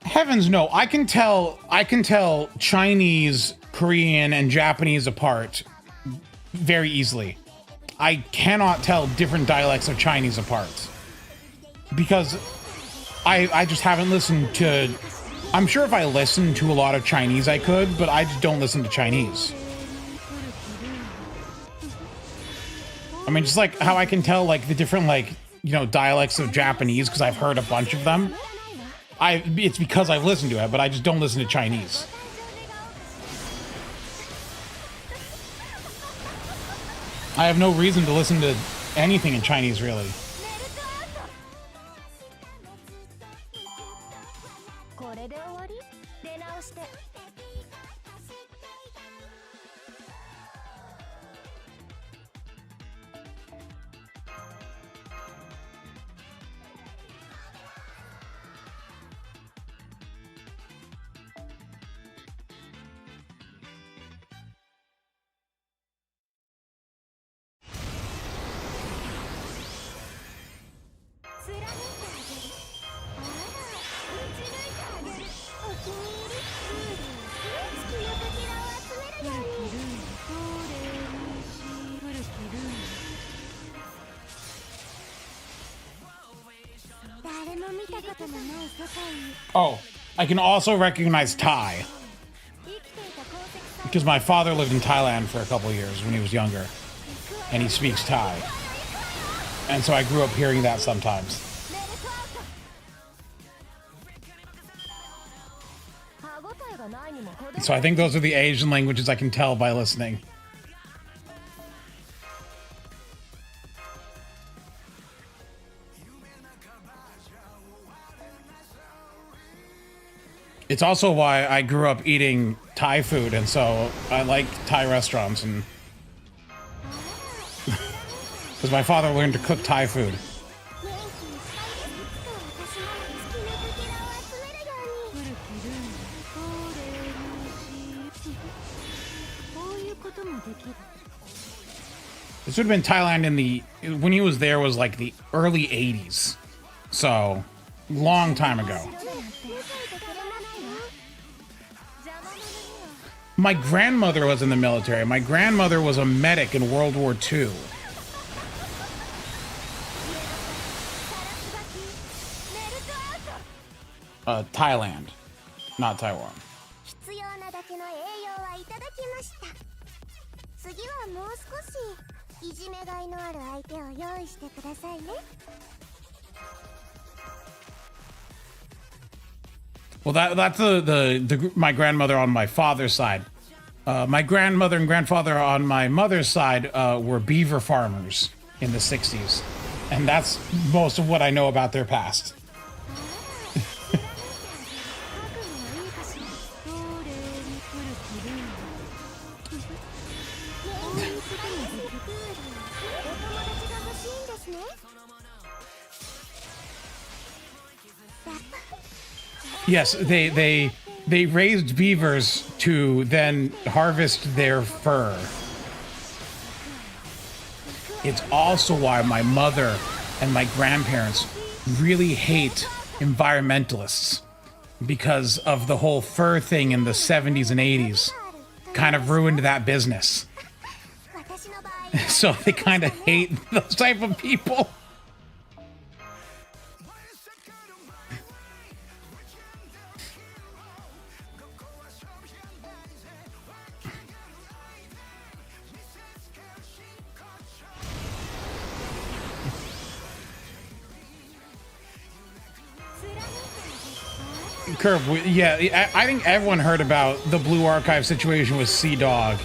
Heavens no, I can tell Chinese, Korean, and Japanese apart very easily. I cannot tell different dialects of Chinese apart. Because I just haven't listened to... I'm sure if I listened to a lot of Chinese I could, but I just don't listen to Chinese. I mean, just like how I can tell like the different like, you know, dialects of Japanese because I've heard a bunch of them. It's because I've listened to it, but I just don't listen to Chinese. I have no reason to listen to anything in Chinese, really. Oh, I can also recognize Thai. Because my father lived in Thailand for a couple of years when he was younger. And he speaks Thai. And so I grew up hearing that sometimes. So I think those are the Asian languages I can tell by listening. It's also why I grew up eating Thai food, and so I like Thai restaurants, and because my father learned to cook Thai food. This would have been Thailand in the, when he was there was like the early 80s. So, long time ago. My grandmother was in the military. My grandmother was a medic in World War II. Thailand, not Taiwan. 必要なだけの栄養はいただきました。次はもう少しいじめがいのある相手を用意してくださいね。Well, that's my grandmother on my father's side. My grandmother and grandfather on my mother's side were beaver farmers in the 60s. And that's most of what I know about their past. Yes, they raised beavers to then harvest their fur. It's also why my mother and my grandparents really hate environmentalists, because of the whole fur thing in the 70s and 80s. Kind of ruined that business. So they kind of hate those type of people. Curve, yeah, I think everyone heard about the Blue Archive situation with Sea Dog.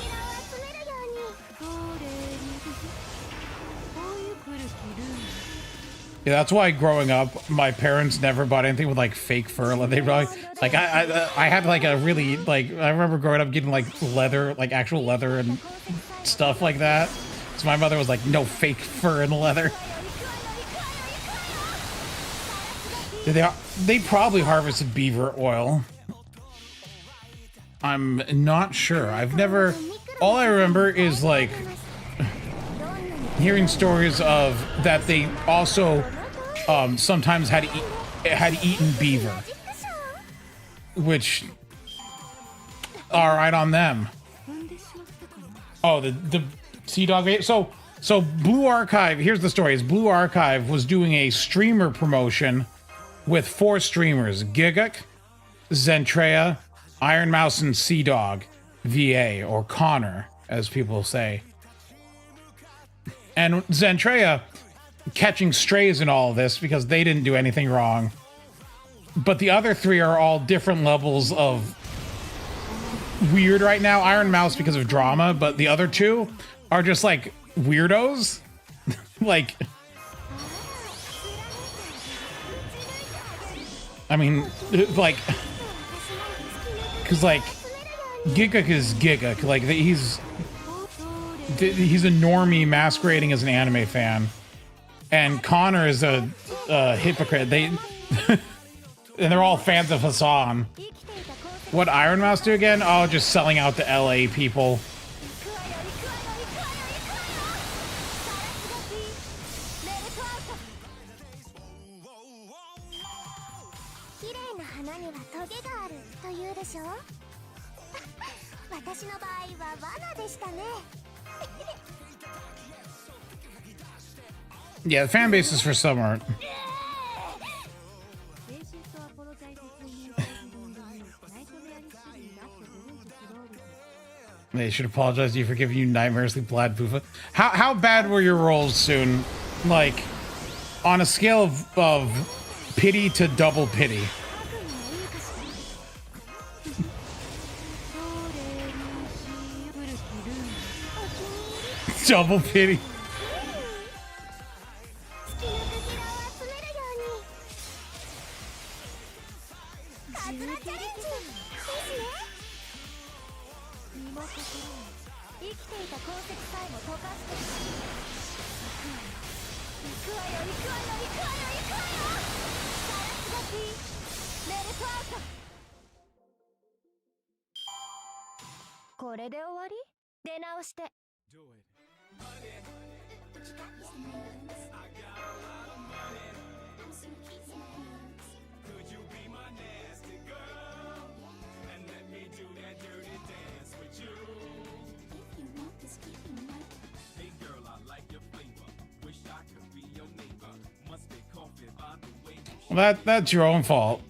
Yeah, that's why growing up, my parents never bought anything with like fake fur. They probably, like I had like a really, like, I remember growing up getting like leather, like actual leather and stuff like that. So my mother was like, no fake fur and leather. They probably harvested beaver oil. I'm not sure. I've never, all I remember is like hearing stories of that they also sometimes had eaten beaver, which, all right on them. Oh, the Sea Dog. So Blue Archive, here's the story, is Blue Archive was doing a streamer promotion with 4 streamers: Giguk, Zentrea, Iron Mouse, and Sea Dog, VA, or Connor, as people say. And Zentrea catching strays in all of this because they didn't do anything wrong. But the other 3 are all different levels of weird right now. Iron Mouse because of drama, but the other 2 are just like weirdos. Like, I mean, like, because like Giguk is Giguk, like he's a normie masquerading as an anime fan, and Connor is a hypocrite. And they're all fans of Hassan. What Iron Mouse do again? Oh, just selling out to LA people. Yeah, the fan bases for some art. They should apologize to you for giving you nightmares like Vlad Poofa. How bad were your rolls soon? Like, on a scale of pity to double pity. Double pity. Well, that's your own fault.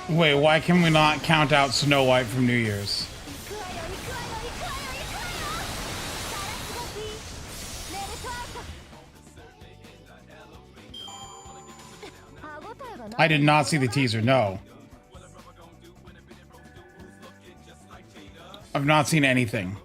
Wait, why can we not count out Snow White from New Year's? I did not see the teaser, no. I've not seen anything.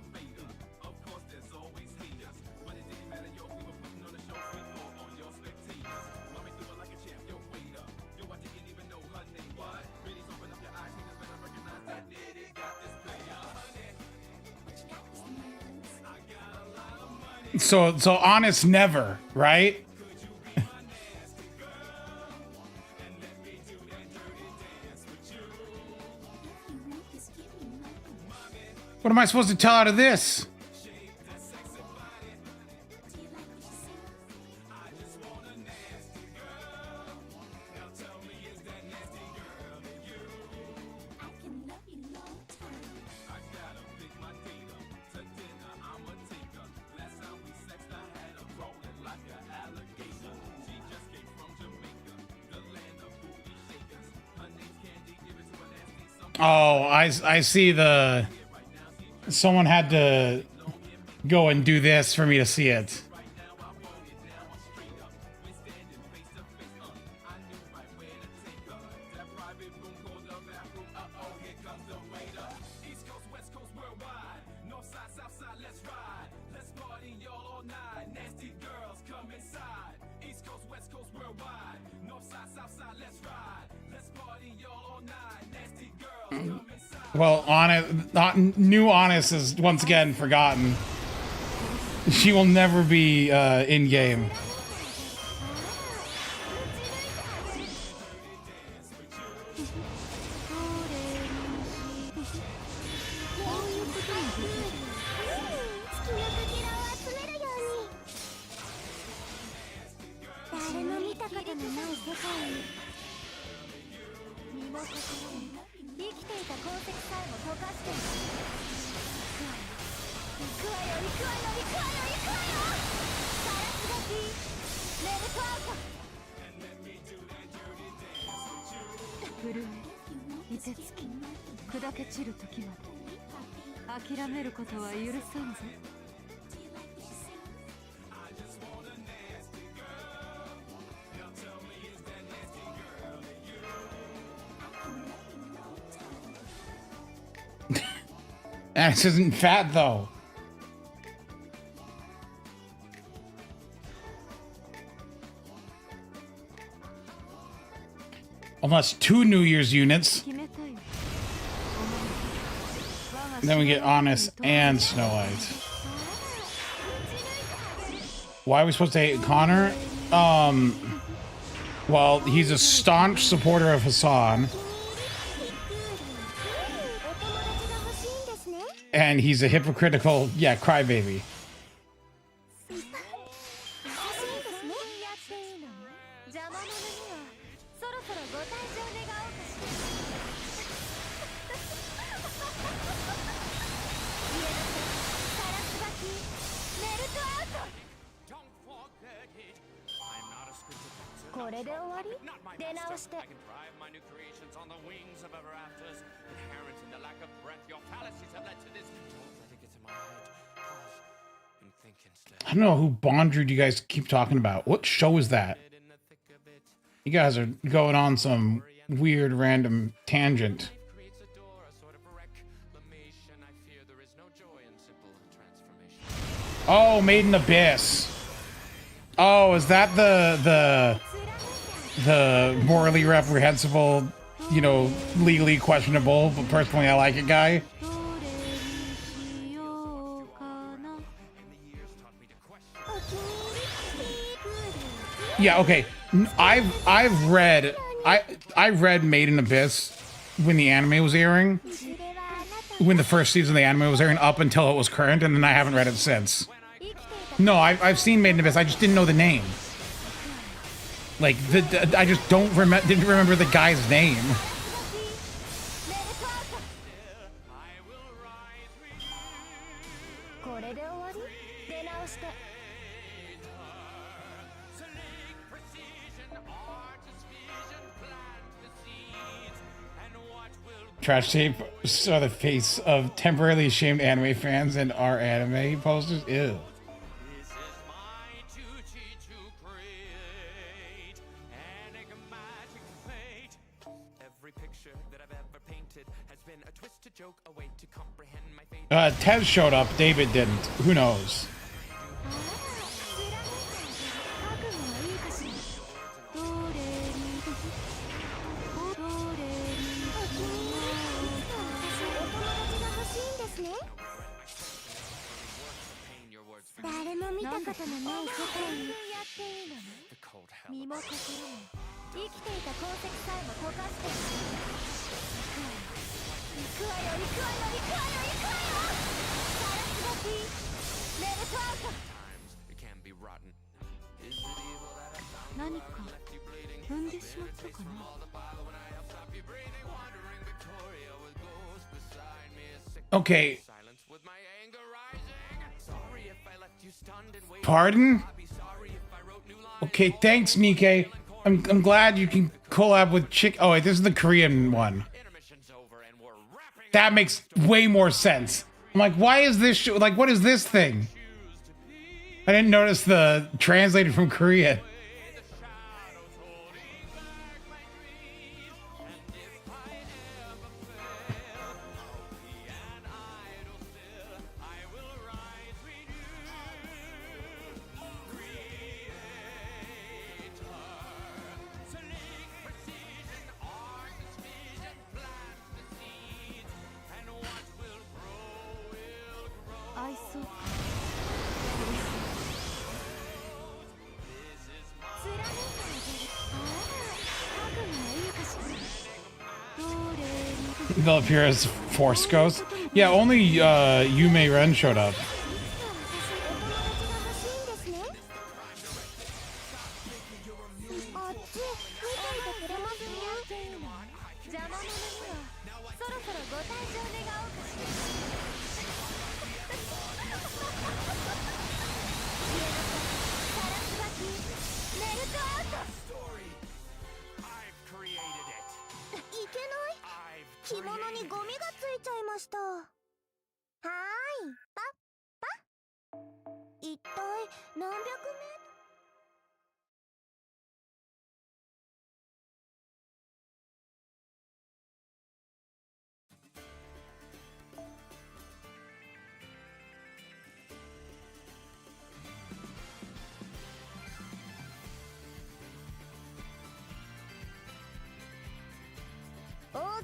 So honest never, right? What am I supposed to tell out of this? Oh, I see the... Someone had to go and do this for me to see it. Well, new Honest is once again forgotten. She will never be in game. Axe isn't fat though. Unless 2 New Year's units. 決めたよ Then we get Honest and Snow White. Why are we supposed to hate Connor? Well, he's a staunch supporter of Hassan. And he's a hypocritical, yeah, crybaby. 邪魔者にはそろそろご退場願おうかしら。サラスバキメルトアウト。これで終わり？出直して。I don't know who Bondred you guys keep talking about. What show is that? You guys are going on some weird random tangent. Oh, Made in Abyss. Oh, is that the morally reprehensible, you know, legally questionable, but personally I like it guy? どれにしようかな Yeah, okay. I've read I read Made in Abyss when the anime was airing. When the first season of the anime was airing up until it was current, and then I haven't read it since. No, I've seen Made in Abyss. I just didn't know the name. Like I just didn't remember the guy's name. Trash tape saw the face of temporarily ashamed anime fans and our anime posters. Ew. Ted showed up. David didn't. Who knows? Okay. Pardon? Okay, thanks, Nikkei. I'm glad you can collab with Chick. Oh, wait, this is the Korean one. That makes way more sense. I'm like, why is this show? Like, what is this thing? I didn't notice the translated from Korean. They'll appear as Force Ghosts. Yeah, only Yume Ren showed up.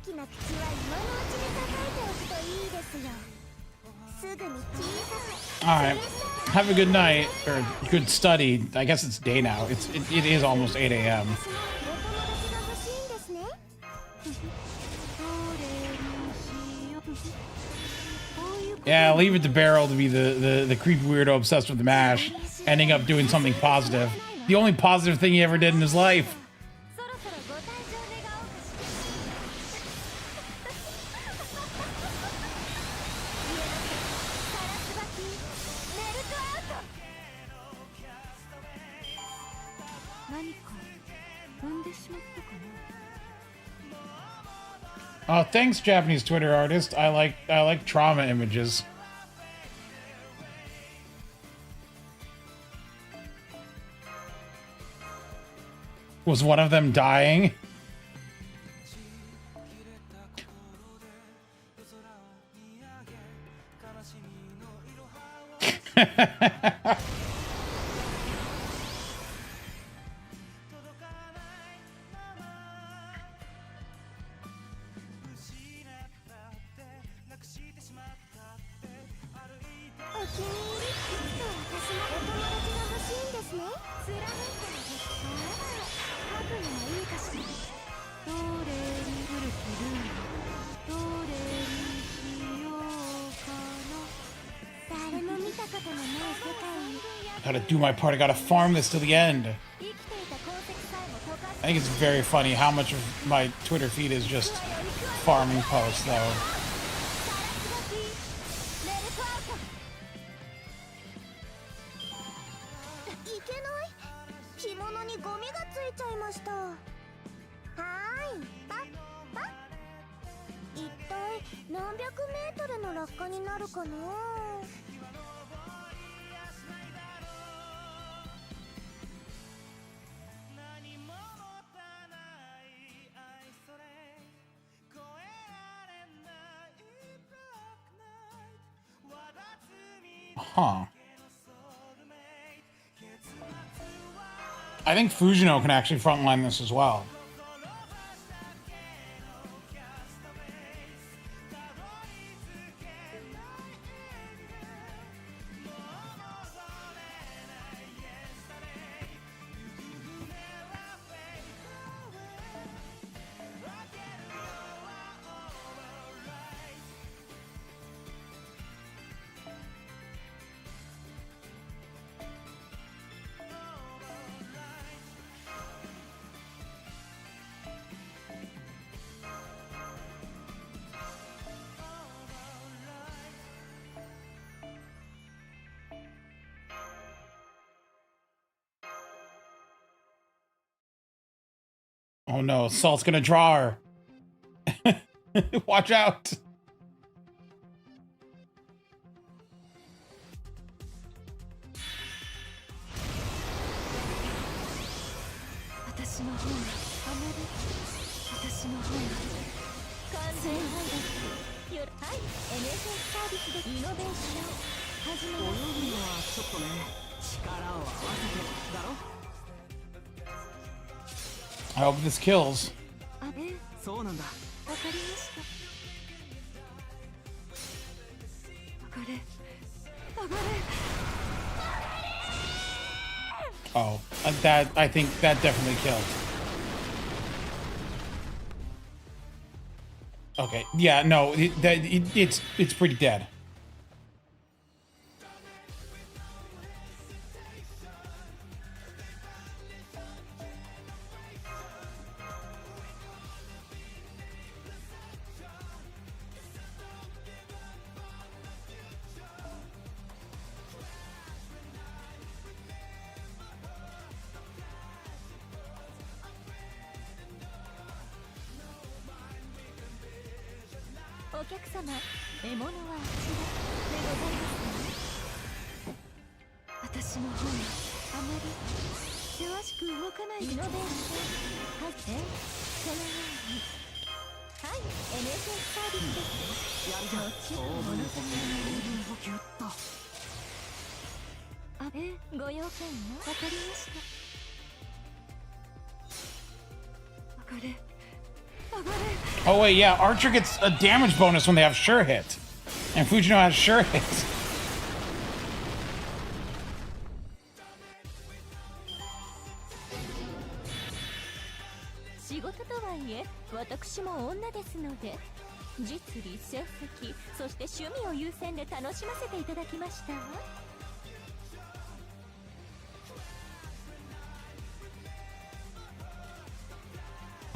きな口は今のうちに叩いておくといいですよ。すぐに小さく。 All right. Have a good night or good study. I guess it's day now. It is almost 8 a.m. 私もお友達が欲しいんですね。Yeah, leave it to Barrel to be the creepy weirdo obsessed with the MASH, ending up doing something positive. The only positive thing he ever did in his life. そろそろご退場願おうかしら。カラスバキメルトアウト。何か踏んでしまったかな。 Oh, thanks, Japanese Twitter artist. I like trauma images. Was one of them dying? Gotta do my part. I gotta farm this to the end. I think it's very funny how much of my Twitter feed is just farming posts, though. Huh. I think Fujino can actually frontline this as well. Oh no, Salt's gonna draw her. Watch out. I hope this kills. Oh, that I think that definitely killed. Okay, yeah, no, it's pretty dead. Oh wait, yeah, Archer gets a damage bonus when they have sure hit. And Fujino has sure hit. 仕事とはいえ私も女ですので実利成績そして趣味を優先で楽しませていただきましたわ。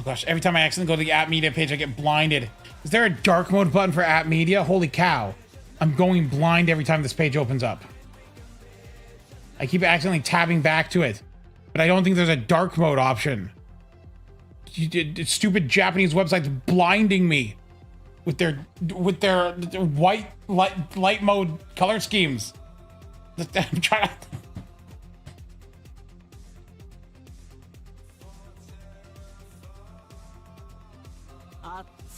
Oh gosh, every time I accidentally go to the app media page, I get blinded. Is there a dark mode button for app media? Holy cow. I'm going blind every time this page opens up. I keep accidentally tabbing back to it, but I don't think there's a dark mode option. Stupid Japanese websites blinding me with their white light mode color schemes. I'm trying to...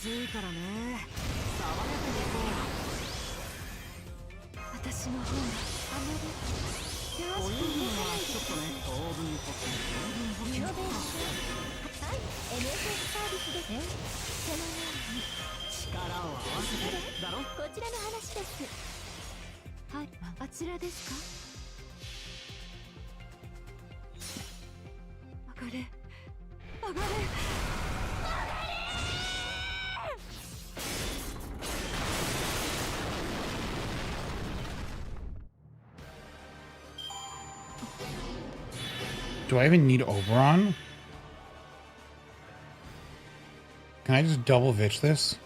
暑いからね。爽やかに行こう。私の方があまりよろしく動かないでちょっとね。当分とってリノベーション。はい、NSS サービスですね。そのように力を合わせてだろ。こちらの話です。はい、あちらですか。上がれ、上がれ。 Do I even need Oberon? Can I just double vitch this?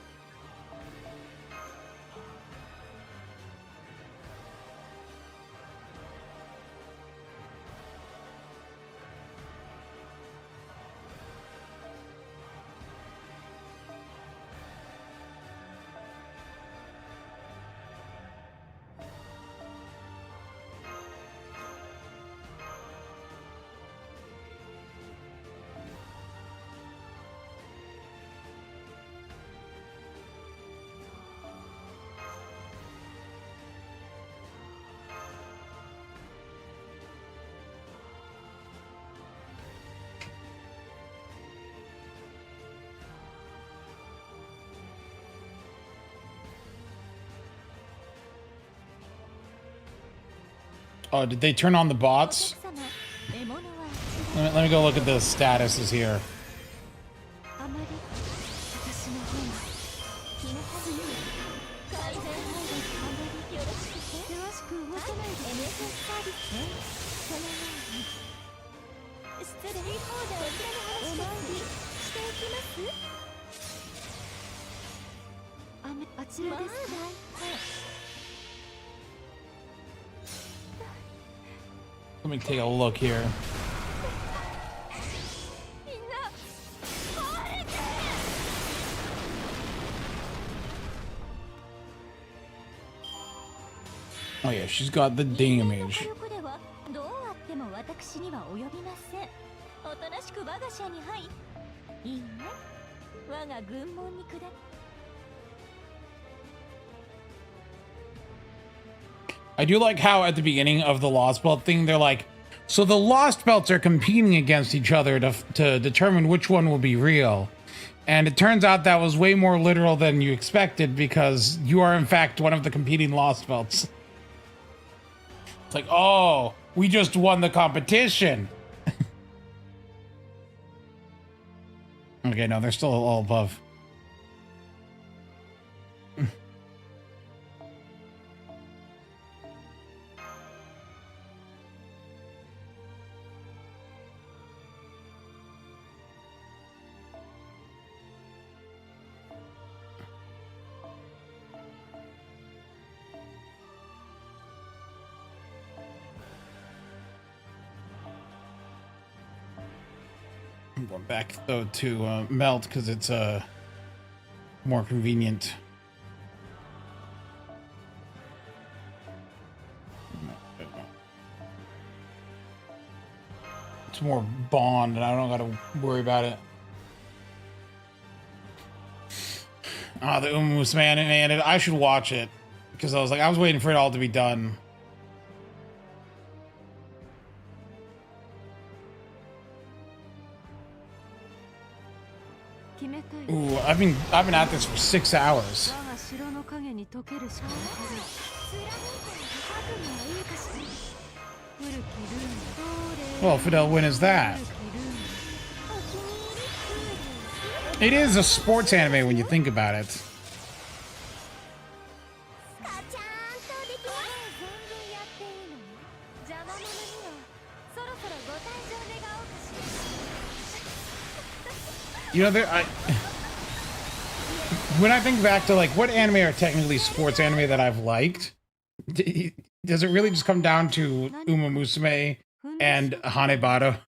Oh, did they turn on the bots? Let me go look at the statuses here. Let me take a look here. Oh yeah, she's got the damage. I do like how at the beginning of the Lost Belt thing, they're like, so the Lost Belts are competing against each other to determine which one will be real. And it turns out that was way more literal than you expected because you are in fact one of the competing Lost Belts. It's like, oh, we just won the competition. Okay, no, they're still all above. I'm going back though to melt because it's more convenient. It's more bond, and I don't gotta worry about it. Ah, the Ummus, man, I should watch it because I was waiting for it all to be done. Ooh, I've been at this for 6 hours. 我が城の影に溶けるしかなかろう。古きルーン Well, Fidel, when is that? 古きルーン It is a sports anime when you think about it. ガチャーンとできます。存分やっていいのに邪魔者にはそろそろご退場願おうかしら。 You know, when I think back to like what anime are technically sports anime that I've liked, does it really just come down to Uma Musume and Hanebado?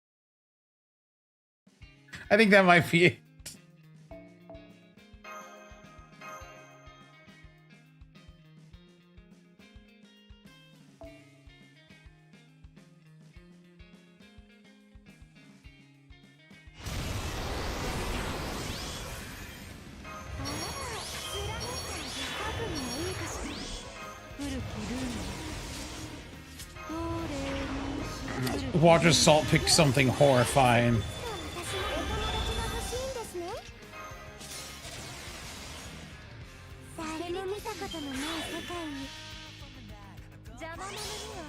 I think that might be it. Watch Salt pick something horrifying. 誰も見たことのない世界に邪魔者には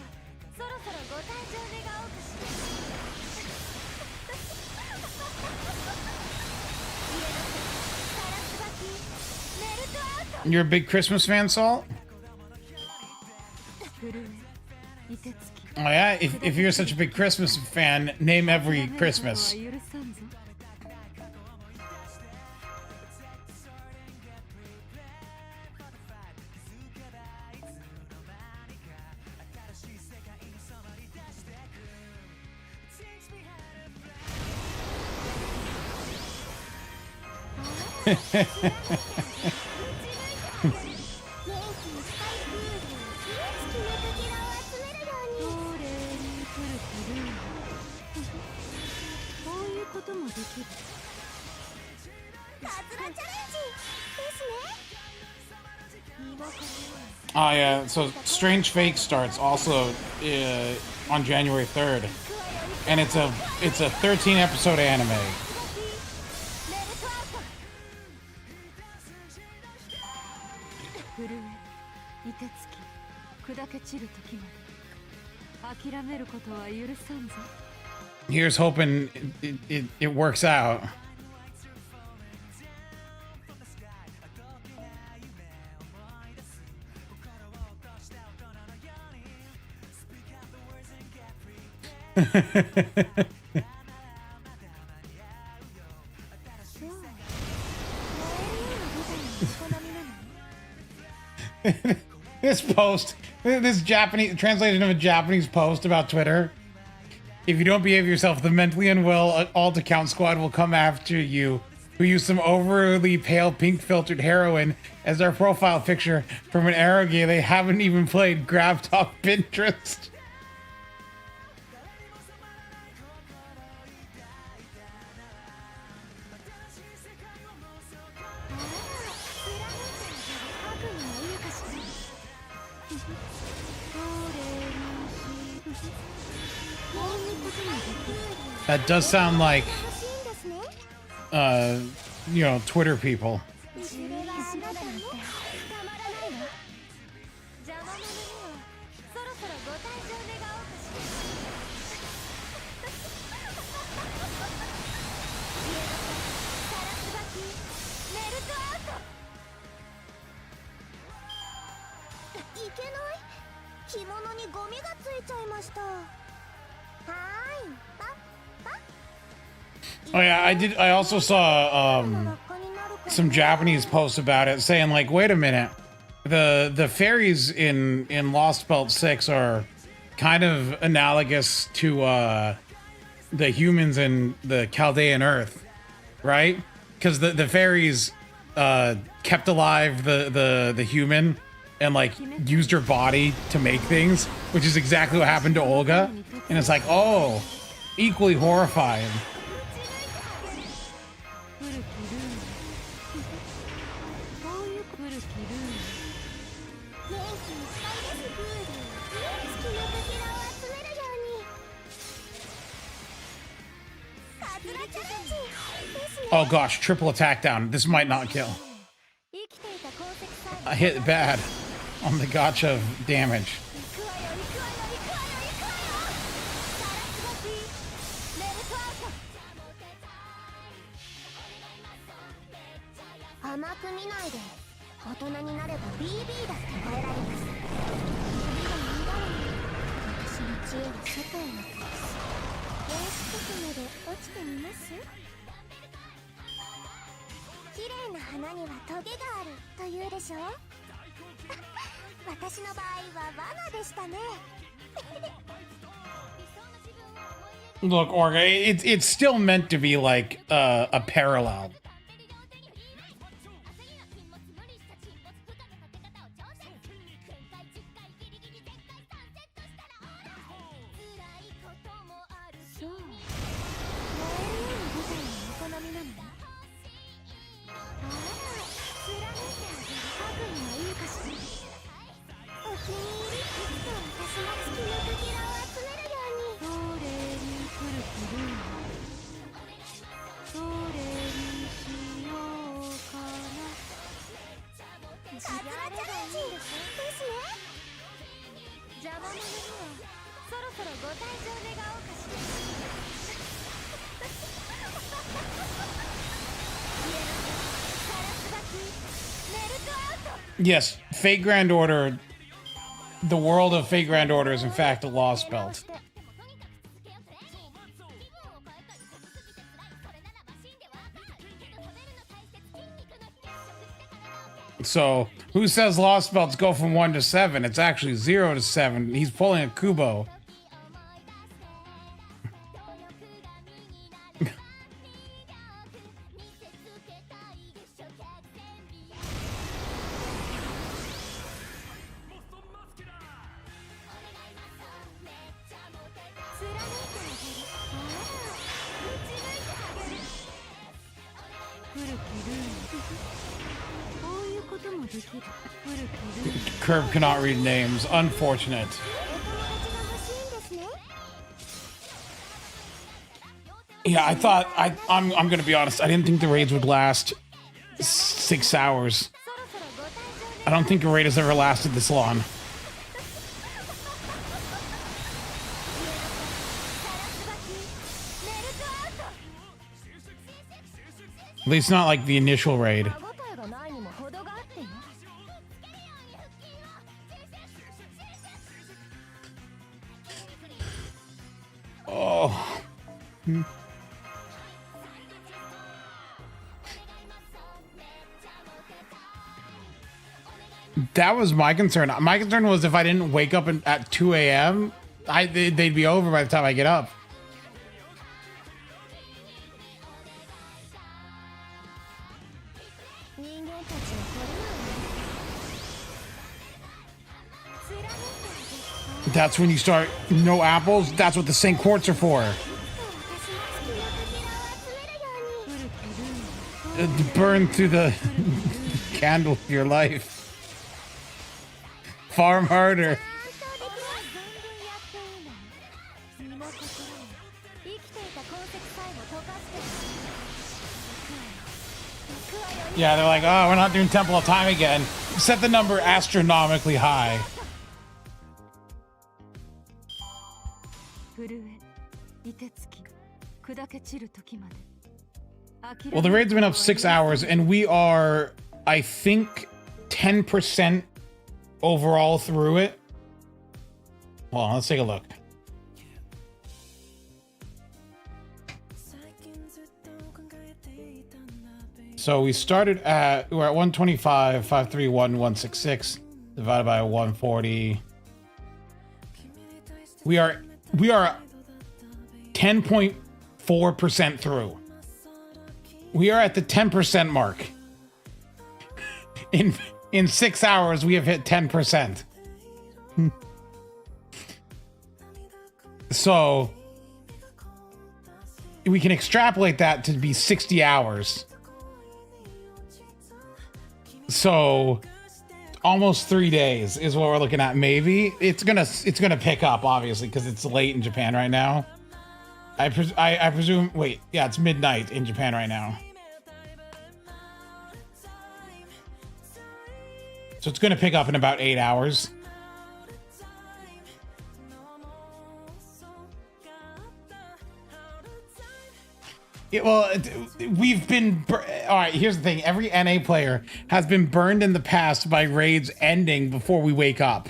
そろそろご退場願おうかしら。 You're a big Christmas fan, Salt? 震え凍てつき Oh yeah? If you're such a big Christmas fan, name every Christmas. 許さんぞ Oh yeah, so Strange Fake starts also on January 3rd, and it's a 13 episode anime. 震え凍てつき砕け散る時まで諦めることは許さんぞ Here's hoping it works out. This Japanese translation of a Japanese post about Twitter. If you don't behave yourself, the mentally unwell alt account squad will come after you, who use some overly pale pink filtered heroine as their profile picture from an arrow game they haven't even played. Grabbed off Pinterest. That does sound like, you know, Twitter people. Oh yeah, I also saw some Japanese posts about it saying like, wait a minute, the fairies in Lost Belt 6 are kind of analogous to the humans in the Chaldean Earth, right? Because the fairies kept alive the human and like used her body to make things, which is exactly what happened to Olga. And it's like, oh, equally horrifying. Oh gosh, triple attack down. This might not kill. 生きていた痕跡さえ I hit bad on the gotcha damage. 行くわよ行くわよ行くわよ行くわよガラス越しメルトアウト甘く見ないで大人になれば BB だって超えられます指が乱れに私の知恵が世界を照らす原始革命で落ちてみます綺麗な花にはトゲがあると言うでしょ私の場合は罠でしたね Look, Orga, it's still meant to be like a parallel. Yes, Fate Grand Order. The world of Fate Grand Order is in fact a lost belt. So, who says lost belts go from 1 to 7? It's actually 0 to 7. He's pulling a Kubo. Curb cannot read names. Unfortunate. Yeah, I thought I'm gonna be honest. I didn't think the raids would last 6 hours. I don't think a raid has ever lasted this long. At least not like the initial raid. Oh. That was my concern. My concern was if I didn't wake up at 2 a.m., they'd be over by the time I get up. That's when you start no apples. That's what the St. Quartz are for. Burn through the candle of your life. Farm harder. Yeah, they're like, oh, we're not doing Temple of Time again. Set the number astronomically high. Well, the raid's been up 6 hours, and we are, I think, 10% overall through it. Hold on, let's take a look. So we started at, we're at 125, 531, 166, divided by 140. We are 10.4% through. We are at the 10% mark. In 6 hours, we have hit 10%. So we can extrapolate that to be 60 hours. So almost 3 days is what we're looking at. Maybe it's gonna pick up, obviously, because it's late in Japan right now. I presume. Wait, yeah, it's midnight in Japan right now. So it's going to pick up in about 8 hours. Yeah, well, we've been... All right, here's the thing. Every NA player has been burned in the past by raids ending before we wake up.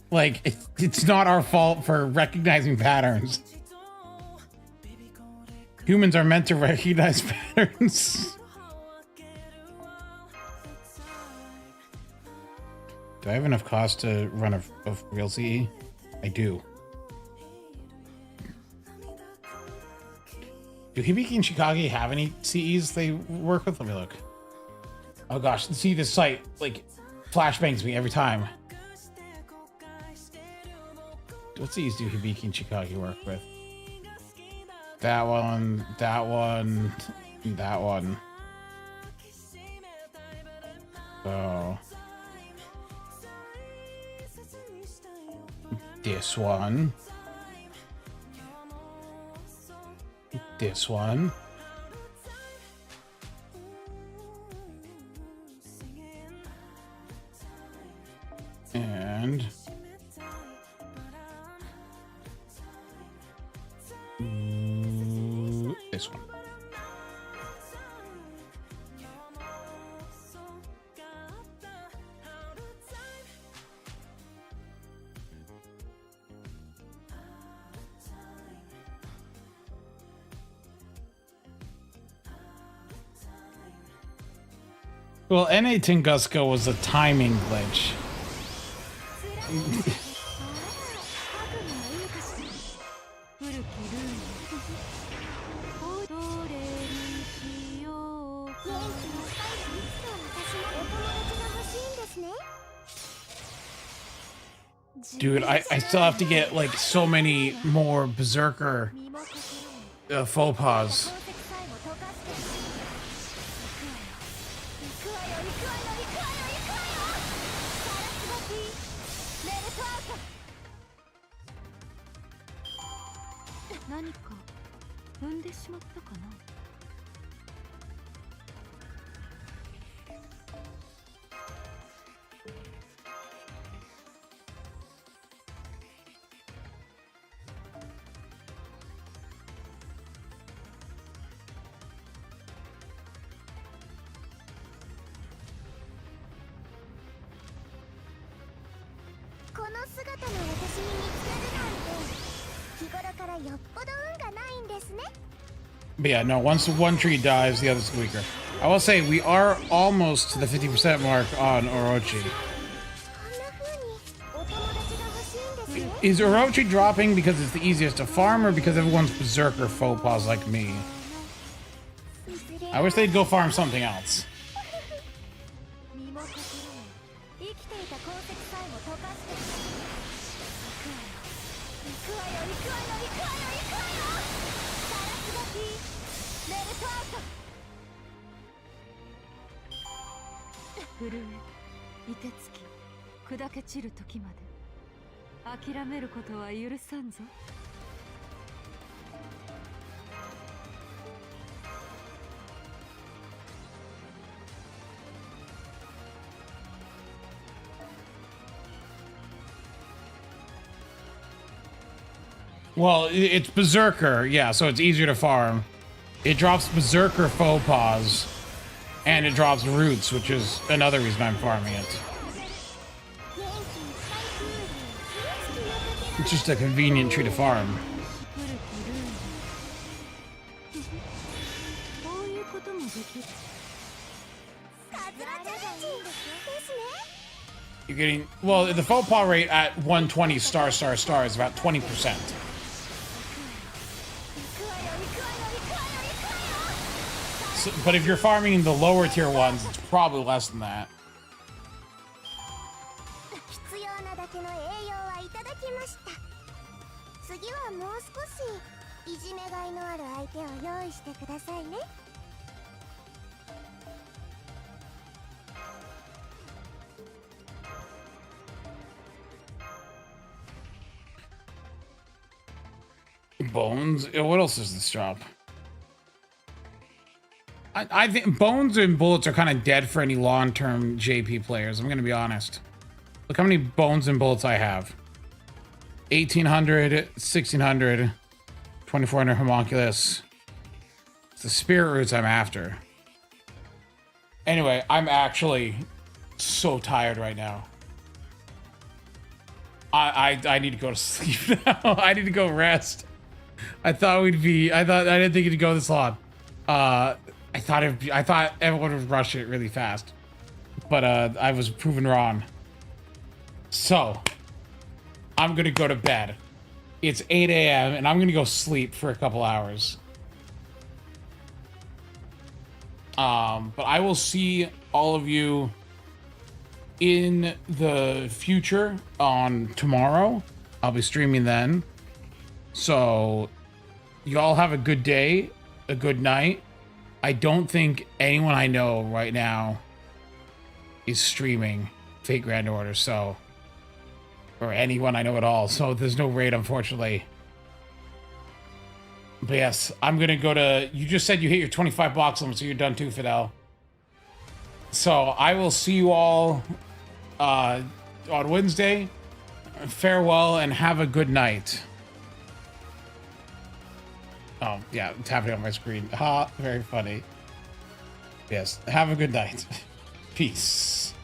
Like, it's not our fault for recognizing patterns. Humans are meant to recognize patterns. Do I have enough cost to run a real CE? I do. Do Hibiki and Chicago have any CEs they work with? Let me look. Oh gosh, see this site like flashbangs me every time. What CEs do Hibiki and Chicago work with? That one, that one, that one. So this one. This one. And this one. Well, NA Tunguska was a timing glitch. Dude, I still have to get like so many more Berserker faux pas. But yeah, no, once one tree dies, the other's weaker. I will say, we are almost to the 50% mark on Orochi. Is Orochi dropping because it's the easiest to farm, or because everyone's Berserker faux pas like me? I wish they'd go farm something else. Well, it's Berserker, yeah, so it's easier to farm. It drops Berserker faux pas, and it drops roots, which is another reason I'm farming it. It's just a convenient tree to farm. You're getting, well, the faux pas rate at 120 star is about 20%. So, but if you're farming in the lower tier ones, it's probably less than that. Bones? What else does this drop? I think Bones and Bullets are kind of dead for any long-term JP players. I'm going to be honest. Look how many Bones and Bullets I have. 1800, 1600, 2400 Homunculus. It's the Spirit Roots I'm after. Anyway, I'm actually so tired right now. I need to go to sleep now. I need to go rest. I didn't think it'd go this long. I thought everyone would rush it really fast, but I was proven wrong. So I'm gonna go to bed. It's 8 a.m. and I'm gonna go sleep for a couple hours. But I will see all of you in the future on tomorrow. I'll be streaming then. So y'all have a good day, a good night. I don't think anyone I know right now is streaming Fate Grand Order, so, or anyone I know at all. So there's no raid, unfortunately. But yes, I'm gonna go to, you just said you hit your 25 box limit, so you're done too, Fidel. So I will see you all on Wednesday. Farewell and have a good night. Oh, yeah, it's happening on my screen. Ha, very funny. Yes, have a good night. Peace.